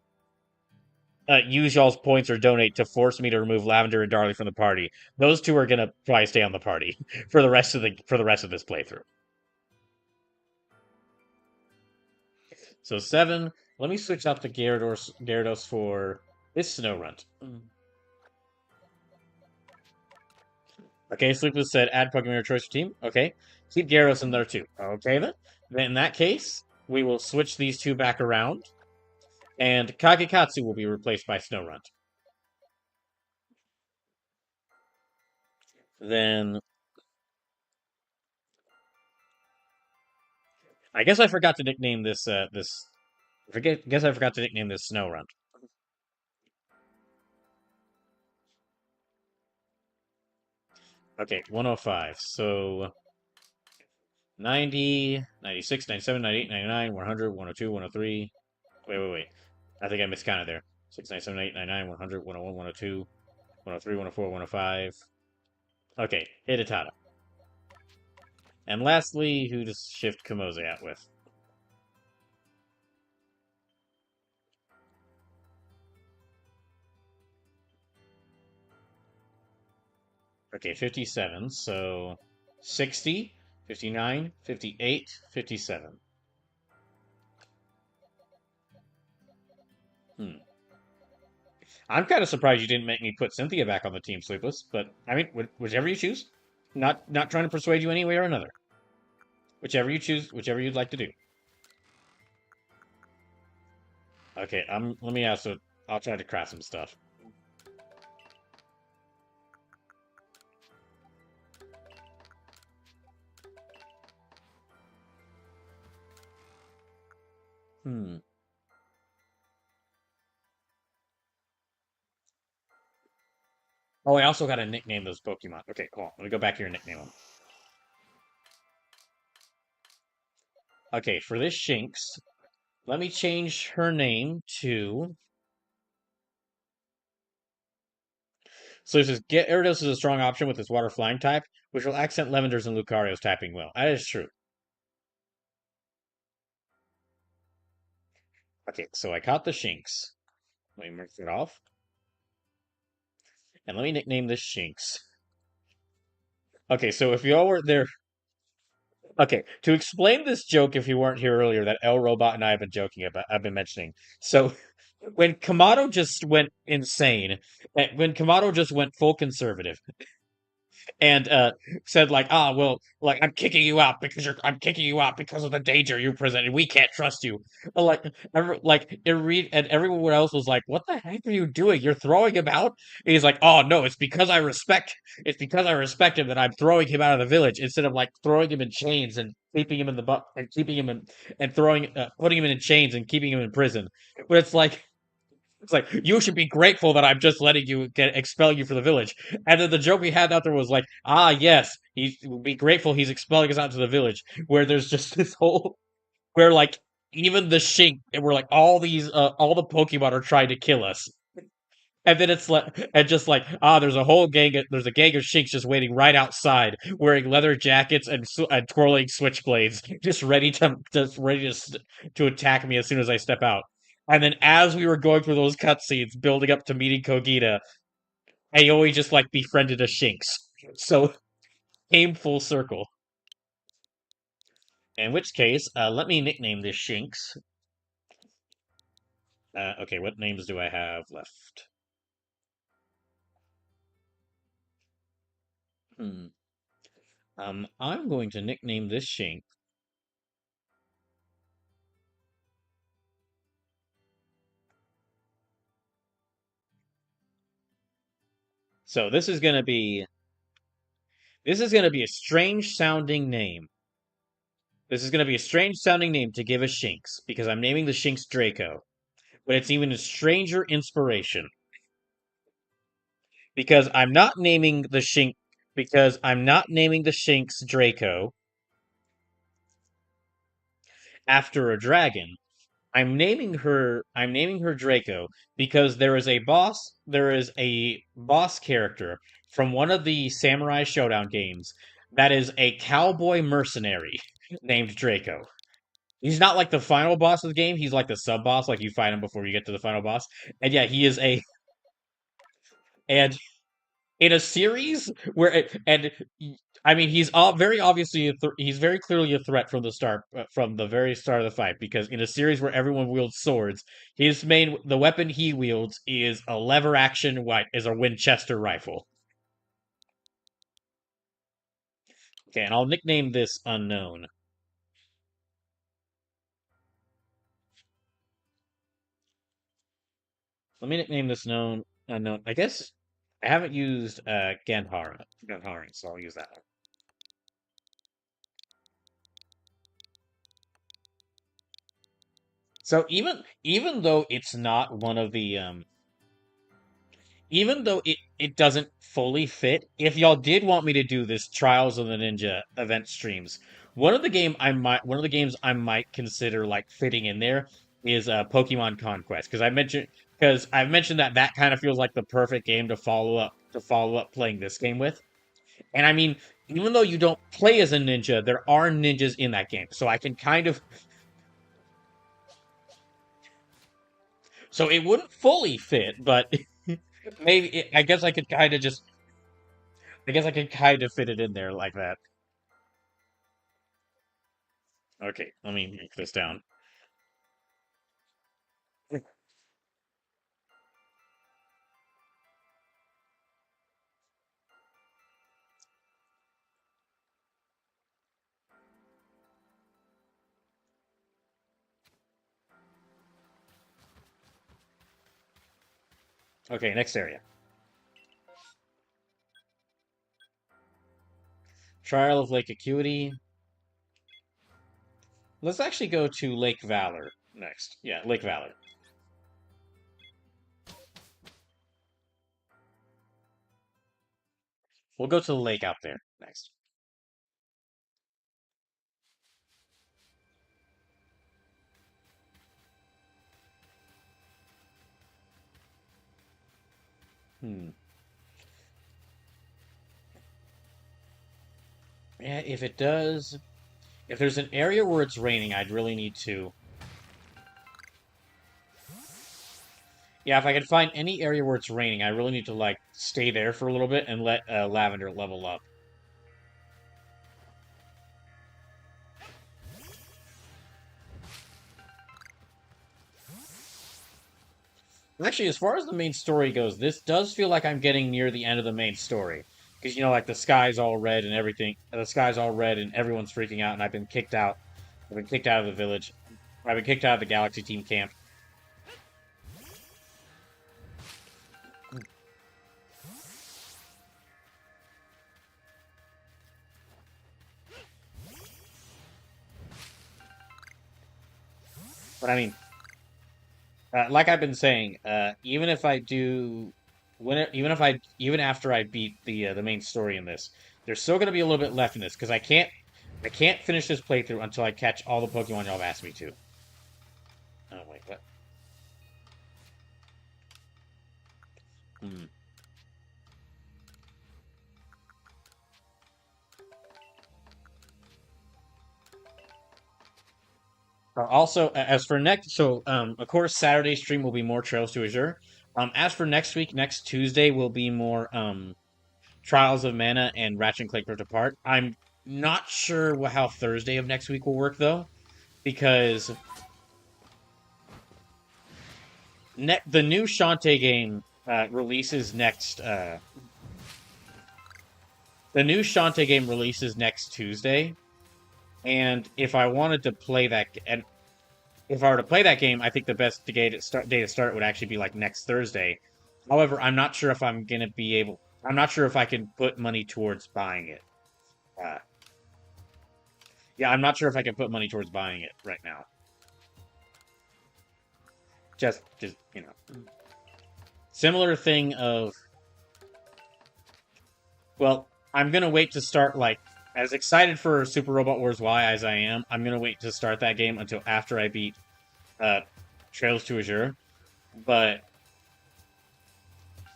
[SPEAKER 1] use y'all's points or donate to force me to remove Lavender and Darly from the party. Those two are gonna probably stay on the party for the rest of this playthrough. So 7. Let me switch out the Gyarados for this Snorunt. Okay, Sleepless said add Pokemon your choice for team. Okay, keep Gyarados in there too. Okay then. Then in that case, we will switch these two back around, and Kagekatsu will be replaced by Snorunt. Then I guess I forgot to nickname this. Guess I forgot to nickname this Snorunt. Okay, 105. So 90, 96, 97, 98, 99, 100, 102, 103. Wait. I think I miscounted there. 6, 9, 7, 8, 99, 100, 101, 102, 103, 104, 105. Okay, Hidetata. And lastly, who does shift Kamose out with? Okay, 57. So 60, 59, 58, 57. Hmm. I'm kind of surprised you didn't make me put Cynthia back on the team, Sleepless. But I mean, whichever you choose. Not trying to persuade you any way or another. Whichever you choose, whichever you'd like to do. Okay, let me also I'll try to craft some stuff. Hmm. Oh, I also got to nickname those Pokemon. Okay, cool. Let me go back here and nickname them. Okay, for this Shinx, let me change her name to. So it says Gyarados is a strong option with its water flying type, which will accent Lavender's and Lucario's typing well. That is true. Okay, so I caught the Shinx. Let me mark it off. And let me nickname this Shinx. Okay, so if y'all were there. Okay, to explain this joke, if you weren't here earlier, that L Robot and I have been joking about, I've been mentioning. So when Kamado just went insane, when Kamado just went full conservative, and said like, ah, well, like I'm kicking you out because of the danger you presented. We can't trust you. Like, and everyone else was like, what the heck are you doing? You're throwing him out. And he's like, oh no, it's because I respect him that I'm throwing him out of the village instead of like throwing him in chains and keeping him in the butt and keeping him in and putting him in chains and keeping him in prison. But it's like you should be grateful that I'm just letting you expel you from the village. And then the joke we had out there was like, ah, yes, he be grateful he's expelling us out to the village. Where there's just this whole where like even the Shink and we're like all the Pokemon are trying to kill us. And then it's like, and just like, ah, there's a gang of Shinks just waiting right outside, wearing leather jackets and twirling switchblades, just ready to attack me as soon as I step out. And then as we were going through those cutscenes, building up to meeting Kogita, Aoi just like befriended a Shinx. So came full circle. In which case, let me nickname this Shinx. Okay, what names do I have left? Hmm. I'm going to nickname this Shinx. So this is gonna be a strange sounding name. This is gonna be a strange sounding name to give a Shinx because I'm naming the Shinx Draco, but it's even a stranger inspiration because I'm not naming the Shinx Draco after a dragon. I'm naming her Draco because there is a boss character from one of the Samurai Showdown games that is a cowboy mercenary named Draco. He's not like the final boss of the game, he's like the sub boss, like you fight him before you get to the final boss. And yeah, he is a and in a series where and I mean he's all very obviously he's very clearly a threat from the very start of the fight because in a series where everyone wields swords, the weapon he wields is a lever action is a Winchester rifle. Okay, and I'll nickname this unknown. Let me nickname this known unknown. I guess I haven't used Ganhara, so I'll use that one. So even though it's not one of the even though it doesn't fully fit, if y'all did want me to do this Trials of the Ninja event streams, one of the games I might consider like fitting in there is Pokemon Conquest because I've mentioned that that kind of feels like the perfect game to follow up playing this game with. And I mean, even though you don't play as a ninja, there are ninjas in that game. So I can kind of so it wouldn't fully fit, but I guess I could kind of just I guess I could kind of fit it in there like that. Okay, let me make this down. Okay, next area. Trial of Lake Acuity. Let's actually go to Lake Valor next. Yeah, Lake Valor. We'll go to the lake out there next. Hmm. Yeah, if there's an area where it's raining, I'd really need to. Yeah, if I could find any area where it's raining, I really need to like stay there for a little bit and let Lavender level up. Actually, as far as the main story goes, this does feel like I'm getting near the end of the main story. because like the sky's all red and everything. The sky's all red and everyone's freaking out, and I've been kicked out. I've been kicked out of the village. I've been kicked out of the Galaxy Team camp. But I mean, like I've been saying, even if I do, even after I beat the main story in this, there's still gonna be a little bit left in this because I can't finish this playthrough until I catch all the Pokemon y'all have asked me to. Oh wait, what? Hmm. Also, as for next, so of course Saturday stream will be more Trails to Azure. As for next week, next Tuesday will be more Trials of Mana and Ratchet and Clank Rift Apart. I'm not sure how Thursday of next week will work though, because the new Shantae game releases next. The new Shantae game releases next Tuesday, and if I wanted to play that, and if I were to play that game, I think the best day to start would actually be like next Thursday. However, I'm not sure if I'm gonna be able. I'm not sure if I can put money towards buying it. Uh, yeah, I'm not sure if I can put money towards buying it right now. Just similar thing of, well, I'm gonna wait to start like as excited for Super Robot Wars Y as I am. I'm gonna wait to start that game until after I beat uh, Trails to Azure. But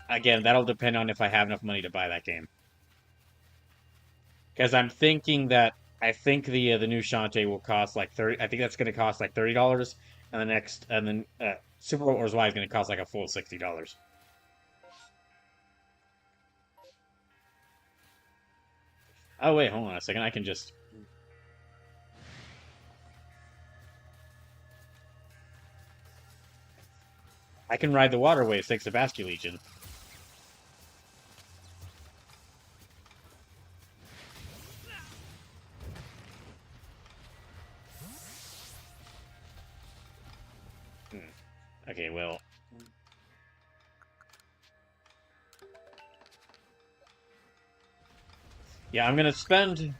[SPEAKER 1] again, that'll depend on if I have enough money to buy that game. Because I'm thinking that I think the new Shantae will cost like 30. I think that's going to cost like $30, and then Super Robot Wars Y is going to cost like a full $60. Oh wait, hold on a second. I can ride the waterways thanks to Basque Legion. Hmm. Okay, well, yeah, I'm gonna spend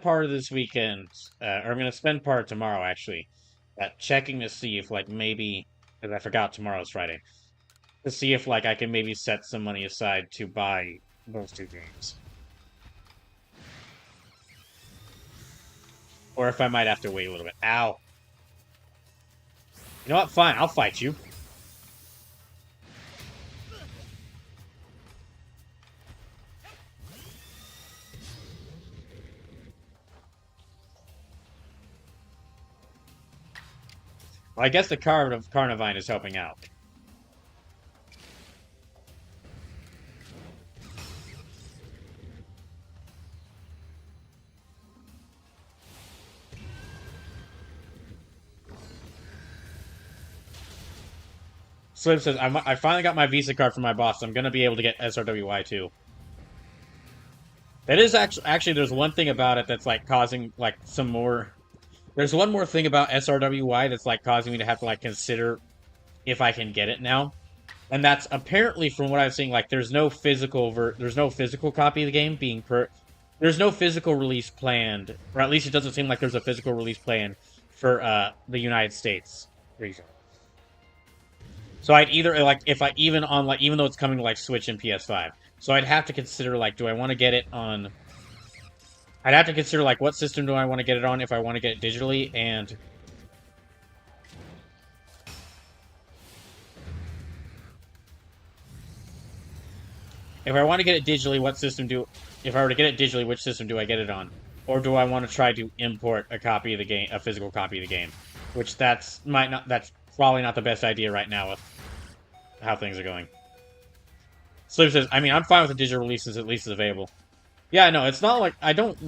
[SPEAKER 1] part of this weekend, or I'm gonna spend part of tomorrow actually, checking to see if like maybe, because I forgot tomorrow's Friday, to see if like I can maybe set some money aside to buy those two games, or if I might have to wait a little bit. Ow! You know what? Fine, I'll fight you. Well, I guess the Carnivine is helping out. Slim says, I finally got my Visa card from my boss. So I'm gonna be able to get SRWY too. That is actually there's one thing about it that's like causing like some more. There's one more thing about SRWY that's like causing me to have to like consider if I can get it now, and that's apparently from what I've seen. Like there's no physical copy of the game being there's no physical release planned, or at least it doesn't seem like there's a physical release plan for the United States region. So I'd either like if I even on like even though it's coming to like Switch and PS5, so I'd have to consider like do I want to get it on? I'd have to consider like what system do I want to get it on if I want to get it digitally, and if I want to get it digitally, what system do? If I were to get it digitally, which system do I get it on? Or do I want to try to import a copy of the game, a physical copy of the game? Which that's probably not the best idea right now with how things are going. Sleep says, I mean, I'm fine with the digital releases at least it's available. Yeah, no, it's not like I don't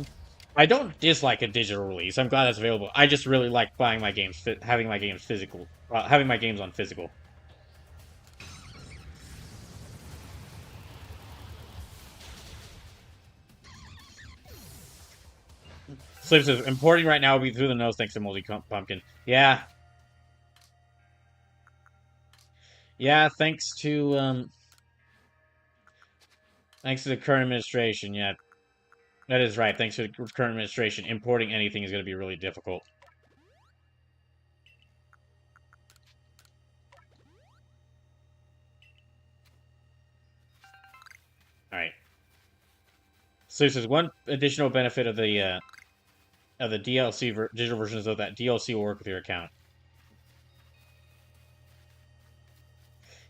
[SPEAKER 1] dislike a digital release. I'm glad it's available. I just really like buying my games, having my games physical, having my games on physical. Sleep says importing right now will be through the nose thanks to Moldy Pumpkin. Yeah, yeah. Thanks to the current administration. Yeah, that is right. Thanks to the current administration, importing anything is going to be really difficult. All right. So this is one additional benefit of the DLC digital version is that DLC will work with your account.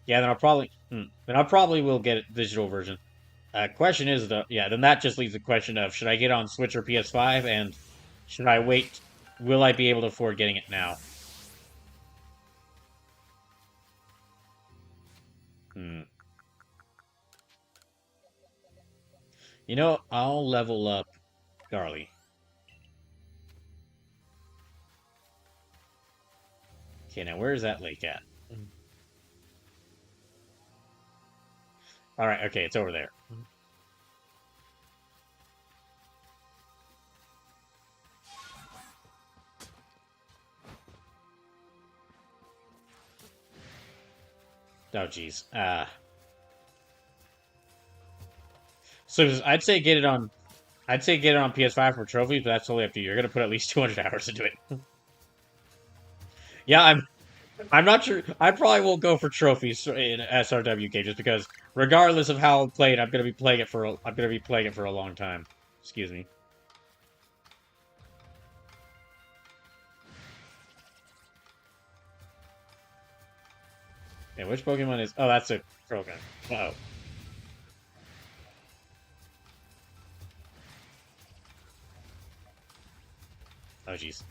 [SPEAKER 1] Yeah, then I'll probably will get a digital version. Question is though, yeah, then that just leaves the question of should I get on Switch or PS5, and should I wait? Will I be able to afford getting it now? Hmm. You know, I'll level up Garly. Okay, now where is that lake at? All right, okay, it's over there. Oh, jeez. So I'd say get it on. I'd say get it on PS5 for trophies, but that's totally up to you. You're gonna put at least 200 hours into it. Yeah, I'm not sure. I probably won't go for trophies in SRWK just because, regardless of how I play it, I'm gonna be playing it for a long time. Excuse me. Yeah, which Pokemon is? Oh, that's a Krogan. Oh, oh, jeez.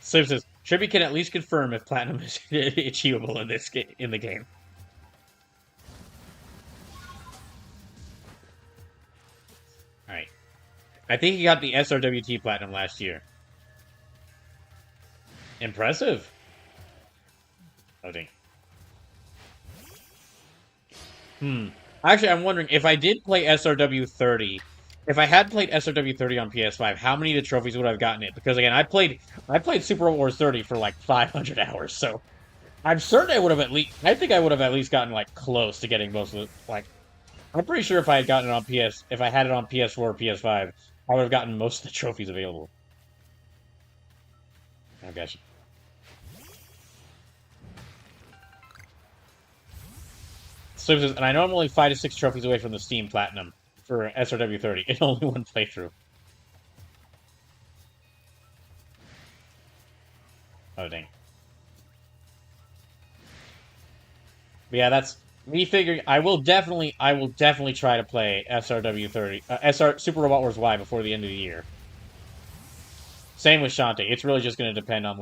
[SPEAKER 1] So it says Trippy can at least confirm if platinum is achievable in in the game. All right. I think he got the SRWT platinum last year. Impressive. Oh dang. Hmm. Actually, I'm wondering if I did play SRW 30, if I had played SRW 30 on PS5, how many of the trophies would I have gotten it? Because again, I played Super Robot Wars 30 for like 500 hours, so I'm certain I would have at least I think I would have at least gotten like close to getting most of the like I'm pretty sure if I had gotten it on if I had it on PS4 or PS5, I would have gotten most of the trophies available. Oh gosh. So, and I know I'm only 5 to 6 trophies away from the Steam Platinum for SRW 30 in only one playthrough. Oh dang. But yeah, that's me figuring. I will definitely try to play SRW 30, SR Super Robot Wars Y before the end of the year. Same with Shantae. It's really just going to depend on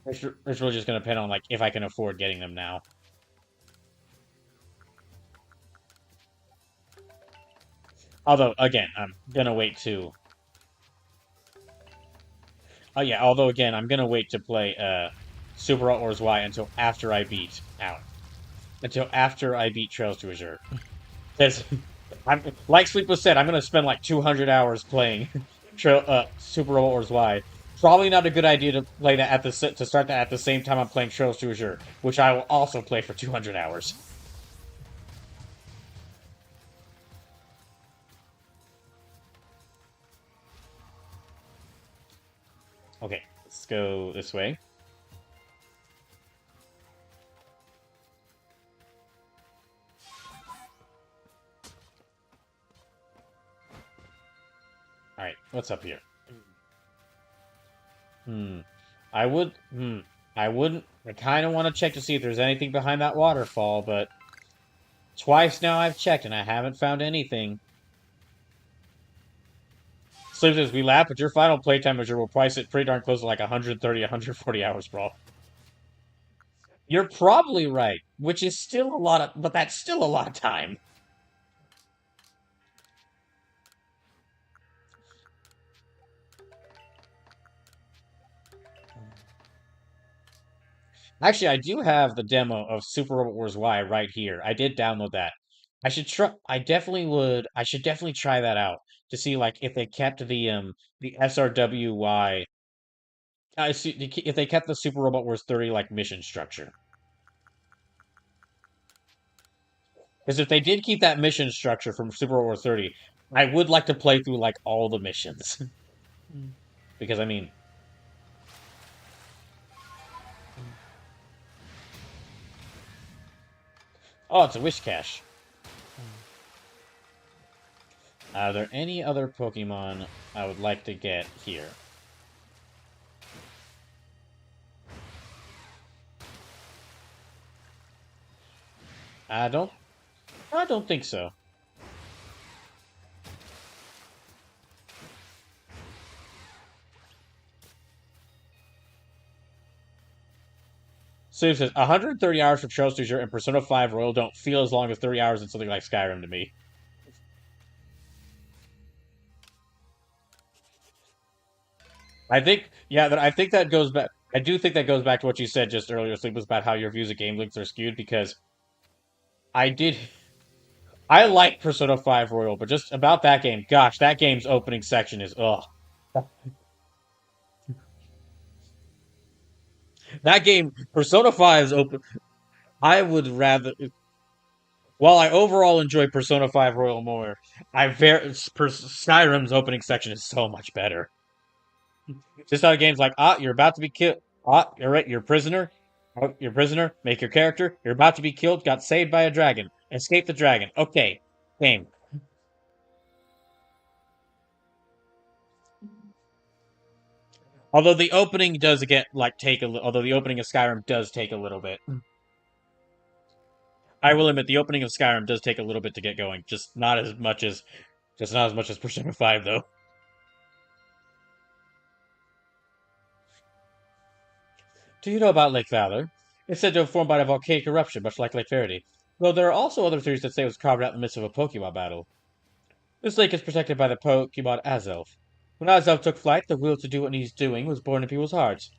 [SPEAKER 1] it's really just going to depend on like if I can afford getting them now. Although again, I'm gonna wait to. Oh yeah. Although again, I'm gonna wait to play Super Robot Wars Y until after I beat Trails to Azure. Because I'm like Sleepless said, I'm gonna spend like 200 hours playing Super Robot Wars Y. Probably not a good idea to play that to start that at the same time I'm playing Trails to Azure, which I will also play for 200 hours. Okay, let's go this way. All right, what's up here? Hmm. I would. Hmm. I wouldn't. I kind of want to check to see if there's anything behind that waterfall, but twice now I've checked and I haven't found anything. Slim says we laugh, but your final playtime measure will price it pretty darn close to like 130, 140 hours, bro. You're probably right, which is still a lot of, but that's still a lot of time. Actually, I do have the demo of Super Robot Wars Y right here. I did download that. I should try. I definitely would. I should definitely try that out to see like if they kept the SRWY. I see if they kept the Super Robot Wars 30 like mission structure. Because if they did keep that mission structure from Super Robot Wars 30, I would like to play through like all the missions. Because I mean, oh, it's a wish cache. Are there any other Pokemon I would like to get here? I don't. I don't think so. Sue says 130 hours for Trail Studio and Persona 5 Royal don't feel as long as 30 hours in something like Skyrim to me. I think, yeah, I think that goes back. I do think that goes back to what you said just earlier, Sleep, was about how your views of game links are skewed because I did. I like Persona 5 Royal, but just about that game, gosh, that game's opening section is ugh. That game, Persona 5's open. I would rather. While I overall enjoy Persona 5 Royal more, Skyrim's opening section is so much better. Just how the game's like, you're about to be killed. You're right, you're a prisoner. You're a prisoner. Make your character. You're about to be killed. Got saved by a dragon. Escape the dragon. Okay, game. Although the opening does get like take a. Although the opening of Skyrim does take a little bit. I will admit the opening of Skyrim does take a little bit to get going. Just not as much as Persona 5 though. Do you know about Lake Valor? It's said to have formed by a volcanic eruption, much like Lake Verity. Though there are also other theories that say it was carved out in the midst of a Pokemon battle. This lake is protected by the Pokemon Azelf. When Azelf took flight, the will to do what he's doing was born in people's hearts.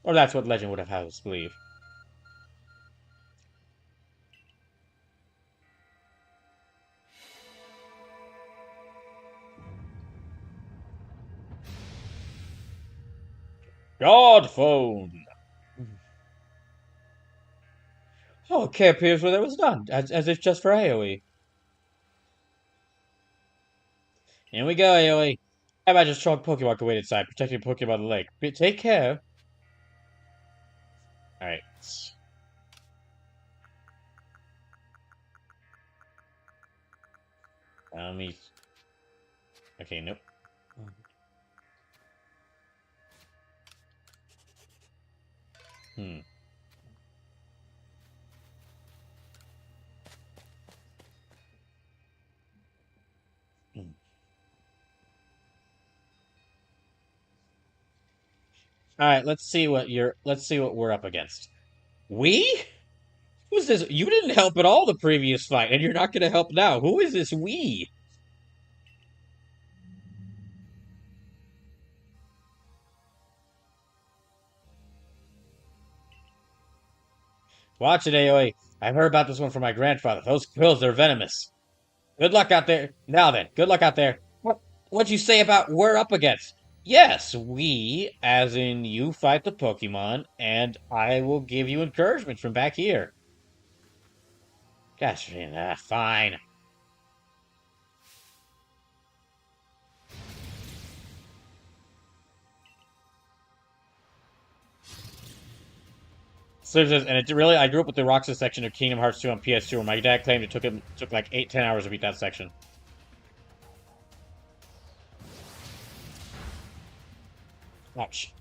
[SPEAKER 1] Or that's what legend would have had us believe. God phone! Oh, okay, appears where there was none, as if just for AoE. Here we go, AoE. I imagine strong Pokemon can wait inside, protecting Pokemon on the lake. Take care. Alright. Me. Okay, nope. Hmm. Alright, let's see what we're up against. We? Who's this? You didn't help at all the previous fight, and you're not gonna help now. Who is this we? Watch it, AoE. I've heard about this one from my grandfather. Those quills, they're venomous. Good luck out there. Now then, good luck out there. What'd you say about we're up against? Yes, we, as in you fight the Pokemon, and I will give you encouragement from back here. Gosh, fine. So and it really, I grew up with the Roxas section of Kingdom Hearts 2 on PS2, where my dad claimed it took like 8-10 hours to beat that section. Ouch.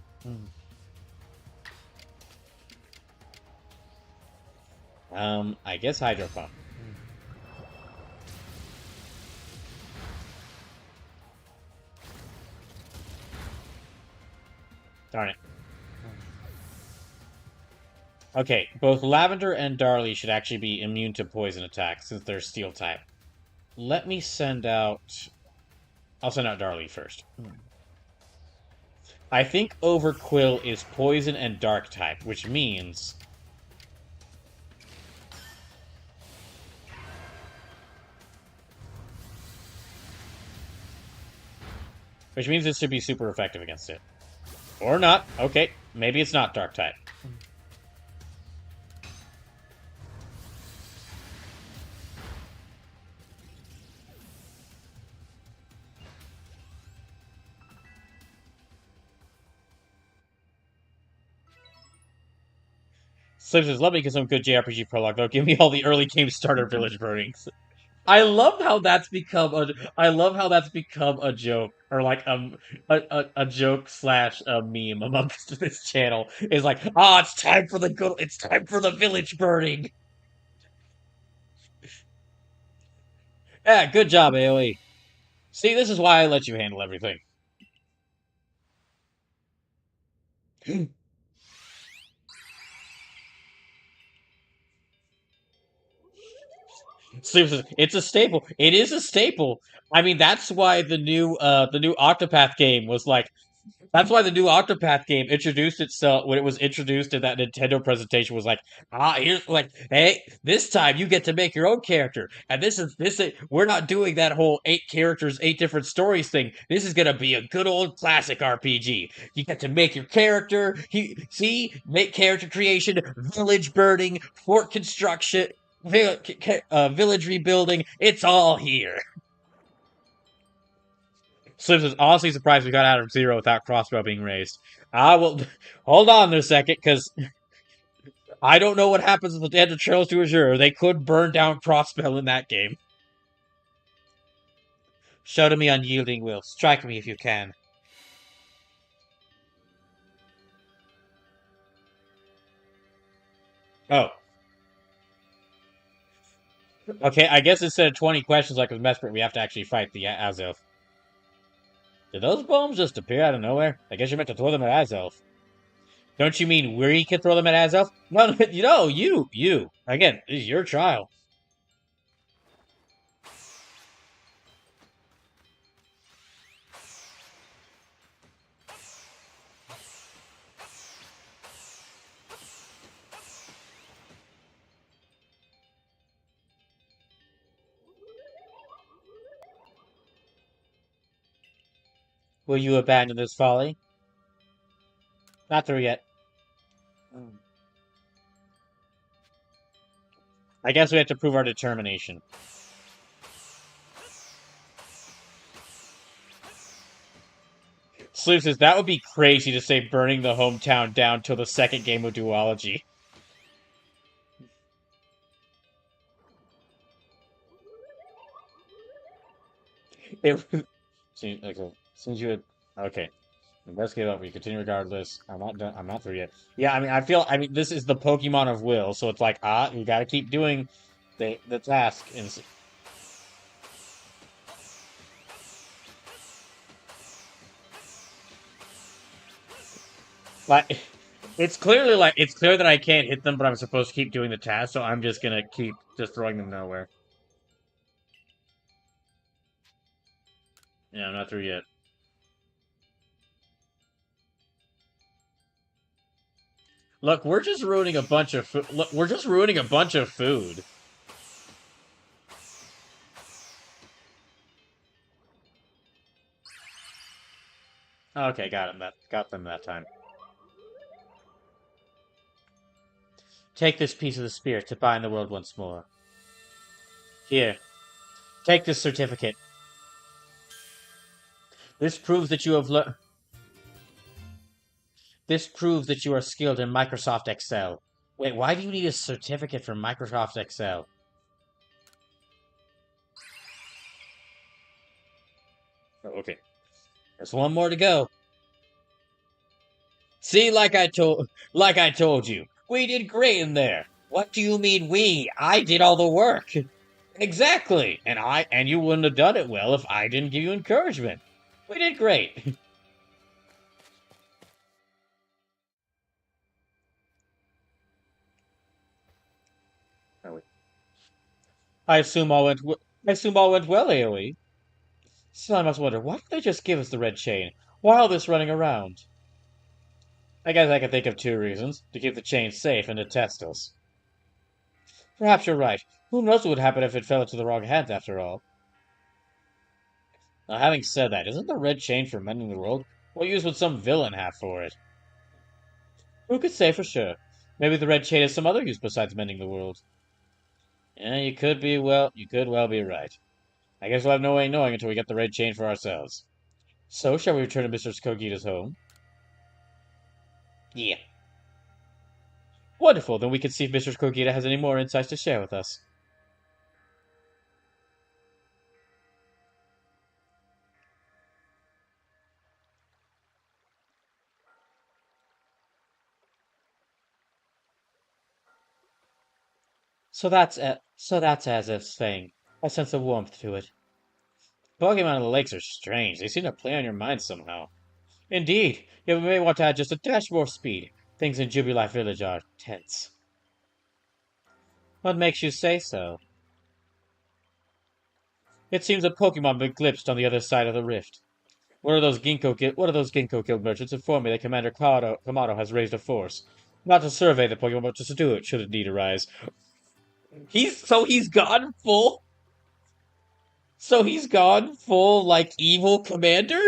[SPEAKER 1] I guess Hydro Pump. Darn it. Okay, both Lavender and Darlie should actually be immune to poison attacks since they're steel type. Let me send out. I'll send out Darlie first. I think Overquill is poison and dark type, which means which means this should be super effective against it. Or not. Okay, maybe it's not Dark type. Slips is lovely because some good JRPG prologue though. Give me all the early game starter village burnings. I love how that's become a. I love how that's become a joke or like a joke slash a meme amongst this channel. Is like, it's time for the good. It's time for the village burning. Yeah, good job, AOE. See, this is why I let you handle everything. It's a staple. It is a staple. I mean, that's why the new Octopath game was like. That's why the new Octopath game introduced itself when it was introduced in that Nintendo presentation was like, here's like, hey, this time you get to make your own character, and we're not doing that whole 8 characters, 8 different stories thing. This is gonna be a good old classic RPG. You get to make your character. Make character creation, village burning, fort construction, village rebuilding. It's all here. Slims is honestly surprised we got out of 0 without crossbow being raised. I will hold on there a second, because I don't know what happens at the end of Trails to Azure. They could burn down crossbow in that game. Show to me unyielding will. Strike me if you can. Oh. Okay, I guess instead of 20 questions like with Mesprit, we have to actually fight the Azelf. Did those bombs just appear out of nowhere? I guess you meant to throw them at Azelf. Don't you mean we can throw them at Azelf? No, you. Again, this is your trial. Will you abandon this folly? Not through yet. I guess we have to prove our determination. Sleep says that would be crazy to say burning the hometown down till the second game of duology. It, okay, since you had okay, investigate up. We continue regardless. I'm not done. I'm not through yet. Yeah, I mean, I mean, this is the Pokemon of Will, so it's like, you got to keep doing the task. And like, it's clear that I can't hit them, but I'm supposed to keep doing the task, so I'm just gonna keep just throwing them nowhere. Yeah, I'm not through yet. Look, we're just ruining a bunch of food. Look, we're just ruining a bunch of food. Okay, got them that time. Take this piece of the spirit to bind the world once more. Here, take this certificate. This proves that you have learned. This proves that you are skilled in Microsoft Excel. Wait, why do you need a certificate for Microsoft Excel? Oh, okay, there's one more to go. See, like I told you, we did great in there. What do you mean we? I did all the work. Exactly. And you wouldn't have done it well if I didn't give you encouragement. We did great. I assume all went well, AoE. Still, I must wonder, why did they just give us the red chain? Why all this running around? I guess I can think of 2 reasons. To keep the chain safe and to test us. Perhaps you're right. Who knows what would happen if it fell into the wrong hands after all? Now, having said that, isn't the red chain for mending the world? What use would some villain have for it? Who could say for sure? Maybe the red chain has some other use besides mending the world. Yeah, you could well be right. I guess we'll have no way of knowing until we get the red chain for ourselves. So, shall we return to Mr. Kogita's home? Yeah. Wonderful, then we can see if Mr. Kogita has any more insights to share with us. So that's as if saying. I sense a warmth to it. Pokemon on the lakes are strange. They seem to play on your mind somehow. Indeed, yet we may want to add just a dash more speed. Things in Jubilife Village are tense. What makes you say so? It seems a Pokemon been glimpsed on the other side of the rift. One of those Ginkgo guild merchants informed me that Commander Kamado has raised a force. Not to survey the Pokemon, but to subdue it should a need arise. He's gone full. So he's gone full like evil commander.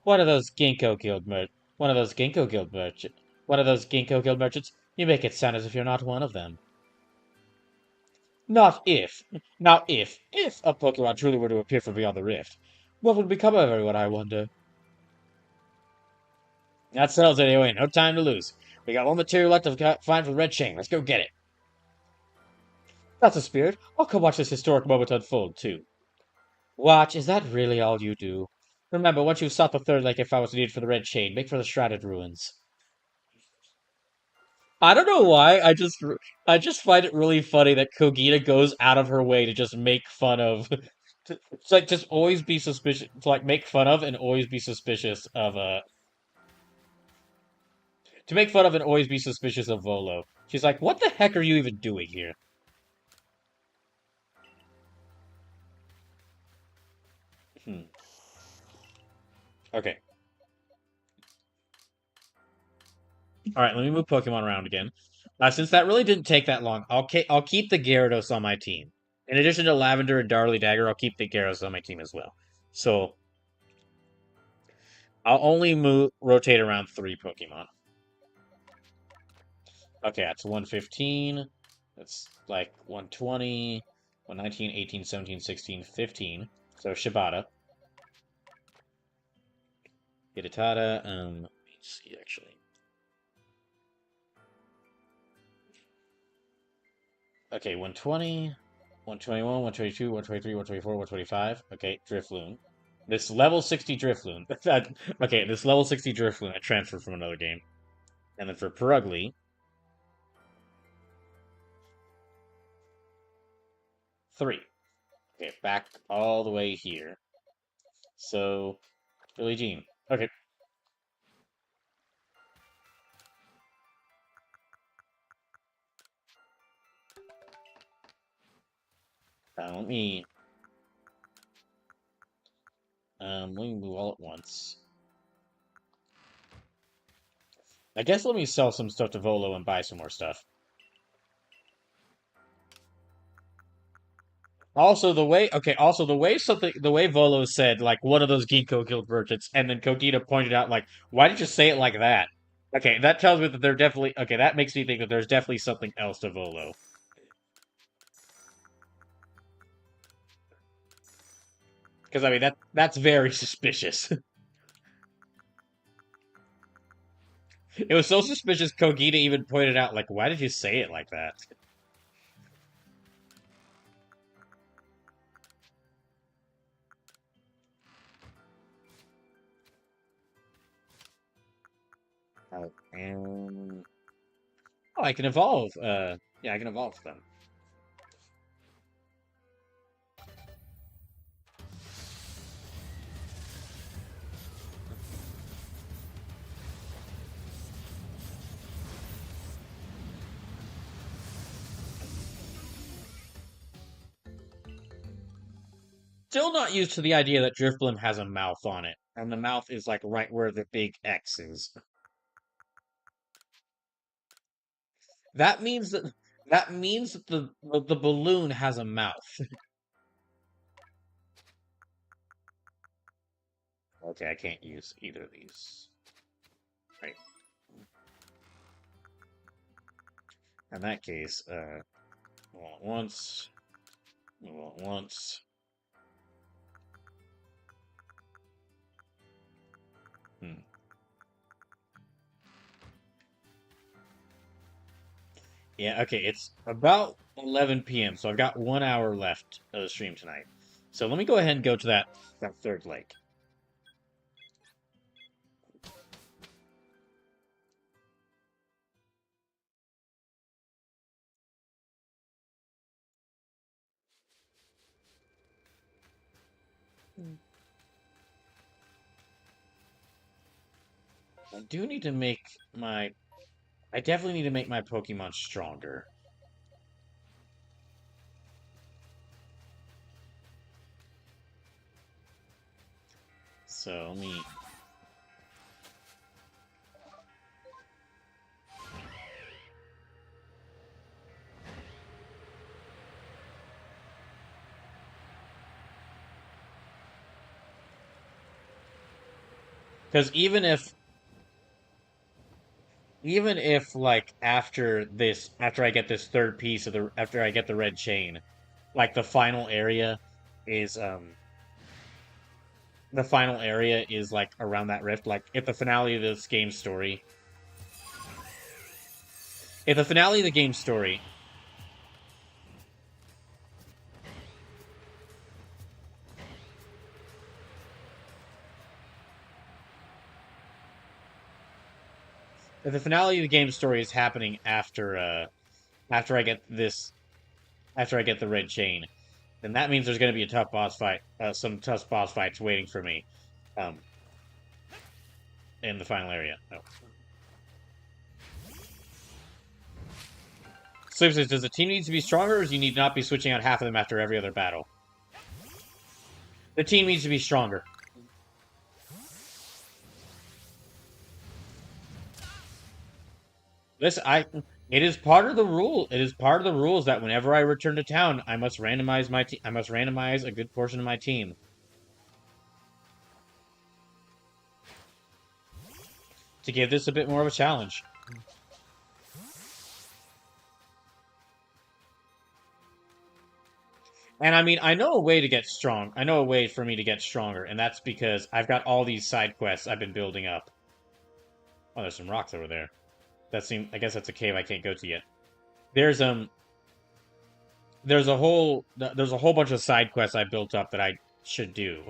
[SPEAKER 1] One of those Ginkgo guild mer. One of those Ginkgo guild merchant. One of those Ginkgo guild merchants. You make it sound as if you're not one of them. Not if. Now, if a Pokemon truly were to appear from beyond the rift, what would become of everyone, I wonder? That settles it anyway. No time to lose. We got one material left to find for the Red Chain. Let's go get it. That's a spirit. I'll come watch this historic moment unfold, too. Watch, is that really all you do? Remember, once you've sought the third lake if I was needed for the Red Chain, make for the Shrouded Ruins. I don't know why. I just find it really funny that Kogita goes out of her way to just make fun of it's like just always be suspicious to like make fun of and always be suspicious of to make fun of and always be suspicious of Volo. She's like, what the heck are you even doing here? Hmm. Okay. Alright, let me move Pokemon around again. Since that really didn't take that long, I'll keep the Gyarados on my team. In addition to Lavender and Darly Dagger, I'll keep the Gyarados on my team as well. So I'll only rotate around 3 Pokemon. Okay, that's 115. That's like 120, 119, 18, 17, 16, 15. So Shibata. Hidetada, let's see actually. Okay, 120, 121, 122, 123, 124, 125. Okay, Drifloon. This level 60 Drifloon. Okay, this level 60 Drifloon I transferred from another game. And then for Purugly, 3. Okay, back all the way here. So, Billie Jean. Okay. Let me move all at once. I guess let me sell some stuff to Volo and buy some more stuff. Also, the way Volo said, like, one of those Ginkgo guild merchants, and then Kogita pointed out, like, why did you say it like that? Okay, that tells me that they're definitely, okay, that makes me think that there's definitely something else to Volo. Because, I mean, that's very suspicious. It was so suspicious, Kogita even pointed out, like, why did you say it like that? Um, oh, I can evolve. Yeah, I can evolve them. Still not used to the idea that Drifblim has a mouth on it, and the mouth is like right where the big X is. That means that the balloon has a mouth. Okay, I can't use either of these. Right. In that case, move on once, move on once. Hmm. Yeah, okay, it's about 11 p.m., so I've got 1 hour left of the stream tonight. So let me go ahead and go to that third lake. I do need to make my... I definitely need to make my Pokemon stronger. So let me... Because even if like after I get this third piece of the after I get the red chain, like is um the final area is like around that rift. Like if the finale of this game's story, if the finale of the game's story, if the finale of the game's story is happening after I get this after I get the red chain, then that means there's going to be a tough boss fight, some tough boss fights waiting for me, um, in the final area. Oh. Sleep says, does the team need to be stronger, or do you need not be switching out half of them after every other battle? The team needs to be stronger. Listen, it is part of the rule. It is part of the rules that whenever I return to town, I must randomize my team. I must randomize a good portion of my team to give this a bit more of a challenge. And I mean, I know a way to get strong. I know a way for me to get stronger, and that's because I've got all these side quests I've been building up. Oh, there's some rocks over there. I guess that's a cave I can't go to yet. There's there's a whole bunch of side quests I built up that I should do.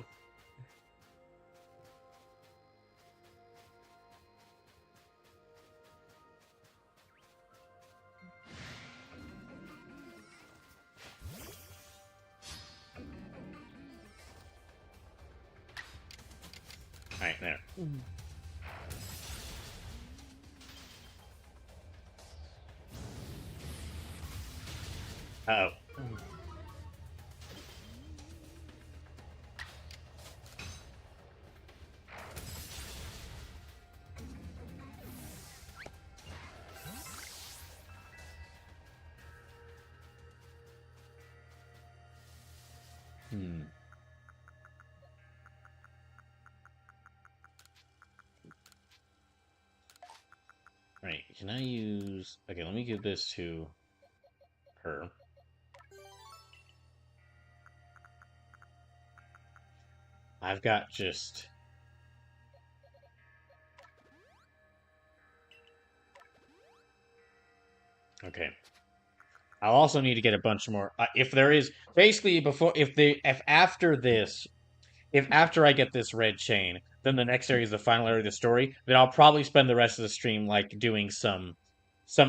[SPEAKER 1] All right, there. Uh oh. Hmm. Right, can I use... Okay, let me give this to her. I've got just... Okay. I'll also need to get a bunch more... if there is... Basically, if after I get this red chain, then the next area is the final area of the story, then I'll probably spend the rest of the stream, like, doing some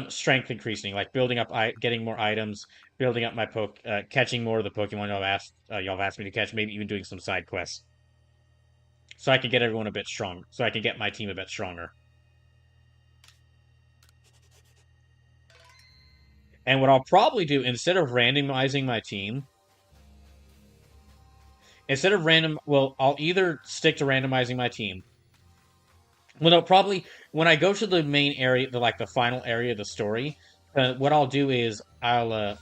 [SPEAKER 1] strength increasing, like building up, getting more items, building up my catching more of the Pokemon y'all have asked me to catch, maybe even doing some side quests, so I can get everyone a bit strong, so I can get my team a bit stronger. And what I'll probably do instead of randomizing my team, I'll either stick to randomizing my team. Well, no, probably when I go to the main area, the final area of the story, what I'll do is when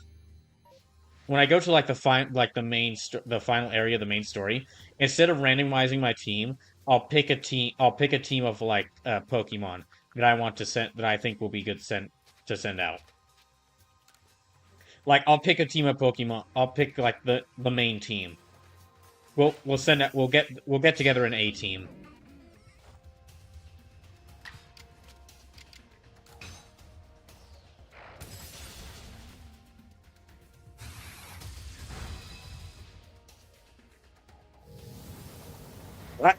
[SPEAKER 1] I go to like the final area of the main story, instead of randomizing my team, I'll pick a team of like Pokemon that I want to send that I think will be good send to send out. Like I'll pick a team of Pokemon. I'll pick like the main team. We'll send it. We'll get together an A team. What?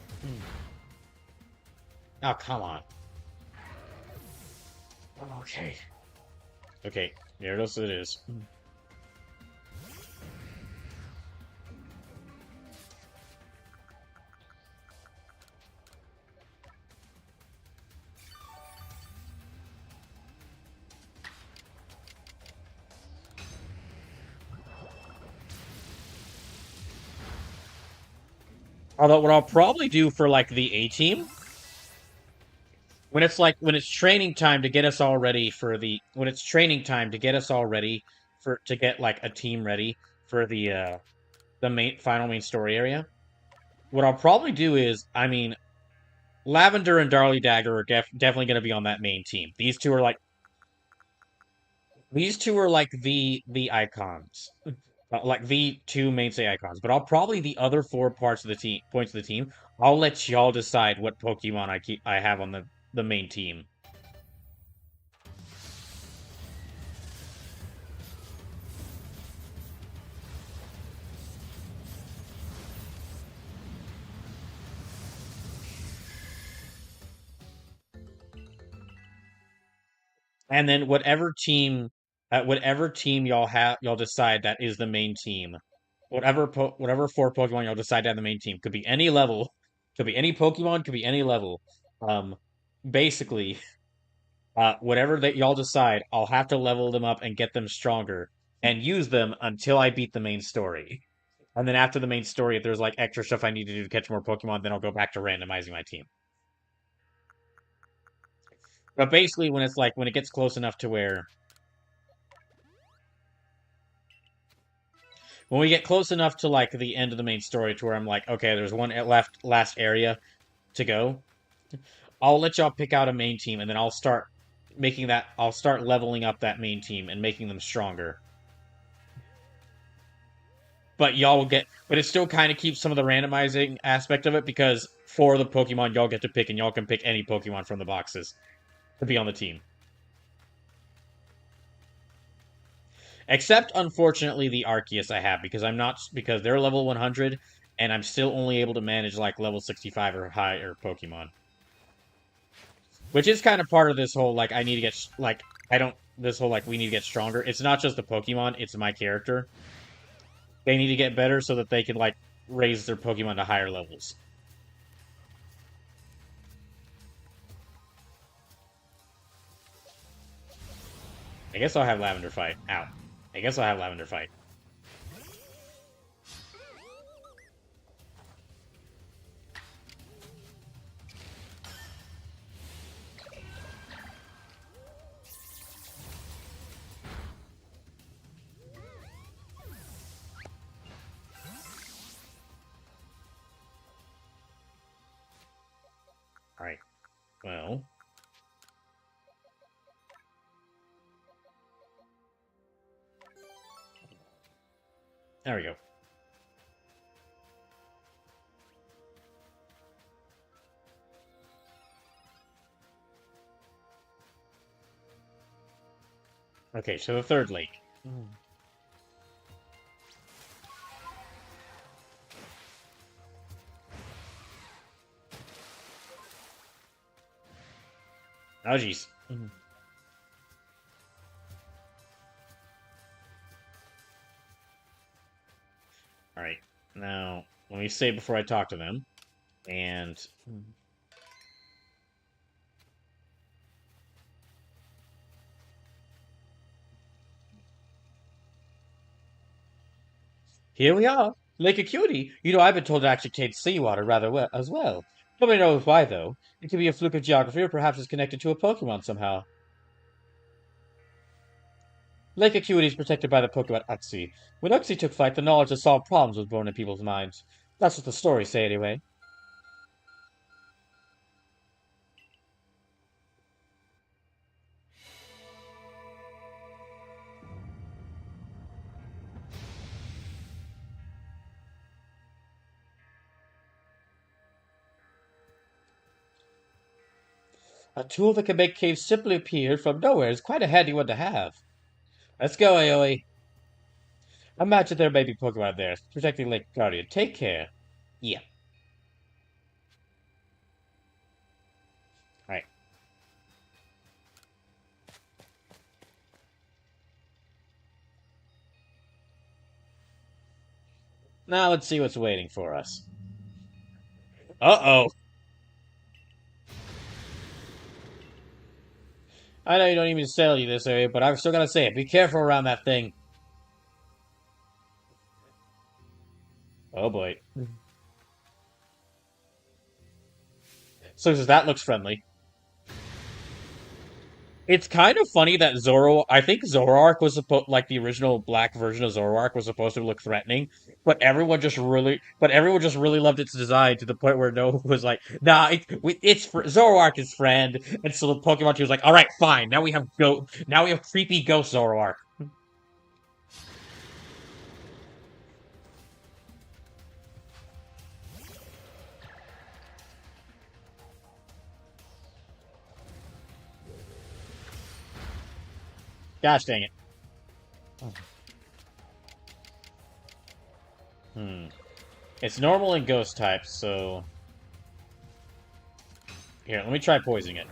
[SPEAKER 1] Oh, come on. Okay. Okay. Gyarados it is. Although what I'll probably do for like the A team when it's training time to get us all ready for the when it's training time to get us all ready for to get like a team ready for the main story area. What I'll probably do is, I mean, Lavender and Darly Dagger are definitely going to be on that main team. These two are like the icons, like the two mainstay icons. But I'll probably the other four parts of the team points of the team. I'll let y'all decide what Pokemon I have on the main team. And then whatever team y'all decide that is the main team. Whatever four Pokemon y'all decide to have the main team could be any level, could be any Pokemon, could be any level. Um, basically, whatever that y'all decide, I'll have to level them up and get them stronger and use them until I beat the main story. And then after the main story, if there's like extra stuff I need to do to catch more Pokemon, then I'll go back to randomizing my team. But basically, when it gets close enough to where when we get close enough to like the end of the main story to where I'm like, okay, there's one last area to go. I'll let y'all pick out a main team, and then I'll start leveling up that main team and making them stronger. But but it still kind of keeps some of the randomizing aspect of it because for the Pokemon y'all get to pick, and y'all can pick any Pokemon from the boxes to be on the team. Except, unfortunately, the Arceus I have because they're level 100, and I'm still only able to manage like level 65 or higher Pokemon, which is kind of part of this whole like I need to get like I don't this whole like we need to get stronger. It's not just the Pokemon; it's my character. They need to get better so that they can like raise their Pokemon to higher levels. I guess I'll have Lavender fight. Out. I guess I'll have Lavender fight. All right. Well, there we go. Okay, so the third lake. Oh, jeez. All right. Now, let me save before I talk to them. And here we are. Lake Acuity. You know, I've been told it actually tastes seawater rather well as well. Nobody knows why, though. It could be a fluke of geography, or perhaps it's connected to a Pokemon somehow. Lake Acuity is protected by the Pokemon Uxie. When Uxie took flight, the knowledge to solve problems was born in people's minds. That's what the stories say, anyway. A tool that can make caves simply appear from nowhere is quite a handy one to have. Let's go, Aoi. Imagine there may be Pokemon there, protecting Lake Guardian. Take care. Yeah. Alright. Now let's see what's waiting for us. Uh-oh. I know you don't need me to tell you this, area, but I'm still gonna say it. Be careful around that thing. Oh boy. So that looks friendly. It's kind of funny that I think Zoroark was supposed, like the original black version of Zoroark was supposed to look threatening, but everyone just really loved its design to the point where no one was like, nah, Zoroark is friend, and so the Pokemon team was like, all right, fine, now we have creepy ghost Zoroark. Gosh dang it. Hmm. It's normal and ghost types, so here, let me try poisoning it.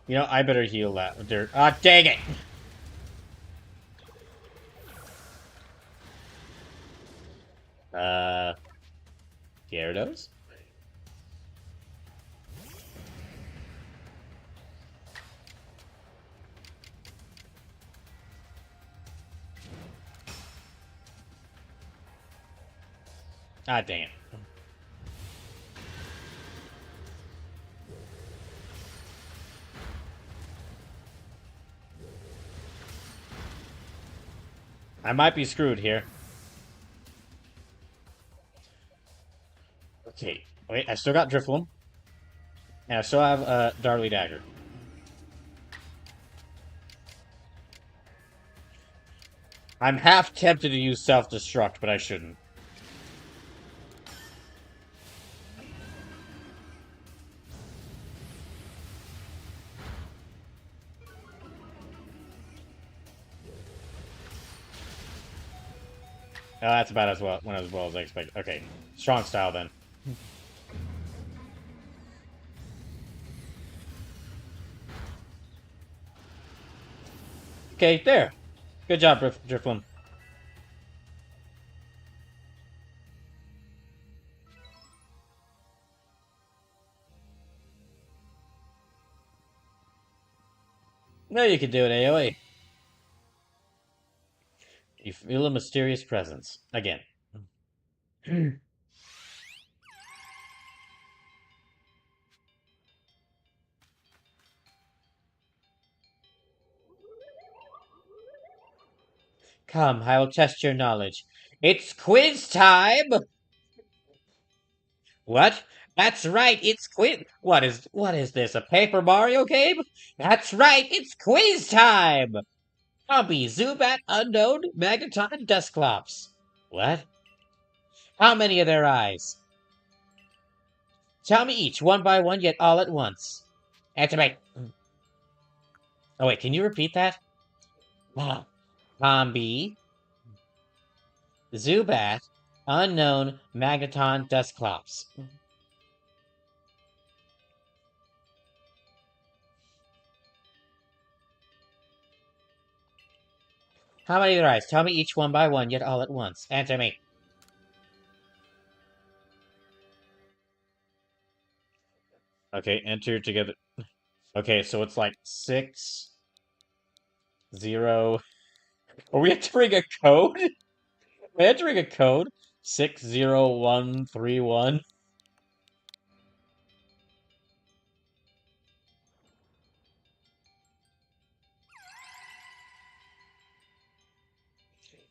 [SPEAKER 1] You know, I better heal that dirt. Ah, dang it! Gyarados? Ah, dang it. I might be screwed here. Okay, wait, I still got Drifloon. And I still have Darly Dagger. I'm half tempted to use Self-Destruct, but I shouldn't. Oh, that's about as well as I expected. Okay, strong style then. Okay, there. Good job, Drifloon. No, you can do it, AoE. You feel a mysterious presence. Again. Come, I will test your knowledge. It's quiz time! What? That's right, it's quiz. What is this, a Paper Mario game? That's right, it's quiz time! Hobby, Zubat, Unknown, Magneton, Dusclops. What? How many are there eyes? Tell me each, one by one, yet all at once. Answer me. Oh wait, can you repeat that? Combi, Zubat, Unknown, Magneton, Dusclops. How many are there eyes? Tell me each one by one, yet all at once. Answer me. Okay, enter together. Okay, so it's like 6, 0. Are we entering a code? Are we entering a code? 60131.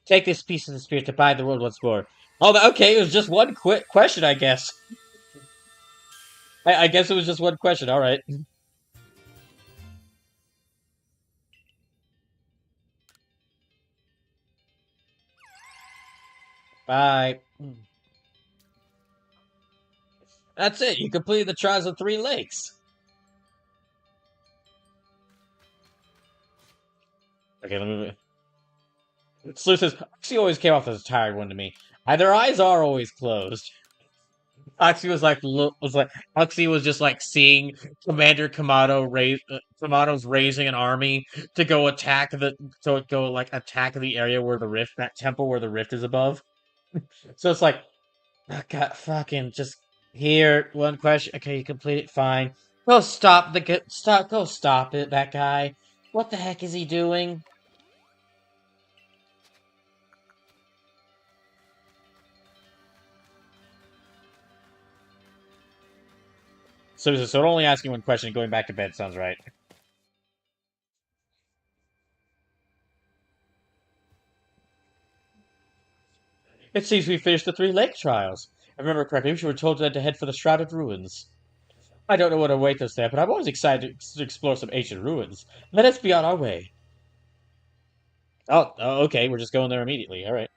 [SPEAKER 1] Take this piece of the spirit to buy the world once more. Oh, okay, it was just one quick question, I guess. I guess it was just one question, alright. Bye. That's it. You completed the Trials of Three Lakes. Okay, let me. Sleuth says, Oxy always came off as a tired one to me. Their eyes are always closed. Oxy was like, Oxy was just like seeing Commander Kamado's raising an army to go attack the area where the rift, that temple where the rift is above. So it's like, oh, God, fucking just here. One question. Okay, you complete it. Fine. Go stop it. That guy. What the heck is he doing? So only asking one question and going back to bed sounds right. It seems we finished the three lake trials. If I remember correctly, we were told to head for the Shrouded Ruins. I don't know what awaits us there, but I'm always excited to explore some ancient ruins. Let us be on our way. Okay, we're just going there immediately. All right.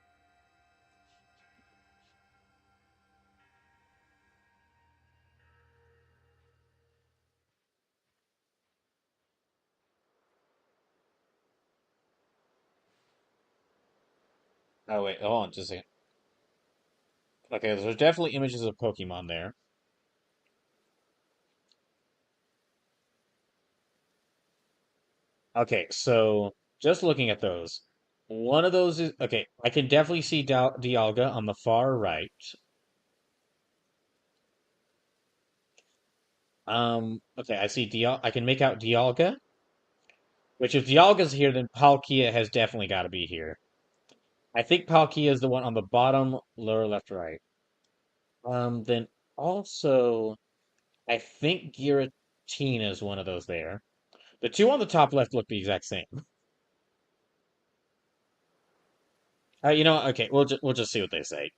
[SPEAKER 1] Oh wait, hold on, just a second. Okay, there's definitely images of Pokemon there. Okay, so just looking at those, one of those is okay. I can definitely see Dialga on the far right. Okay, I see Dial. I can make out Dialga, which if Dialga's here, then Palkia has definitely got to be here. I think Palkia is the one on the bottom, lower left, right. Then also, I think Giratina is one of those there. The two on the top left look the exact same. Okay, we'll just see what they say.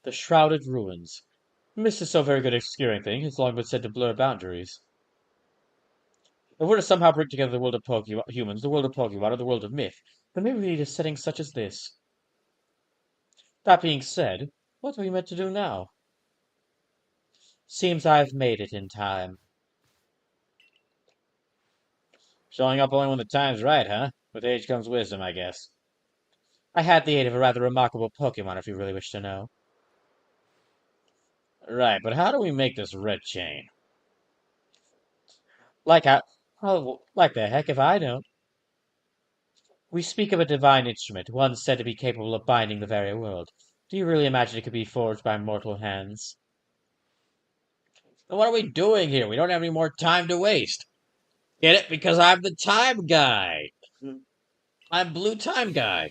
[SPEAKER 1] The Shrouded Ruins. Mist is so very good at obscuring things, it's long been said to blur boundaries. If we're to somehow bring together the world of humans, the world of Pokemon, and the world of myth, then maybe we need a setting such as this. That being said, what are we meant to do now? Seems I've made it in time. Showing up only when the time's right, huh? With age comes wisdom, I guess. I had the aid of a rather remarkable Pokemon, if you really wish to know. Right, but how do we make this red chain? Like how? Oh, like the heck if I don't. We speak of a divine instrument, one said to be capable of binding the very world. Do you really imagine it could be forged by mortal hands? Then what are we doing here? We don't have any more time to waste. Get it? Because I'm the time guy. I'm blue time guy.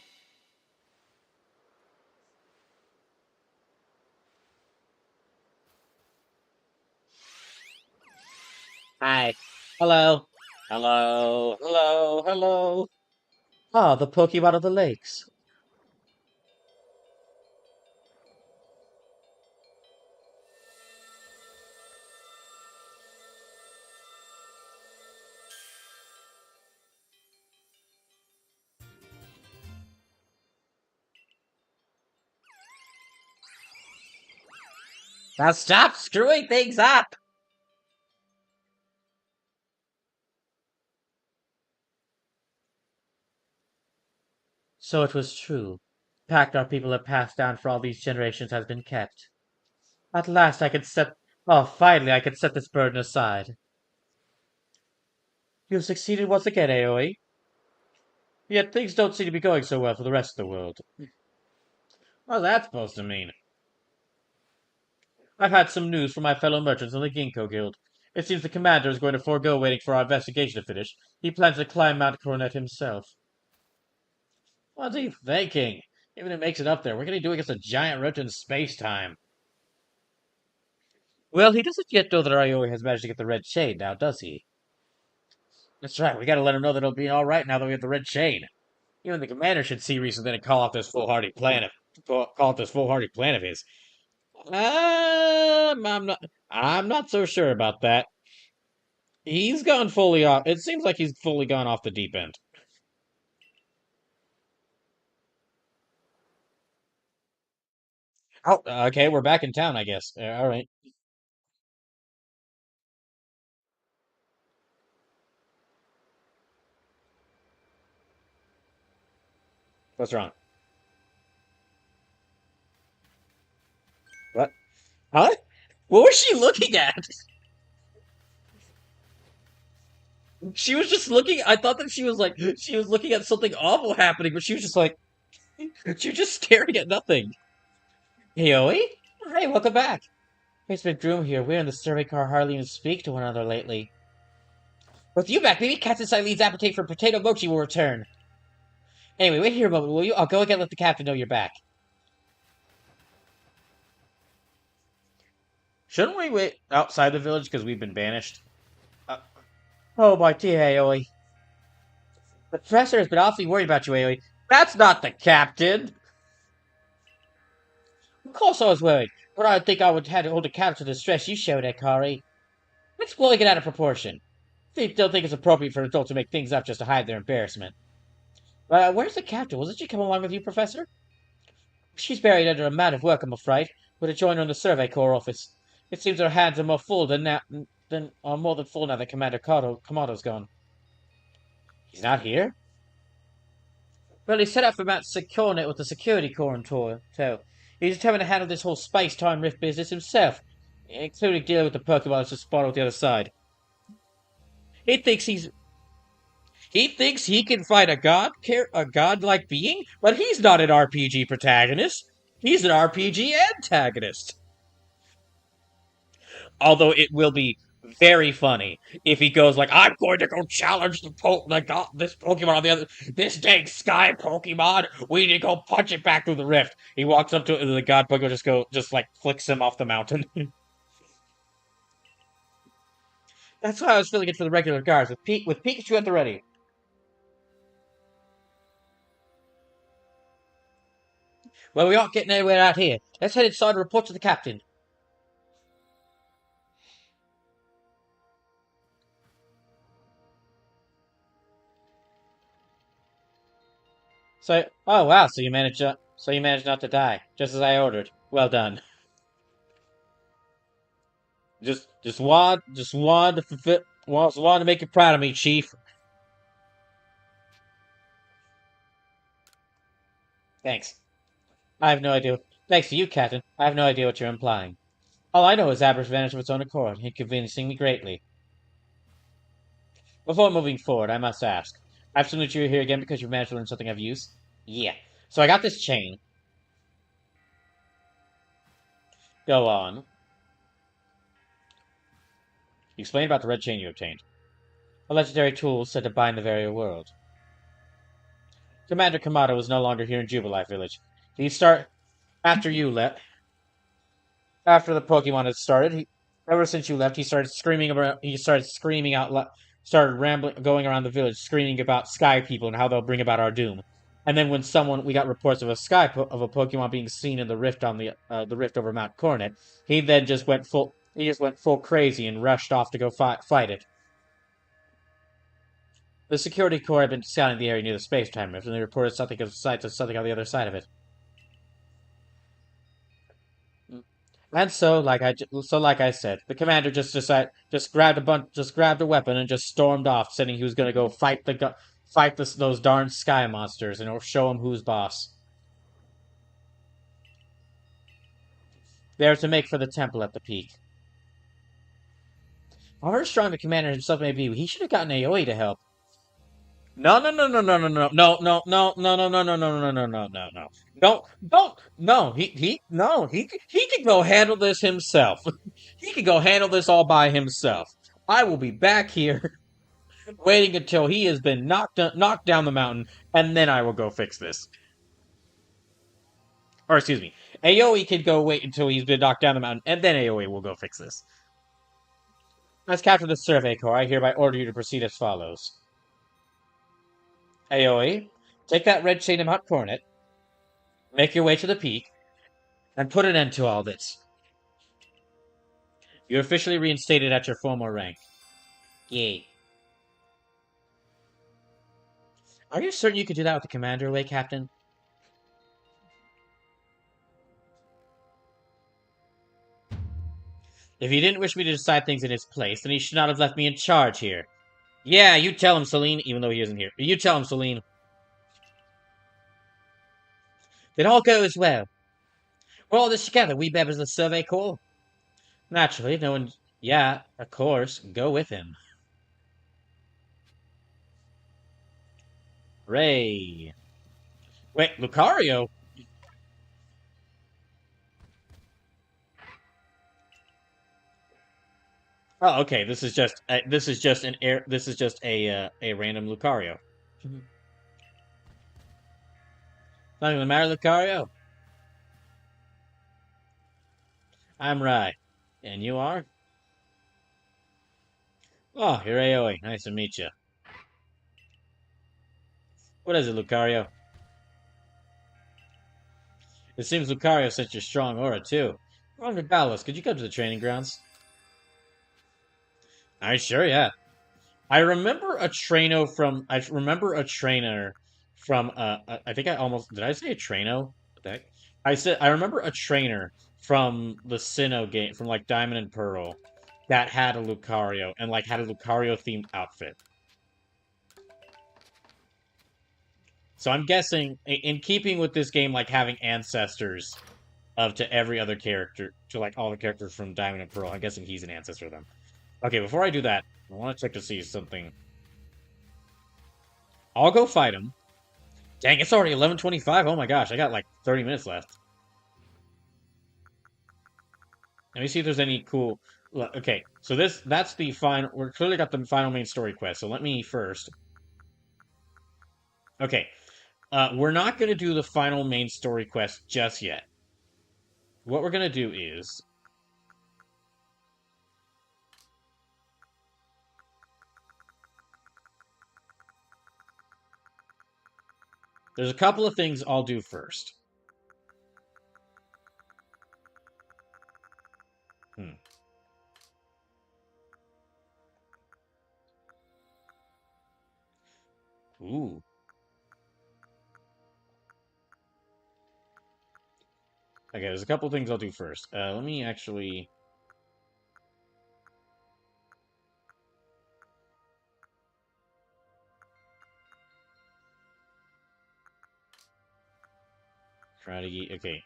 [SPEAKER 1] Hi. Hello. Hello. Hello. Hello. Ah, the Pokemon of the lakes. Now stop screwing things up! So it was true. The pact our people have passed down for all these generations has been kept. At last I could set. Oh, finally I could set this burden aside. You have succeeded once again, Aoi. Yet things don't seem to be going so well for the rest of the world. What's that supposed to mean? I've had some news from my fellow merchants in the Ginkgo Guild. It seems the commander is going to forego waiting for our investigation to finish. He plans to climb Mount Coronet himself. What's he thinking? Even if it makes it up there, what can he do against a giant roach in space-time? Well, he doesn't yet know that Aoi has managed to get the red chain now, does he? That's right, we gotta let him know that it'll be alright now that we have the red chain. Even the commander should see reason then to call off this foolhardy plan of his. I'm not so sure about that. He's gone fully off. It seems like he's fully gone off the deep end. Oh, okay, we're back in town, I guess. All right. What's wrong? What? Huh? What was she looking at? She was just looking. I thought that she was looking at something awful happening, but she was just like she was just staring at nothing. Hey, Oe? Hey, welcome back. It's been Groom here. We in the survey car hardly even speak to one another lately. With you back, maybe Captain Silene's appetite for potato mochi will return. Anyway, wait here a moment, will you? I'll go again and let the captain know you're back. Shouldn't we wait outside the village because we've been banished? Uh, oh, my dear Aoi. The professor has been awfully worried about you, Aoi. That's not the captain! Of course I was worried, but I think I would have to hold account to the stress you showed, Akari. It's blowing it out of proportion. They don't think it's appropriate for adults to make things up just to hide their embarrassment. Where's the captain? Wasn't she come along with you, Professor? She's buried under a mound of work, I'm afraid, with a joiner in the Survey Corps office. It seems her hands are more full than are more than full now that Kamado's gone. He's not here? Well, he set out for Mount Secornet with the security corps in tow. He's determined to handle this whole space-time rift business himself, including dealing with the Pokemon that's just spawned on the other side. He thinks he can fight a godlike being, but he's not an RPG protagonist. He's an RPG antagonist. Although it will be very funny if he goes like, "I'm going to go challenge this Pokemon on the other this dang Sky Pokemon. We need to go punch it back through the rift." He walks up to it, and the God Pokemon just like flicks him off the mountain. That's why I was feeling it for the regular guards with Pikachu at the ready. Well, we aren't getting anywhere out here. Let's head inside and report to the captain. Oh wow, so you managed not to die, just as I ordered. Well done. Just wanted to make you proud of me, Chief. Thanks. I have no idea. Thanks to you, Captain. I have no idea what you're implying. All I know is Aber's vanished of its own accord, inconveniencing me greatly. Before moving forward, I must ask. I've assumed that you're here again because you've managed to learn something of use? Yeah. So I got this chain. Go on. You explained about the red chain you obtained. A legendary tool said to bind the very world. Commander Kamado was no longer here in Jubilife Village. He start after you left. After the Pokemon had started, ever since you left, he started screaming about. He started screaming out, started rambling, going around the village, screaming about Sky people and how they'll bring about our doom. And then we got reports of of a Pokemon being seen in the rift on the rift over Mount Coronet. He then just went full. He just went full crazy and rushed off to go fight it. The security corps had been scouting the area near the space-time rift, and they reported something of sights of something on the other side of it. And like I said, the commander just grabbed a weapon and just stormed off, saying he was gonna go fight those darn sky monsters and show him who's boss. They are to make for the temple at the peak. However strong the commander himself may be, he should have gotten Aoi to help. No, no, no, no, no, no, no, no, no, no, no, no, no, no, no, no, no, no, no, no. Don't, no, he can go handle this himself. He can go handle this all by himself. I will be back here waiting until he has been knocked down the mountain, and then I will go fix this. Or excuse me, Aoi can go wait until he's been knocked down the mountain, and then Aoi will go fix this. As captain of the Survey Corps, I hereby order you to proceed as follows. Aoi, take that red chain to Mount Coronet, make your way to the peak, and put an end to all this. You're officially reinstated at your former rank. Yay. Are you certain you could do that with the commander away, Captain? If he didn't wish me to decide things in his place, then he should not have left me in charge here. Yeah, you tell him, Celine, even though he isn't here. You tell him, Celine. Then all goes well. We're all this together, we members of the Survey Corps. Naturally, no one... Yeah, of course, go with him. Ray. Wait, Lucario? Oh, okay. This is just a random Lucario. Nothing the matter, Lucario. I'm Rai, and you are. Oh, you're Aoi. Nice to meet you. What is it, Lucario? It seems Lucario sent your strong aura too. Regardless, could you come to the training grounds? I sure, yeah. I remember a trainer from. I remember a trainer from. I think I almost did. I say a traino? What the heck? I said I remember a trainer from the Sinnoh game, from like Diamond and Pearl, that had a Lucario and like had a Lucario themed outfit. So I'm guessing, in keeping with this game, like having ancestors of to every other character, to like all the characters from Diamond and Pearl. I'm guessing he's an ancestor of them. Okay, before I do that, I want to check to see something. I'll go fight him. Dang, it's already 11:25. Oh my gosh, I got like 30 minutes left. Let me see if there's any cool. Okay, so that's the final. We're clearly got the final main story quest. So let me first. Okay, we're not gonna do the final main story quest just yet. What we're gonna do is there's a couple of things I'll do first. Hmm. Ooh. Okay, there's a couple of things I'll do first. Let me actually. Strategy. Okay.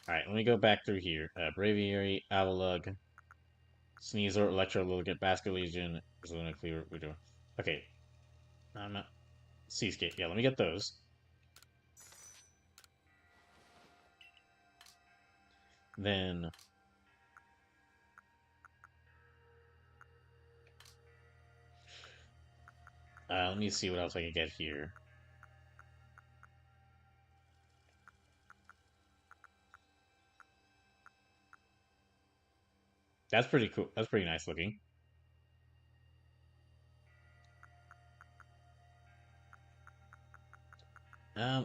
[SPEAKER 1] Alright, let me go back through here. Braviary, Avalug, Sneasel, Electro, Lilligant, Basket Legion, Zona Cleaver, Voodoo. Okay. I'm not. Seascape. Yeah, let me get those. Then. Let me see what else I can get here. That's pretty cool. That's pretty nice looking.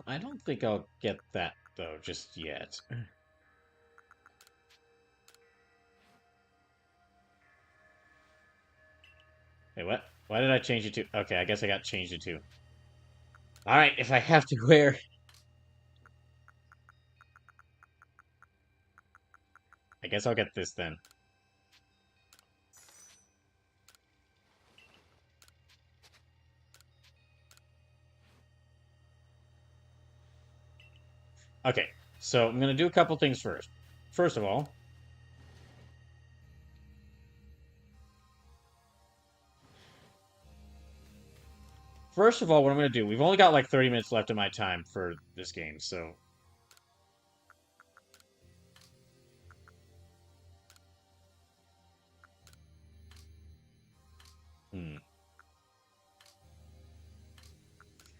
[SPEAKER 1] I don't think I'll get that, though, just yet. Wait, what? Why did I change it to... Okay, I guess I got changed it to. Alright, if I have to wear... I guess I'll get this then. Okay, so I'm going to do a couple things first. First of all... what I'm going to do... We've only got like 30 minutes left of my time for this game, so... Hmm.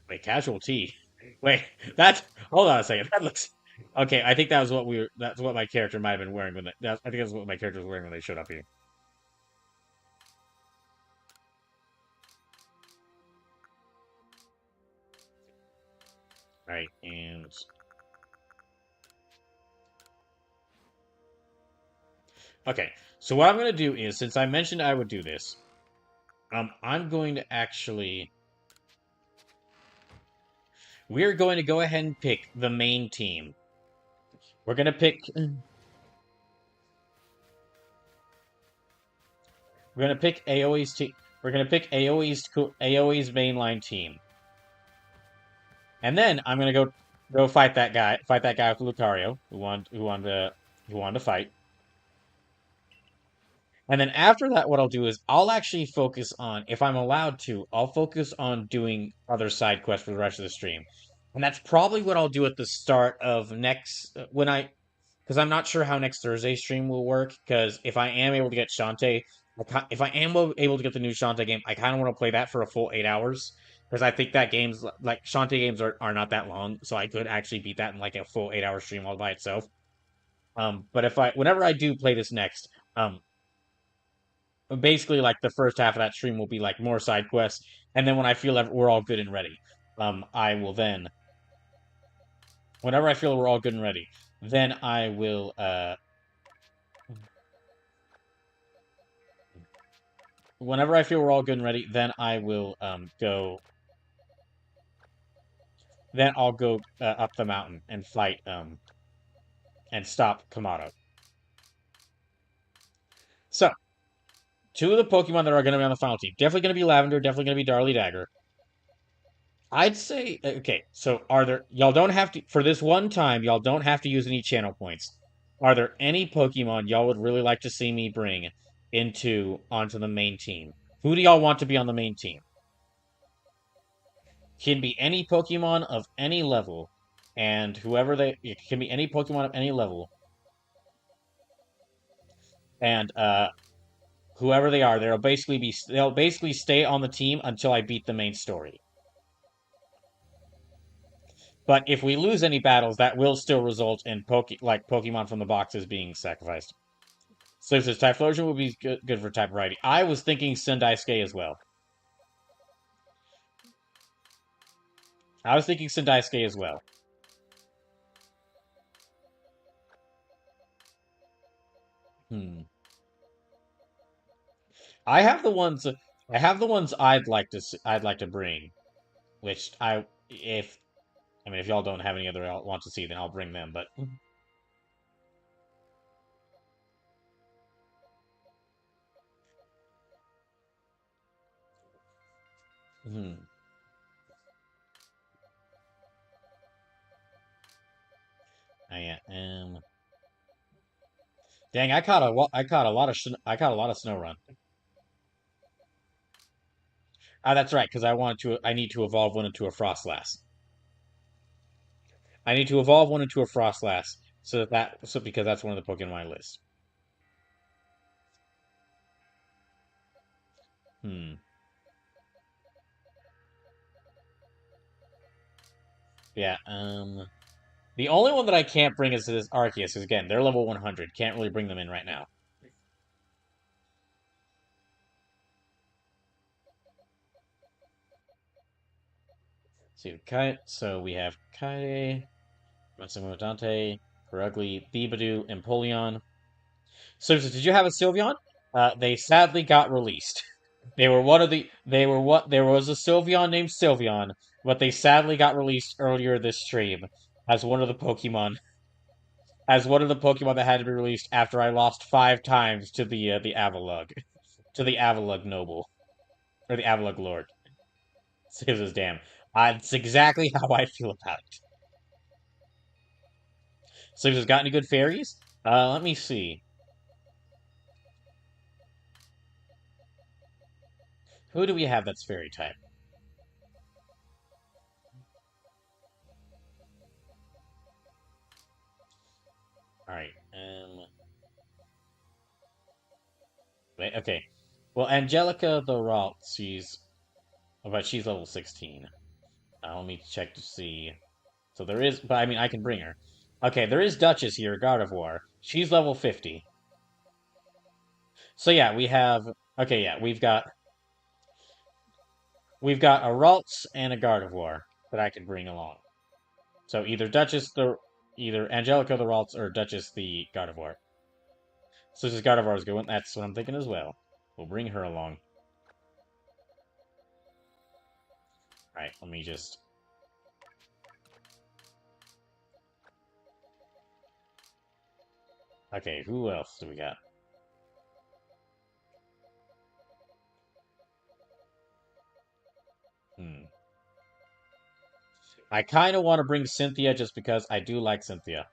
[SPEAKER 1] Wait, casual tee. Wait, that's... Hold on a second. That looks... Okay, I think that was what we were... That's what my character might have been wearing when they... I think that's what my character was wearing when they showed up here. Alright, and... Okay, so what I'm going to do is, since I mentioned I would do this, I'm going to actually... We're going to go ahead and pick the main team. We're gonna pick. We're gonna pick AOE's team. We're gonna pick AOE's mainline team, and then I'm gonna go fight that guy. Fight that guy with Lucario who wanted to fight. And then after that, what I'll do is I'll actually focus on, if I'm allowed to, I'll focus on doing other side quests for the rest of the stream. And that's probably what I'll do at the start of next, because I'm not sure how next Thursday stream will work. Because if I am able to get Shantae, if I am able to get the new Shantae game, I kind of want to play that for a full 8 hours. Because I think that game's, like, Shantae games are not that long. So I could actually beat that in like a full 8 hour stream all by itself. But whenever I do play this next, basically like the first half of that stream will be like more side quests, and then when I feel that we're all good and ready, I will then whenever I feel we're all good and ready, then I will whenever I feel we're all good and ready, then I will go then I'll go up the mountain and fight and stop Kamado. So, two of the Pokemon that are going to be on the final team, definitely going to be Lavender, definitely going to be Darly Dagger. I'd say okay. So are there? Y'all don't have to for this one time. Y'all don't have to use any channel points. Are there any Pokemon y'all would really like to see me bring onto the main team? Who do y'all want to be on the main team? Can be any Pokemon of any level, and it can be any Pokemon of any level, and whoever they are, they'll basically stay on the team until I beat the main story. But if we lose any battles, that will still result in Pokemon from the boxes being sacrificed. So this Typhlosion would be good for type variety. I was thinking Sundaisuke as well. I was thinking Sundaisuke as well. Hmm. I have the ones. I have the ones I'd like to bring. Which if y'all don't have any other want to see, then I'll bring them. But hmm. I am. Dang, I caught a lot of snow run. Ah, that's right, because I need to evolve one into a Frostlass. I need to evolve one into a Frostlass because that's one of the Pokemon on my list. Hmm. Yeah. The only one that I can't bring is this Arceus, because again, they're level 100. Can't really bring them in right now. So we have Kaide, Massimo Dante, Perugly, Bibadoo, and Polion. So did you have a Sylveon? They sadly got released. There was a Sylveon named Sylveon, but they sadly got released earlier this stream as one of the Pokemon that had to be released after I lost 5 times to the Avalugg, to the Avalugg Noble or the Avalugg Lord. Saves his damn. It's exactly how I feel about it. Saves has got any good fairies? Let me see. Who do we have that's fairy type? All right. Wait. Okay. Well, Angelica the Ralt, she's level 16. Let me check to see. So there is, but I mean, I can bring her. Okay, there is Duchess here, Gardevoir. She's level 50. So yeah, we have. Okay, yeah, we've got a Ralts and a Gardevoir that I can bring along. So either Angelica the Ralts or Duchess the Gardevoir. So this is Gardevoir's going. That's what I'm thinking as well. We'll bring her along. All right, let me just. Okay, who else do we got? Hmm. I kind of want to bring Cynthia just because I do like Cynthia.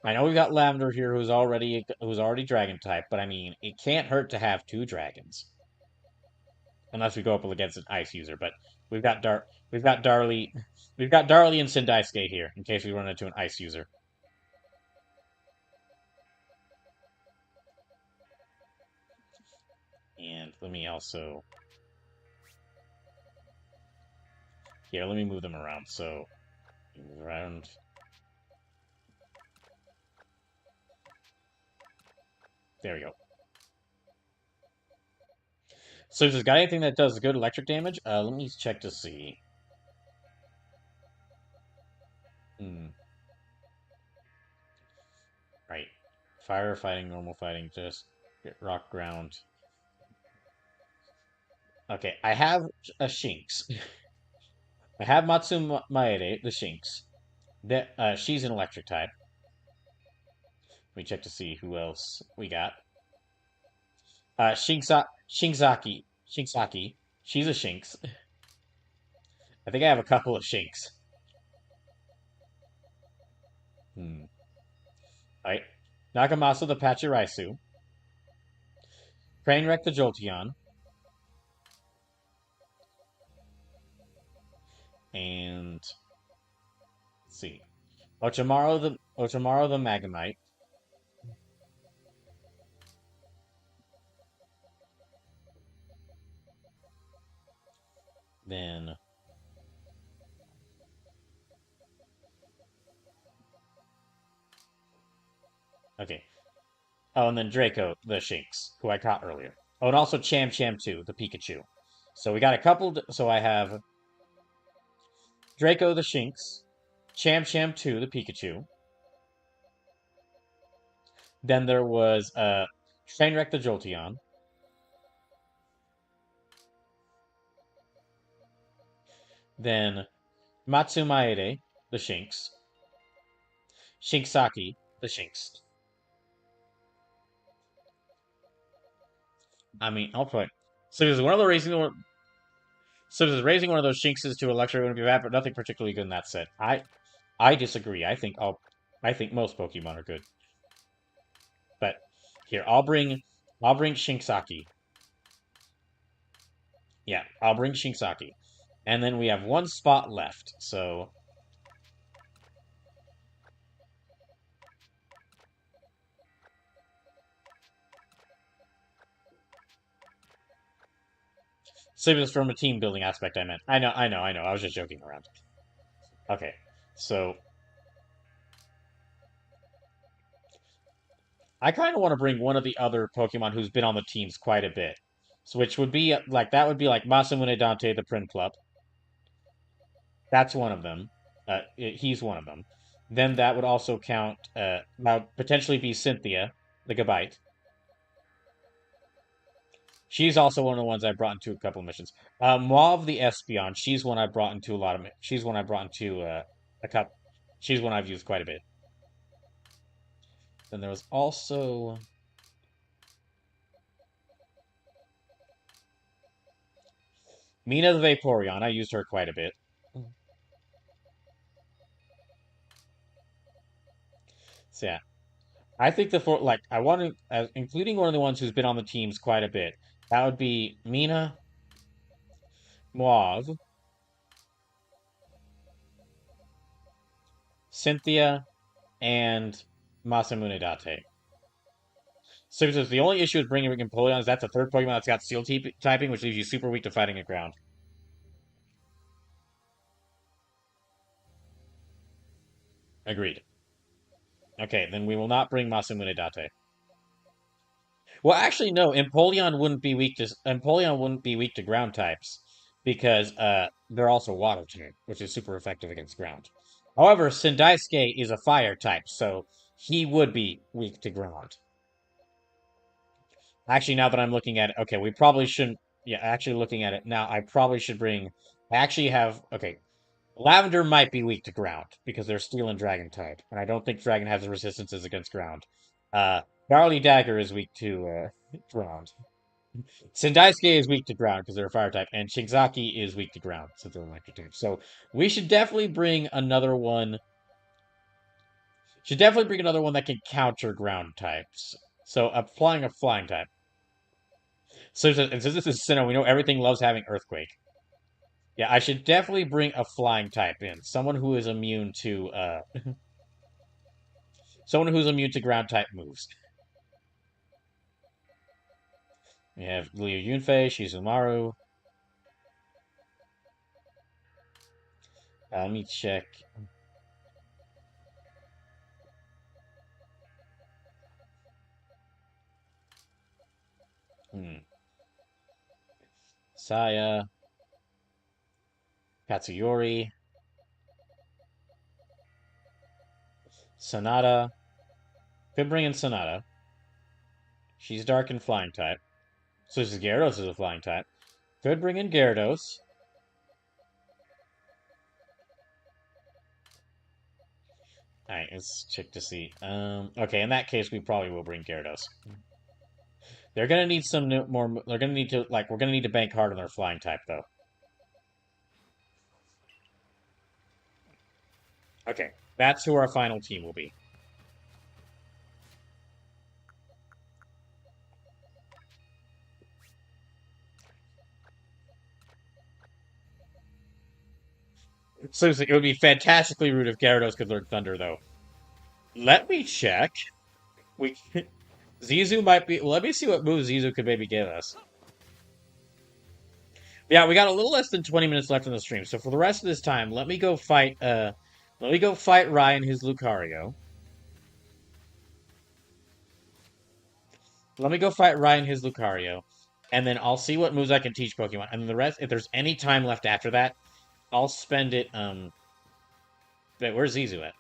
[SPEAKER 1] I know we've got Lavender here who's already dragon type, but I mean it can't hurt to have two dragons. Unless we go up against an ice user, but we've got Darly we've got Darly and Sindaisuke here, in case we run into an ice user. And let me also here, let me move them around. So move around. There we go. So if there's got anything that does good electric damage, let me check to see. Hmm. Right. Fire fighting, normal fighting, just get rock ground. Okay, I have a Shinx. I have Maede, the Shinx. That she's an electric type. Let me check to see who else we got. Shinxaki. She's a Shinx. I think I have a couple of Shinx. Hmm. All right. Nagamasa the Pachirisu. Trainwreck the Jolteon. And let's see. Ochamaru the Magnemite. Then okay. Oh, and then Draco the Shinx, who I caught earlier. Oh, and also Cham 2, the Pikachu. So we got a couple. So I have Draco the Shinx, Cham 2, the Pikachu. Then there was Trainwreck the Jolteon. Then Matsumaere, the Shinx. Shinxaki, the Shinx. I mean, I'll put. So there's one of the raising. So there's raising one of those Shinxes to a luxury would be bad, but nothing particularly good in that set. I disagree. I think most Pokemon are good. But here, I'll bring Shinxaki. Yeah, I'll bring Shinxaki. And then we have one spot left. So save this from a team building aspect I meant. I know. I was just joking around. Okay. So I kind of want to bring one of the other Pokemon who's been on the teams quite a bit. So which would be like that would be like Masamune Dante the Prinplup. That's one of them. He's one of them. Then that would also count. Now potentially be Cynthia, the Gabite. She's also one of the ones I brought into a couple of missions. Mauve the Espeon. She's one I brought into a lot of. She's one I brought into a couple. She's one I've used quite a bit. Then there was also Mina the Vaporeon. I used her quite a bit. So yeah, I think the four like I want to, including one of the ones who's been on the teams quite a bit. That would be Mina, Mauve, Cynthia, and Masamune Date. So the only issue with bringing Empoleon is that's a third Pokemon that's got Steel typing, which leaves you super weak to fighting at ground. Agreed. Okay, then we will not bring Masamune Date. Well, actually, no. Empoleon wouldn't be weak to ground types because they're also water type, which is super effective against ground. However, Sindaisuke is a fire type, so he would be weak to ground. Actually, now that I'm looking at it, okay, we probably shouldn't. Yeah, actually looking at it now, I probably should bring. I actually have okay. Lavender might be weak to ground because they're steel and dragon type, and I don't think dragon has resistances against ground. Uh, Barley Dagger is weak to ground. Sendaisuke is weak to ground because they're a fire type, and Shingzaki is weak to ground since they're electric type. So we should definitely bring another one. Should definitely bring another one that can counter ground types. So applying a flying type. So and since this is Sinnoh, we know everything loves having earthquake. Yeah, I should definitely bring a flying type in. Someone who's immune to ground type moves. We have Liu Yunfei, Shizumaru. Let me check. Hmm. Saya, Katsuyori, Sonata. Could bring in Sonata. She's dark and flying type. So this is Gyarados is a flying type. Could bring in Gyarados. Alright, let's check to see. Okay, in that case, we probably will bring Gyarados. They're gonna need some more. They're gonna need to like. We're gonna need to bank hard on their flying type though. Okay, that's who our final team will be. So it would be fantastically rude if Gyarados could learn Thunder though. Let me check. We Zizu might be. Let me see what moves Zizu could maybe give us. Yeah, we got a little less than 20 minutes left in the stream. So for the rest of this time, let me go fight. Let me go fight Ryan his Lucario. Let me go fight Ryan his Lucario, and then I'll see what moves I can teach Pokemon. And the rest, if there's any time left after that, I'll spend it. But where's Zizu at?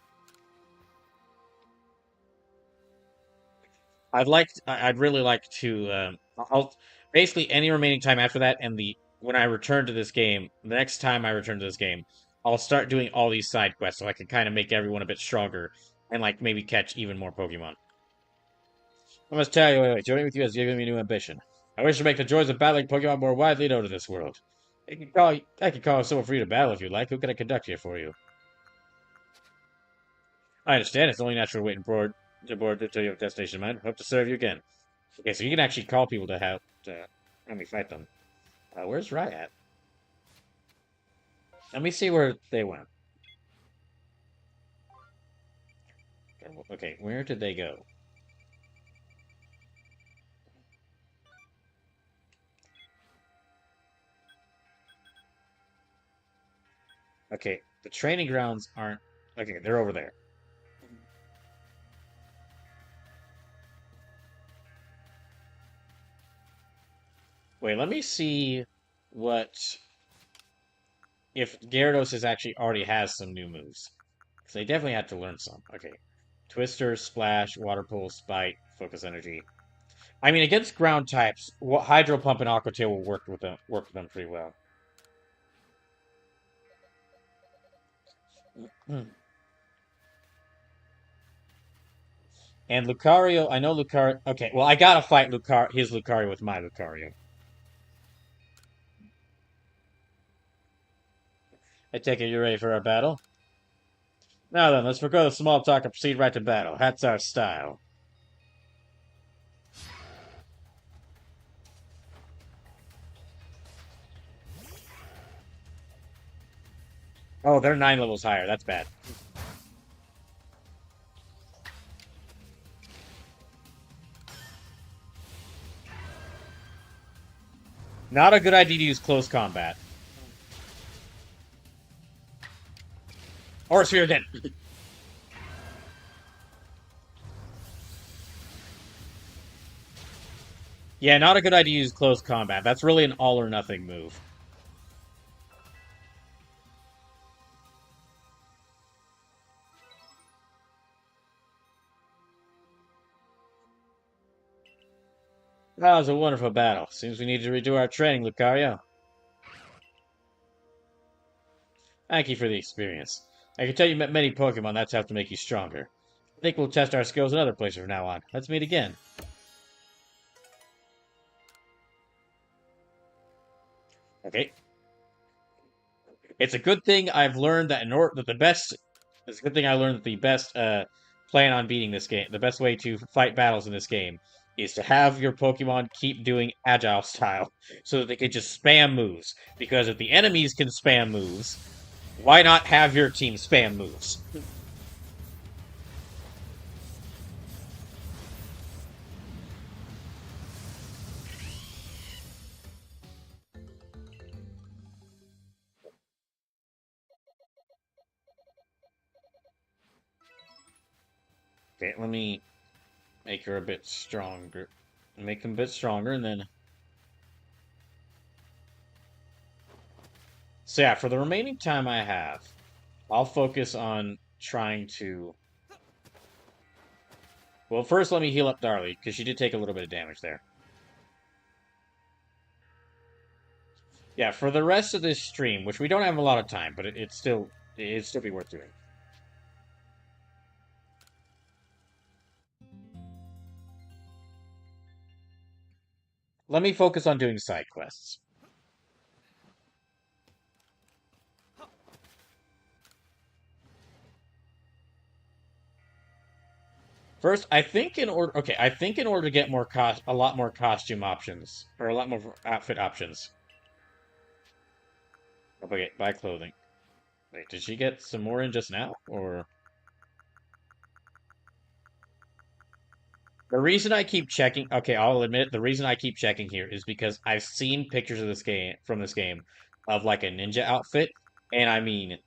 [SPEAKER 1] I'd really like to. I'll basically any remaining time after that, and the when I return to this game, the next time I return to this game, I'll start doing all these side quests so I can kind of make everyone a bit stronger and like maybe catch even more Pokemon. I must tell you, joining with you has given me new ambition. I wish to make the joys of battling Pokemon more widely known to this world. I can call someone for you to battle if you like. Who can I conduct here for you? I understand. It's only natural waiting board to your destination, man. Hope to serve you again. Okay, so you can actually call people to have me fight them. Where's Riot? Let me see where they went. Okay, where did they go? Okay, the training grounds aren't. Okay, they're over there. Wait, let me see what if Gyarados is actually already has some new moves. Because they definitely had to learn some. Okay. Twister, Splash, Water Pulse, Spite, Focus Energy. I mean, against ground types, Hydro Pump and Aqua Tail will work with them pretty well. And Lucario, I know Lucario. Okay, well, I gotta fight his Lucario with my Lucario. I take it you're ready for our battle? Now then, let's forgo the small talk and proceed right to battle. That's our style. Oh, they're 9 levels higher. That's bad. Not a good idea to use close combat. Or Sphere again. Yeah, not a good idea to use close combat. That's really an all or nothing move. That was a wonderful battle. Seems we need to redo our training, Lucario. Thank you for the experience. I can tell you met many Pokemon that's have to make you stronger. I think we'll test our skills in other places from now on. Let's meet again. Okay. It's a good thing I've learned that in order that the best. It's a good thing I learned that the best plan on beating this game, the best way to fight battles in this game, is to have your Pokemon keep doing Agile style, so that they can just spam moves. Because if the enemies can spam moves, why not have your team spam moves? Okay, let me make her a bit stronger. Make them a bit stronger, and then. So yeah, for the remaining time I have, I'll focus on trying to. Well, first let me heal up Darlie, because she did take a little bit of damage there. Yeah, for the rest of this stream, which we don't have a lot of time, but it'd still be worth doing. Let me focus on doing side quests. First, I think in order to get a lot more costume options or a lot more outfit options. Okay, buy clothing. Wait, did she get some more in just now, or the reason I keep checking? Okay, I'll admit the reason I keep checking here is because I've seen pictures of this game of like a ninja outfit, and I mean,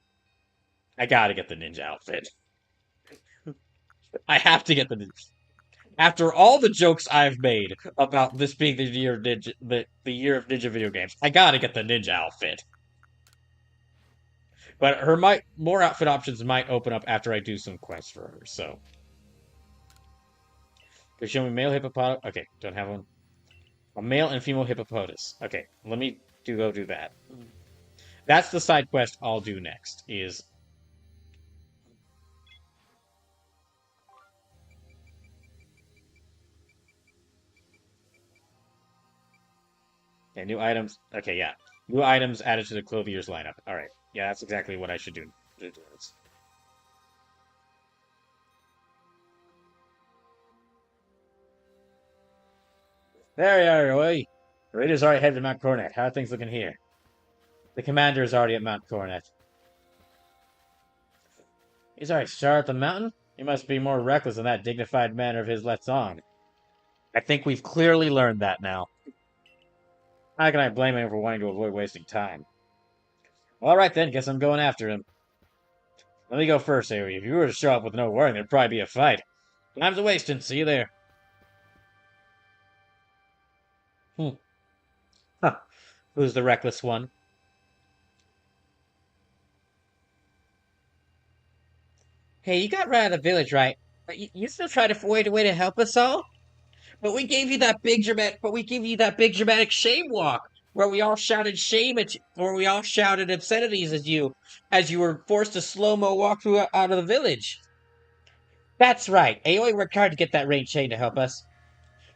[SPEAKER 1] I gotta get the ninja outfit. I have to get the after all the jokes I've made about this being the year of ninja video games, I gotta get the ninja outfit. But her might more outfit options might open up after I do some quests for her. So, they show me male hippopotamus. Okay, don't have one. A male and female hippopotamus. Okay, let me go do that. That's the side quest I'll do next. Is okay, new items. Okay, yeah, new items added to the clothier's lineup. All right, yeah, that's exactly what I should do. There you are, Roy. The raiders already headed to Mount Coronet. How are things looking here? The commander is already at Mount Coronet. He's already started at the mountain? He must be more reckless than that dignified manner of his lets on. I think we've clearly learned that now. How can I blame him for wanting to avoid wasting time? Alright then, guess I'm going after him. Let me go first, Aoe. If you were to show up with no warning, there'd probably be a fight. Time's a wasting. See you there. Hmm. Huh. Who's the reckless one? Hey, you got right out of the village, right? But you still try to find a way to help us all? But we gave you that big dramatic shame walk where we all shouted shame at you, or we all shouted obscenities at you as you were forced to slow mo walk through out of the village. That's right. Aoi worked hard to get that rain chain to help us.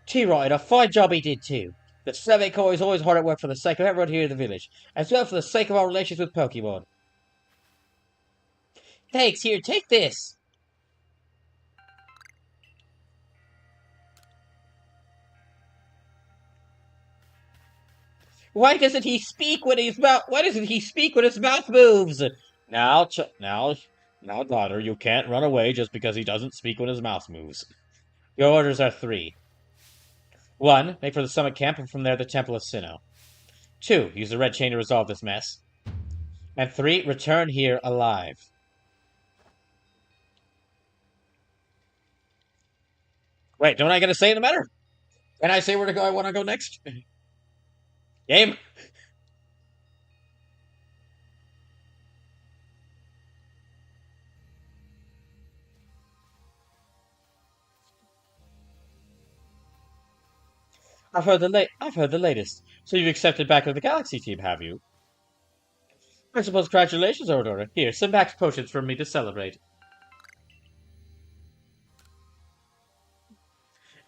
[SPEAKER 1] T-Roy, and a fine job he did too. The Survey Corps is always hard at work for the sake of everyone here in the village, as well for the sake of our relations with Pokemon. Thanks, here, take this. Why doesn't he speak when his mouth moves? Now, daughter, you can't run away just because he doesn't speak when his mouth moves. Your orders are three. 1. Make for the summit camp and from there the Temple of Sinnoh. 2. Use the red chain to resolve this mess. And 3. Return here alive. Wait, don't I get a say in the matter? Can I say where to go? I want to go next? Game? I've heard the latest. So you've accepted back to the Galaxy team, have you? I suppose congratulations, Aurora. Here, some max potions for me to celebrate.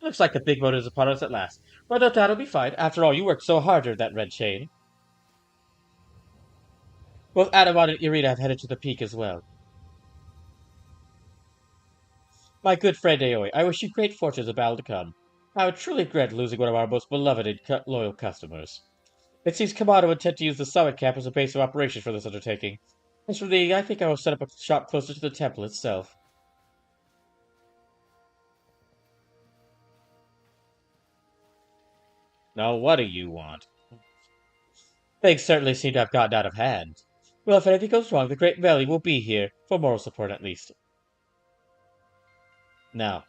[SPEAKER 1] Looks like the big boat is upon us at last. Well, no doubt it'll be fine. After all, you worked so hard at that red chain. Both Adamant and Irina have headed to the peak as well. My good friend Aoi, I wish you great fortune as the battle to come. I would truly regret losing one of our most beloved and loyal customers. It seems Kamado intend to use the summit camp as a base of operations for this undertaking. As for me, I think I will set up a shop closer to the temple itself. Now, what do you want? Things certainly seem to have gotten out of hand. Well, if anything goes wrong, the Great Valley will be here, for moral support at least. Now,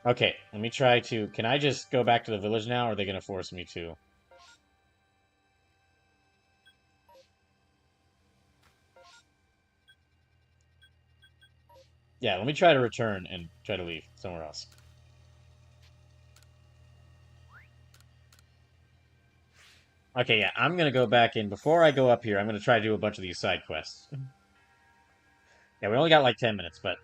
[SPEAKER 1] okay, let me try to... Can I just go back to the village now, or are they going to force me to? Yeah, let me try to return and try to leave somewhere else. Okay, yeah, I'm going to go back in. Before I go up here, I'm going to try to do a bunch of these side quests. Yeah, we only got like 10 minutes, but...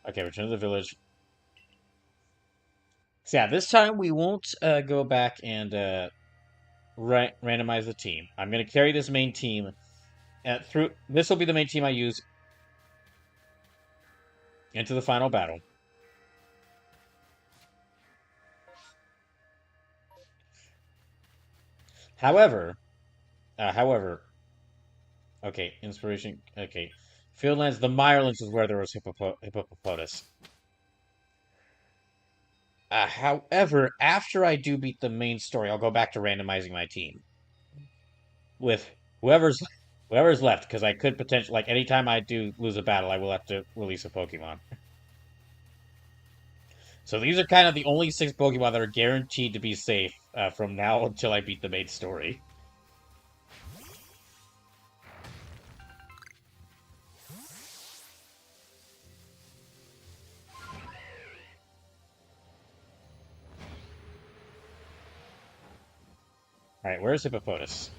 [SPEAKER 1] Okay, return to the village. So yeah, this time we won't go back and randomize the team. I'm going to carry this main team through. This will be the main team I use into the final battle. However, okay, inspiration. Okay, Fieldlands. The Mirelands is where there was hippopotamus. However, after I do beat the main story, I'll go back to randomizing my team with whoever's left, because I could potentially, like, anytime I do lose a battle, I will have to release a Pokemon. So these are kind of the only 6 Pokemon that are guaranteed to be safe from now until I beat the main story. Alright, where's Hippopotas?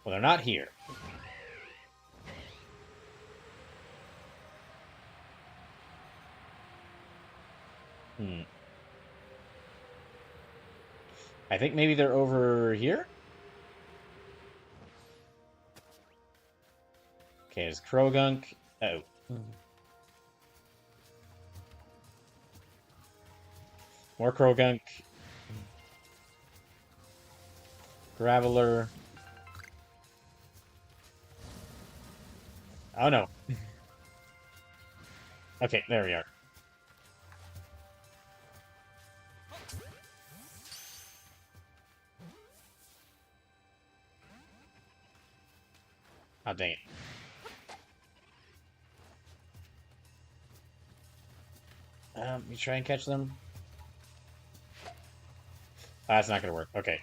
[SPEAKER 1] Well, they're not here. I think maybe they're over here? Okay, it's Krogunk. Oh. More Krogunk. Graveler. Oh no. Okay, there we are. Oh, dang it. You try and catch them. That's not gonna work. Okay.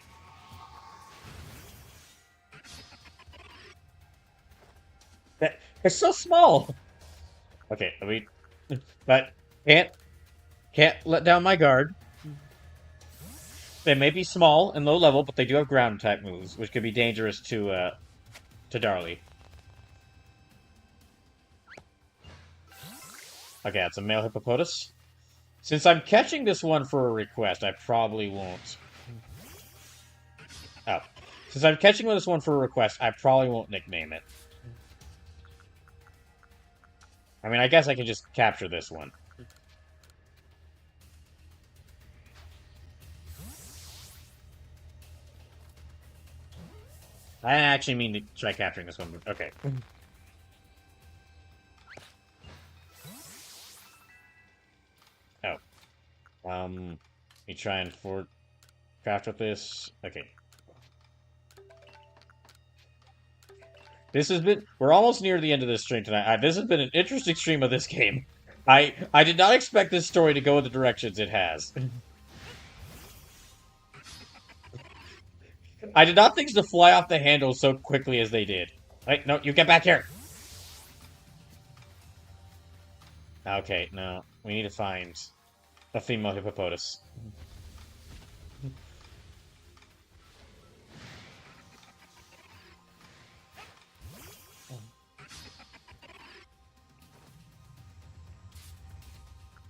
[SPEAKER 1] They're so small. Okay, let me. But can't let down my guard. They may be small and low level, but they do have ground type moves, which could be dangerous to Darlie. Okay, that's a male hippopotamus. Since I'm catching this one for a request, I probably won't. Oh. Since I'm catching this one for a request, I probably won't nickname it. I mean, I guess I can just capture this one. I actually mean to try capturing this one. Okay. Oh. Let me try and craft with this. Okay. This has been... We're almost near the end of this stream tonight. This has been an interesting stream of this game. I did not expect this story to go in the directions it has. I did not think to fly off the handle so quickly as they did. Wait, no, you get back here! Okay, no. We need to find a female hippopotamus.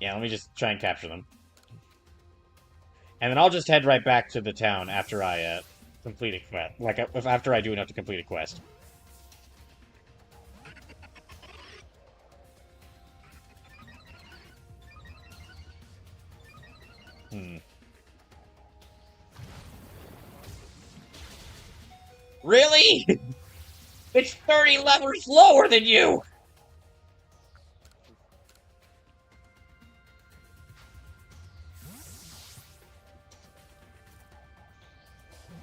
[SPEAKER 1] Yeah, let me just try and capture them. And then I'll just head right back to the town after I complete a quest. Like, after I do enough to complete a quest. Hmm. Really? It's 30 levels lower than you!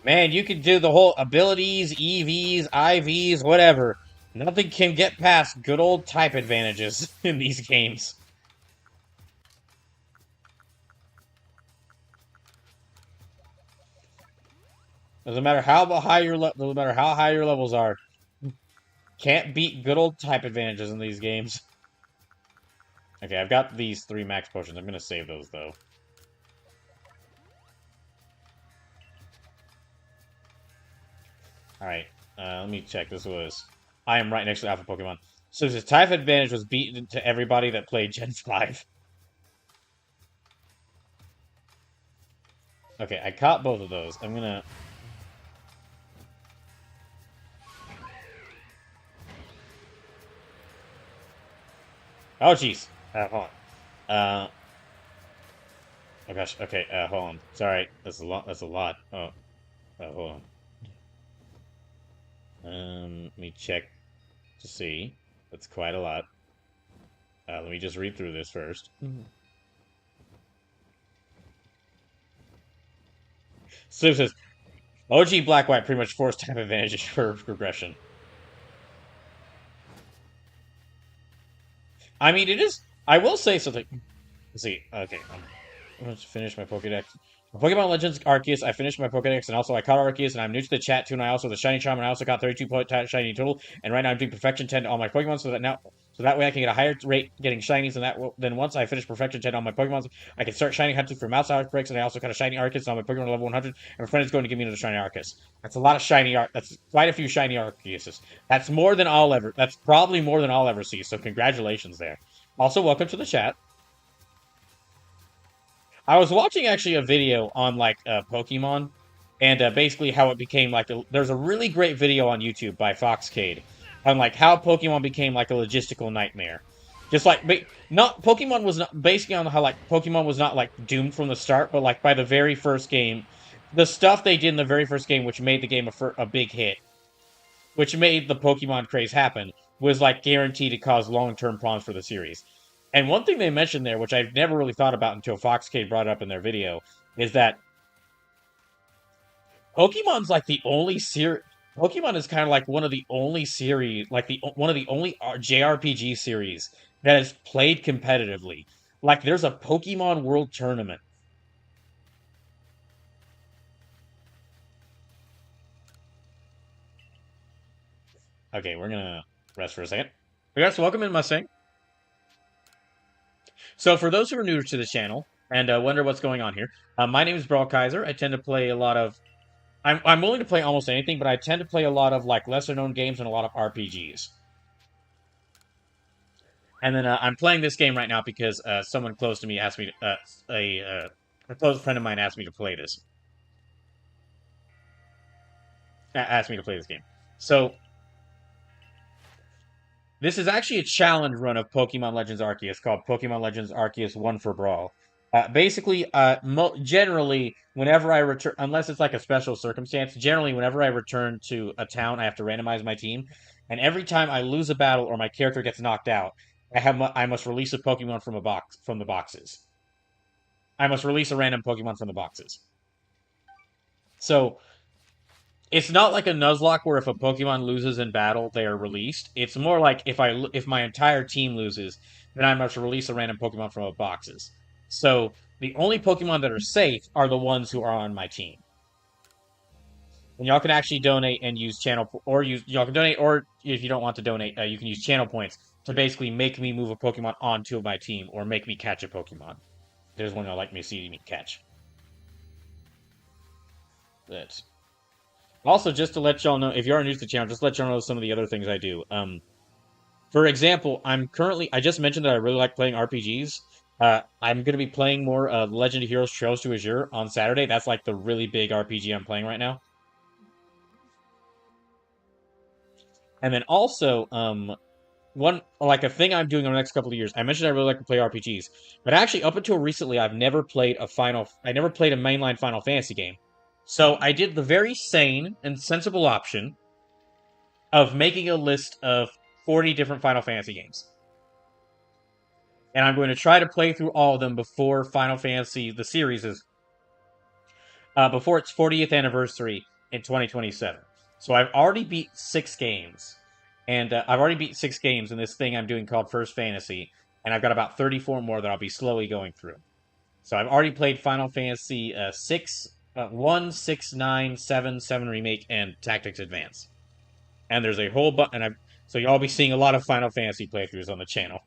[SPEAKER 1] Man, you can do the whole abilities, EVs, IVs, whatever. Nothing can get past good old type advantages in these games. Doesn't matter how high doesn't matter how high your levels are. Can't beat good old type advantages in these games. Okay, I've got these 3 max potions. I'm gonna save those though. Alright, let me check. This was... I am right next to Alpha Pokemon. So the type advantage was beaten to everybody that played Gen 5. Okay, I caught both of those. I'm gonna... Oh, jeez. Hold on. Oh, gosh. Okay, hold on. Sorry. That's a lot. That's a lot. Oh, hold on. Let me check to see. That's quite a lot. Let me just read through this first. So it says, OG Black-White pretty much forced type advantages for progression. I mean, it is... I will say something. Let's see. Okay, I'm going to finish my Pokédex. Pokemon Legends Arceus, I finished my Pokédex, and also I caught Arceus, and I'm new to the chat too, and I also the Shiny Charm, and I also got 32 Shiny total, and right now I'm doing Perfection 10 to all my Pokemon, so that way I can get a higher rate getting Shinies, and then once I finish Perfection 10 on my Pokemon, I can start Shiny hunting for Mouse Outbreaks, and I also got a Shiny Arceus on my Pokemon level 100, and my friend is going to give me another Shiny Arceus. That's a lot of that's quite a few Shiny Arceuses. That's more than I'll ever, that's probably more than I'll ever see, so congratulations there. Also, welcome to the chat. I was watching actually a video on like Pokemon, and basically how it became like there's a really great video on YouTube by Foxcade on like how Pokemon became like a logistical nightmare. Just like not Pokemon was not basically on how like Pokemon was not like doomed from the start, but like by the very first game, the stuff they did in the very first game, which made the game a big hit, which made the Pokemon craze happen, was like guaranteed to cause long-term problems for the series. And one thing they mentioned there, which I've never really thought about until Foxcade brought it up in their video, is that Pokemon's like the only series. Pokemon is kind of like one of the only series, like one of the only JRPG series that is played competitively. Like there's a Pokemon World Tournament. Okay, we're gonna rest for a second. Yes, welcome in, Mustang. So for those who are new to the channel and wonder what's going on here, my name is Brawl Kaiser. I tend to play a lot of... I'm willing to play almost anything, but I tend to play a lot of like lesser-known games and a lot of RPGs. And then I'm playing this game right now because someone close to me asked me to... a close friend of mine asked me to play this. Asked me to play this game. So... This is actually a challenge run of Pokemon Legends Arceus called Pokemon Legends Arceus One for Brawl. Basically, generally, whenever I return, unless it's like a special circumstance, generally, whenever I return to a town, I have to randomize my team. And every time I lose a battle or my character gets knocked out, I must release a Pokemon from the boxes. I must release a random Pokemon from the boxes. So it's not like a Nuzlocke where if a Pokemon loses in battle, they are released. It's more like if my entire team loses, then I must release a random Pokemon from the boxes. So the only Pokemon that are safe are the ones who are on my team. And y'all can actually donate and use or use y'all can donate, or if you don't want to donate, you can use channel points to basically make me move a Pokemon onto my team or make me catch a Pokemon. There's one I'd like me to see me catch. But also, just to let y'all know, if you are new to the channel, just let y'all know some of the other things I do. For example, I just mentioned that I really like playing RPGs. I'm going to be playing more Legend of Heroes Trails to Azure on Saturday. That's like the really big RPG I'm playing right now. And then also, one like a thing I'm doing in the next couple of years. I mentioned I really like to play RPGs, but actually, up until recently, I never played a mainline Final Fantasy game. So I did the very sane and sensible option of making a list of 40 different Final Fantasy games. And I'm going to try to play through all of them before Final Fantasy, the series is, before its 40th anniversary in 2027. So I've already beat 6 games. And I've already beat 6 games in this thing I'm doing called First Fantasy. And I've got about 34 more that I'll be slowly going through. So I've already played Final Fantasy 6, 1, 6, 9, 7, 7 Remake, and Tactics Advance. And there's a whole bunch, so you'll all be seeing a lot of Final Fantasy playthroughs on the channel.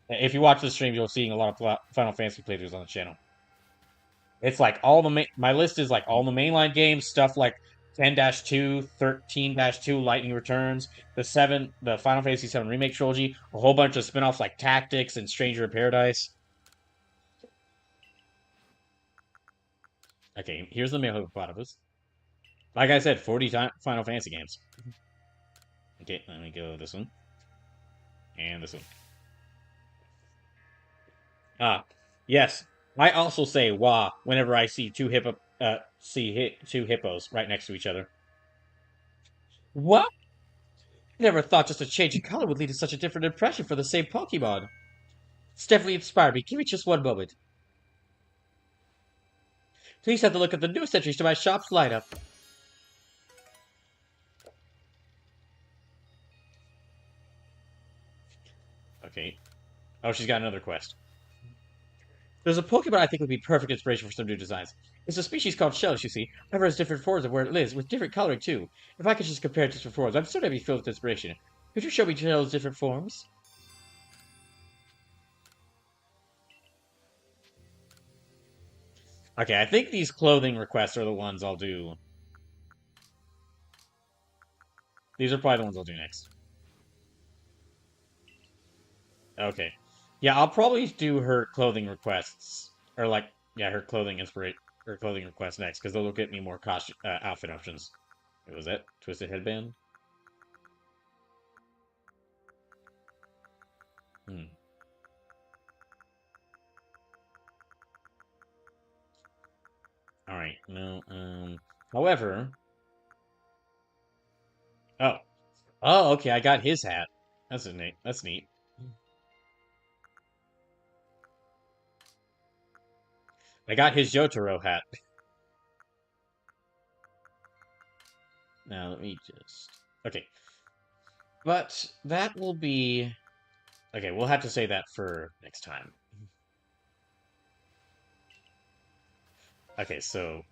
[SPEAKER 1] If you watch the stream, you'll see a lot of Final Fantasy playthroughs on the channel. It's like my list is like all the mainline games, stuff like 10-2, 13-2, Lightning Returns, the Final Fantasy 7 Remake trilogy, a whole bunch of spin-offs like Tactics and Stranger in Paradise. Okay, here's the male hippopotamus. Like I said, 40 Final Fantasy games. Okay, let me go this one. And this one. Ah, yes. I also say "wah" whenever I see two hippos right next to each other. What? Never thought just a change in color would lead to such a different impression for the same Pokemon. It's definitely inspired me. Give me just one moment. Please have to look at the newest entries to my shop's lineup. Okay. Oh, she's got another quest. There's a Pokemon I think would be perfect inspiration for some new designs. It's a species called Shellish, you see. However, has different forms of where it lives, with different coloring too. If I could just compare different forms, I'm certain I'd be filled with inspiration. Could you show me Shell's different forms? Okay, I think these clothing requests are the ones I'll do. These are probably the ones I'll do next. Okay. Yeah, I'll probably do her clothing requests. Or like, yeah, her clothing requests next, because they'll get me more costume outfit options. What was that? Twisted headband? Hmm. Alright, no, however. Oh. Oh, okay, I got his hat. That's neat. That's neat. I got his Jotaro hat. Now, let me just... Okay. But that will be... Okay, we'll have to say that for next time. Okay, so...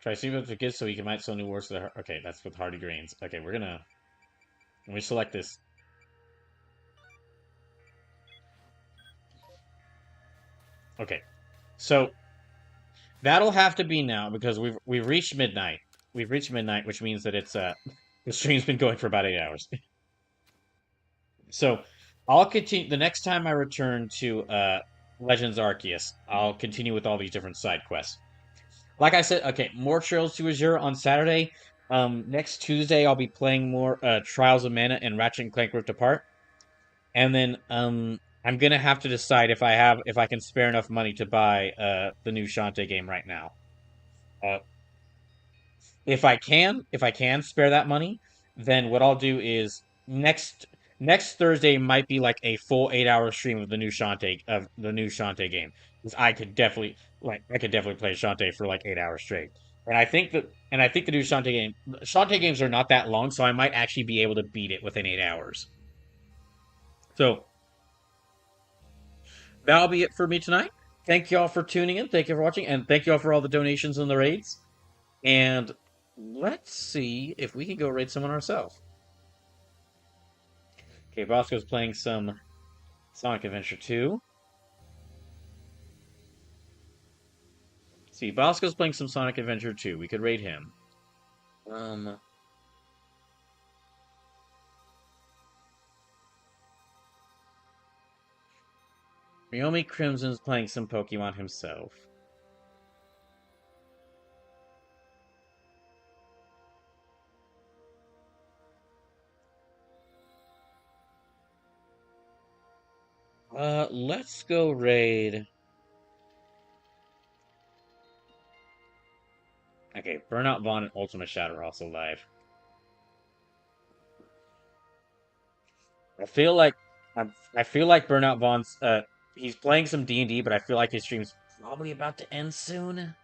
[SPEAKER 1] Try see what it gets so you can might sell new words to the... Okay, that's with Hardy Grains. Okay, we're gonna... Let me select this. Okay, so... That'll have to be now, because we've reached midnight. We've reached midnight, which means that it's, the stream's been going for about 8 hours. So, I'll continue... The next time I return to, Legends Arceus, I'll continue with all these different side quests. Like I said, okay, more Trails to Azure on Saturday. Next Tuesday I'll be playing more Trials of Mana and Ratchet and Clank Rift Apart, and then I'm gonna have to decide if I can spare enough money to buy the new Shantae game right now. Uh, if I can spare that money, then what I'll do is next Thursday might be like a full 8 hour stream of the new Shantae game. Because I could definitely play Shantae for like 8 hours straight. And I think the new Shantae games are not that long, so I might actually be able to beat it within 8 hours. So that'll be it for me tonight. Thank you all for tuning in. Thank you for watching, and thank you all for all the donations and the raids. And let's see if we can go raid someone ourselves. Okay, Bosco's playing some Sonic Adventure 2. See, Bosco's playing some Sonic Adventure 2. We could raid him. Um, Ryomi Crimson's playing some Pokemon himself. Let's go raid. Okay, Burnout Vaughn and Ultimate Shadow are also live. I feel like I feel like Burnout Vaughn's he's playing some D&D, but I feel like his stream's probably about to end soon.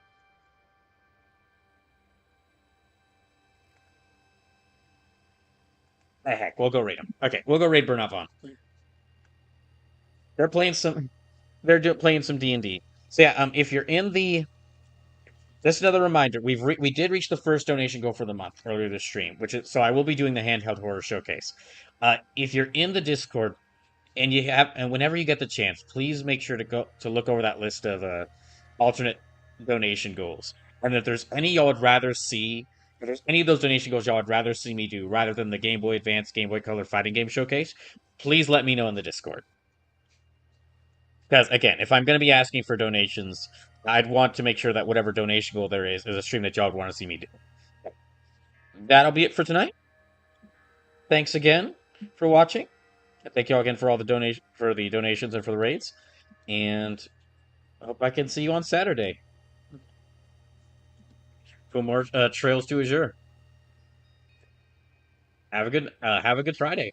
[SPEAKER 1] The heck, we'll go raid him. Okay, we'll go raid Burnout Vaughn. They're playing some playing some D&D. So yeah, if you're in the just another reminder, we did reach the first donation goal for the month earlier this stream, which is so I will be doing the handheld horror showcase. If you're in the Discord, and whenever you get the chance, please make sure to look over that list of alternate donation goals. And if there's any y'all would rather see, if there's any of those donation goals y'all would rather see me do, rather than the Game Boy Advance, Game Boy Color fighting game showcase, please let me know in the Discord. Because again, if I'm going to be asking for donations, I'd want to make sure that whatever donation goal there is a stream that y'all would want to see me do. That'll be it for tonight. Thanks again for watching. Thank y'all again for all the donations and for the raids. And I hope I can see you on Saturday for more Trails to Azure. Have a good Friday.